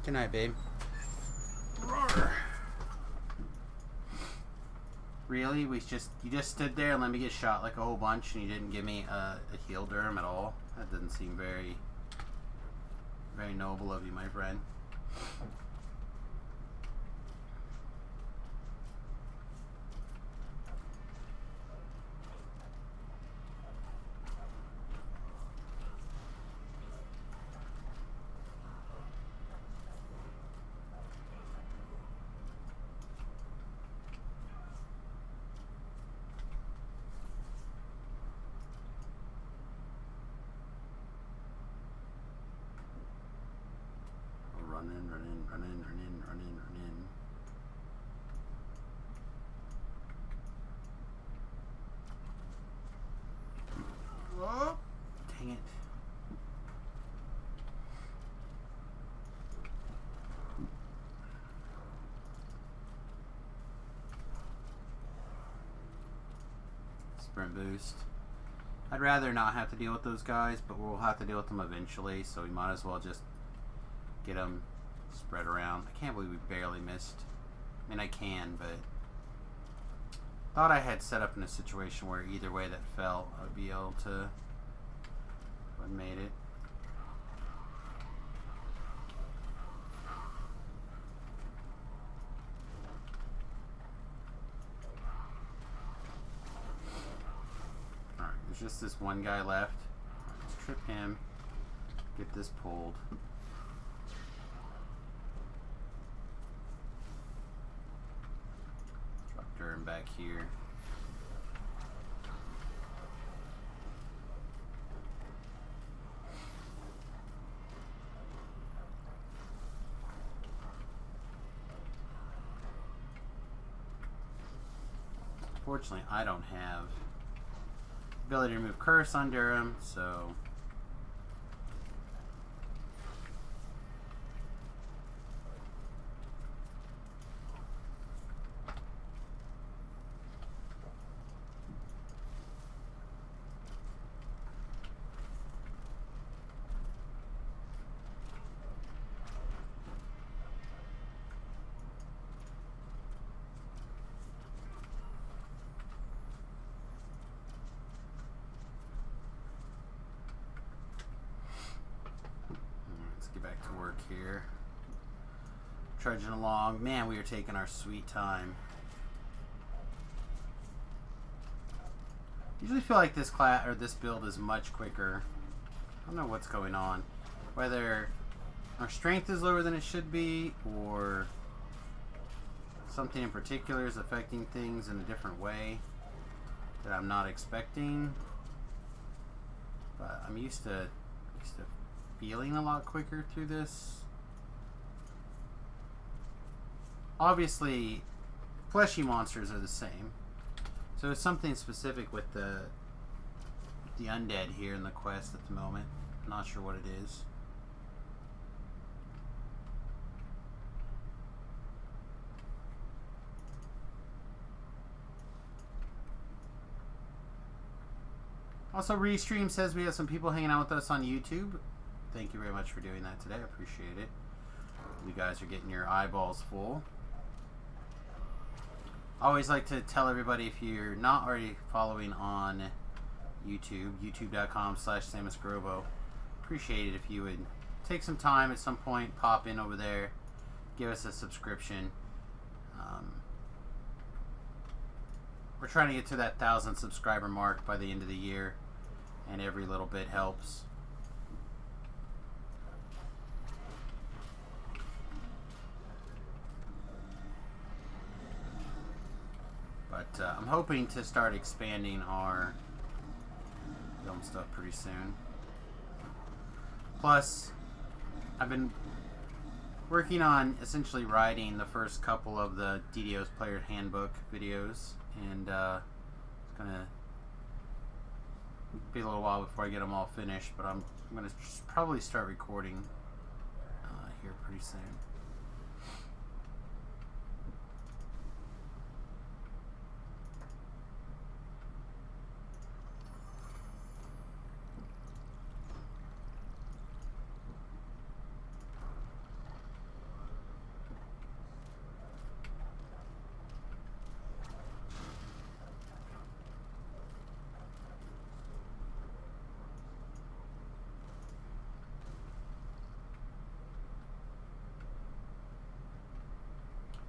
Good night, babe. Roar. Really? You just stood there and let me get shot like a whole bunch, and you didn't give me a heal derm at all? That doesn't seem very noble of you, my friend. Run in. Oh, dang it. Sprint boost. I'd rather not have to deal with those guys, but we'll have to deal with them eventually, so we might as well just get them spread around. I can't believe we barely missed. I mean, I can, but thought I had set up in a situation where either way that fell, I would be able to have made it. Alright, there's just this one guy left. Let's trip him, get this pulled. Durham back here. Fortunately, I don't have ability to remove curse on Durham, so here. Trudging along. Man, we are taking our sweet time. Usually feel like this class or this build is much quicker. I don't know what's going on. Whether our strength is lower than it should be, or something in particular is affecting things in a different way that I'm not expecting. But I'm used to feeling a lot quicker through this. Obviously, fleshy monsters are the same. So it's something specific with the undead here in the quest at the moment. I'm not sure what it is. Also, Restream says we have some people hanging out with us on YouTube. Thank you very much for doing that today. I appreciate it. You guys are getting your eyeballs full. I always like to tell everybody, if you're not already following on YouTube, youtube.com/SamusGrobo, appreciate it if you would take some time at some point, pop in over there, give us a subscription. We're trying to get to that 1,000 subscriber mark by the end of the year, and every little bit helps. But I'm hoping to start expanding our film stuff pretty soon. Plus, I've been working on essentially writing the first couple of the DDo's Player Handbook videos, and it's gonna be a little while before I get them all finished, but I'm gonna probably start recording here pretty soon.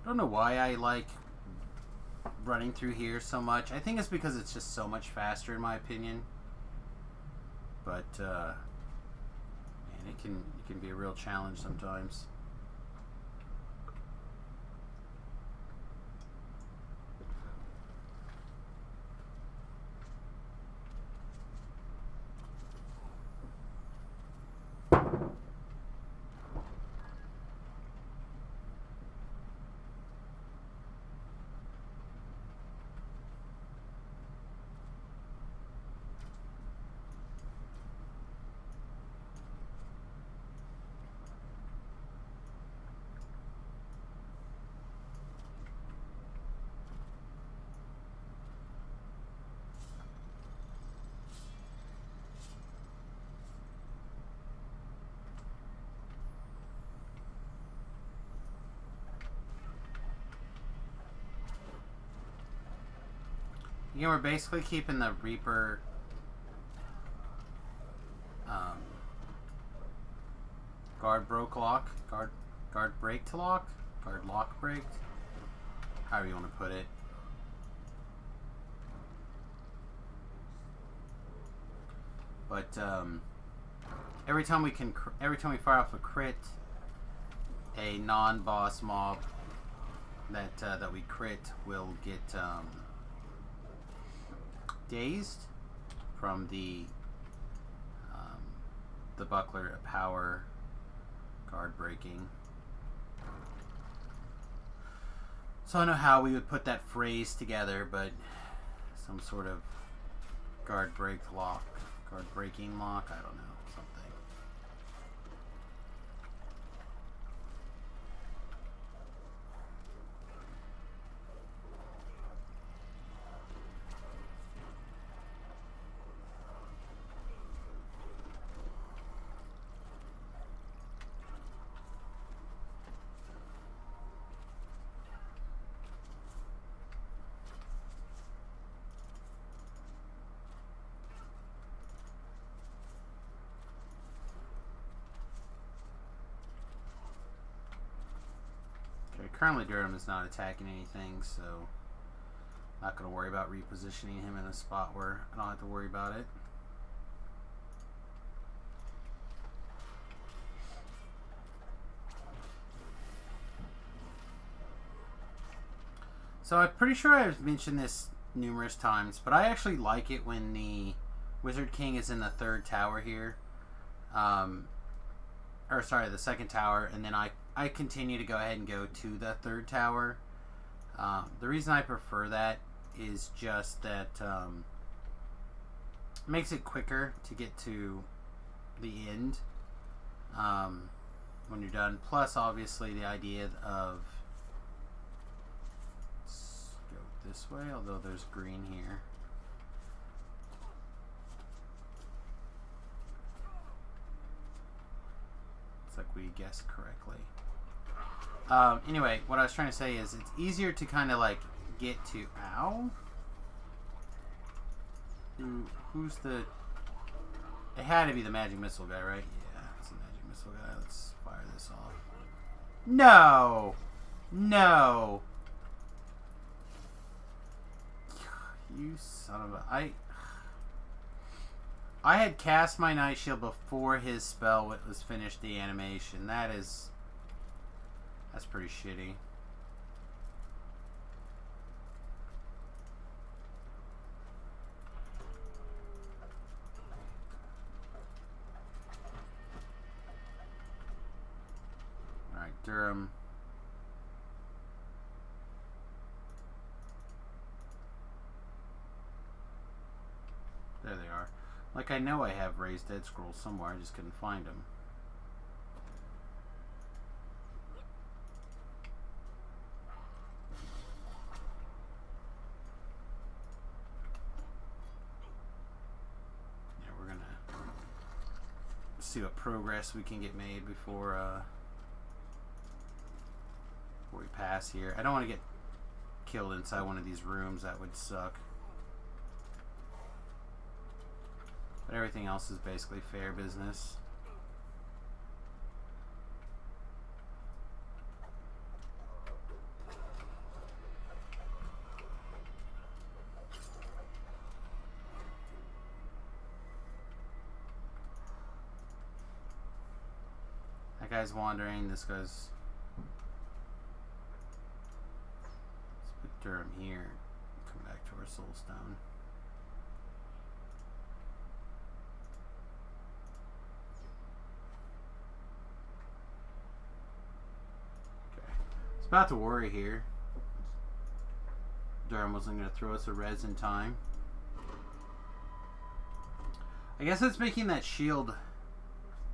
I don't know why I like running through here so much. I think it's because it's just so much faster, in my opinion. But man, it can be a real challenge sometimes. Again, we're basically keeping the Reaper guard break to lock, guard lock break, however you want to put it. But every time we fire off a crit, a non-boss mob that we crit will get dazed from the buckler power guard breaking. So I don't know how we would put that phrase together, but some sort of guard break lock, guard breaking lock, I don't know, something. Currently Durham is not attacking anything, so not going to worry about repositioning him in a spot where I don't have to worry about it. So I'm pretty sure I've mentioned this numerous times, but I actually like it when the Wizard King is in the third tower here. Or sorry, the second tower, and then I continue to go ahead and go to the third tower. The reason I prefer that is just that it makes it quicker to get to the end when you're done. Plus, obviously, the idea of this way, although there's green here. Looks like we guessed correctly. Anyway, what I was trying to say is it's easier to kind of like get to... Ow? Who's the... It had to be the magic missile guy, right? Yeah, it's the magic missile guy. Let's fire this off. No! No! You son of a... I had cast my Night Shield before his spell was finished the animation. That's pretty shitty. Alright, Durham. There they are. Like, I know I have raised dead scrolls somewhere, I just couldn't find them. Yeah, we're gonna see what progress we can get made before we pass here. I don't want to get killed inside one of these rooms, that would suck. But everything else is basically fair business. That guy's wandering. This guy's... Let's put Durham here. Come back to our Soulstone. About to worry here. Durham wasn't going to throw us a res in time. I guess it's making that shield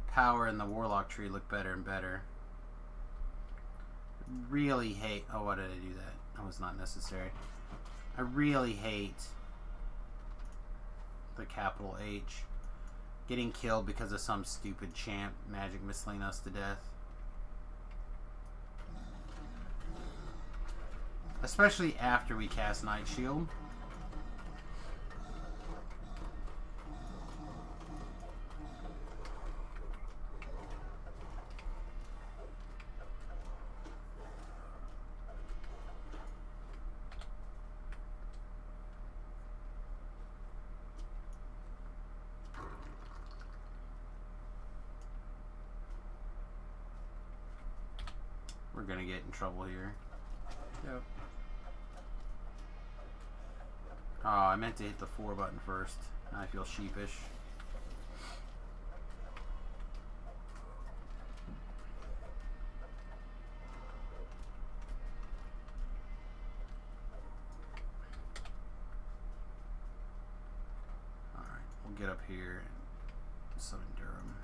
power in the Warlock tree look better and better. Really hate... Oh, why did I do that? That was not necessary. I really hate the capital H getting killed because of some stupid champ magic missiling us to death. Especially after we cast Night Shield. We're gonna get in trouble here. Yep. Oh, I meant to hit the 4 button first. Now I feel sheepish. Alright, we'll get up here and summon Durham.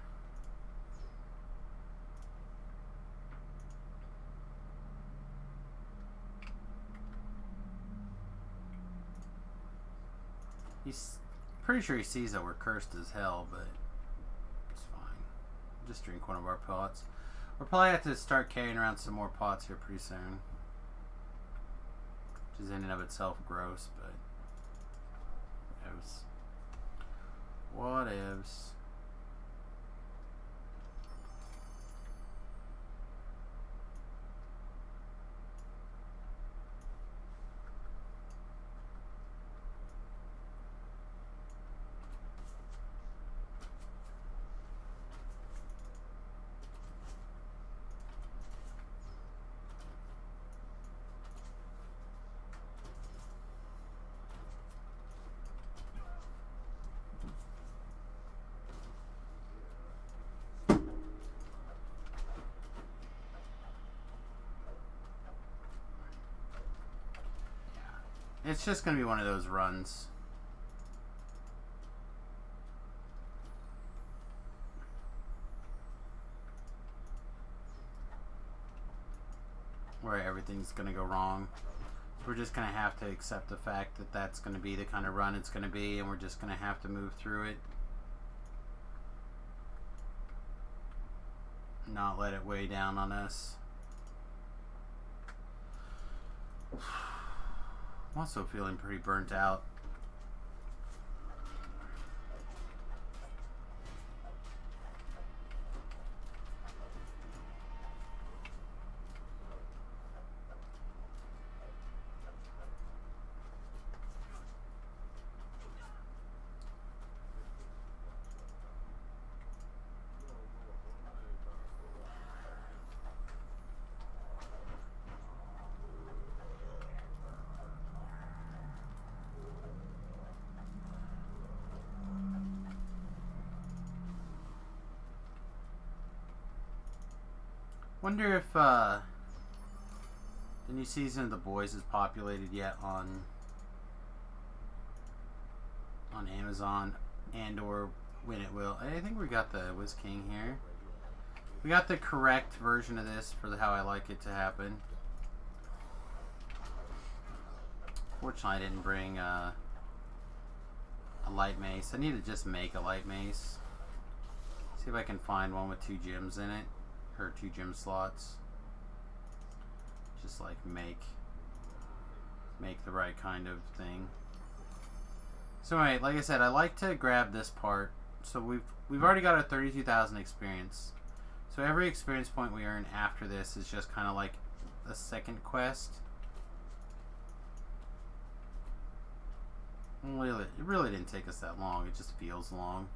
He's pretty sure he sees that we're cursed as hell, but it's fine. Just drink one of our pots. We'll probably have to start carrying around some more pots here pretty soon. Which is in and of itself gross, but whatevs. It's just going to be one of those runs. Where everything's going to go wrong. So we're just going to have to accept the fact that that's going to be the kind of run it's going to be, and we're just going to have to move through it. Not let it weigh down on us. I'm also feeling pretty burnt out. Wonder if the new season of The Boys is populated yet on Amazon, and or when it will. I think we got the Wiz King here. We got the correct version of this for how I like it to happen. Fortunately, I didn't bring a light mace. I need to just make a light mace. See if I can find one with 2 gems in it. Or 2 gem slots. Just like make the right kind of thing. So anyway, like I said, I like to grab this part. So we've already got our 32,000 experience. So every experience point we earn after this is just kind of like a second quest. Really, it really didn't take us that long. It just feels long.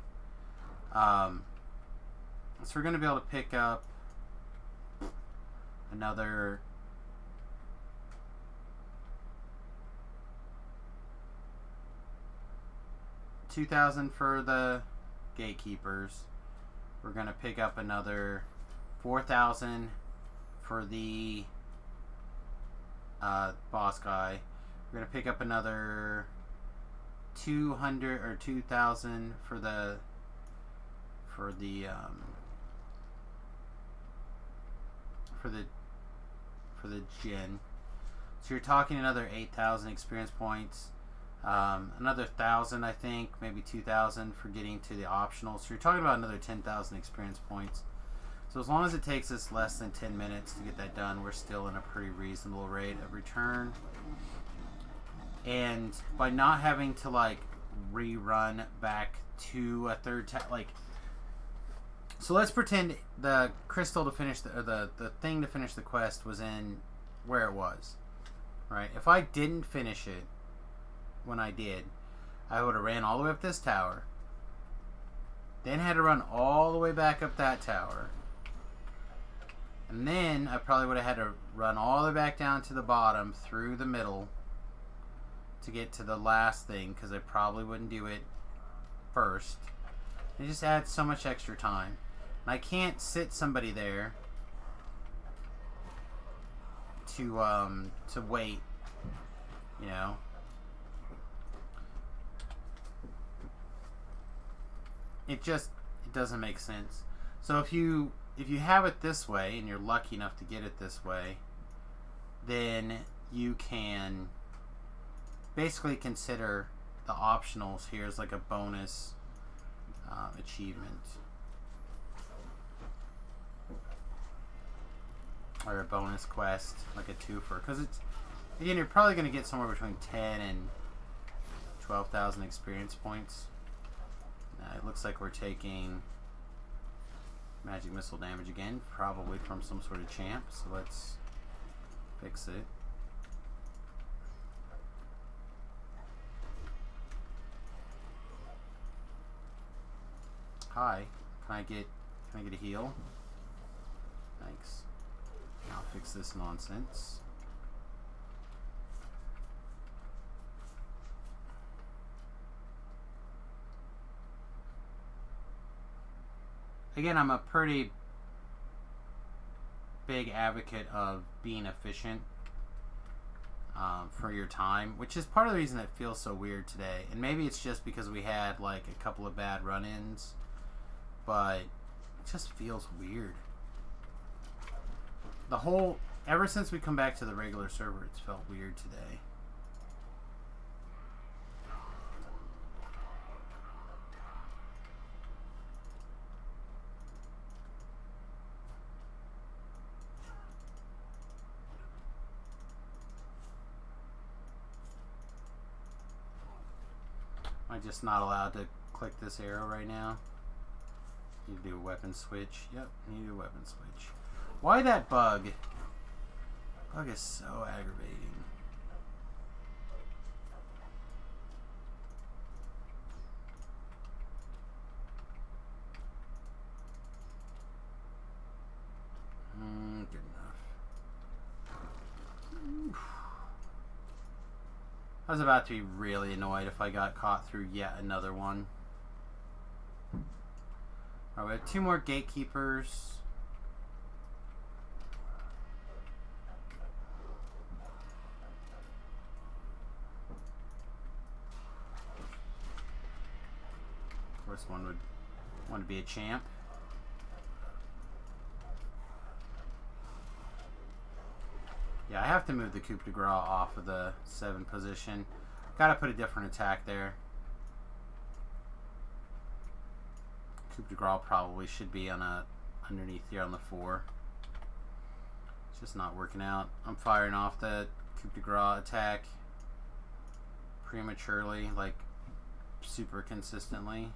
So we're going to be able to pick up another 2,000 for the gatekeepers. We're gonna pick up another 4,000 for the boss guy. We're gonna pick up another 200 or 2,000 for the Jinn. So you're talking another 8,000 experience points, another 1,000 I think, maybe 2,000 for getting to the optional. So you're talking about another 10,000 experience points. So as long as it takes us less than 10 minutes to get that done, we're still in a pretty reasonable rate of return. And by not having to like rerun back to a third time, like, so let's pretend the crystal to finish the thing to finish the quest was in where it was, right? If I didn't finish it when I did, I would have ran all the way up this tower, then had to run all the way back up that tower, and then I probably would have had to run all the way back down to the bottom through the middle to get to the last thing, because I probably wouldn't do it first. It just adds so much extra time. And I can't sit somebody there to wait, you know. It doesn't make sense. So if you have it this way and you're lucky enough to get it this way, then you can basically consider the optionals here as like a bonus achievement. Or a bonus quest, like a twofer. Because it's, again, you're probably going to get somewhere between 10 and 12,000 experience points. It looks like we're taking magic missile damage again, probably from some sort of champ. So let's fix it. Hi, can I get a heal? Thanks. I'll fix this nonsense. Again, I'm a pretty big advocate of being efficient. for your time, which is part of the reason it feels so weird today. And maybe it's just because we had like a couple of bad run-ins, but it just feels weird. Ever since we come back to the regular server, it's felt weird today. Am I just not allowed to click this arrow right now? Need to do a weapon switch. Yep, need to do a weapon switch. Why that bug? Bug is so aggravating. Good enough. Oof. I was about to be really annoyed if I got caught through yet another one. Alright, we have 2 more gatekeepers. Of course, one would want to be a champ. Yeah, I have to move the coup de grace off of the 7 position. Gotta put a different attack there. Coup de grace probably should be on underneath here on the 4. It's just not working out. I'm firing off the coup de grace attack prematurely, like super consistently.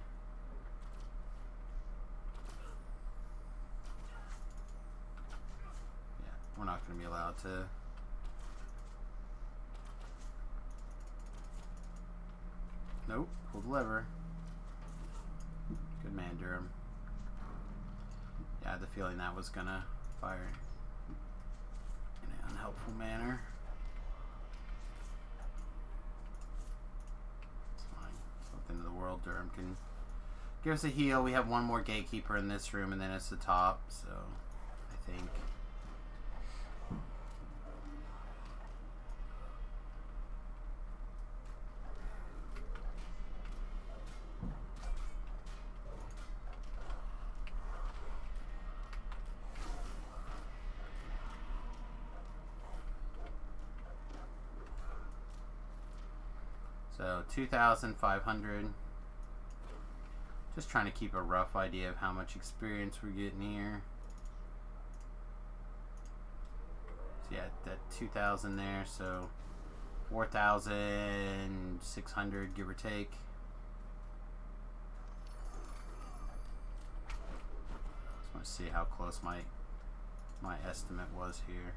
Yeah, we're not going to be allowed to. Nope, pull the lever. Good man, Durham. Yeah, I had the feeling that was gonna fire in an unhelpful manner. It's fine. It's not the end of the world. Durham can give us a heal. We have one more gatekeeper in this room, and then it's the top, so I think. So 2,500. Just trying to keep a rough idea of how much experience we're getting here. So yeah, that 2,000 there, so 4,600 give or take. Just want to see how close my estimate was here.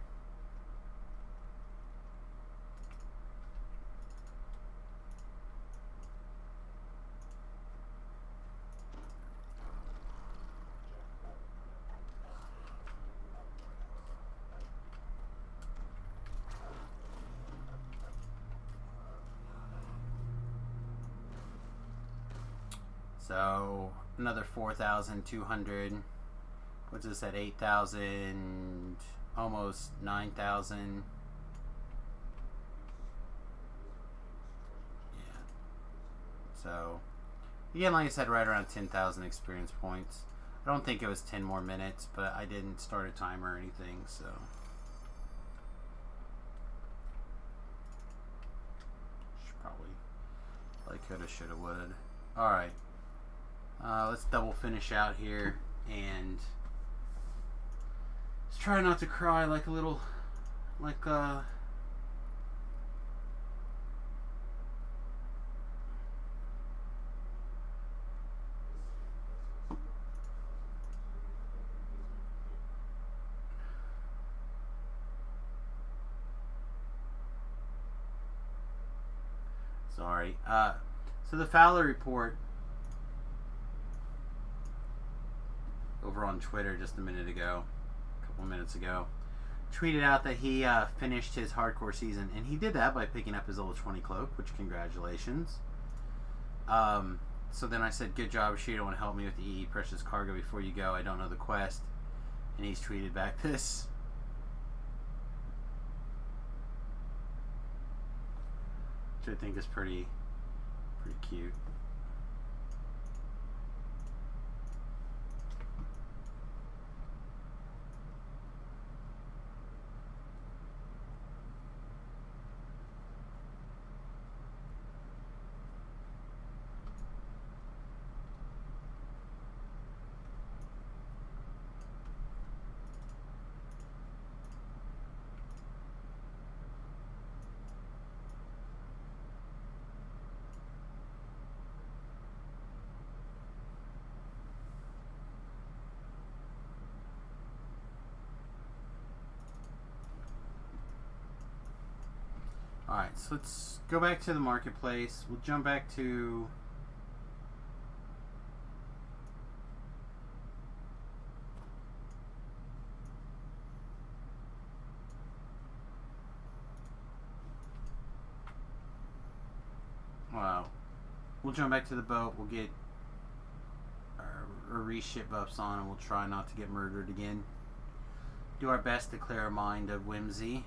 So another 4,200 puts us at 8,000, almost 9,000. Yeah. So again, like I said, right around 10,000 experience points. I don't think it was 10 more minutes, but I didn't start a timer or anything, so. Should probably, like, coulda, shoulda, would. Alright. Let's double finish out here, and let's try not to cry like a little, sorry. So the Fowler report over on Twitter just a minute ago, a couple minutes ago, tweeted out that he finished his hardcore season, and he did that by picking up his level 20 cloak, which congratulations. So then I said, good job, Rashida, want to help me with the EE Precious Cargo before you go. I don't know the quest. And he's tweeted back this. which I think is pretty cute. Alright, so let's go back to the marketplace. We'll jump back to... Wow. We'll jump back to the boat. We'll get our reship ups on, and we'll try not to get murdered again. Do our best to clear our mind of whimsy.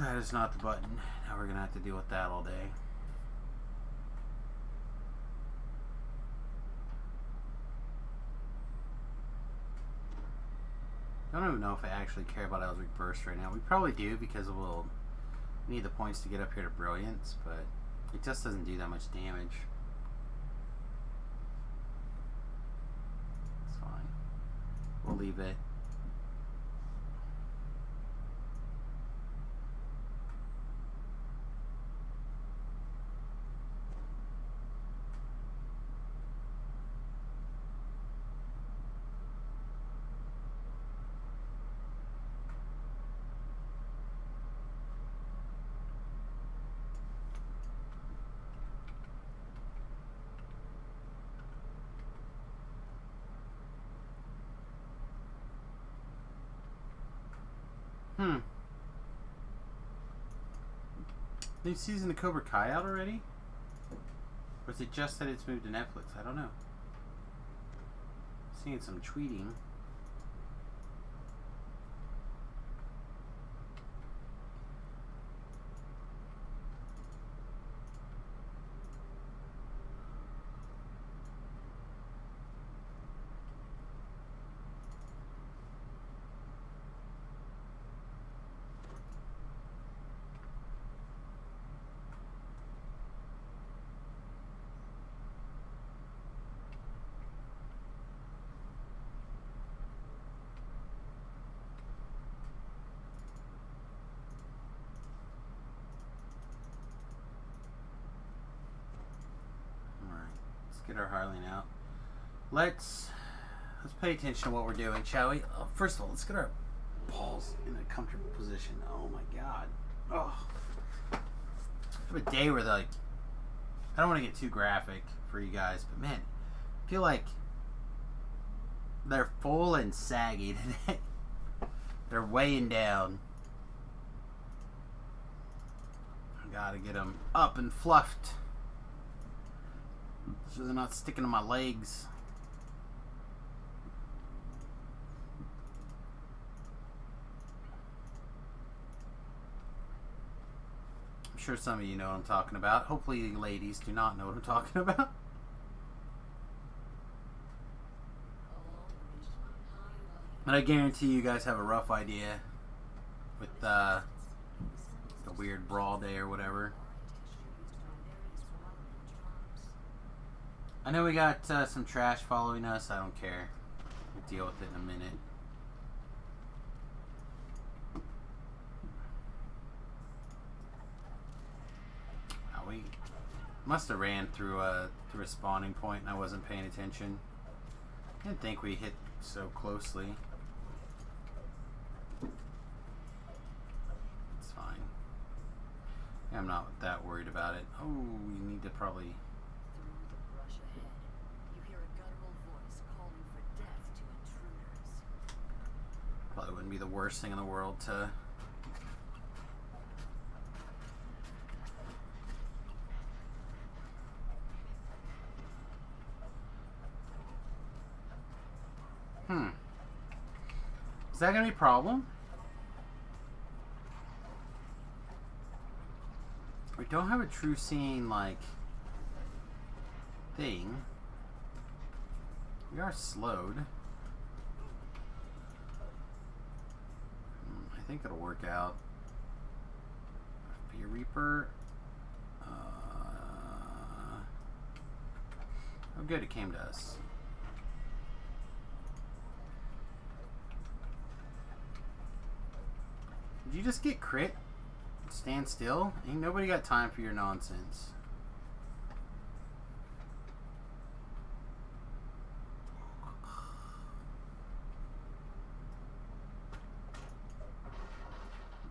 That is not the button. Now we're gonna have to deal with that all day. I don't even know if I actually care about Eldritch Burst right now. We probably do because we'll need the points to get up here to Brilliance, but it just doesn't do that much damage. It's fine. We'll leave it. New season of Cobra Kai out already? Or is it just that it's moved to Netflix? I don't know. Seeing some tweeting. Get our Harleen out. Let's pay attention to what we're doing, shall we? First of all, let's get our balls in a comfortable position. Oh my god. Oh. I have a day where I don't want to get too graphic for you guys, but man, I feel like they're full and saggy today. They're weighing down. I gotta get them up and fluffed, so they're not sticking to my legs. I'm sure some of you know what I'm talking about. Hopefully you ladies do not know what I'm talking about. But I guarantee you guys have a rough idea with weird brawl day or whatever. I know we got some trash following us. I don't care. We'll deal with it in a minute. Oh, we must have ran through a spawning point and I wasn't paying attention. I didn't think we hit so closely. It's fine. Yeah, I'm not that worried about it. Oh, you need to probably... Through the brush ahead, you hear a guttural voice calling for death to intruders. Probably wouldn't be the worst thing in the world to... Is that gonna be a problem? We don't have a true seeing, like, thing. We are slowed. I think it'll work out. Fear Reaper. Oh good, it came to us. Did you just get crit? Stand still? Ain't nobody got time for your nonsense.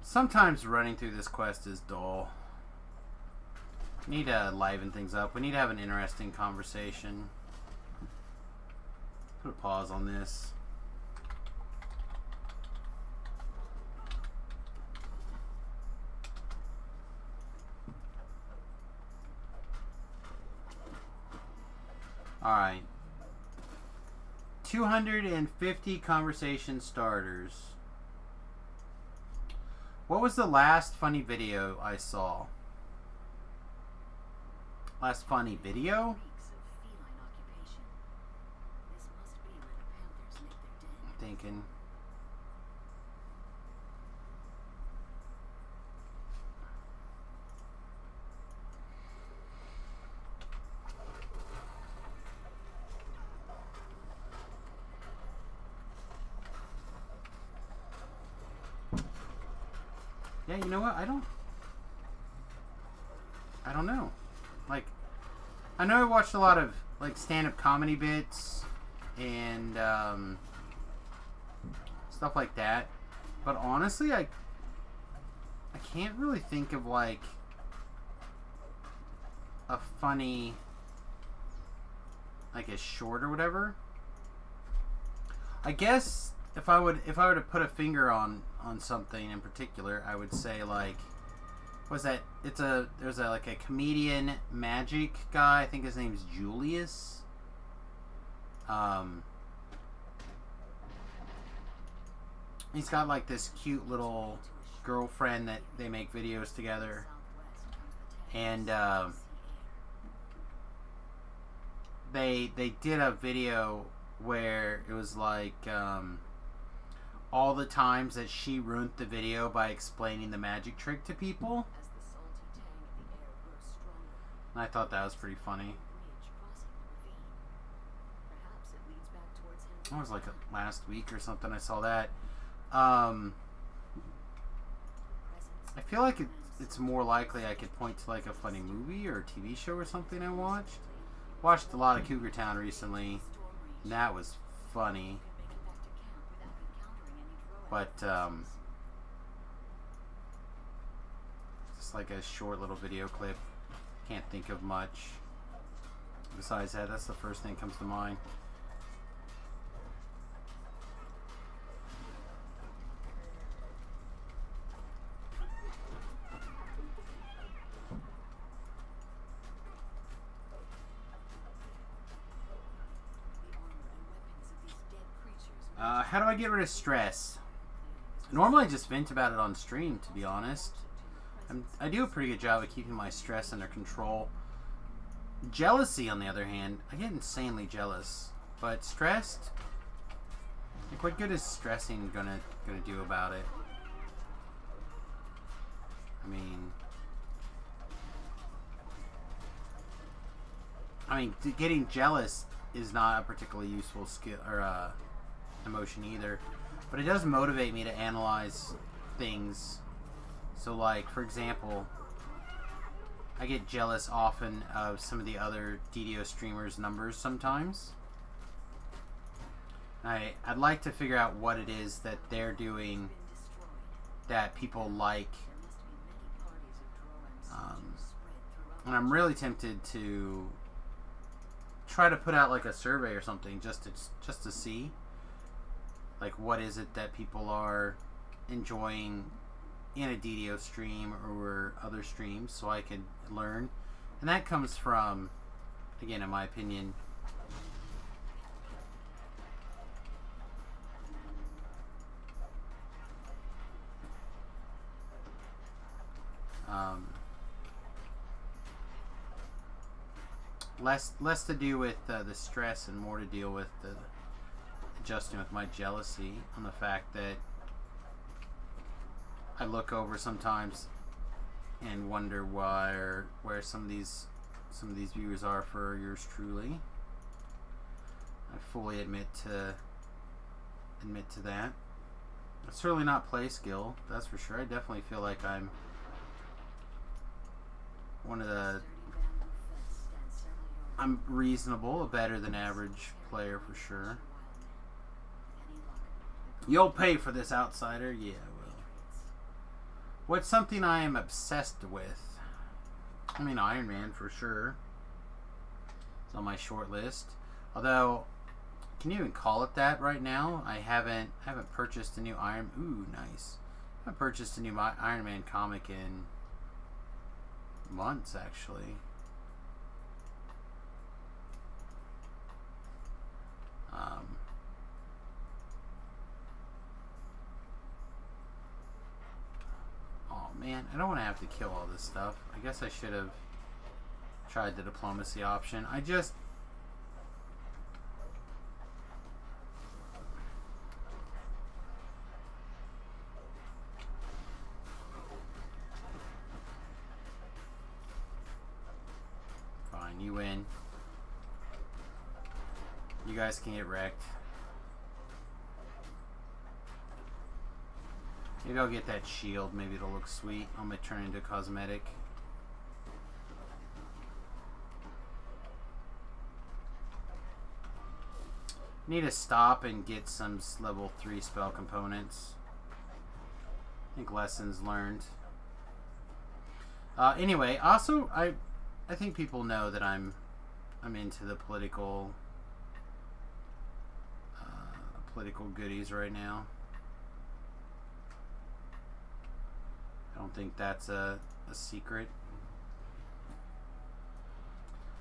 Sometimes running through this quest is dull. We need to liven things up. We need to have an interesting conversation. Put a pause on this. Alright. 250 conversation starters. What was the last funny video I saw? Last funny video? Reeks of feline occupation. This must be where the panthers make their den. I'm thinking. Yeah, you know what? I don't know. Like, I know I watched a lot of like stand-up comedy bits and stuff like that, but honestly, I can't really think of like a funny, like a short or whatever. I guess if I were to put a finger on something in particular, I would say like, was that there's like a comedian magic guy, I think his name's Julius. He's got like this cute little girlfriend that they make videos together, and they did a video where it was like all the times that she ruined the video by explaining the magic trick to people. As the salty tang of the air grows stronger, And I thought that was pretty funny. bridge crossing the ravine. Perhaps it leads back towards him. That was like last week or something. I saw that. I feel like it's more likely I could point to like a funny movie or a TV show or something I watched. Watched a lot of Cougar Town recently, and that was funny. But just like a short little video clip. Can't think of much. Besides that, that's the first thing that comes to mind. How do I get rid of stress? Normally I just vent about it on stream, to be honest. I do a pretty good job of keeping my stress under control. Jealousy, on the other hand, I get insanely jealous. But stressed? Like, what good is stressing gonna do about it? Getting jealous is not a particularly useful skill or emotion either, but it does motivate me to analyze things. So, like, for example, I get jealous often of some of the other DDO streamers' numbers sometimes. I'd like to figure out what it is that they're doing that people like. And I'm really tempted to try to put out like a survey or something just to see, like, what is it that people are enjoying in a DDO stream or other streams, so I can learn. And that comes from, again, in my opinion, less to do with the stress and more to deal with the adjusting with my jealousy on the fact that I look over sometimes and wonder why or where some of these viewers are for yours truly. I fully admit to that. It's certainly not play skill, that's for sure. I definitely feel like I'm I'm reasonable, a better than average player for sure. You'll pay for this, outsider. Yeah, I will. What's something I am obsessed with? Iron Man for sure. It's on my short list. Although, can you even call it that right now? I haven't purchased a new Iron. Ooh, nice. I haven't purchased a new Iron Man comic in months, actually. Oh man, I don't want to have to kill all this stuff. I guess I should have tried the diplomacy option. Fine, you win. You guys can get wrecked. Maybe I'll get that shield. Maybe it'll look sweet. I'm gonna turn into cosmetic. Need to stop and get some level 3 spell components. I think lessons learned. Anyway, also I think people know that I'm into the political goodies right now. I don't think that's a secret.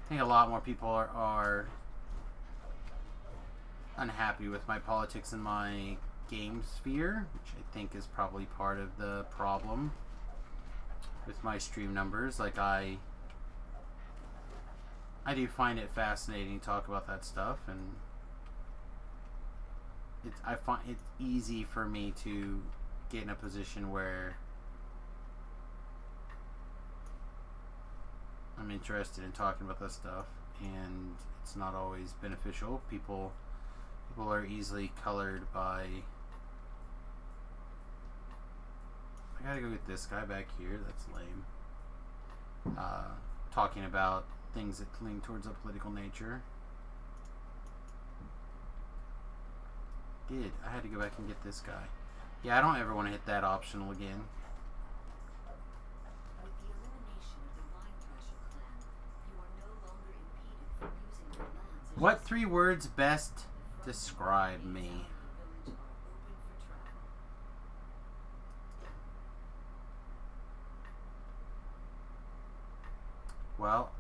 I think a lot more people are unhappy with my politics in my game sphere, which I think is probably part of the problem with my stream numbers. Like, I do find it fascinating to talk about that stuff, and I find it easy for me to get in a position where I'm interested in talking about that stuff, and it's not always beneficial. People are easily colored by. I gotta go get this guy back here. That's lame. Talking about things that lean towards a political nature. I had to go back and get this guy. Yeah, I don't ever want to hit that optional again. With the elimination of the Vine Thrasher clan, you are no longer impeded from using your lands as What 3 words best describe me? village are open for travel. Well,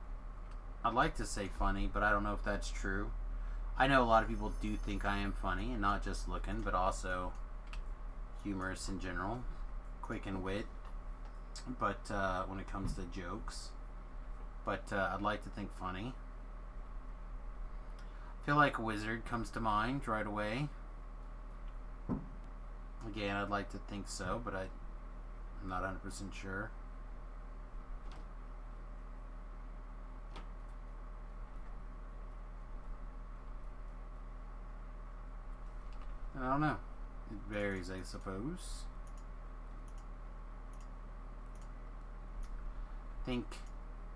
I'd like to say funny, but I don't know if that's true. I know a lot of people do think I am funny, and not just looking, but also humorous in general, quick in wit, but when it comes to jokes. But I'd like to think funny. I feel like wizard comes to mind right away. Again, I'd like to think so, but I'm not 100% sure. I don't know. It varies, I suppose. I think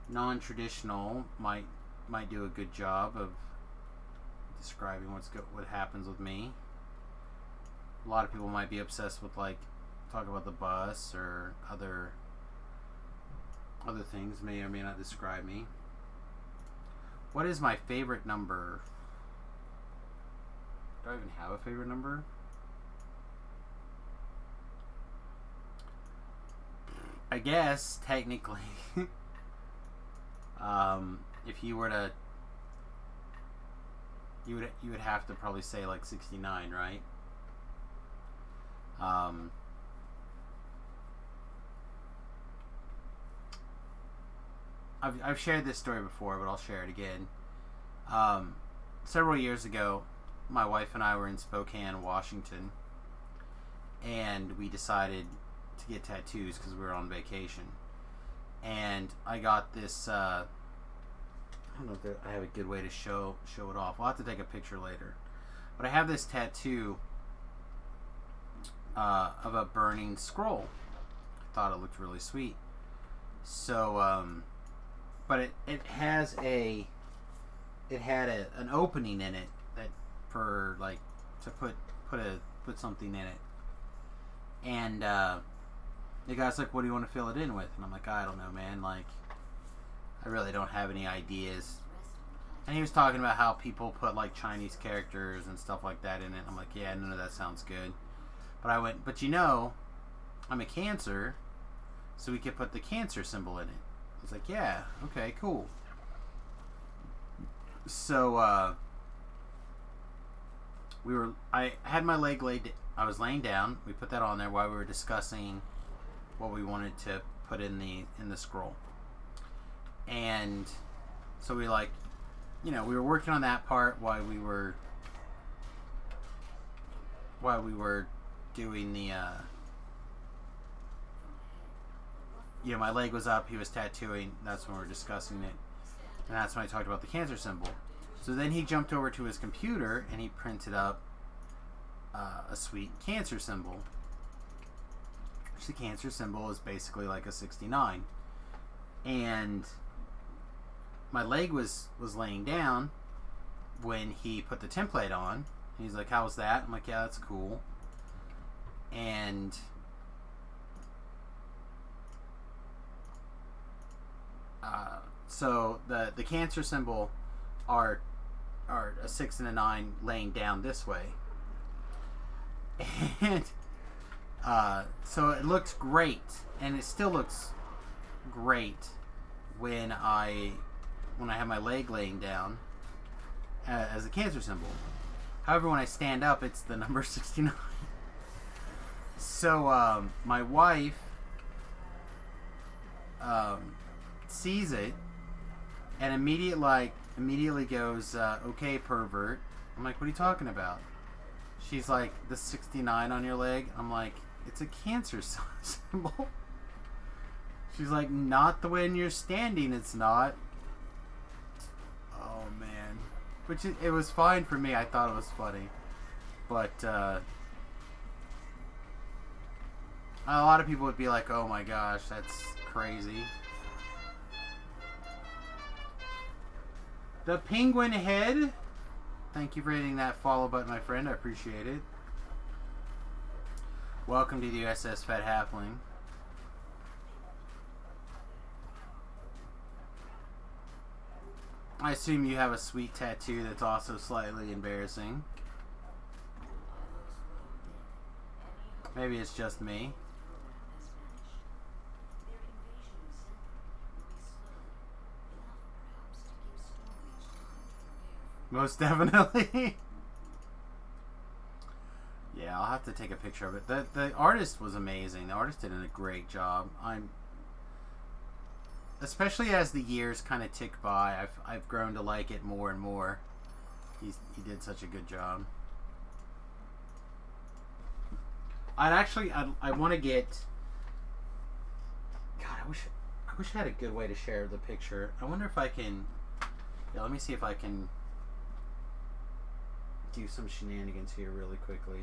non-traditional might do a good job of describing what happens with me. A lot of people might be obsessed with like talk about the bus or other things may or may not describe me. What is my favorite number? Do I even have a favorite number? I guess technically if you were to you would have to probably say like 69, right? I've shared this story before, but I'll share it again. Several years ago, my wife and I were in Spokane, Washington, and we decided to get tattoos because we were on vacation. And I got this. I don't know if I have a good way to show it off. I'll have to take a picture later. But I have this tattoo of a burning scroll. I thought it looked really sweet. So, but it has an opening in it that for like to put something in it. And the guy's like, "What do you want to fill it in with?" And I'm like, "I don't know, man. Like, I really don't have any ideas." And he was talking about how people put like Chinese characters and stuff like that in it. I'm like, "Yeah, none of that sounds good." But I went, "But you know, I'm a Cancer, so we could put the Cancer symbol in it." I was like, "Yeah, okay, cool." So I had my leg laid. I was laying down. We put that on there while we were discussing what we wanted to put in the scroll. And so we we were working on that part while we were doing the my leg was up, he was tattooing. That's when we were discussing it, and that's when I talked about the Cancer symbol. So then he jumped over to his computer and he printed up a sweet Cancer symbol, which the Cancer symbol is basically like a 69. And my leg was laying down when he put the template on. He's like, "How was that?" I'm like, "Yeah, that's cool." And so the Cancer symbol are a 6 and a 9 laying down this way. And so it looks great, and it still looks great when I have my leg laying down as a Cancer symbol. However, when I stand up, it's the number 69. So my wife sees it and immediately goes, "Okay, pervert." I'm like, "What are you talking about?" She's like, "The 69 on your leg." I'm like, "It's a Cancer symbol." She's like, "Not the way you're standing, it's not." Oh man. Which it was fine for me. I thought it was funny. But a lot of people would be like, "Oh my gosh, that's crazy." The Penguin Head. Thank you for hitting that follow button, my friend. I appreciate it. Welcome to the USS Fat Halfling. I assume you have a sweet tattoo that's also slightly embarrassing. Maybe it's just me. Most definitely. Yeah, I'll have to take a picture of it. The artist was amazing. The artist did a great job. Especially as the years kind of tick by, I've grown to like it more and more. He did such a good job. I want to get. God, I wish I had a good way to share the picture. I wonder if I can. Yeah, let me see if I can do some shenanigans here really quickly.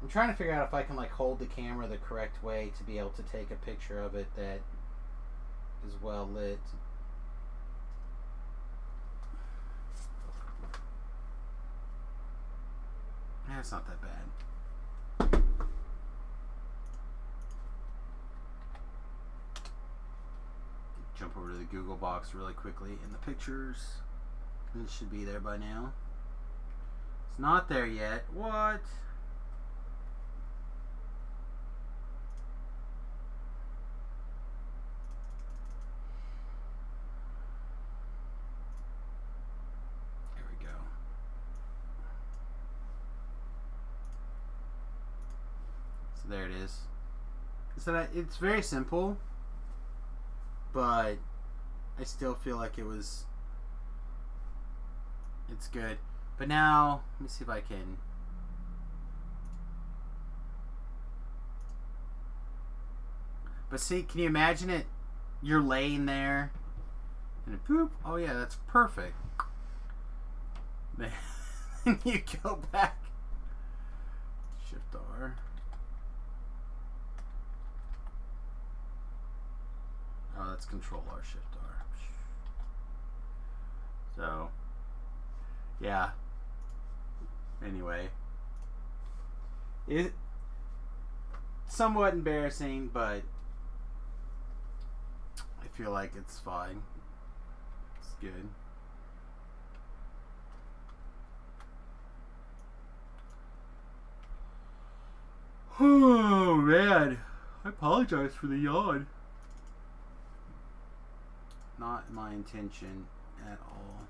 I'm trying to figure out if I can like hold the camera the correct way to be able to take a picture of it that is well lit. It's not that bad. Jump over to the Google box really quickly in the pictures. It should be there by now. It's not there yet. What? There we go. So there it is. So it's very simple, but I still feel like it's good. But now, let me see if I can. But see, can you imagine it? You're laying there, and it, boop. Oh yeah, that's perfect. Then you go back. Shift R. Oh, that's Control R, Shift R. So, yeah. Anyway, it's somewhat embarrassing, but I feel like it's fine. It's good. Oh man, I apologize for the yawn. Not my intention at all.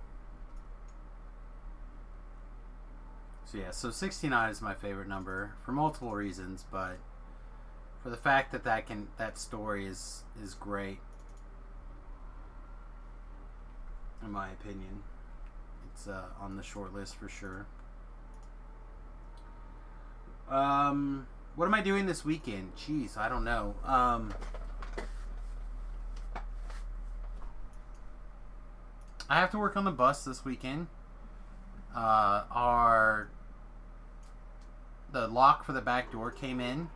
So yeah, so 69 is my favorite number for multiple reasons, but for the fact that that story is great, in my opinion. It's on the short list for sure. What am I doing this weekend? Jeez, I don't know. I have to work on the bus this weekend. The lock for the back door came in,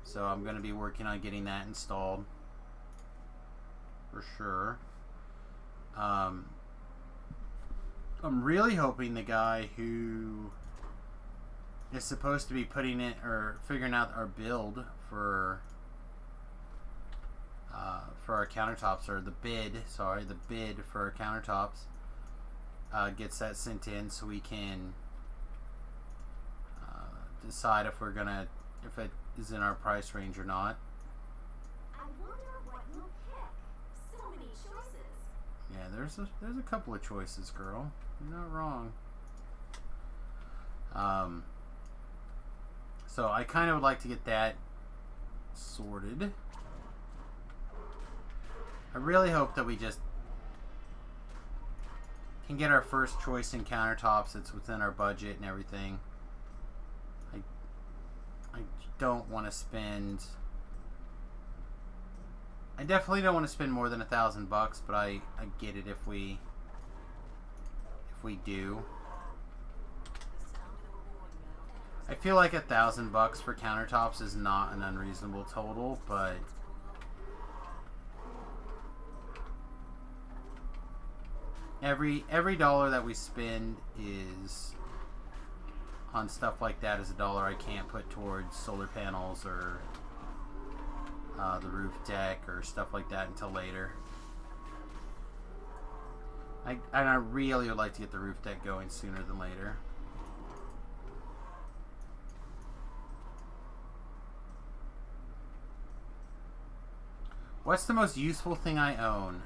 so I'm going to be working on getting that installed for sure. I'm really hoping the guy who is supposed to be putting it or figuring out our build for our countertops, or the bid for our countertops, gets that sent in so we can decide if it is in our price range or not. I wonder what you'll pick. So many choices. Yeah, there's a couple of choices, girl. You're not wrong. So I kind of would like to get that sorted. I really hope that we just can get our first choice in countertops. It's within our budget and everything. I don't want to spend. I definitely don't want to spend more than $1,000, but I get it if we do. I feel like $1,000 for countertops is not an unreasonable total, but every dollar that we spend is on stuff like that is a dollar I can't put towards solar panels or the roof deck or stuff like that until later. I really would like to get the roof deck going sooner than later. What's the most useful thing I own?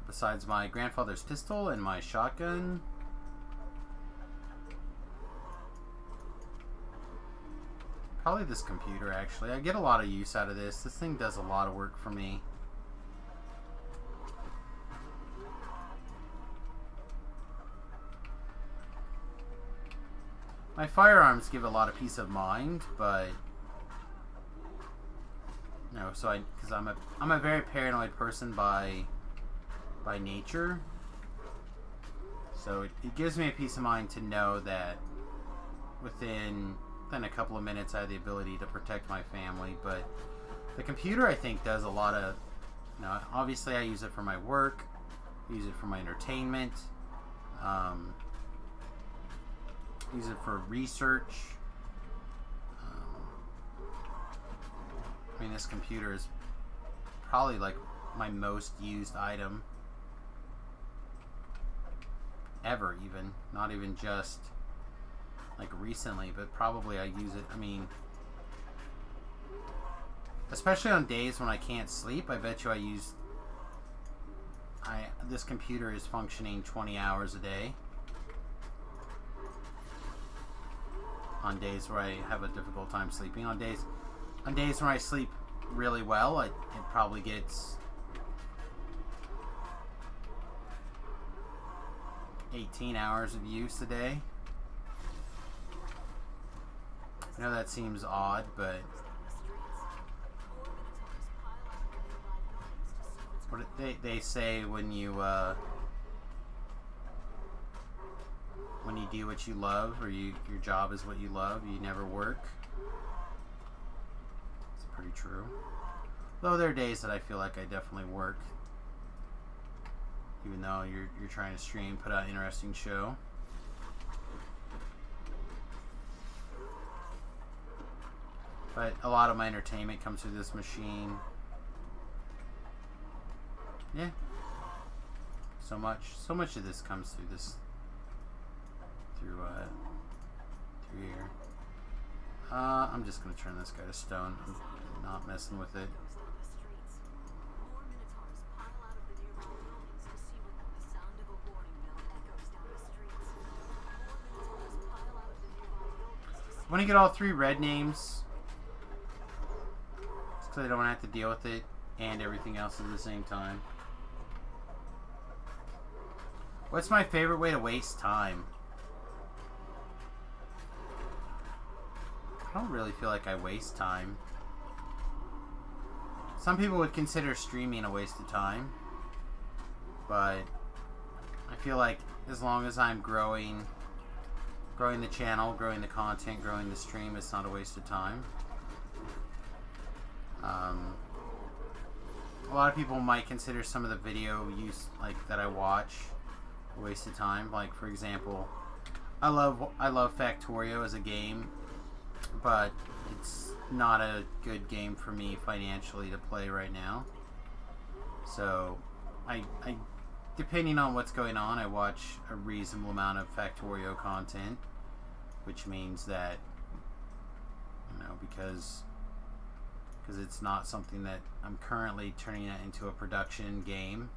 Besides my grandfather's pistol and my shotgun. Probably this computer, actually. I get a lot of use out of this. This thing does a lot of work for me. My firearms give a lot of peace of mind, but know, so because I'm a very paranoid person by nature. So it gives me a peace of mind to know that within a couple of minutes I have the ability to protect my family. But the computer, I think, does a lot of, you know, obviously I use it for my work, I use it for my entertainment, use it for research. I mean, this computer is probably like my most used item ever, even. Not even just like recently, but probably I use it, I mean, especially on days when I can't sleep, I bet you this computer is functioning 20 hours a day. On days where I have a difficult time sleeping. On days when I sleep really well, it probably gets 18 hours of use a day. I know that seems odd, but what they say when you do what you love, or your job is what you love, you never work. It's pretty true. Though there are days that I feel like I definitely work, even though you're trying to stream, put out an interesting show. But a lot of my entertainment comes through this machine. Yeah. So much of this comes through through here. I'm just gonna turn this guy to stone. I'm not messing with it. When you get all 3 red names, so I don't have to deal with it and everything else at the same time. What's my favorite way to waste time? I don't really feel like I waste time. Some people would consider streaming a waste of time, but I feel like as long as I'm growing the channel, growing the content, growing the stream, it's not a waste of time. A lot of people might consider some of the video use that I watch a waste of time. Like, for example, I love Factorio as a game, but it's not a good game for me financially to play right now. So I depending on what's going on, I watch a reasonable amount of Factorio content, which means that, you know, because it's not something that I'm currently turning it into a production game.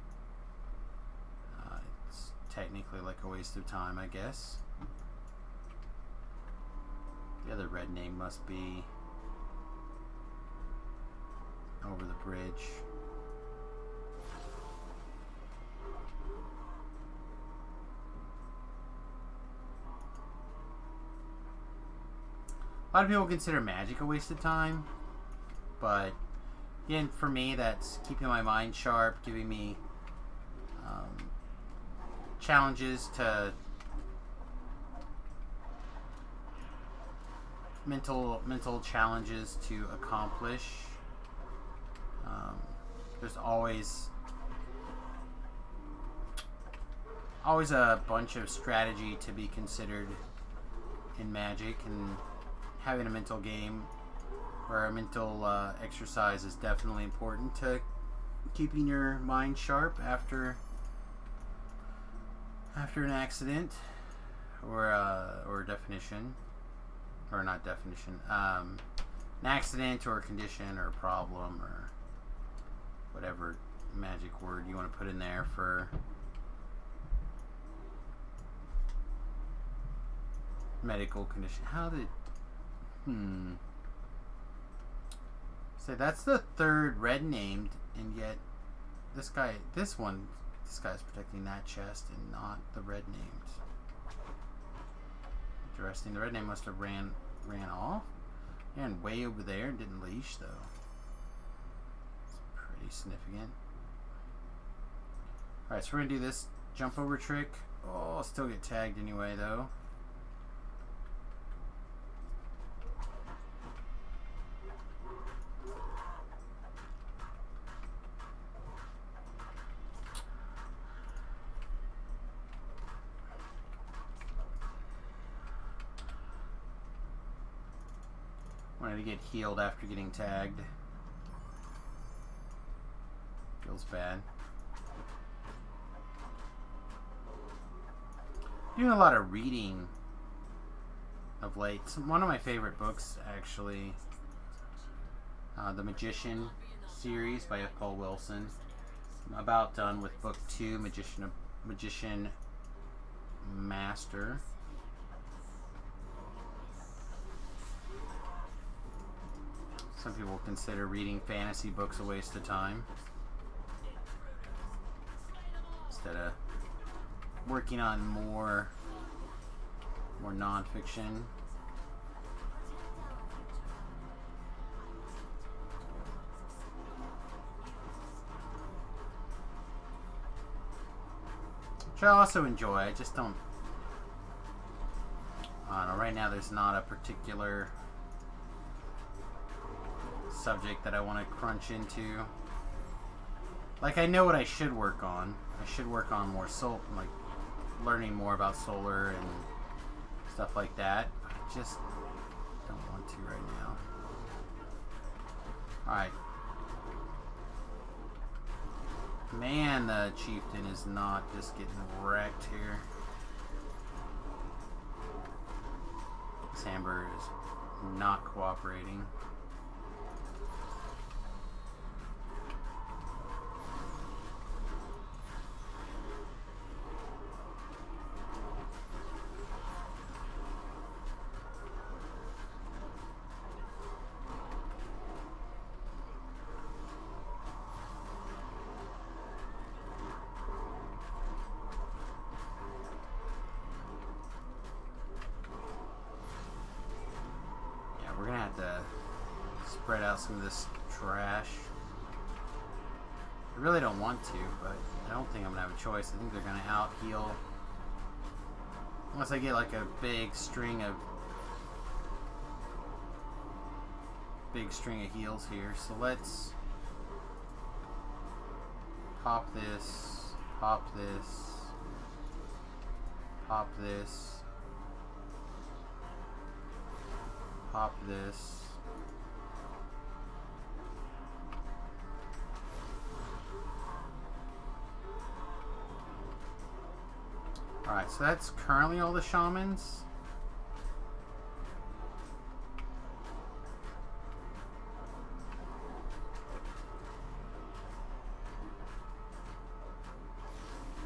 It's technically like a waste of time, I guess. The other red name must be over the bridge. A lot of people consider magic a waste of time, but again, for me, that's keeping my mind sharp, giving me challenges to mental challenges to accomplish. There's always a bunch of strategy to be considered in Magic, and having a mental game or a mental exercise is definitely important to keeping your mind sharp after an accident or definition, or not definition, an accident or a condition or a problem or whatever magic word you want to put in there for medical condition. How did so that's the 3rd red named, and yet this guy's protecting that chest and not the red named. Interesting. The red name must have ran off. And way over there and didn't leash though. significant. Alright, so we're going to do this jump over trick. Oh, I'll still get tagged anyway, though. Wanted to get healed after getting tagged. Feels bad. Doing a lot of reading of late. One of my favorite books, actually, the Magician series by F. Paul Wilson. I'm about done with book 2, Magician Master. Some people consider reading fantasy books a waste of time instead of working on more nonfiction. Which I also enjoy. I just don't. I don't know. Right now, there's not a particular subject that I want to crunch into. Like, I know what I should work on. I should work on more like learning more about solar and stuff like that. I just don't want to right now. Alright. Man, the chieftain is not just getting wrecked here. This Amber is not cooperating. We're gonna have to spread out some of this trash. I really don't want to, but I don't think I'm gonna have a choice. I think they're gonna out heal unless I get like a big string of heals here. So let's pop this, pop this, pop this. Pop this. Alright, so that's currently all the shamans.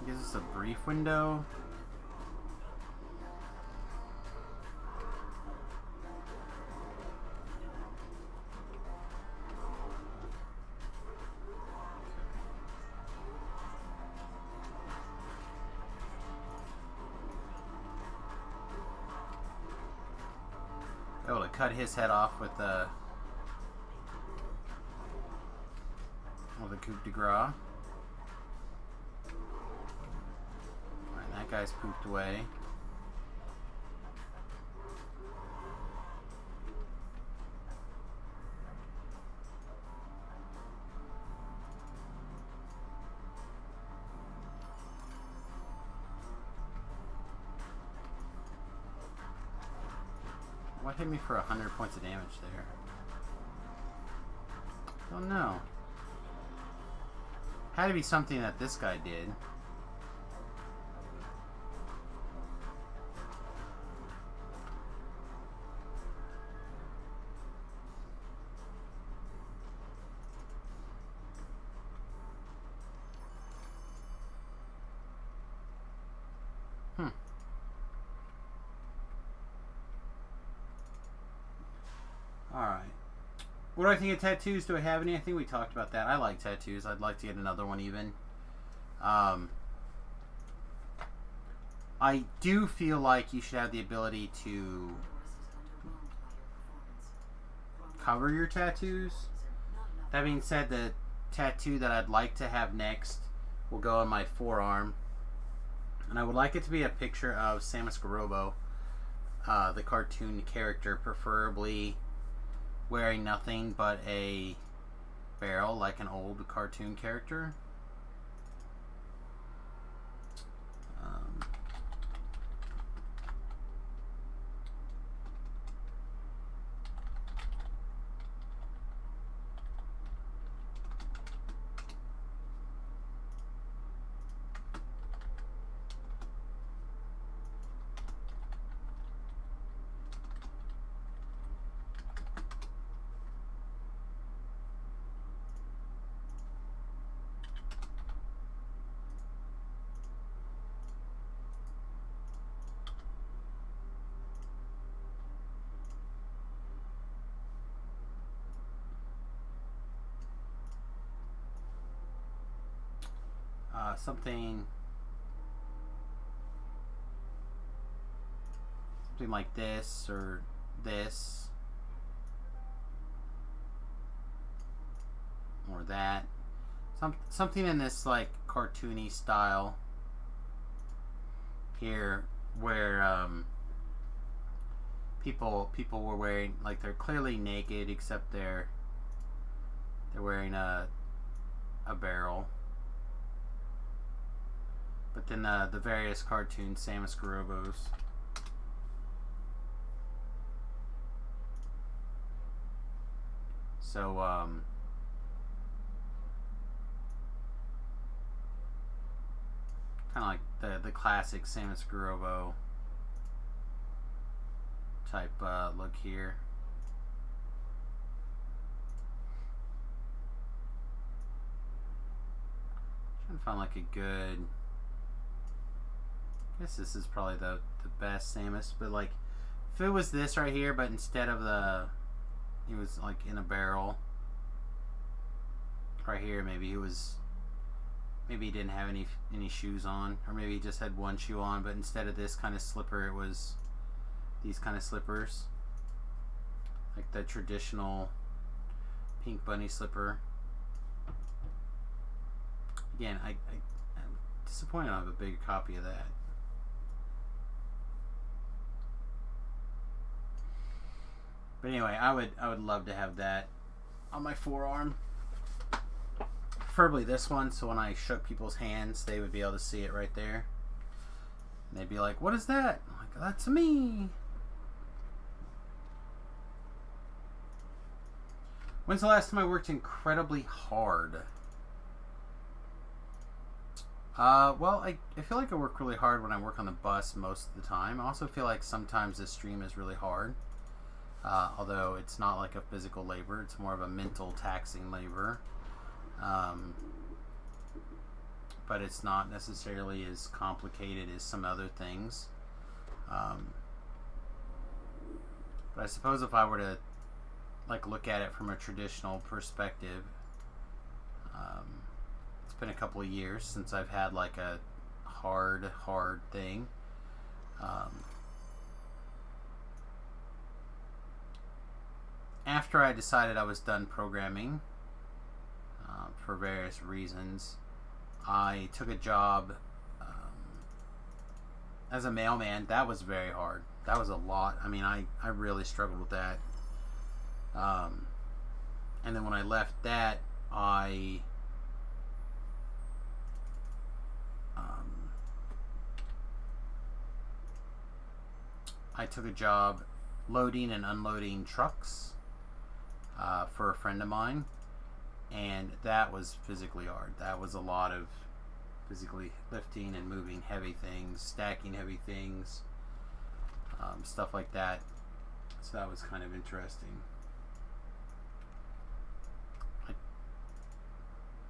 Gives us a brief window. Able to cut his head off with a coup de grace. Alright, that guy's pooped away. What hit me for 100 points of damage there? Oh no. Had to be something that this guy did. Alright. What do I think of tattoos? Do I have any? I think we talked about that. I like tattoos. I'd like to get another one even. I do feel like you should have the ability to cover your tattoos. That being said, the tattoo that I'd like to have next will go on my forearm. And I would like it to be a picture of Samus Garobo, the cartoon character, preferably wearing nothing but a barrel like an old cartoon character. Something like this or this or that. Something in this like cartoony style here, where people were wearing, like, they're clearly naked except they're wearing a barrel. But then the various cartoon Samus Garobos. So kind of like the classic Samus Garobo type look here. Trying to find like a good. I guess this is probably the best Samus, but like if it was this right here, but instead of he was like in a barrel right here, maybe he didn't have any shoes on, or maybe he just had one shoe on, but instead of this kind of slipper, it was these kind of slippers, like the traditional pink bunny slipper. Again, I'm disappointed I don't have a bigger copy of that. But anyway, I would love to have that on my forearm. Preferably this one, so when I shook people's hands, they would be able to see it right there. And they'd be like, "What is that?" I'm like, "That's me." When's the last time I worked incredibly hard? Well, I feel like I work really hard when I work on the bus most of the time. I also feel like sometimes this stream is really hard. Although it's not like a physical labor, it's more of a mental taxing labor. But it's not necessarily as complicated as some other things. But I suppose if I were to like look at it from a traditional perspective, it's been a couple of years since I've had like a hard thing. After I decided I was done programming, for various reasons, I took a job as a mailman. That was very hard. That was a lot. I mean, I really struggled with that. And then when I left that, I took a job loading and unloading trucks for a friend of mine, and that was physically hard. That was a lot of physically lifting and moving heavy things, stacking heavy things, stuff like that. So that was kind of interesting. I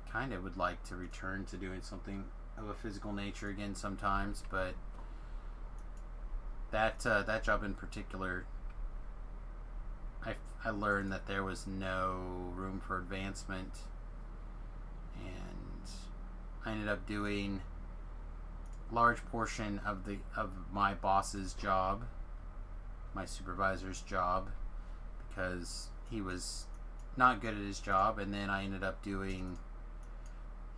kind of would like to return to doing something of a physical nature again sometimes, but that job in particular, I learned that there was no room for advancement, and I ended up doing a large portion of my boss's job, my supervisor's job, because he was not good at his job, and then I ended up doing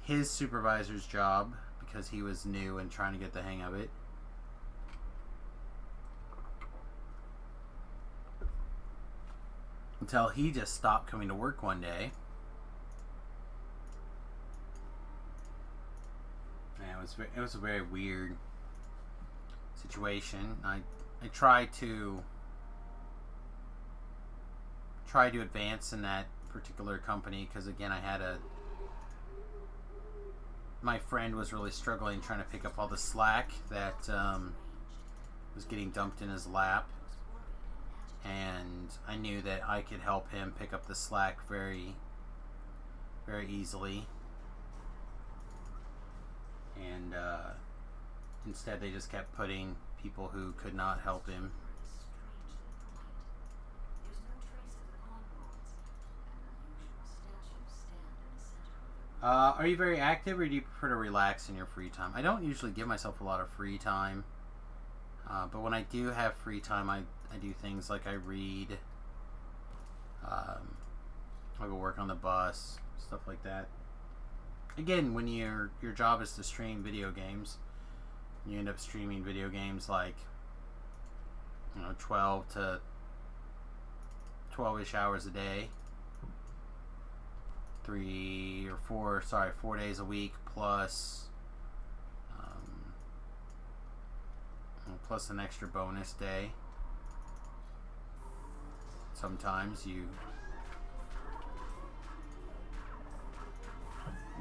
his supervisor's job because he was new and trying to get the hang of it. Until he just stopped coming to work one day. Yeah, it was a very weird situation. I tried to advance in that particular company because, again, my friend was really struggling trying to pick up all the slack that was getting dumped in his lap, and I knew that I could help him pick up the slack very, very easily. And instead they just kept putting people who could not help him. Are you very active, or do you prefer to relax in your free time? I don't usually give myself a lot of free time, but when I do have free time, I do things like I read, I go work on the bus, stuff like that. Again, when your job is to stream video games, you end up streaming video games like 12 to 12-ish hours a day. 4 days a week plus plus an extra bonus day. Sometimes you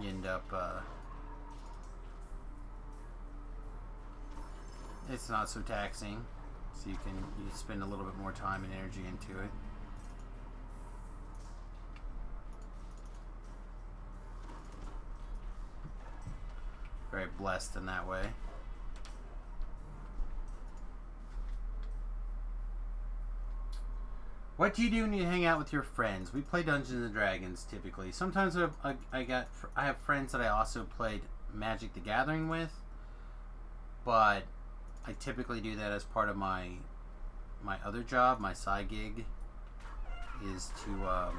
end up it's not so taxing, so you spend a little bit more time and energy into it. Very blessed in that way. What do you do when you hang out with your friends? We play Dungeons and Dragons typically. Sometimes I have friends that I also played Magic the Gathering with, but I typically do that as part of my other job. My side gig is to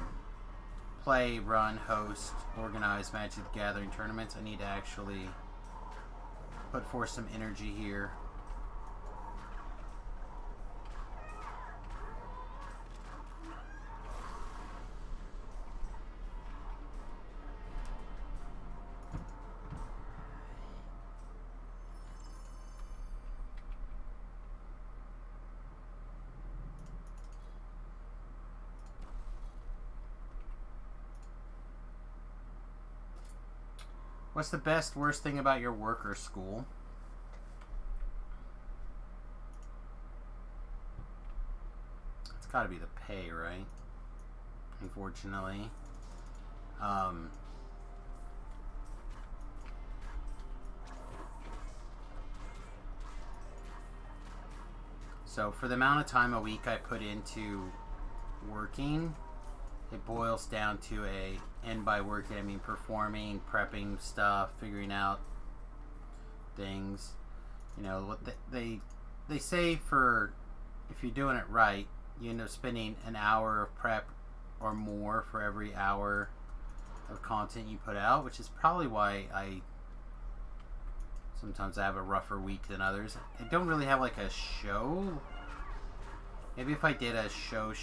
play, run, host, organize Magic the Gathering tournaments. I need to actually put forth some energy here. What's the best, worst thing about your work or school? It's got to be the pay, right? Unfortunately. So for the amount of time a week I put into working, it boils down to and by working I mean performing, prepping stuff, figuring out things. What they say, for if you're doing it right, you end up spending an hour of prep or more for every hour of content you put out, which is probably why sometimes I have a rougher week than others. I don't really have like a show. Maybe if I did a show,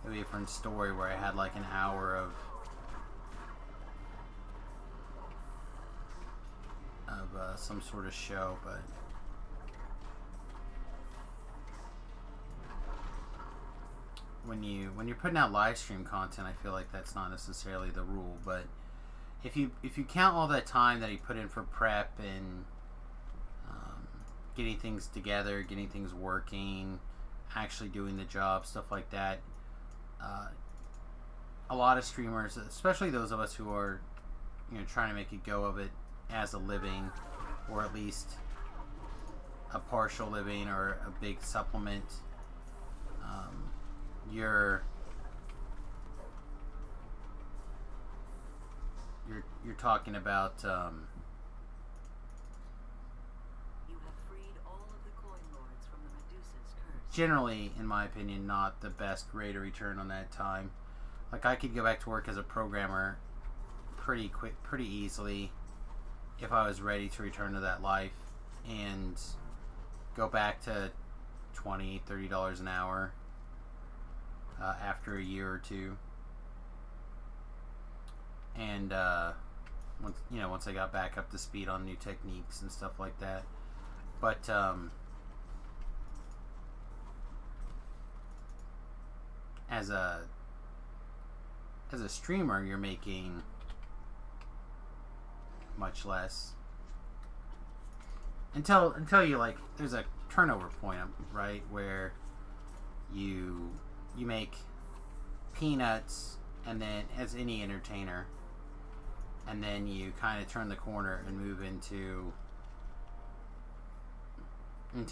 it would be a different story where I had like an hour of some sort of show, but when you're putting out live stream content, I feel like that's not necessarily the rule. But if you count all that time that you put in for prep and getting things together, getting things working, actually doing the job, stuff like that, a lot of streamers, especially those of us who are trying to make a go of it as a living, or at least a partial living or a big supplement, you're talking about You have freed all of the coin lords from the Medusa's curse. generally, in my opinion, not the best rate of return on that time. Like, I could go back to work as a programmer pretty easily if I was ready to return to that life and go back to $20-$30 an hour after a year or two. And once I got back up to speed on new techniques and stuff like that. But as a streamer, you're making much less until you like there's a turnover point, right, where you make peanuts, and then as any entertainer, and then you kind of turn the corner and move into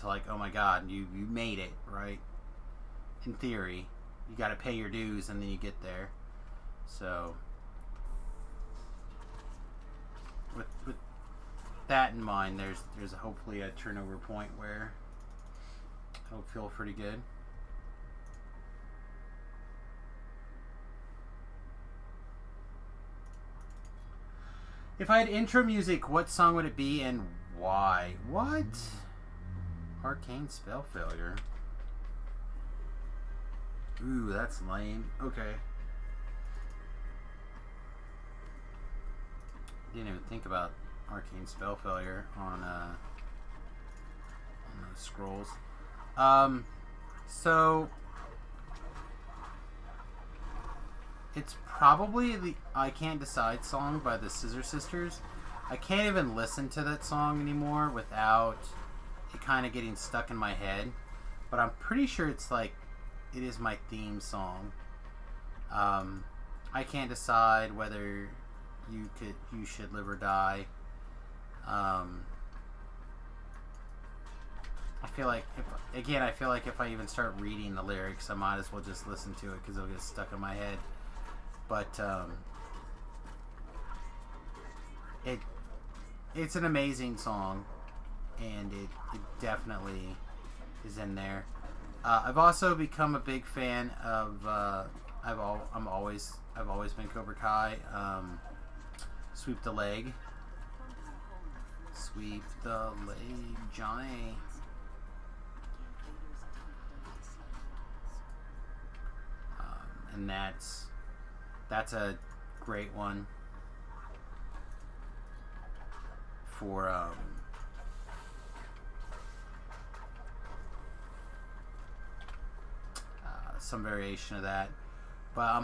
like, oh my god, you made it, right? In theory, you got to pay your dues and then you get there. So with that in mind, there's hopefully a turnover point where it'll feel pretty good. If I had intro music, what song would it be and why? What? Arcane spell failure. Ooh, that's lame. Okay. Didn't even think about arcane spell failure on those scrolls. So it's probably the I Can't Decide song by the Scissor Sisters. I can't even listen to that song anymore without it kind of getting stuck in my head. But I'm pretty sure it's like it is my theme song. I can't decide whether you should live or die. I feel like if I even start reading the lyrics, I might as well just listen to it because it'll get stuck in my head. But it's an amazing song, and it definitely is in there. I've also become a big fan of I've always been Cobra Kai. Sweep the leg. Sweep the leg, Johnny. And that's a great one for some variation of that. But I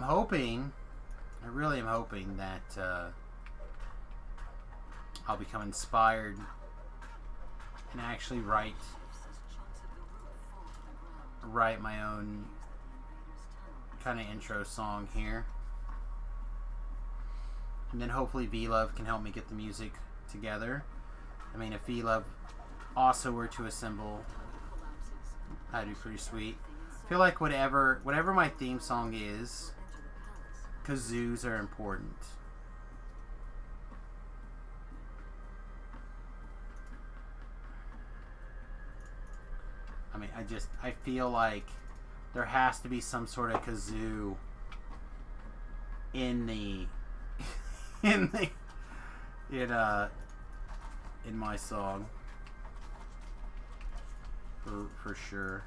really am hoping that I'll become inspired and actually write my own kind of intro song here. And then hopefully V-Love can help me get the music together. I mean, if V-Love also were to assemble, that'd be pretty sweet. I feel like whatever my theme song is, kazoos are important. I mean, I feel like there has to be some sort of kazoo in my song for sure.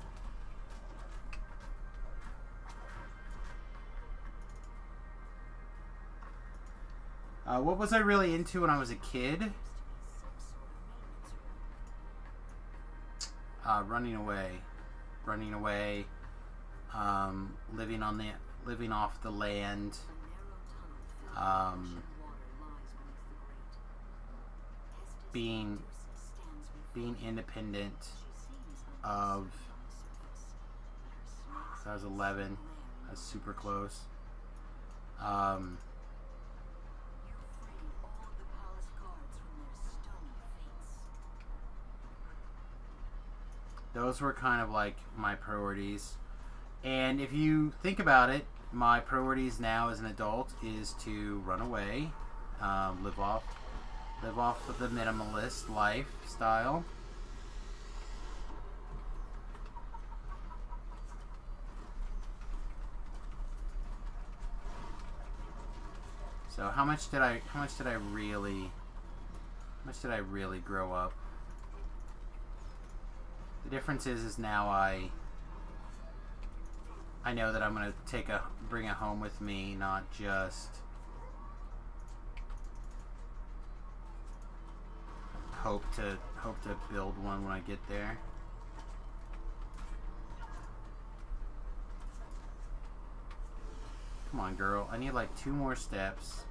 What was I really into when I was a kid? Running away, living off the land, being independent of. So I was 11. I was super close. Those were kind of like my priorities. And if you think about it, my priorities now as an adult is to run away, live off of the minimalist lifestyle. So how much did I really grow up? The difference is now I know that I'm gonna bring it home with me, not just hope to build one when I get there. Come on, girl. I need like 2 more steps.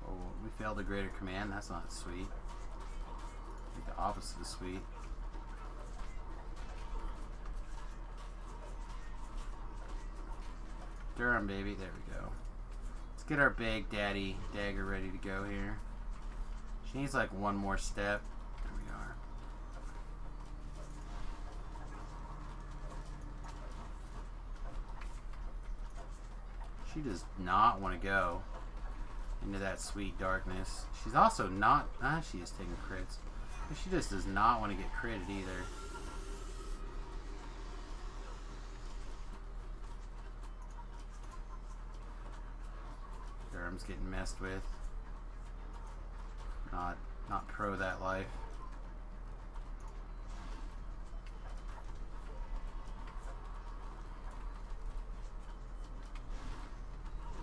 Oh, we failed a greater command. That's not sweet. I think the opposite is sweet. Durham, baby. There we go. Let's get our big daddy dagger ready to go here. She needs like 1 more step. There we are. She does not want to go into that sweet darkness. She's also not... she is taking crits. But she just does not want to get critted either. Durham's getting messed with. Not pro that life.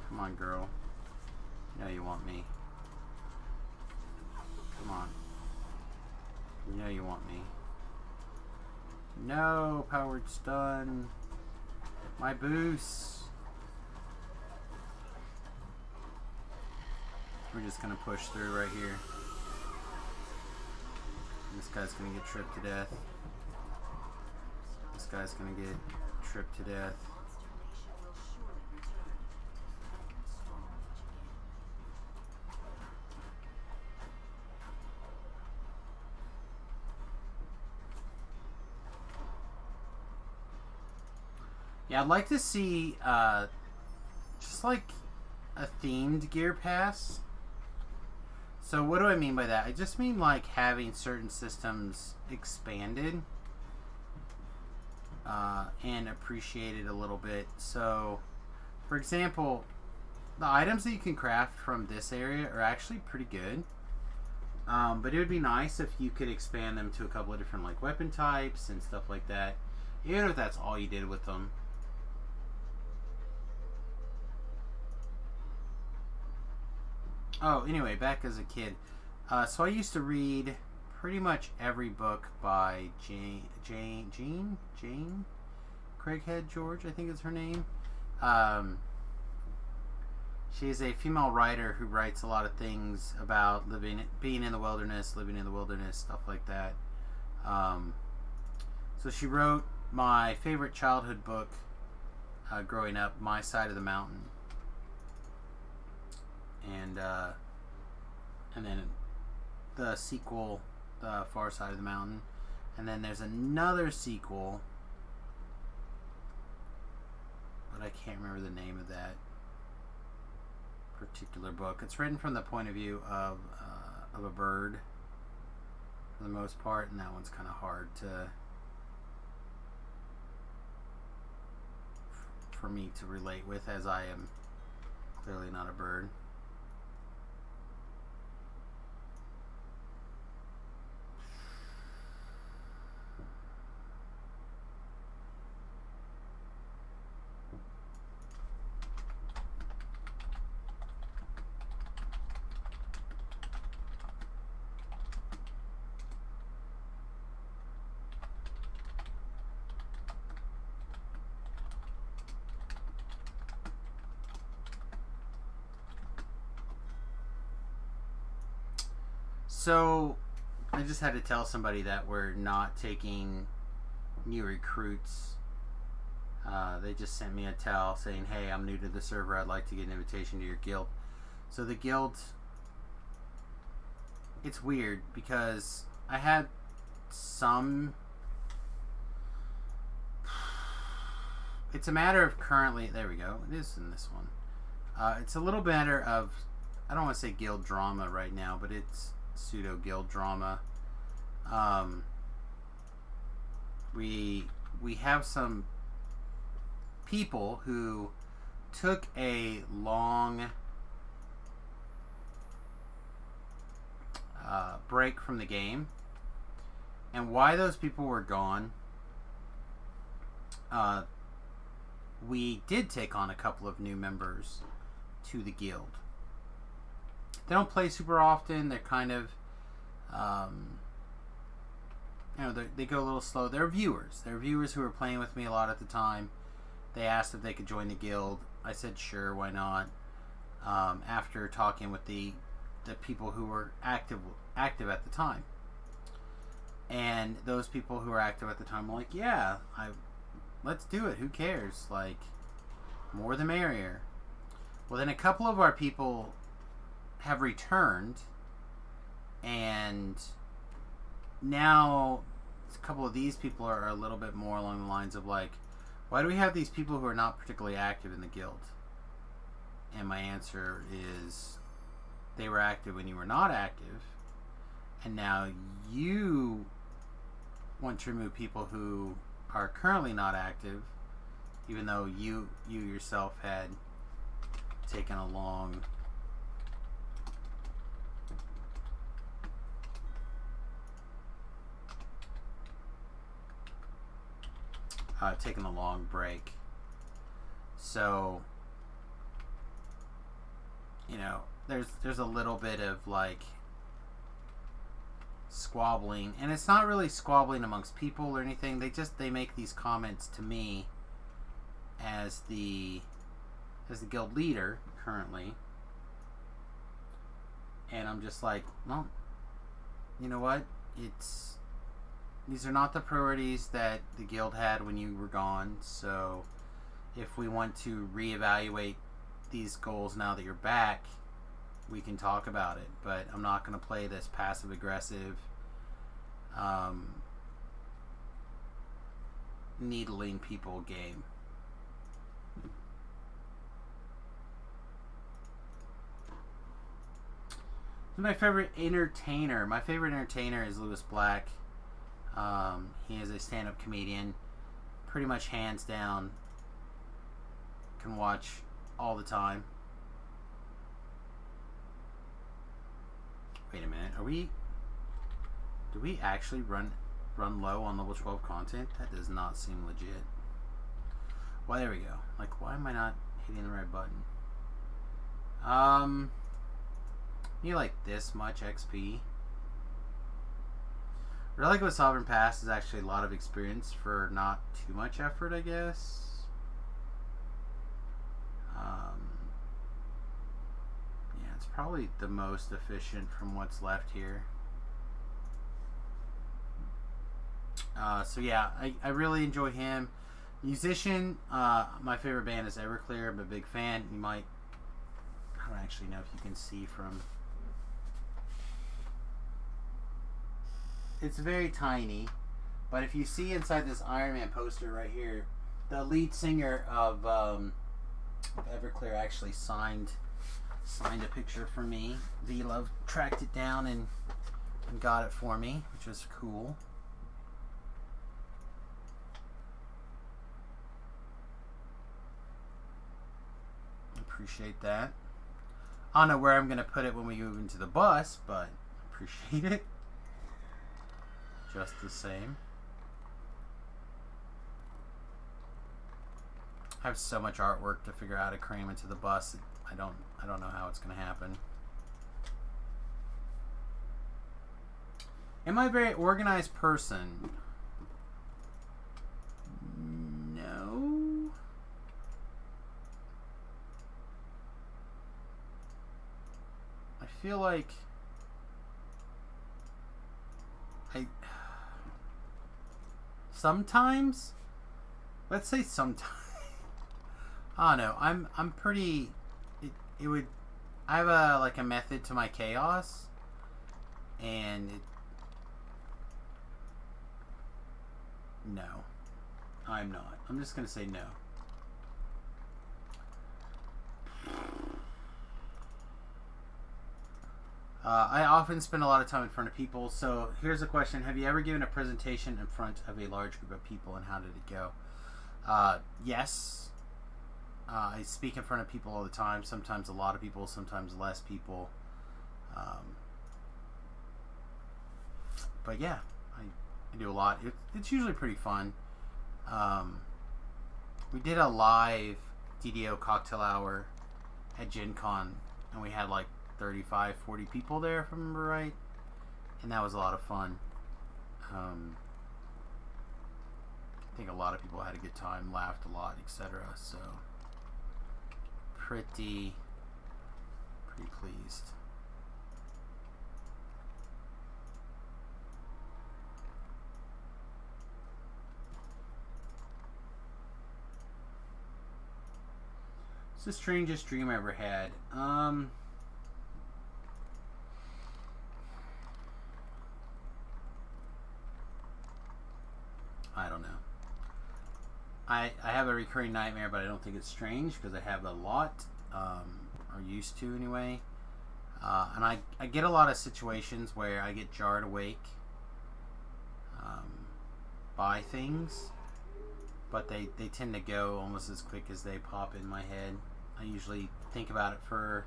Come on, girl. You know you want me. Come on. You know you want me. No, powered stun. My boost. We're just gonna push through right here. This guy's gonna get tripped to death. This guy's gonna get tripped to death. Yeah, I'd like to see just like a themed gear pass. So what do I mean by that? I just mean like having certain systems expanded and appreciated a little bit. So, for example, the items that you can craft from this area are actually pretty good. But it would be nice if you could expand them to a couple of different like weapon types and stuff like that. Even if that's all you did with them. Oh, anyway, back as a kid. So I used to read pretty much every book by Jane Craighead George, I think is her name. She is a female writer who writes a lot of things about being in the wilderness, living in the wilderness, stuff like that. So she wrote my favorite childhood book growing up, My Side of the Mountain. And then the sequel, The Far Side of the Mountain, and then there's another sequel, but I can't remember the name of that particular book. It's written from the point of view of a bird, for the most part, and that one's kind of hard for me to relate with, as I am clearly not a bird. So, I just had to tell somebody that we're not taking new recruits. They just sent me a tell saying, hey, I'm new to the server. I'd like to get an invitation to your guild. So the guild, it's weird because I had some it's a matter of currently. There we go. It is in this one. It's a little matter of, I don't want to say guild drama right now, but it's pseudo guild drama. We have some people who took a long break from the game, and why those people were gone. We did take on a couple of new members to the guild. They don't play super often. They're kind of, they go a little slow. They're viewers. They're viewers who were playing with me a lot at the time. They asked if they could join the guild. I said sure, why not? After talking with the people who were active at the time, and those people who were active at the time were like, yeah, let's do it. Who cares? Like, more the merrier. Well, then a couple of our people have returned, and now a couple of these people are a little bit more along the lines of like, why do we have these people who are not particularly active in the guild? And my answer is, they were active when you were not active, and now you want to remove people who are currently not active, even though you yourself had taken a long break. So, there's a little bit of like squabbling, and it's not really squabbling amongst people or anything. They make these comments to me as the guild leader currently, and I'm just like, well, you know what? These are not the priorities that the guild had when you were gone. So if we want to reevaluate these goals now that you're back, we can talk about it. But I'm not going to play this passive aggressive needling people game. My favorite entertainer is Lewis Black. He is a stand-up comedian, pretty much hands down. Can watch all the time. Wait a minute, do we actually run low on level 12 content? That does not seem legit. Well, there we go. Like, why am I not hitting the right button? Need like this much XP. Relic of a Sovereign Pass is actually a lot of experience for not too much effort, I guess. Yeah, it's probably the most efficient from what's left here. So yeah, I really enjoy him. Musician, my favorite band is Everclear. I'm a big fan. I don't actually know if you can see from... It's very tiny, but if you see inside this Iron Man poster right here, the lead singer of Everclear actually signed a picture for me. V-Love tracked it down and got it for me, which was cool. Appreciate that. I don't know where I'm going to put it when we move into the bus, but appreciate it. Just the same. I have so much artwork to figure out how to cram into the bus. I don't know how it's going to happen. Am I a very organized person? No. I feel like sometimes, let's say sometimes, I don't know. I'm pretty. I have a method to my chaos, and no, I'm not. I'm just gonna say no. I often spend a lot of time in front of people. So here's a question: have you ever given a presentation in front of a large group of people, and how did it go? Yes. I speak in front of people all the time. Sometimes a lot of people, sometimes less people. But yeah, I do a lot. It's usually pretty fun. We did a live DDO cocktail hour at Gen Con, and we had like 35, 40 people there, if I remember right. And that was a lot of fun. I think a lot of people had a good time, laughed a lot, etc. So pretty pleased. It's the strangest dream I ever had. I don't know. I have a recurring nightmare, but I don't think it's strange because I have a lot, or used to anyway. And I get a lot of situations where I get jarred awake by things, but they tend to go almost as quick as they pop in my head. I usually think about it I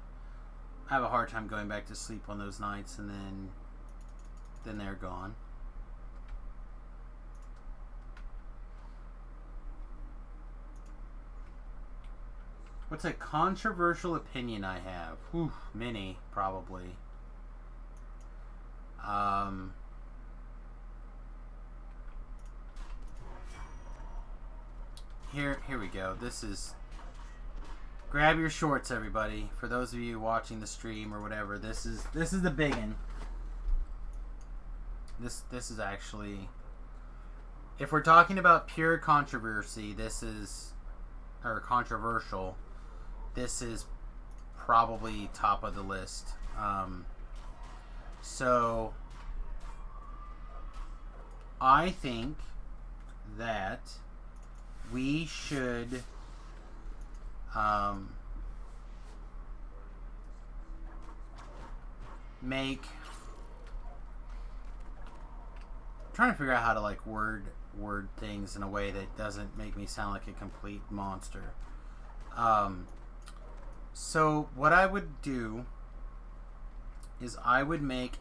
have a hard time going back to sleep on those nights, and then they're gone. What's a controversial opinion I have? Whew, many, probably. Here we go. This is... Grab your shorts, everybody. For those of you watching the stream or whatever, this is the big one. This is actually... If we're talking about pure controversy, or controversial, this is probably top of the list. So I think that we should make... I'm trying to figure out how to like word things in a way that doesn't make me sound like a complete monster. So what I would do is I would make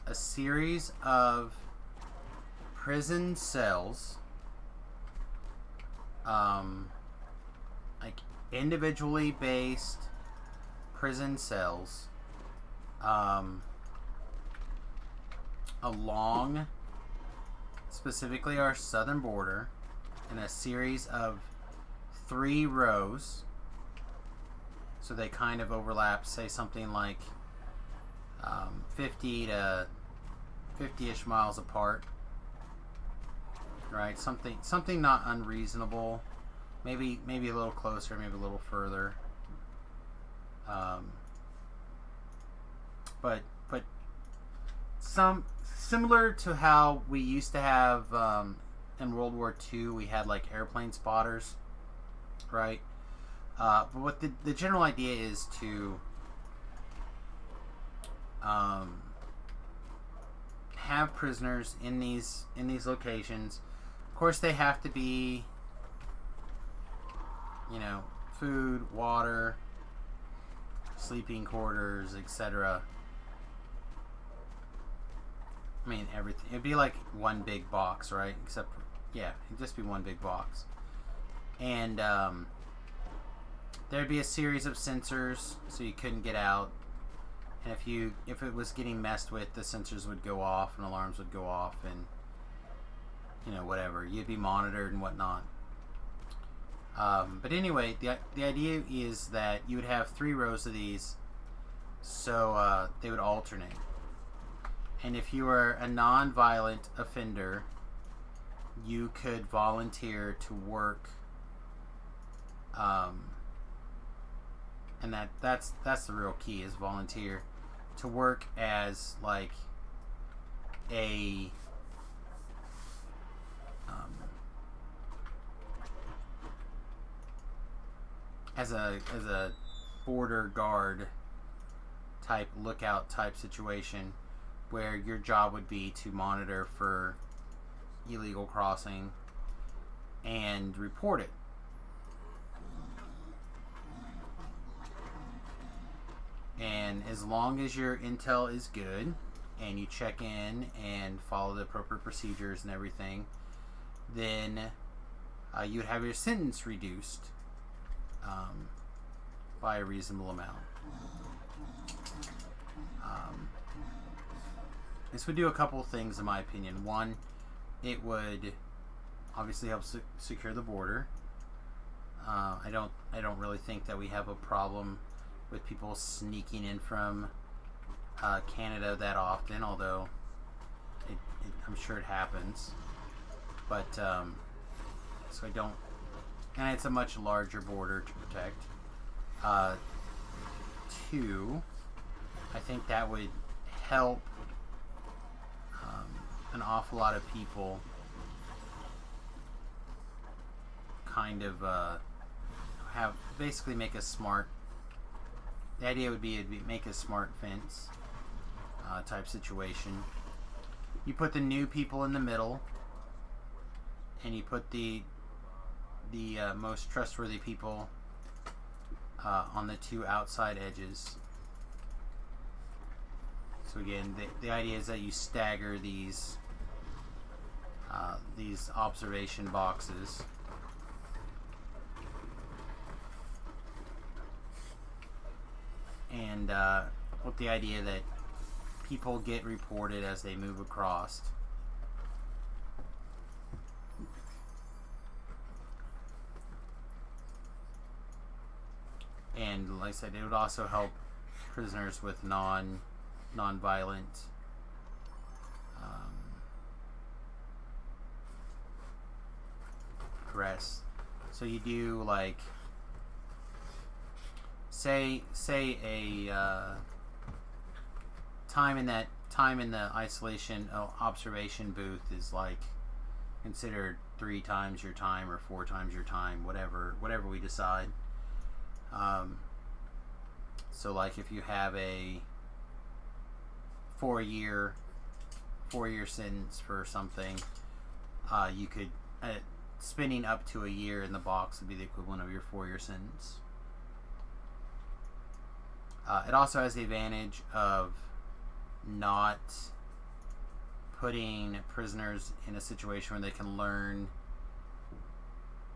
a series of prison cells, like individually based prison cells, along specifically our southern border, in a series of 3 rows. So they kind of overlap, say something like 50 to 50-ish miles apart, right? Something not unreasonable. Maybe a little closer, maybe a little further. But some similar to how we used to have in World War II, we had like airplane spotters, right? But what the general idea is to have prisoners in these locations. Of course, they have to be, food, water, sleeping quarters, etc. I mean, everything. It'd be like one big box, right? Except, it'd just be one big box. And there'd be a series of sensors, so you couldn't get out. And if it was getting messed with, the sensors would go off and alarms would go off, and whatever. You'd be monitored and whatnot. But anyway, the idea is that you would have 3 rows of these, so they would alternate. And if you were a non-violent offender, you could volunteer to work. And that's the real key, is volunteer to work as like a as a border guard type lookout type situation where your job would be to monitor for illegal crossing and report it. And as long as your intel is good and you check in and follow the appropriate procedures and everything, then you would have your sentence reduced by a reasonable amount. This would do a couple of things in my opinion. One, it would obviously help secure the border. I don't really think that we have a problem with people sneaking in from Canada that often, although I'm sure it happens. But so I don't, and it's a much larger border to protect. Two, I think that would help an awful lot of people kind of basically make a smart. The idea would be make a smart fence type situation. You put the new people in the middle, and you put the most trustworthy people on the two outside edges. So again, the idea is that you stagger these observation boxes. And with the idea that people get reported as they move across. And like I said, it would also help prisoners with non-violent arrests. So you do like say a time in the isolation observation booth is like considered 3 times your time or 4 times your time, whatever we decide. So like if you have a 4-year sentence for something, you could spending up to a year in the box would be the equivalent of your 4-year sentence. It also has the advantage of not putting prisoners in a situation where they can learn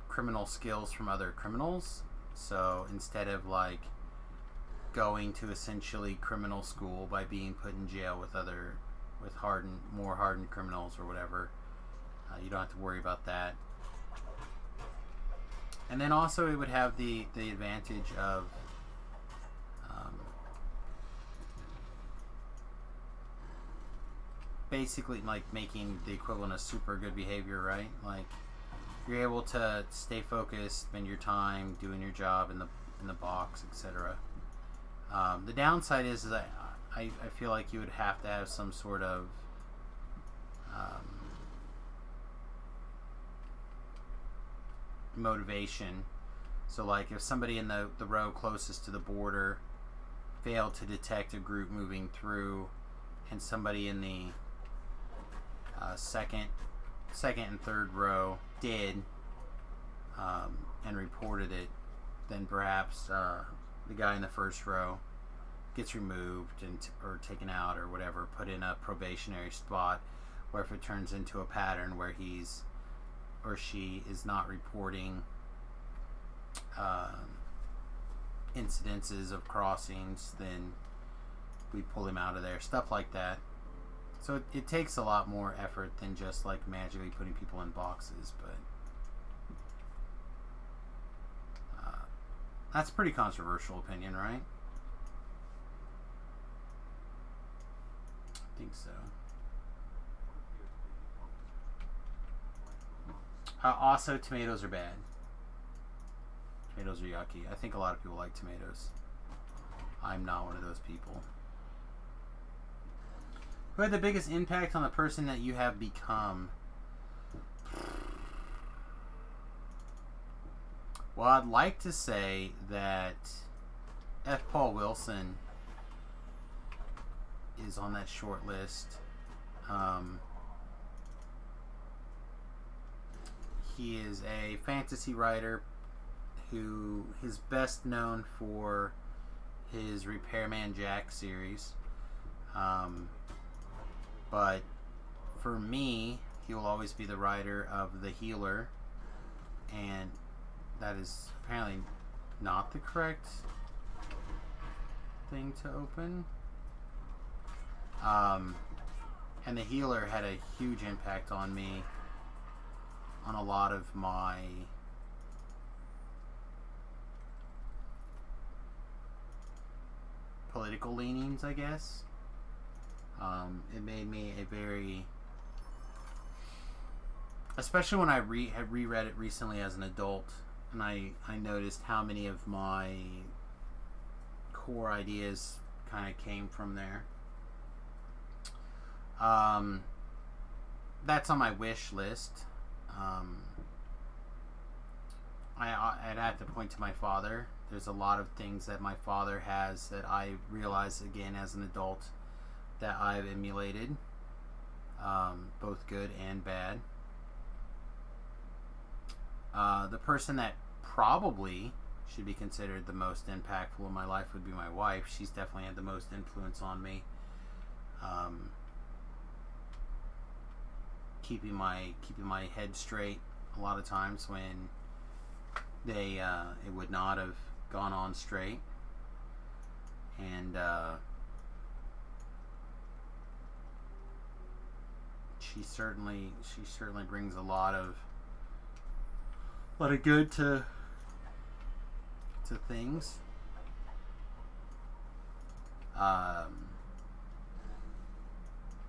criminal skills from other criminals. So instead of like going to essentially criminal school by being put in jail with more hardened criminals or whatever, you don't have to worry about that. And then also it would have the advantage of basically like making the equivalent of super good behavior, right? Like you're able to stay focused, spend your time doing your job in the box, etc. The downside is that I feel like you would have to have some sort of motivation. So like if somebody in the row closest to the border failed to detect a group moving through, and somebody in the second and third row did and reported it, then perhaps the guy in the first row gets removed or taken out or whatever, put in a probationary spot, where if it turns into a pattern where he's or she is not reporting incidences of crossings, then we pull him out of there, stuff like that. So it takes a lot more effort than just like magically putting people in boxes, but that's a pretty controversial opinion, right? I think so. Also, tomatoes are bad. Tomatoes are yucky. I think a lot of people like tomatoes. I'm not one of those people. Who had the biggest impact on the person that you have become? Well, I'd like to say that F. Paul Wilson is on that short list. He is a fantasy writer who is best known for his Repairman Jack series. But for me, he will always be the writer of The Healer, and that is apparently not the correct thing to open. And The Healer had a huge impact on me, on a lot of my political leanings, I guess. It made me a very, especially when I had reread it recently as an adult, and I noticed how many of my core ideas kind of came from there. That's on my wish list. I'd have to point to my father. There's a lot of things that my father has that I realize again as an adult that I've emulated, both good and bad. The person that probably should be considered the most impactful in my life would be my wife. She's definitely had the most influence on me. Keeping my head straight a lot of times when it would not have gone on straight, and she certainly brings a lot of good to things.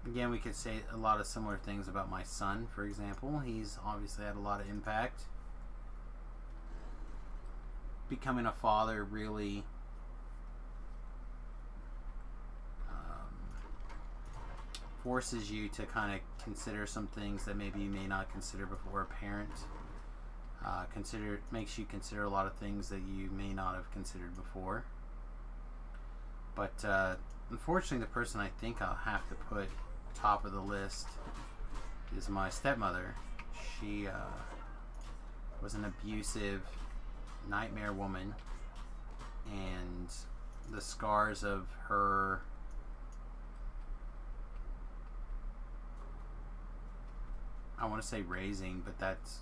Again, we could say a lot of similar things about my son, for example. He's obviously had a lot of impact. Becoming a father really forces you to kind of consider some things that maybe you may not consider before a parent. Makes you consider a lot of things that you may not have considered before. But unfortunately, the person I think I'll have to put top of the list is my stepmother. She was an abusive nightmare woman, and the scars of her I want to say raising, but that's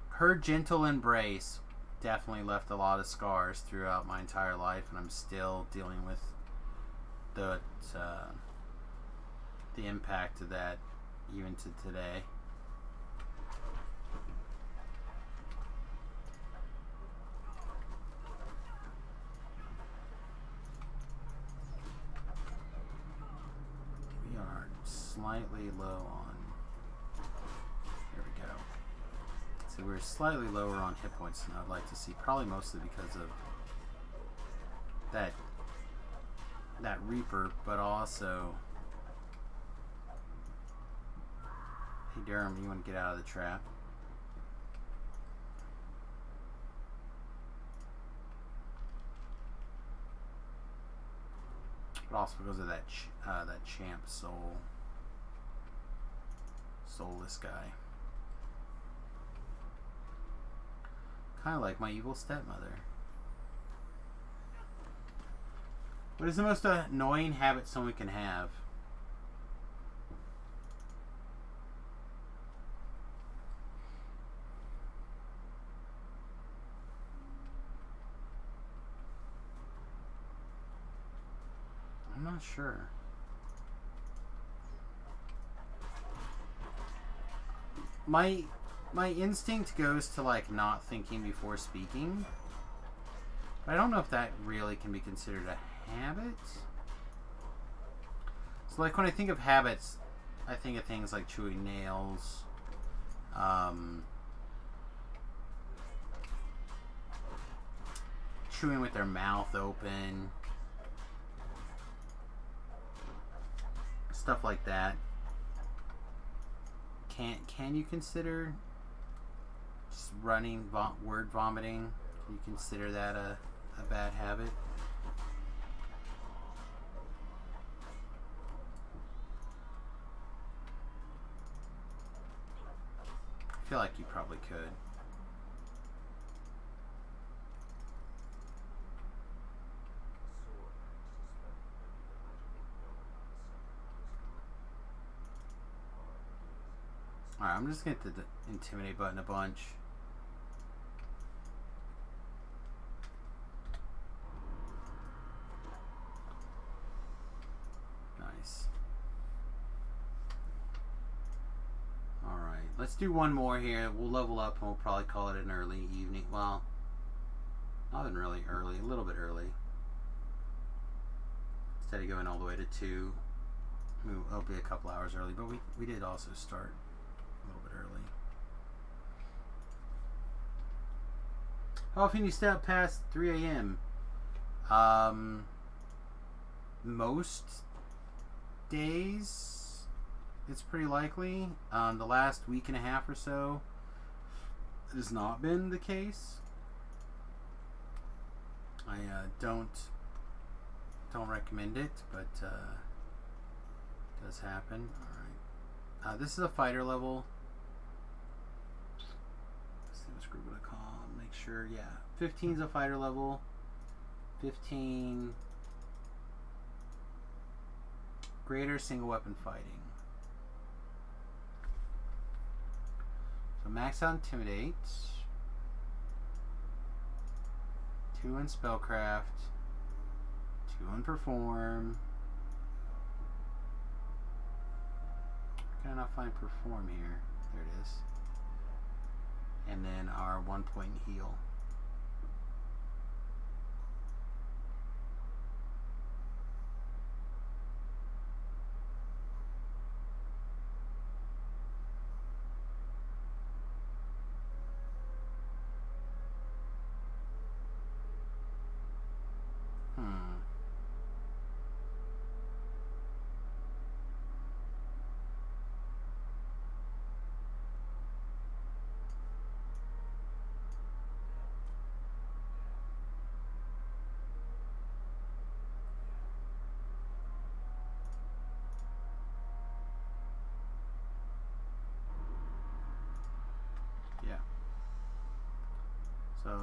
her gentle embrace definitely left a lot of scars throughout my entire life, and I'm still dealing with the impact of that even to today. We are slightly low on. There we go. So we're slightly lower on hit points than I'd like to see, probably mostly because of that Reaper, but also, hey Durham, you want to get out of the trap? But also because of that champ soulless guy. Kind of like my evil stepmother. What is the most annoying habit someone can have? I'm not sure. My instinct goes to like not thinking before speaking. But I don't know if that really can be considered a habit. So like when I think of habits, I think of things like chewing nails, chewing with their mouth open, stuff like that. Can you consider just running, word vomiting? Can you consider that a bad habit? feel like you probably could. Alright, I'm just going to hit the intimidate button a bunch. Nice. Alright, let's do one more here. We'll level up and we'll probably call it an early evening. Well, not even really early, a little bit early. Instead of going all the way to 2. It'll be a couple hours early, but we did also start a little bit early. How often you stay up past 3 a.m.? Most days, it's pretty likely. The last week and a half or so, it has not been the case. I don't recommend it, but it does happen. All right. This is a fighter level. Let's see what's group.com. Make sure, yeah. 15 is a fighter level. 15 greater single weapon fighting. So max out intimidate. 2 in spellcraft. 2 in perform. Can I not find perform here? There it is. And then our 1 point heal.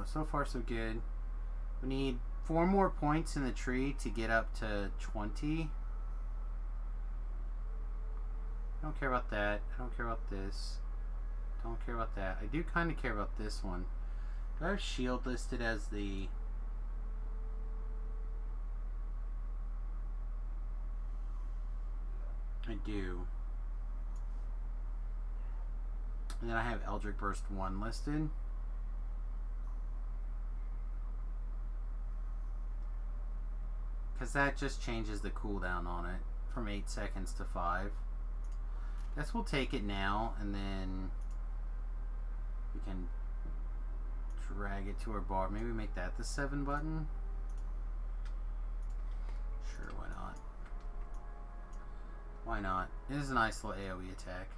So far so good. We need 4 more points in the tree to get up to 20. I don't care about that. I don't care about this. Don't care about that. I do kind of care about this one. Do I have shield listed as the... I do. And then I have Eldritch Burst 1 listed. Because that just changes the cooldown on it from 8 seconds to 5. Guess we'll take it now, and then we can drag it to our bar. Maybe make that the 7 button. Sure, why not? Why not? It is a nice little AoE attack.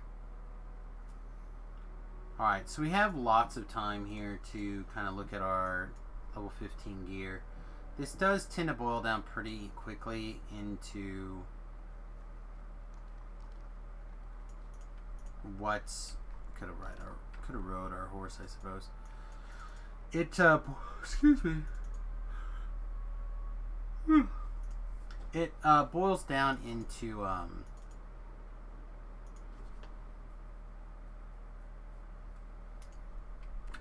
Alright, so we have lots of time here to kind of look at our level 15 gear. This does tend to boil down pretty quickly into what's could have rode our horse, I suppose. It excuse me. It boils down into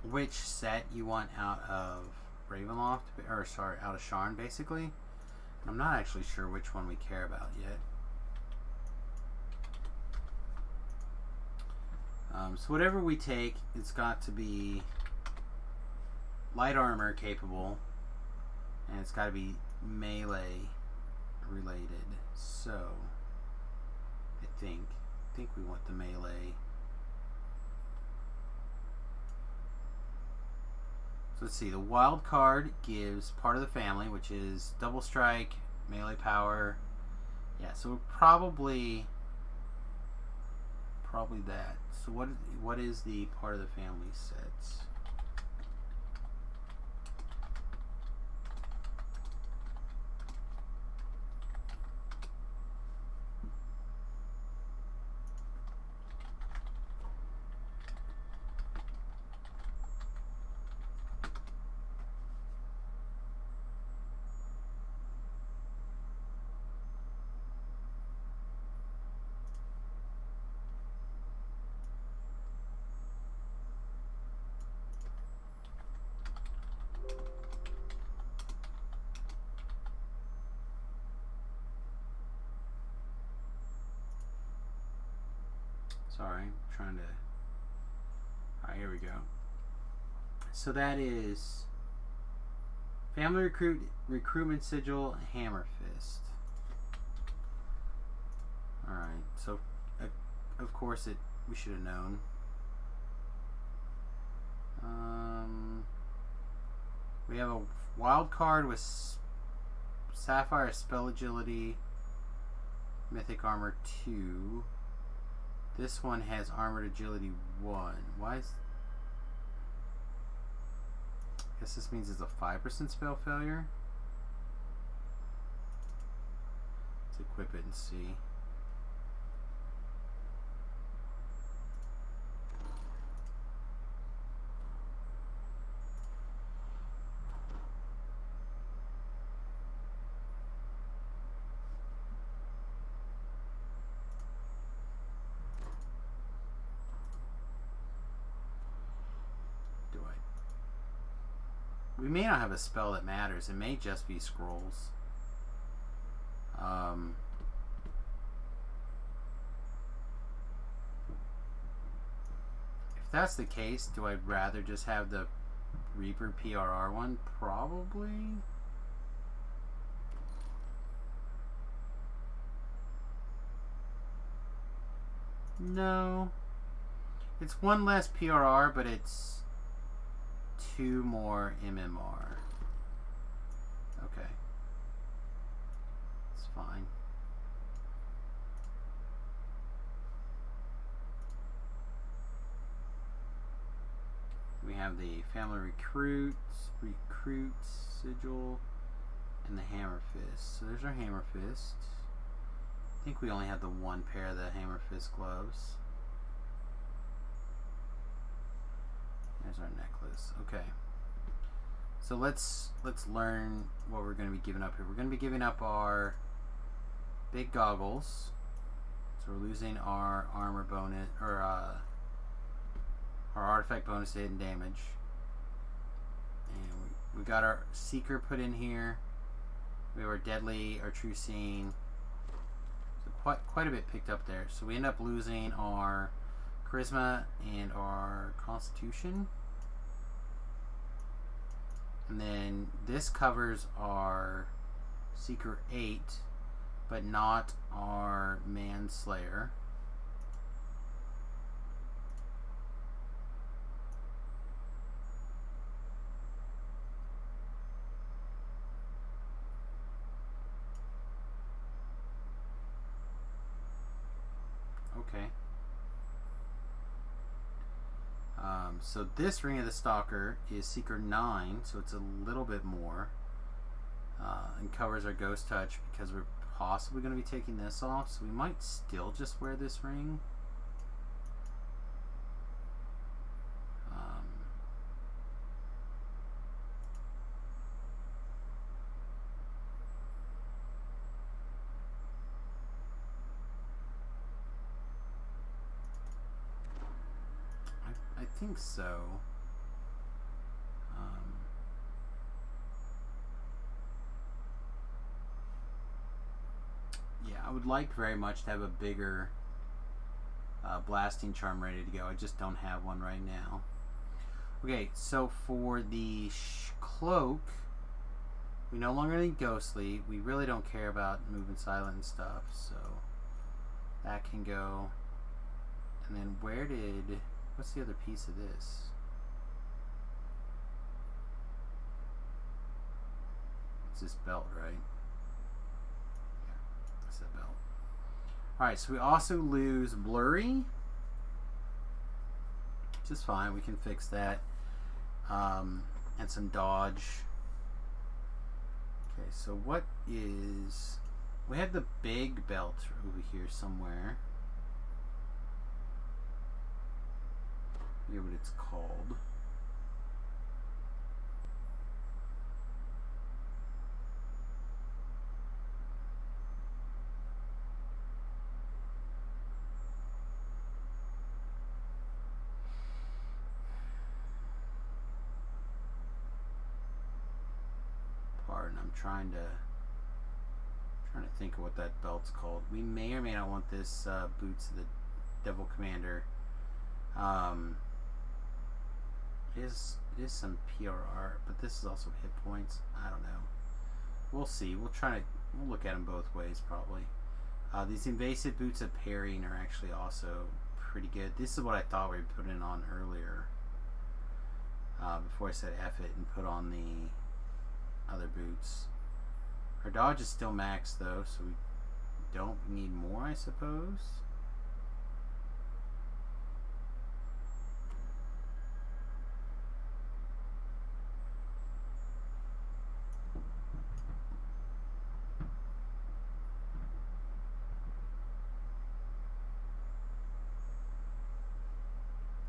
which set you want out of Ravenloft, or sorry, out of Sharn, basically. I'm not actually sure which one we care about yet. So whatever we take, it's got to be light armor capable, and it's got to be melee related. So I think we want the melee. So let's see, the wild card gives part of the family, which is double strike, melee power. Yeah, so probably that. So what is the part of the family sets? Sorry, I'm trying to. Alright, here we go. So that is Family Recruitment Sigil, Hammer Fist. Alright, so of course we should have known. We have a wild card with Sapphire Spell Agility, Mythic Armor 2. This one has Armored Agility 1. Why is... I guess this means it's a 5% spell failure. Let's equip it and see. We may not have a spell that matters. It may just be scrolls. If that's the case, do I rather just have the Reaper PRR one? Probably. No. It's one less PRR, but it's 2 more MMR. Okay. It's fine. We have the Family Recruit Sigil, and the Hammer Fist. So there's our Hammer Fist. I think we only have the one pair of the Hammer Fist gloves. There's our necklace. Okay. So let's learn what we're going to be giving up here. We're going to be giving up our big goggles. So we're losing our armor bonus, or our artifact bonus to hit and damage. And we got our Seeker put in here. We have our Deadly, our True Seeing. So quite a bit picked up there. So we end up losing our Charisma and our Constitution. And then this covers our Seeker 8, but not our Manslayer. Okay. So this Ring of the Stalker is Seeker 9, so it's a little bit more, and covers our Ghost Touch because we're possibly going to be taking this off, so we might still just wear this ring. I think so. Yeah, I would like very much to have a bigger blasting charm ready to go. I just don't have one right now. Okay, so for the cloak, we no longer need Ghostly. We really don't care about moving silent and stuff, so that can go. And then what's the other piece of this? It's this belt, right? Yeah, that's that belt. Alright, so we also lose Blurry, which is fine. We can fix that. And some dodge. Okay, so what is... We have the big belt over here somewhere. I forget what it's called. Pardon, I'm trying to think of what that belt's called. We may or may not want this boots of the Devil Commander. Is some PRR, but this is also hit points. I don't know. We'll see. We'll look at them both ways probably. These invasive boots of parrying are actually also pretty good. This is what I thought we were putting on earlier. Before I said F it and put on the other boots. Our dodge is still maxed though, so we don't need more, I suppose.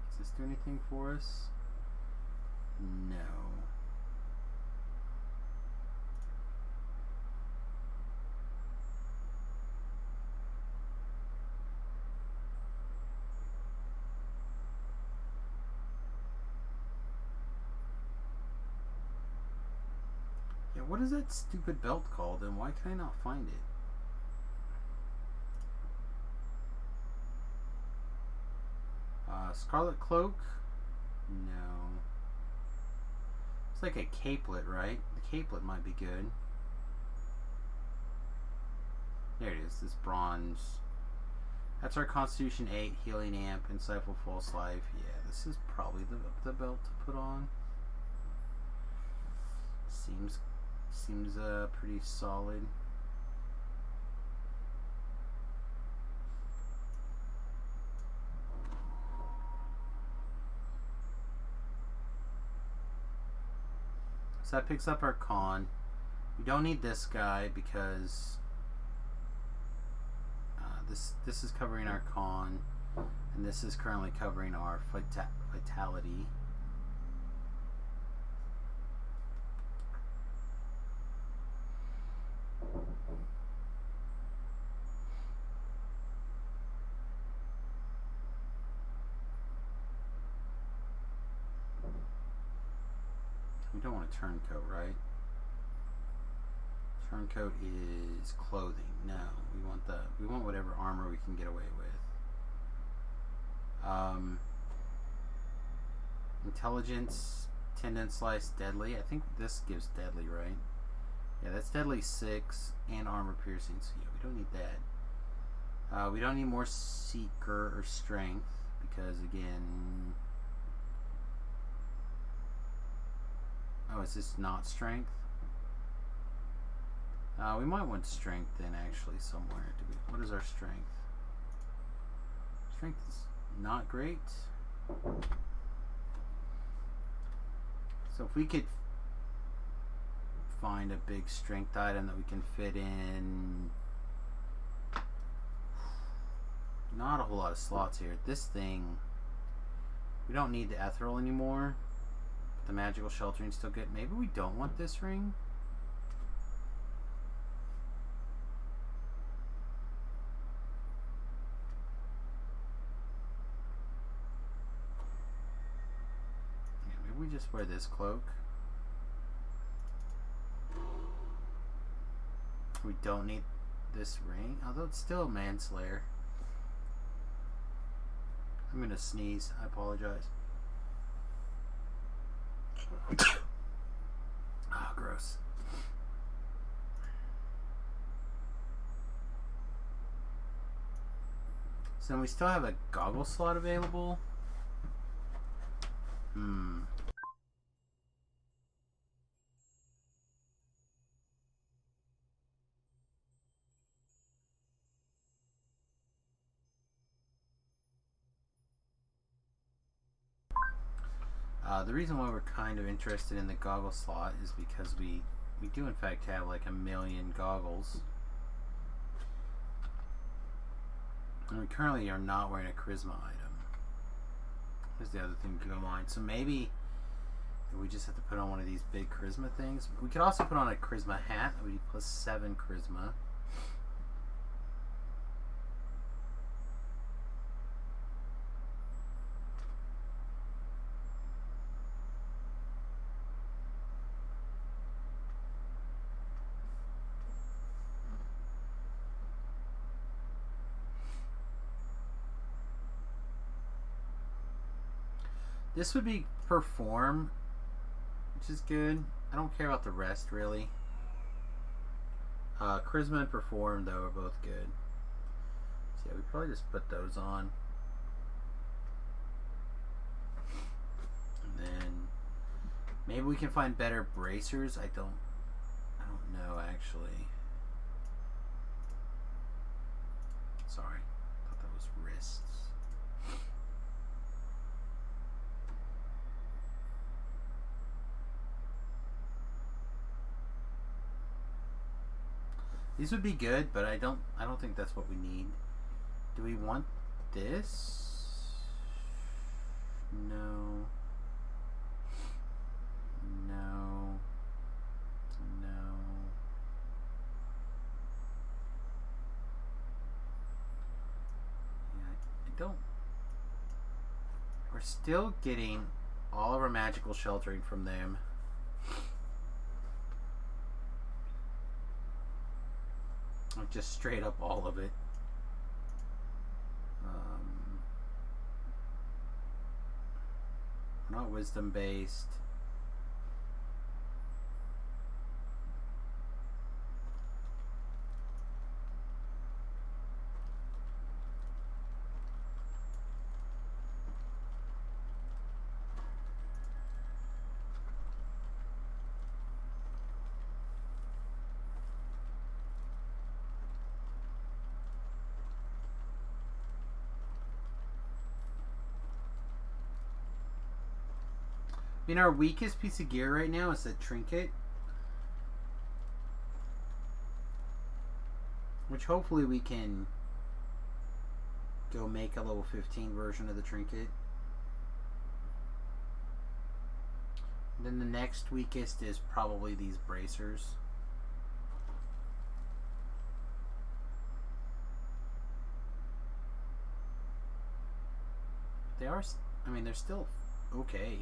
Does this do anything for us? No. Yeah, what is that stupid belt called, and why can I not find it? Scarlet Cloak? No. It's like a capelet, right? The capelet might be good. There it is, this bronze. That's our Constitution 8 healing amp, Insightful False Life. Yeah, this is probably the belt to put on. Seems pretty solid. So that picks up our con. We don't need this guy because this is covering our con, and this is currently covering our vitality. We don't want a turncoat, right? Turncoat is clothing. No, we want whatever armor we can get away with. Intelligence, tendon slice, deadly. I think this gives deadly, right? Yeah, that's deadly 6 and armor piercing. So yeah, we don't need that. We don't need more seeker or strength because again. Oh, is this not strength? We might want strength then, actually, somewhere. What is our strength? Strength is not great. So if we could find a big strength item that we can fit in, not a whole lot of slots here. This thing, we don't need the ethereal anymore. The magical sheltering still good. Maybe we don't want this ring. Yeah, maybe we just wear this cloak. We don't need this ring, although it's still a manslayer. I'm gonna sneeze. I apologize. Ah, gross. So we still have a goggle slot available. The reason why we're kind of interested in the goggle slot is because we do in fact have like 1,000,000 goggles. And we currently are not wearing a charisma item. Here's the other thing to keep in mind. So maybe we just have to put on one of these big charisma things. We could also put on a charisma hat. That would be +7 charisma. This would be perform, which is good. I don't care about the rest really. Charisma and perform though are both good. So yeah, we probably just put those on. And then maybe we can find better bracers. I don't know actually. Sorry. Thought that was wrists. These would be good, but I don't think that's what we need. Do we want this? No. No. No. Yeah, I don't. We're still getting all of our magical sheltering from them. Like just straight up all of it. We're not wisdom based. I mean, our weakest piece of gear right now is the trinket, which hopefully we can go make a level 15 version of the trinket. And then the next weakest is probably these bracers. They are, I mean, they're still okay.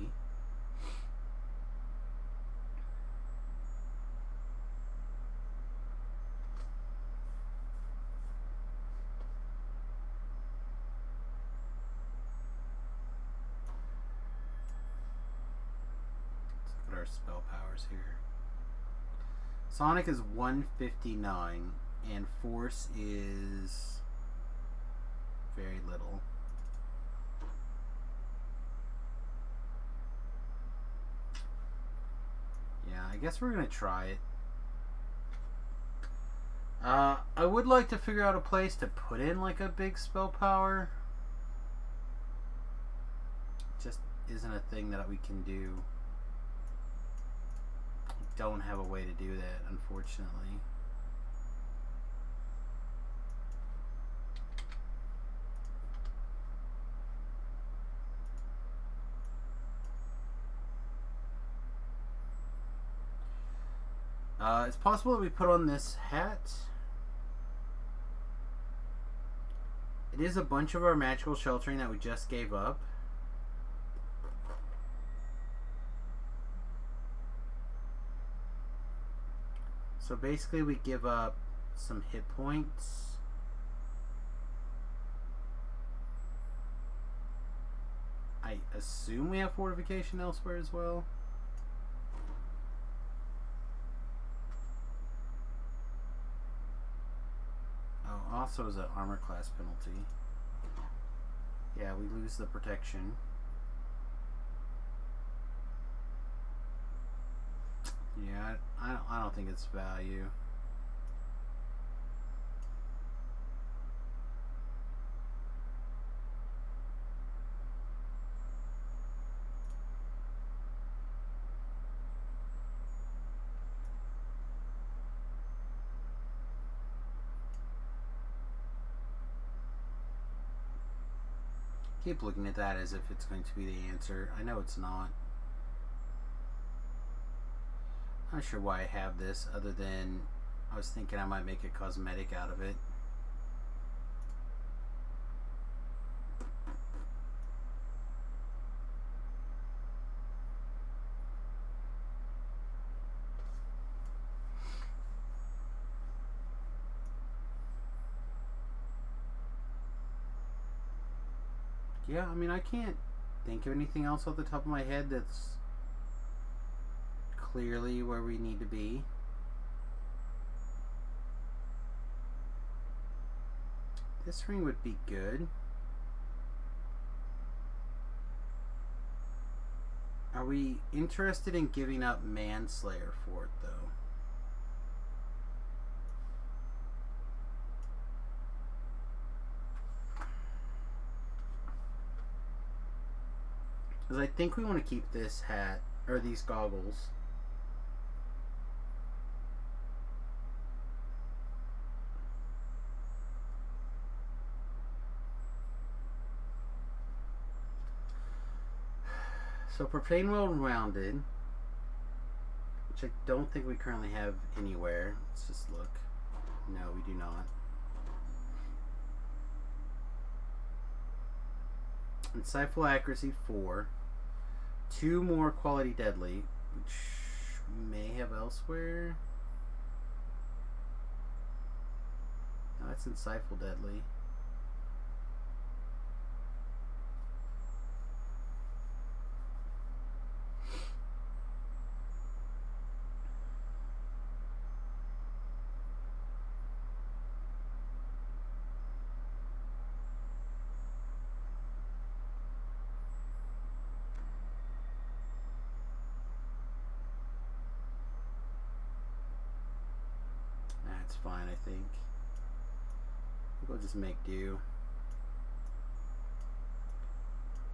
Our spell powers here. Sonic is 159 and Force is very little. Yeah, I guess we're gonna try it. I would like to figure out a place to put in like a big spell power. Just isn't a thing that we can do. Don't have a way to do that, unfortunately. It's possible that we put on this hat. It is a bunch of our magical sheltering that we just gave up. So basically we give up some hit points. I assume we have fortification elsewhere as well. Oh, also is an armor class penalty. Yeah, we lose the protection. Yeah, I don't think it's value. Keep looking at that as if it's going to be the answer. I know it's not. Not sure why I have this other than I was thinking I might make a cosmetic out of it. Yeah, I mean I can't think of anything else off the top of my head that's clearly where we need to be. This ring would be good. Are we interested in giving up Manslayer for it, though? Because I think we want to keep this hat, or these goggles. So Profane Well Rounded, which I don't think we currently have anywhere. Let's just look. No, we do not. Insightful Accuracy 4. 2 more Quality Deadly, which we may have elsewhere. No, that's Insightful Deadly. That's fine, I think. We'll just make do.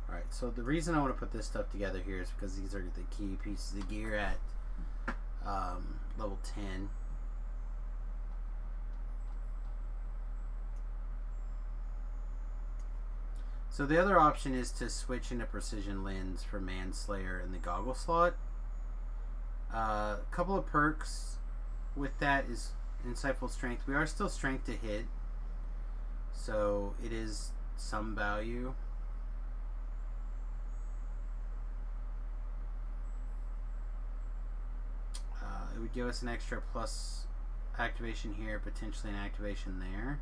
Alright, so the reason I want to put this stuff together here is because these are the key pieces of gear at level 10. So the other option is to switch into Precision Lens for Manslayer in the goggle slot. A couple of perks with that is Insightful Strength. We are still strength to hit, so it is some value. It would give us an extra plus activation here, potentially an activation there.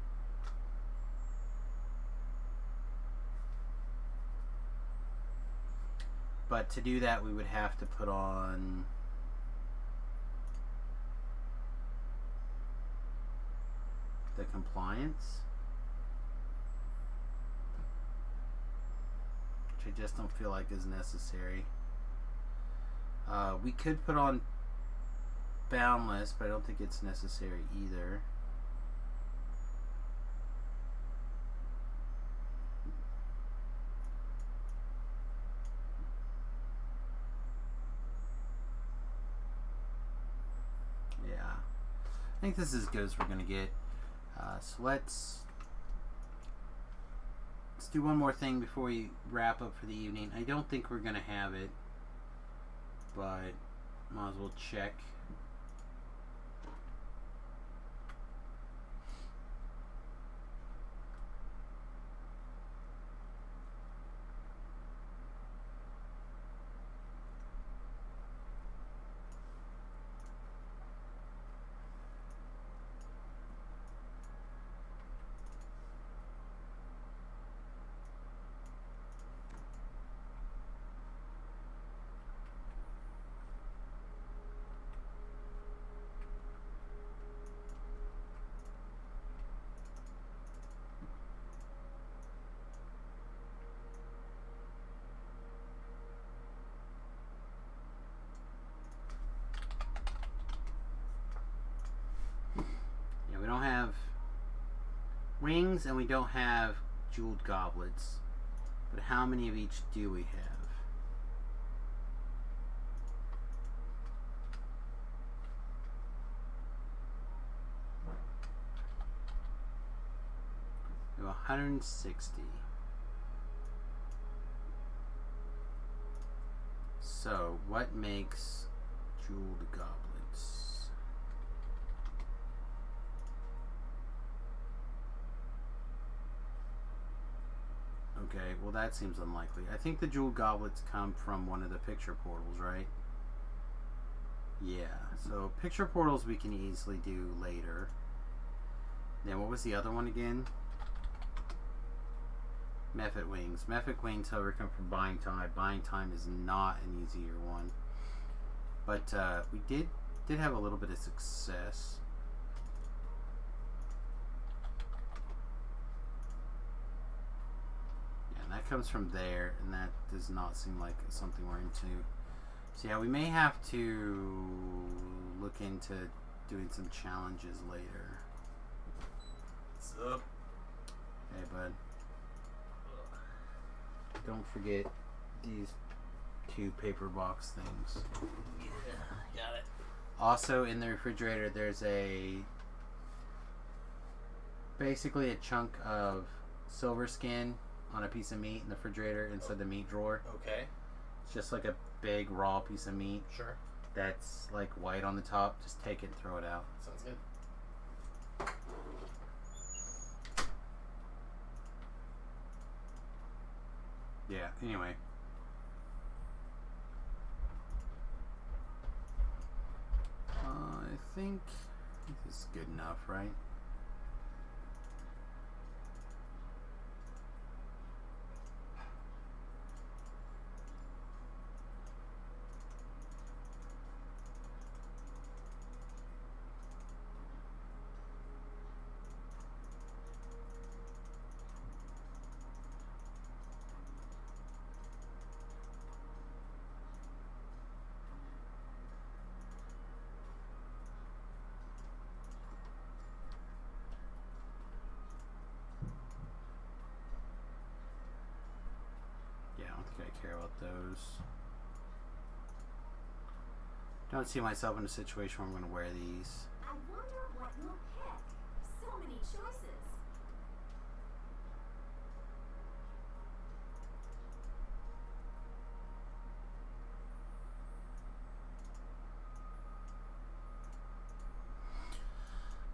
But to do that, we would have to put on the compliance, which I just don't feel like is necessary. We could put on Boundless, but I don't think it's necessary either. Yeah, I think this is as good as we're gonna get. So let's do one more thing before we wrap up for the evening. I don't think we're gonna have it, but might as well check. We don't have rings and we don't have jeweled goblets, but how many of each do we have? We have 160. So what makes jeweled goblets? Okay, well that seems unlikely. I think the jeweled goblets come from one of the picture portals, right? Yeah, so picture portals we can easily do later. Then what was the other one again? Mephit Wings. Mephit Wings, however, come from Buying Time. Buying Time is not an easier one. But we did have a little bit of success. Yeah, and that comes from there, and that does not seem like something we're into. So yeah, we may have to look into doing some challenges later. What's up? Hey, bud. Don't forget these 2 paper box things. Yeah, got it. Also, in the refrigerator, there's basically a chunk of silver skin on a piece of meat in the refrigerator inside the meat drawer. Okay. It's just like a big raw piece of meat Sure. that's like white on the top. Just take it and throw it out. Sounds good. Yeah, anyway. I think this is good enough, right? Yeah, I don't think I care about those. Don't see myself in a situation where I'm going to wear these. I wonder what you'll pick. So many choices.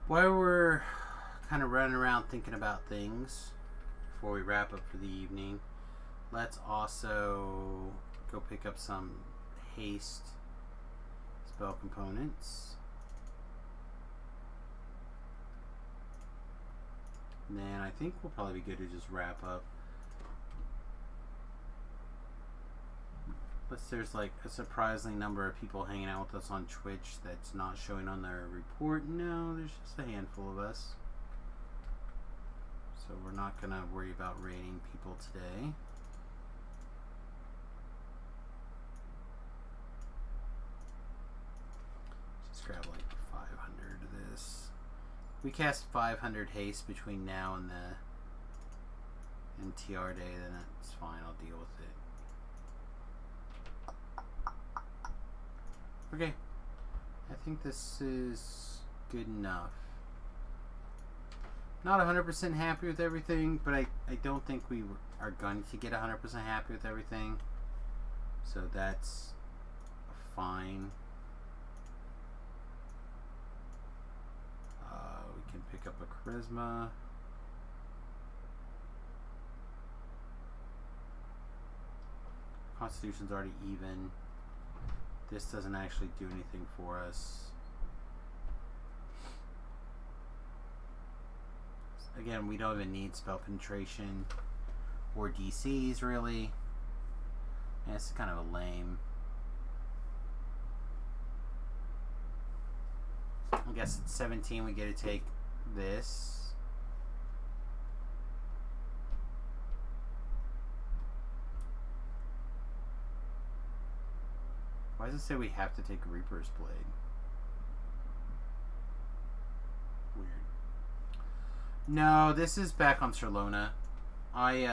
While we're kind of running around thinking about things before we wrap up for the evening, let's also go pick up some haste spell components. And then I think we'll probably be good to just wrap up. Unless there's like a surprising number of people hanging out with us on Twitch that's not showing on their report. No, there's just a handful of us. So we're not going to worry about rating people today. Just grab like 500 of this. We cast 500 haste between now and the NTR day, then that's fine. I'll deal with it. Okay, I think this is good enough. Not 100% happy with everything, but I don't think we are going to get 100% happy with everything. So that's fine. We can pick up a charisma. Constitution's already even. This doesn't actually do anything for us. Again, we don't even need spell penetration or DCs really. And it's kind of a lame. I guess at 17 we get to take this. Why does it say we have to take Reaper's Blade? Weird. No, this is back on Serlona. I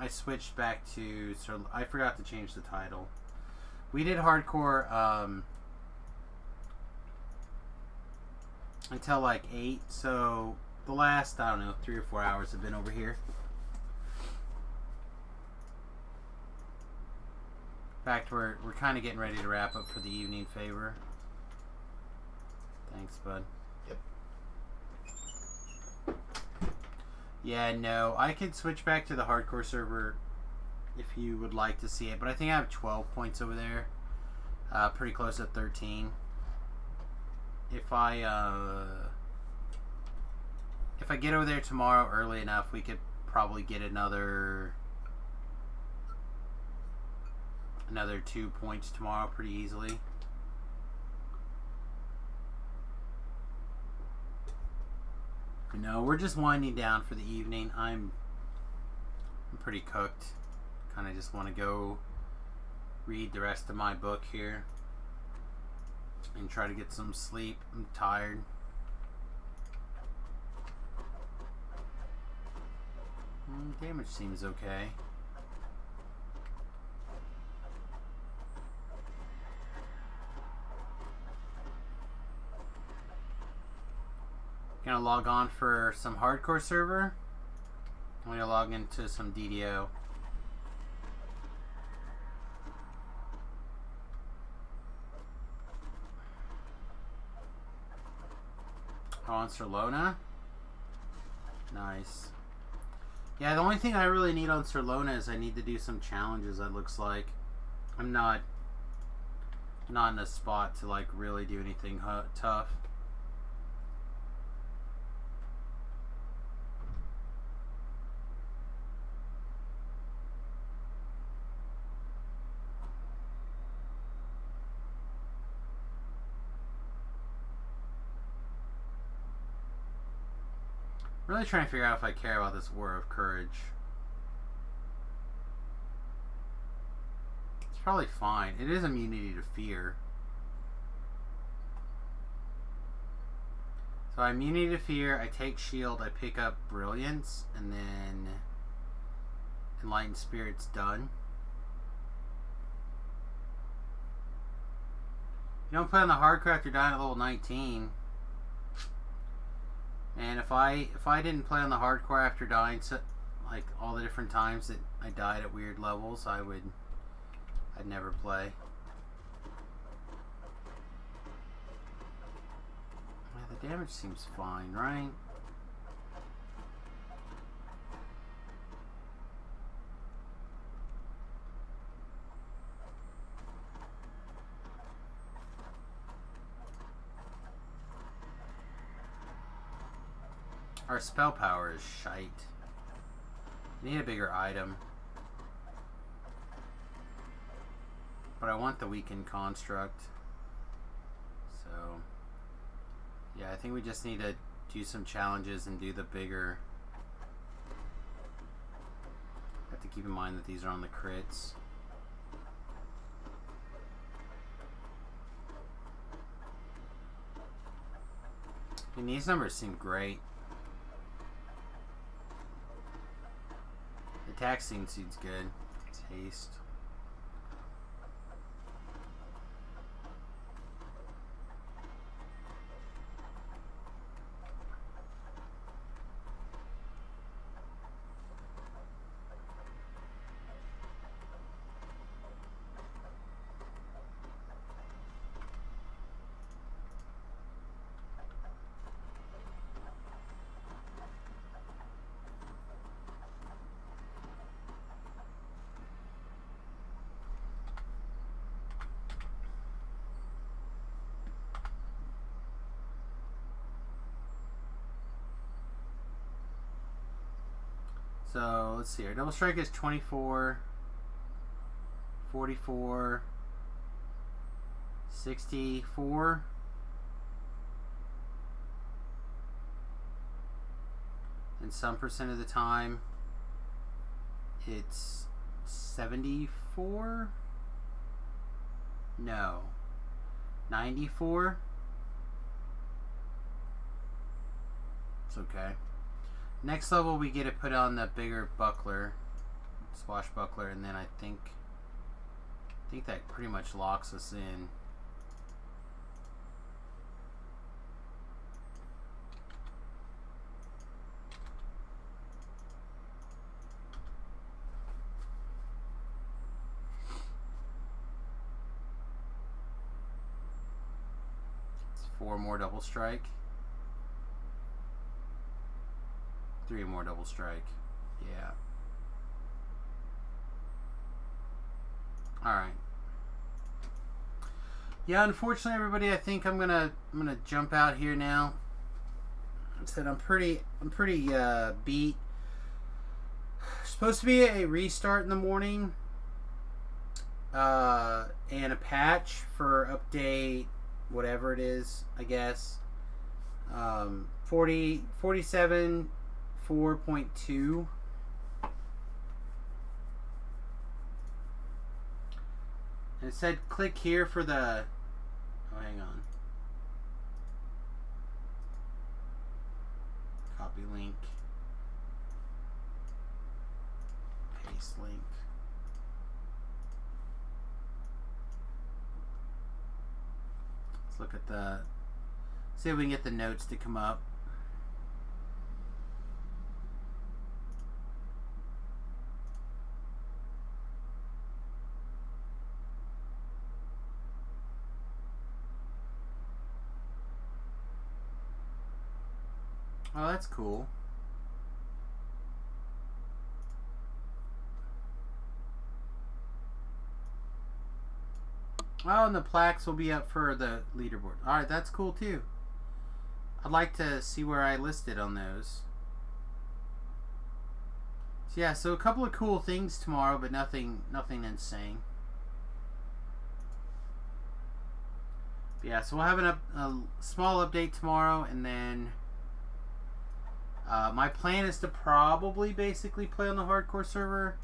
switched back to I forgot to change the title. We did hardcore until like 8, so the last, I don't know, 3 or 4 hours have been over here. In fact, we're kind of getting ready to wrap up for the evening favor. Thanks, bud. Yep. Yeah, no, I could switch back to the hardcore server if you would like to see it, but I think I have 12 points over there. Pretty close to 13. If I get over there tomorrow early enough, we could probably get another 2 points tomorrow pretty easily. No, we're just winding down for the evening. I'm pretty cooked. Kind of just want to go read the rest of my book here and try to get some sleep. I'm tired. Damage seems okay. Gonna log on for some hardcore server. I'm gonna log into some DDO. Oh, on Serlona? Nice. Yeah, the only thing I really need on Serlona is I need to do some challenges, that looks like. I'm not in a spot to like really do anything tough. Really trying to figure out if I care about this War of Courage. It's probably fine. It is immunity to fear. So immunity to fear, I take shield, I pick up brilliance, and then enlightened spirit's done. You don't play on the hardcore after dying at level 19. And if I didn't play on the hardcore after dying, so, like all the different times that I died at weird levels, I'd never play. Yeah, the damage seems fine, right? Our spell power is shite. Need a bigger item. But I want the weakened construct. So yeah, I think we just need to do some challenges and do the bigger. Have to keep in mind that these are on the crits. And these numbers seem great. Attack seems good. It's haste. So let's see, our double strike is 24, 44, 64, and some percent of the time it's 74, no, 94, it's okay. Next level we get to put on the bigger buckler, swashbuckler, and then I think that pretty much locks us in. It's 4 more double strike. 3 more double strike. Yeah. Alright. Yeah, unfortunately everybody, I think I'm gonna jump out here now. I said I'm pretty beat. Supposed to be a restart in the morning. And a patch for update, whatever it is, I guess. 47 4.2. And it said click here for the... Oh, hang on. Copy link. Paste link. Let's look at the... See if we can get the notes to come up. Oh, that's cool. Oh, and the plaques will be up for the leaderboard. Alright, that's cool too. I'd like to see where I listed on those. So yeah, so a couple of cool things tomorrow, but nothing insane. But yeah, so we'll have a small update tomorrow, and then my plan is to probably basically play on the hardcore server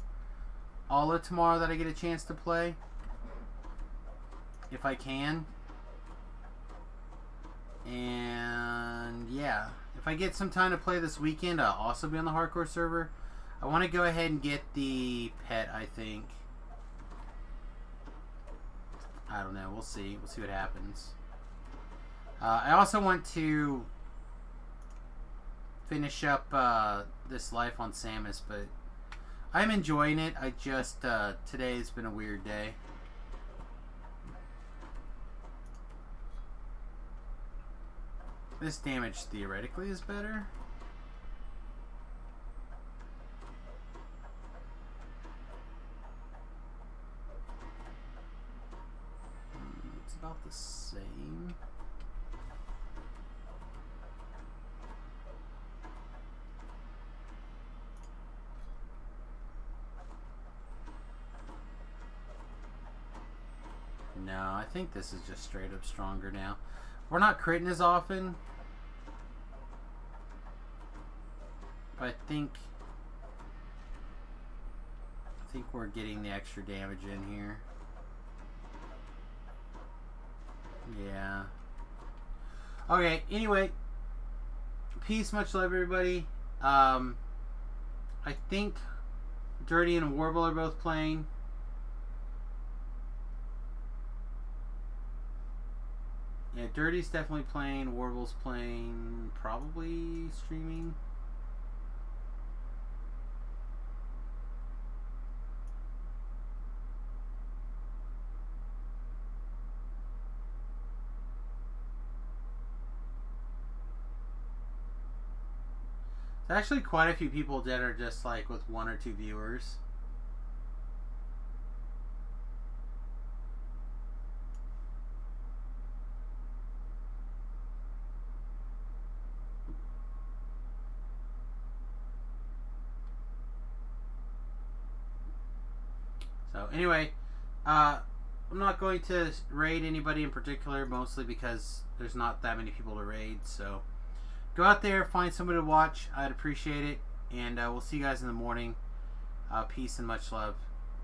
all of tomorrow that I get a chance to play. If I can. And yeah, if I get some time to play this weekend, I'll also be on the hardcore server. I want to go ahead and get the pet, I think. I don't know. We'll see. We'll see what happens. I also want to finish up this life on Samus, but I'm enjoying it. I just today's been a weird day. This damage theoretically is better. It's about the same. No, I think this is just straight up stronger now. We're not critting as often, but I think we're getting the extra damage in here. Yeah. Okay, anyway. Peace, much love everybody. I think Dirty and Warble are both playing. Yeah, Dirty's definitely playing, Warble's playing, probably streaming. There's actually quite a few people that are just like with 1 or 2 viewers. So anyway, I'm not going to raid anybody in particular, mostly because there's not that many people to raid. So go out there, find somebody to watch. I'd appreciate it. And we'll see you guys in the morning. Peace and much love.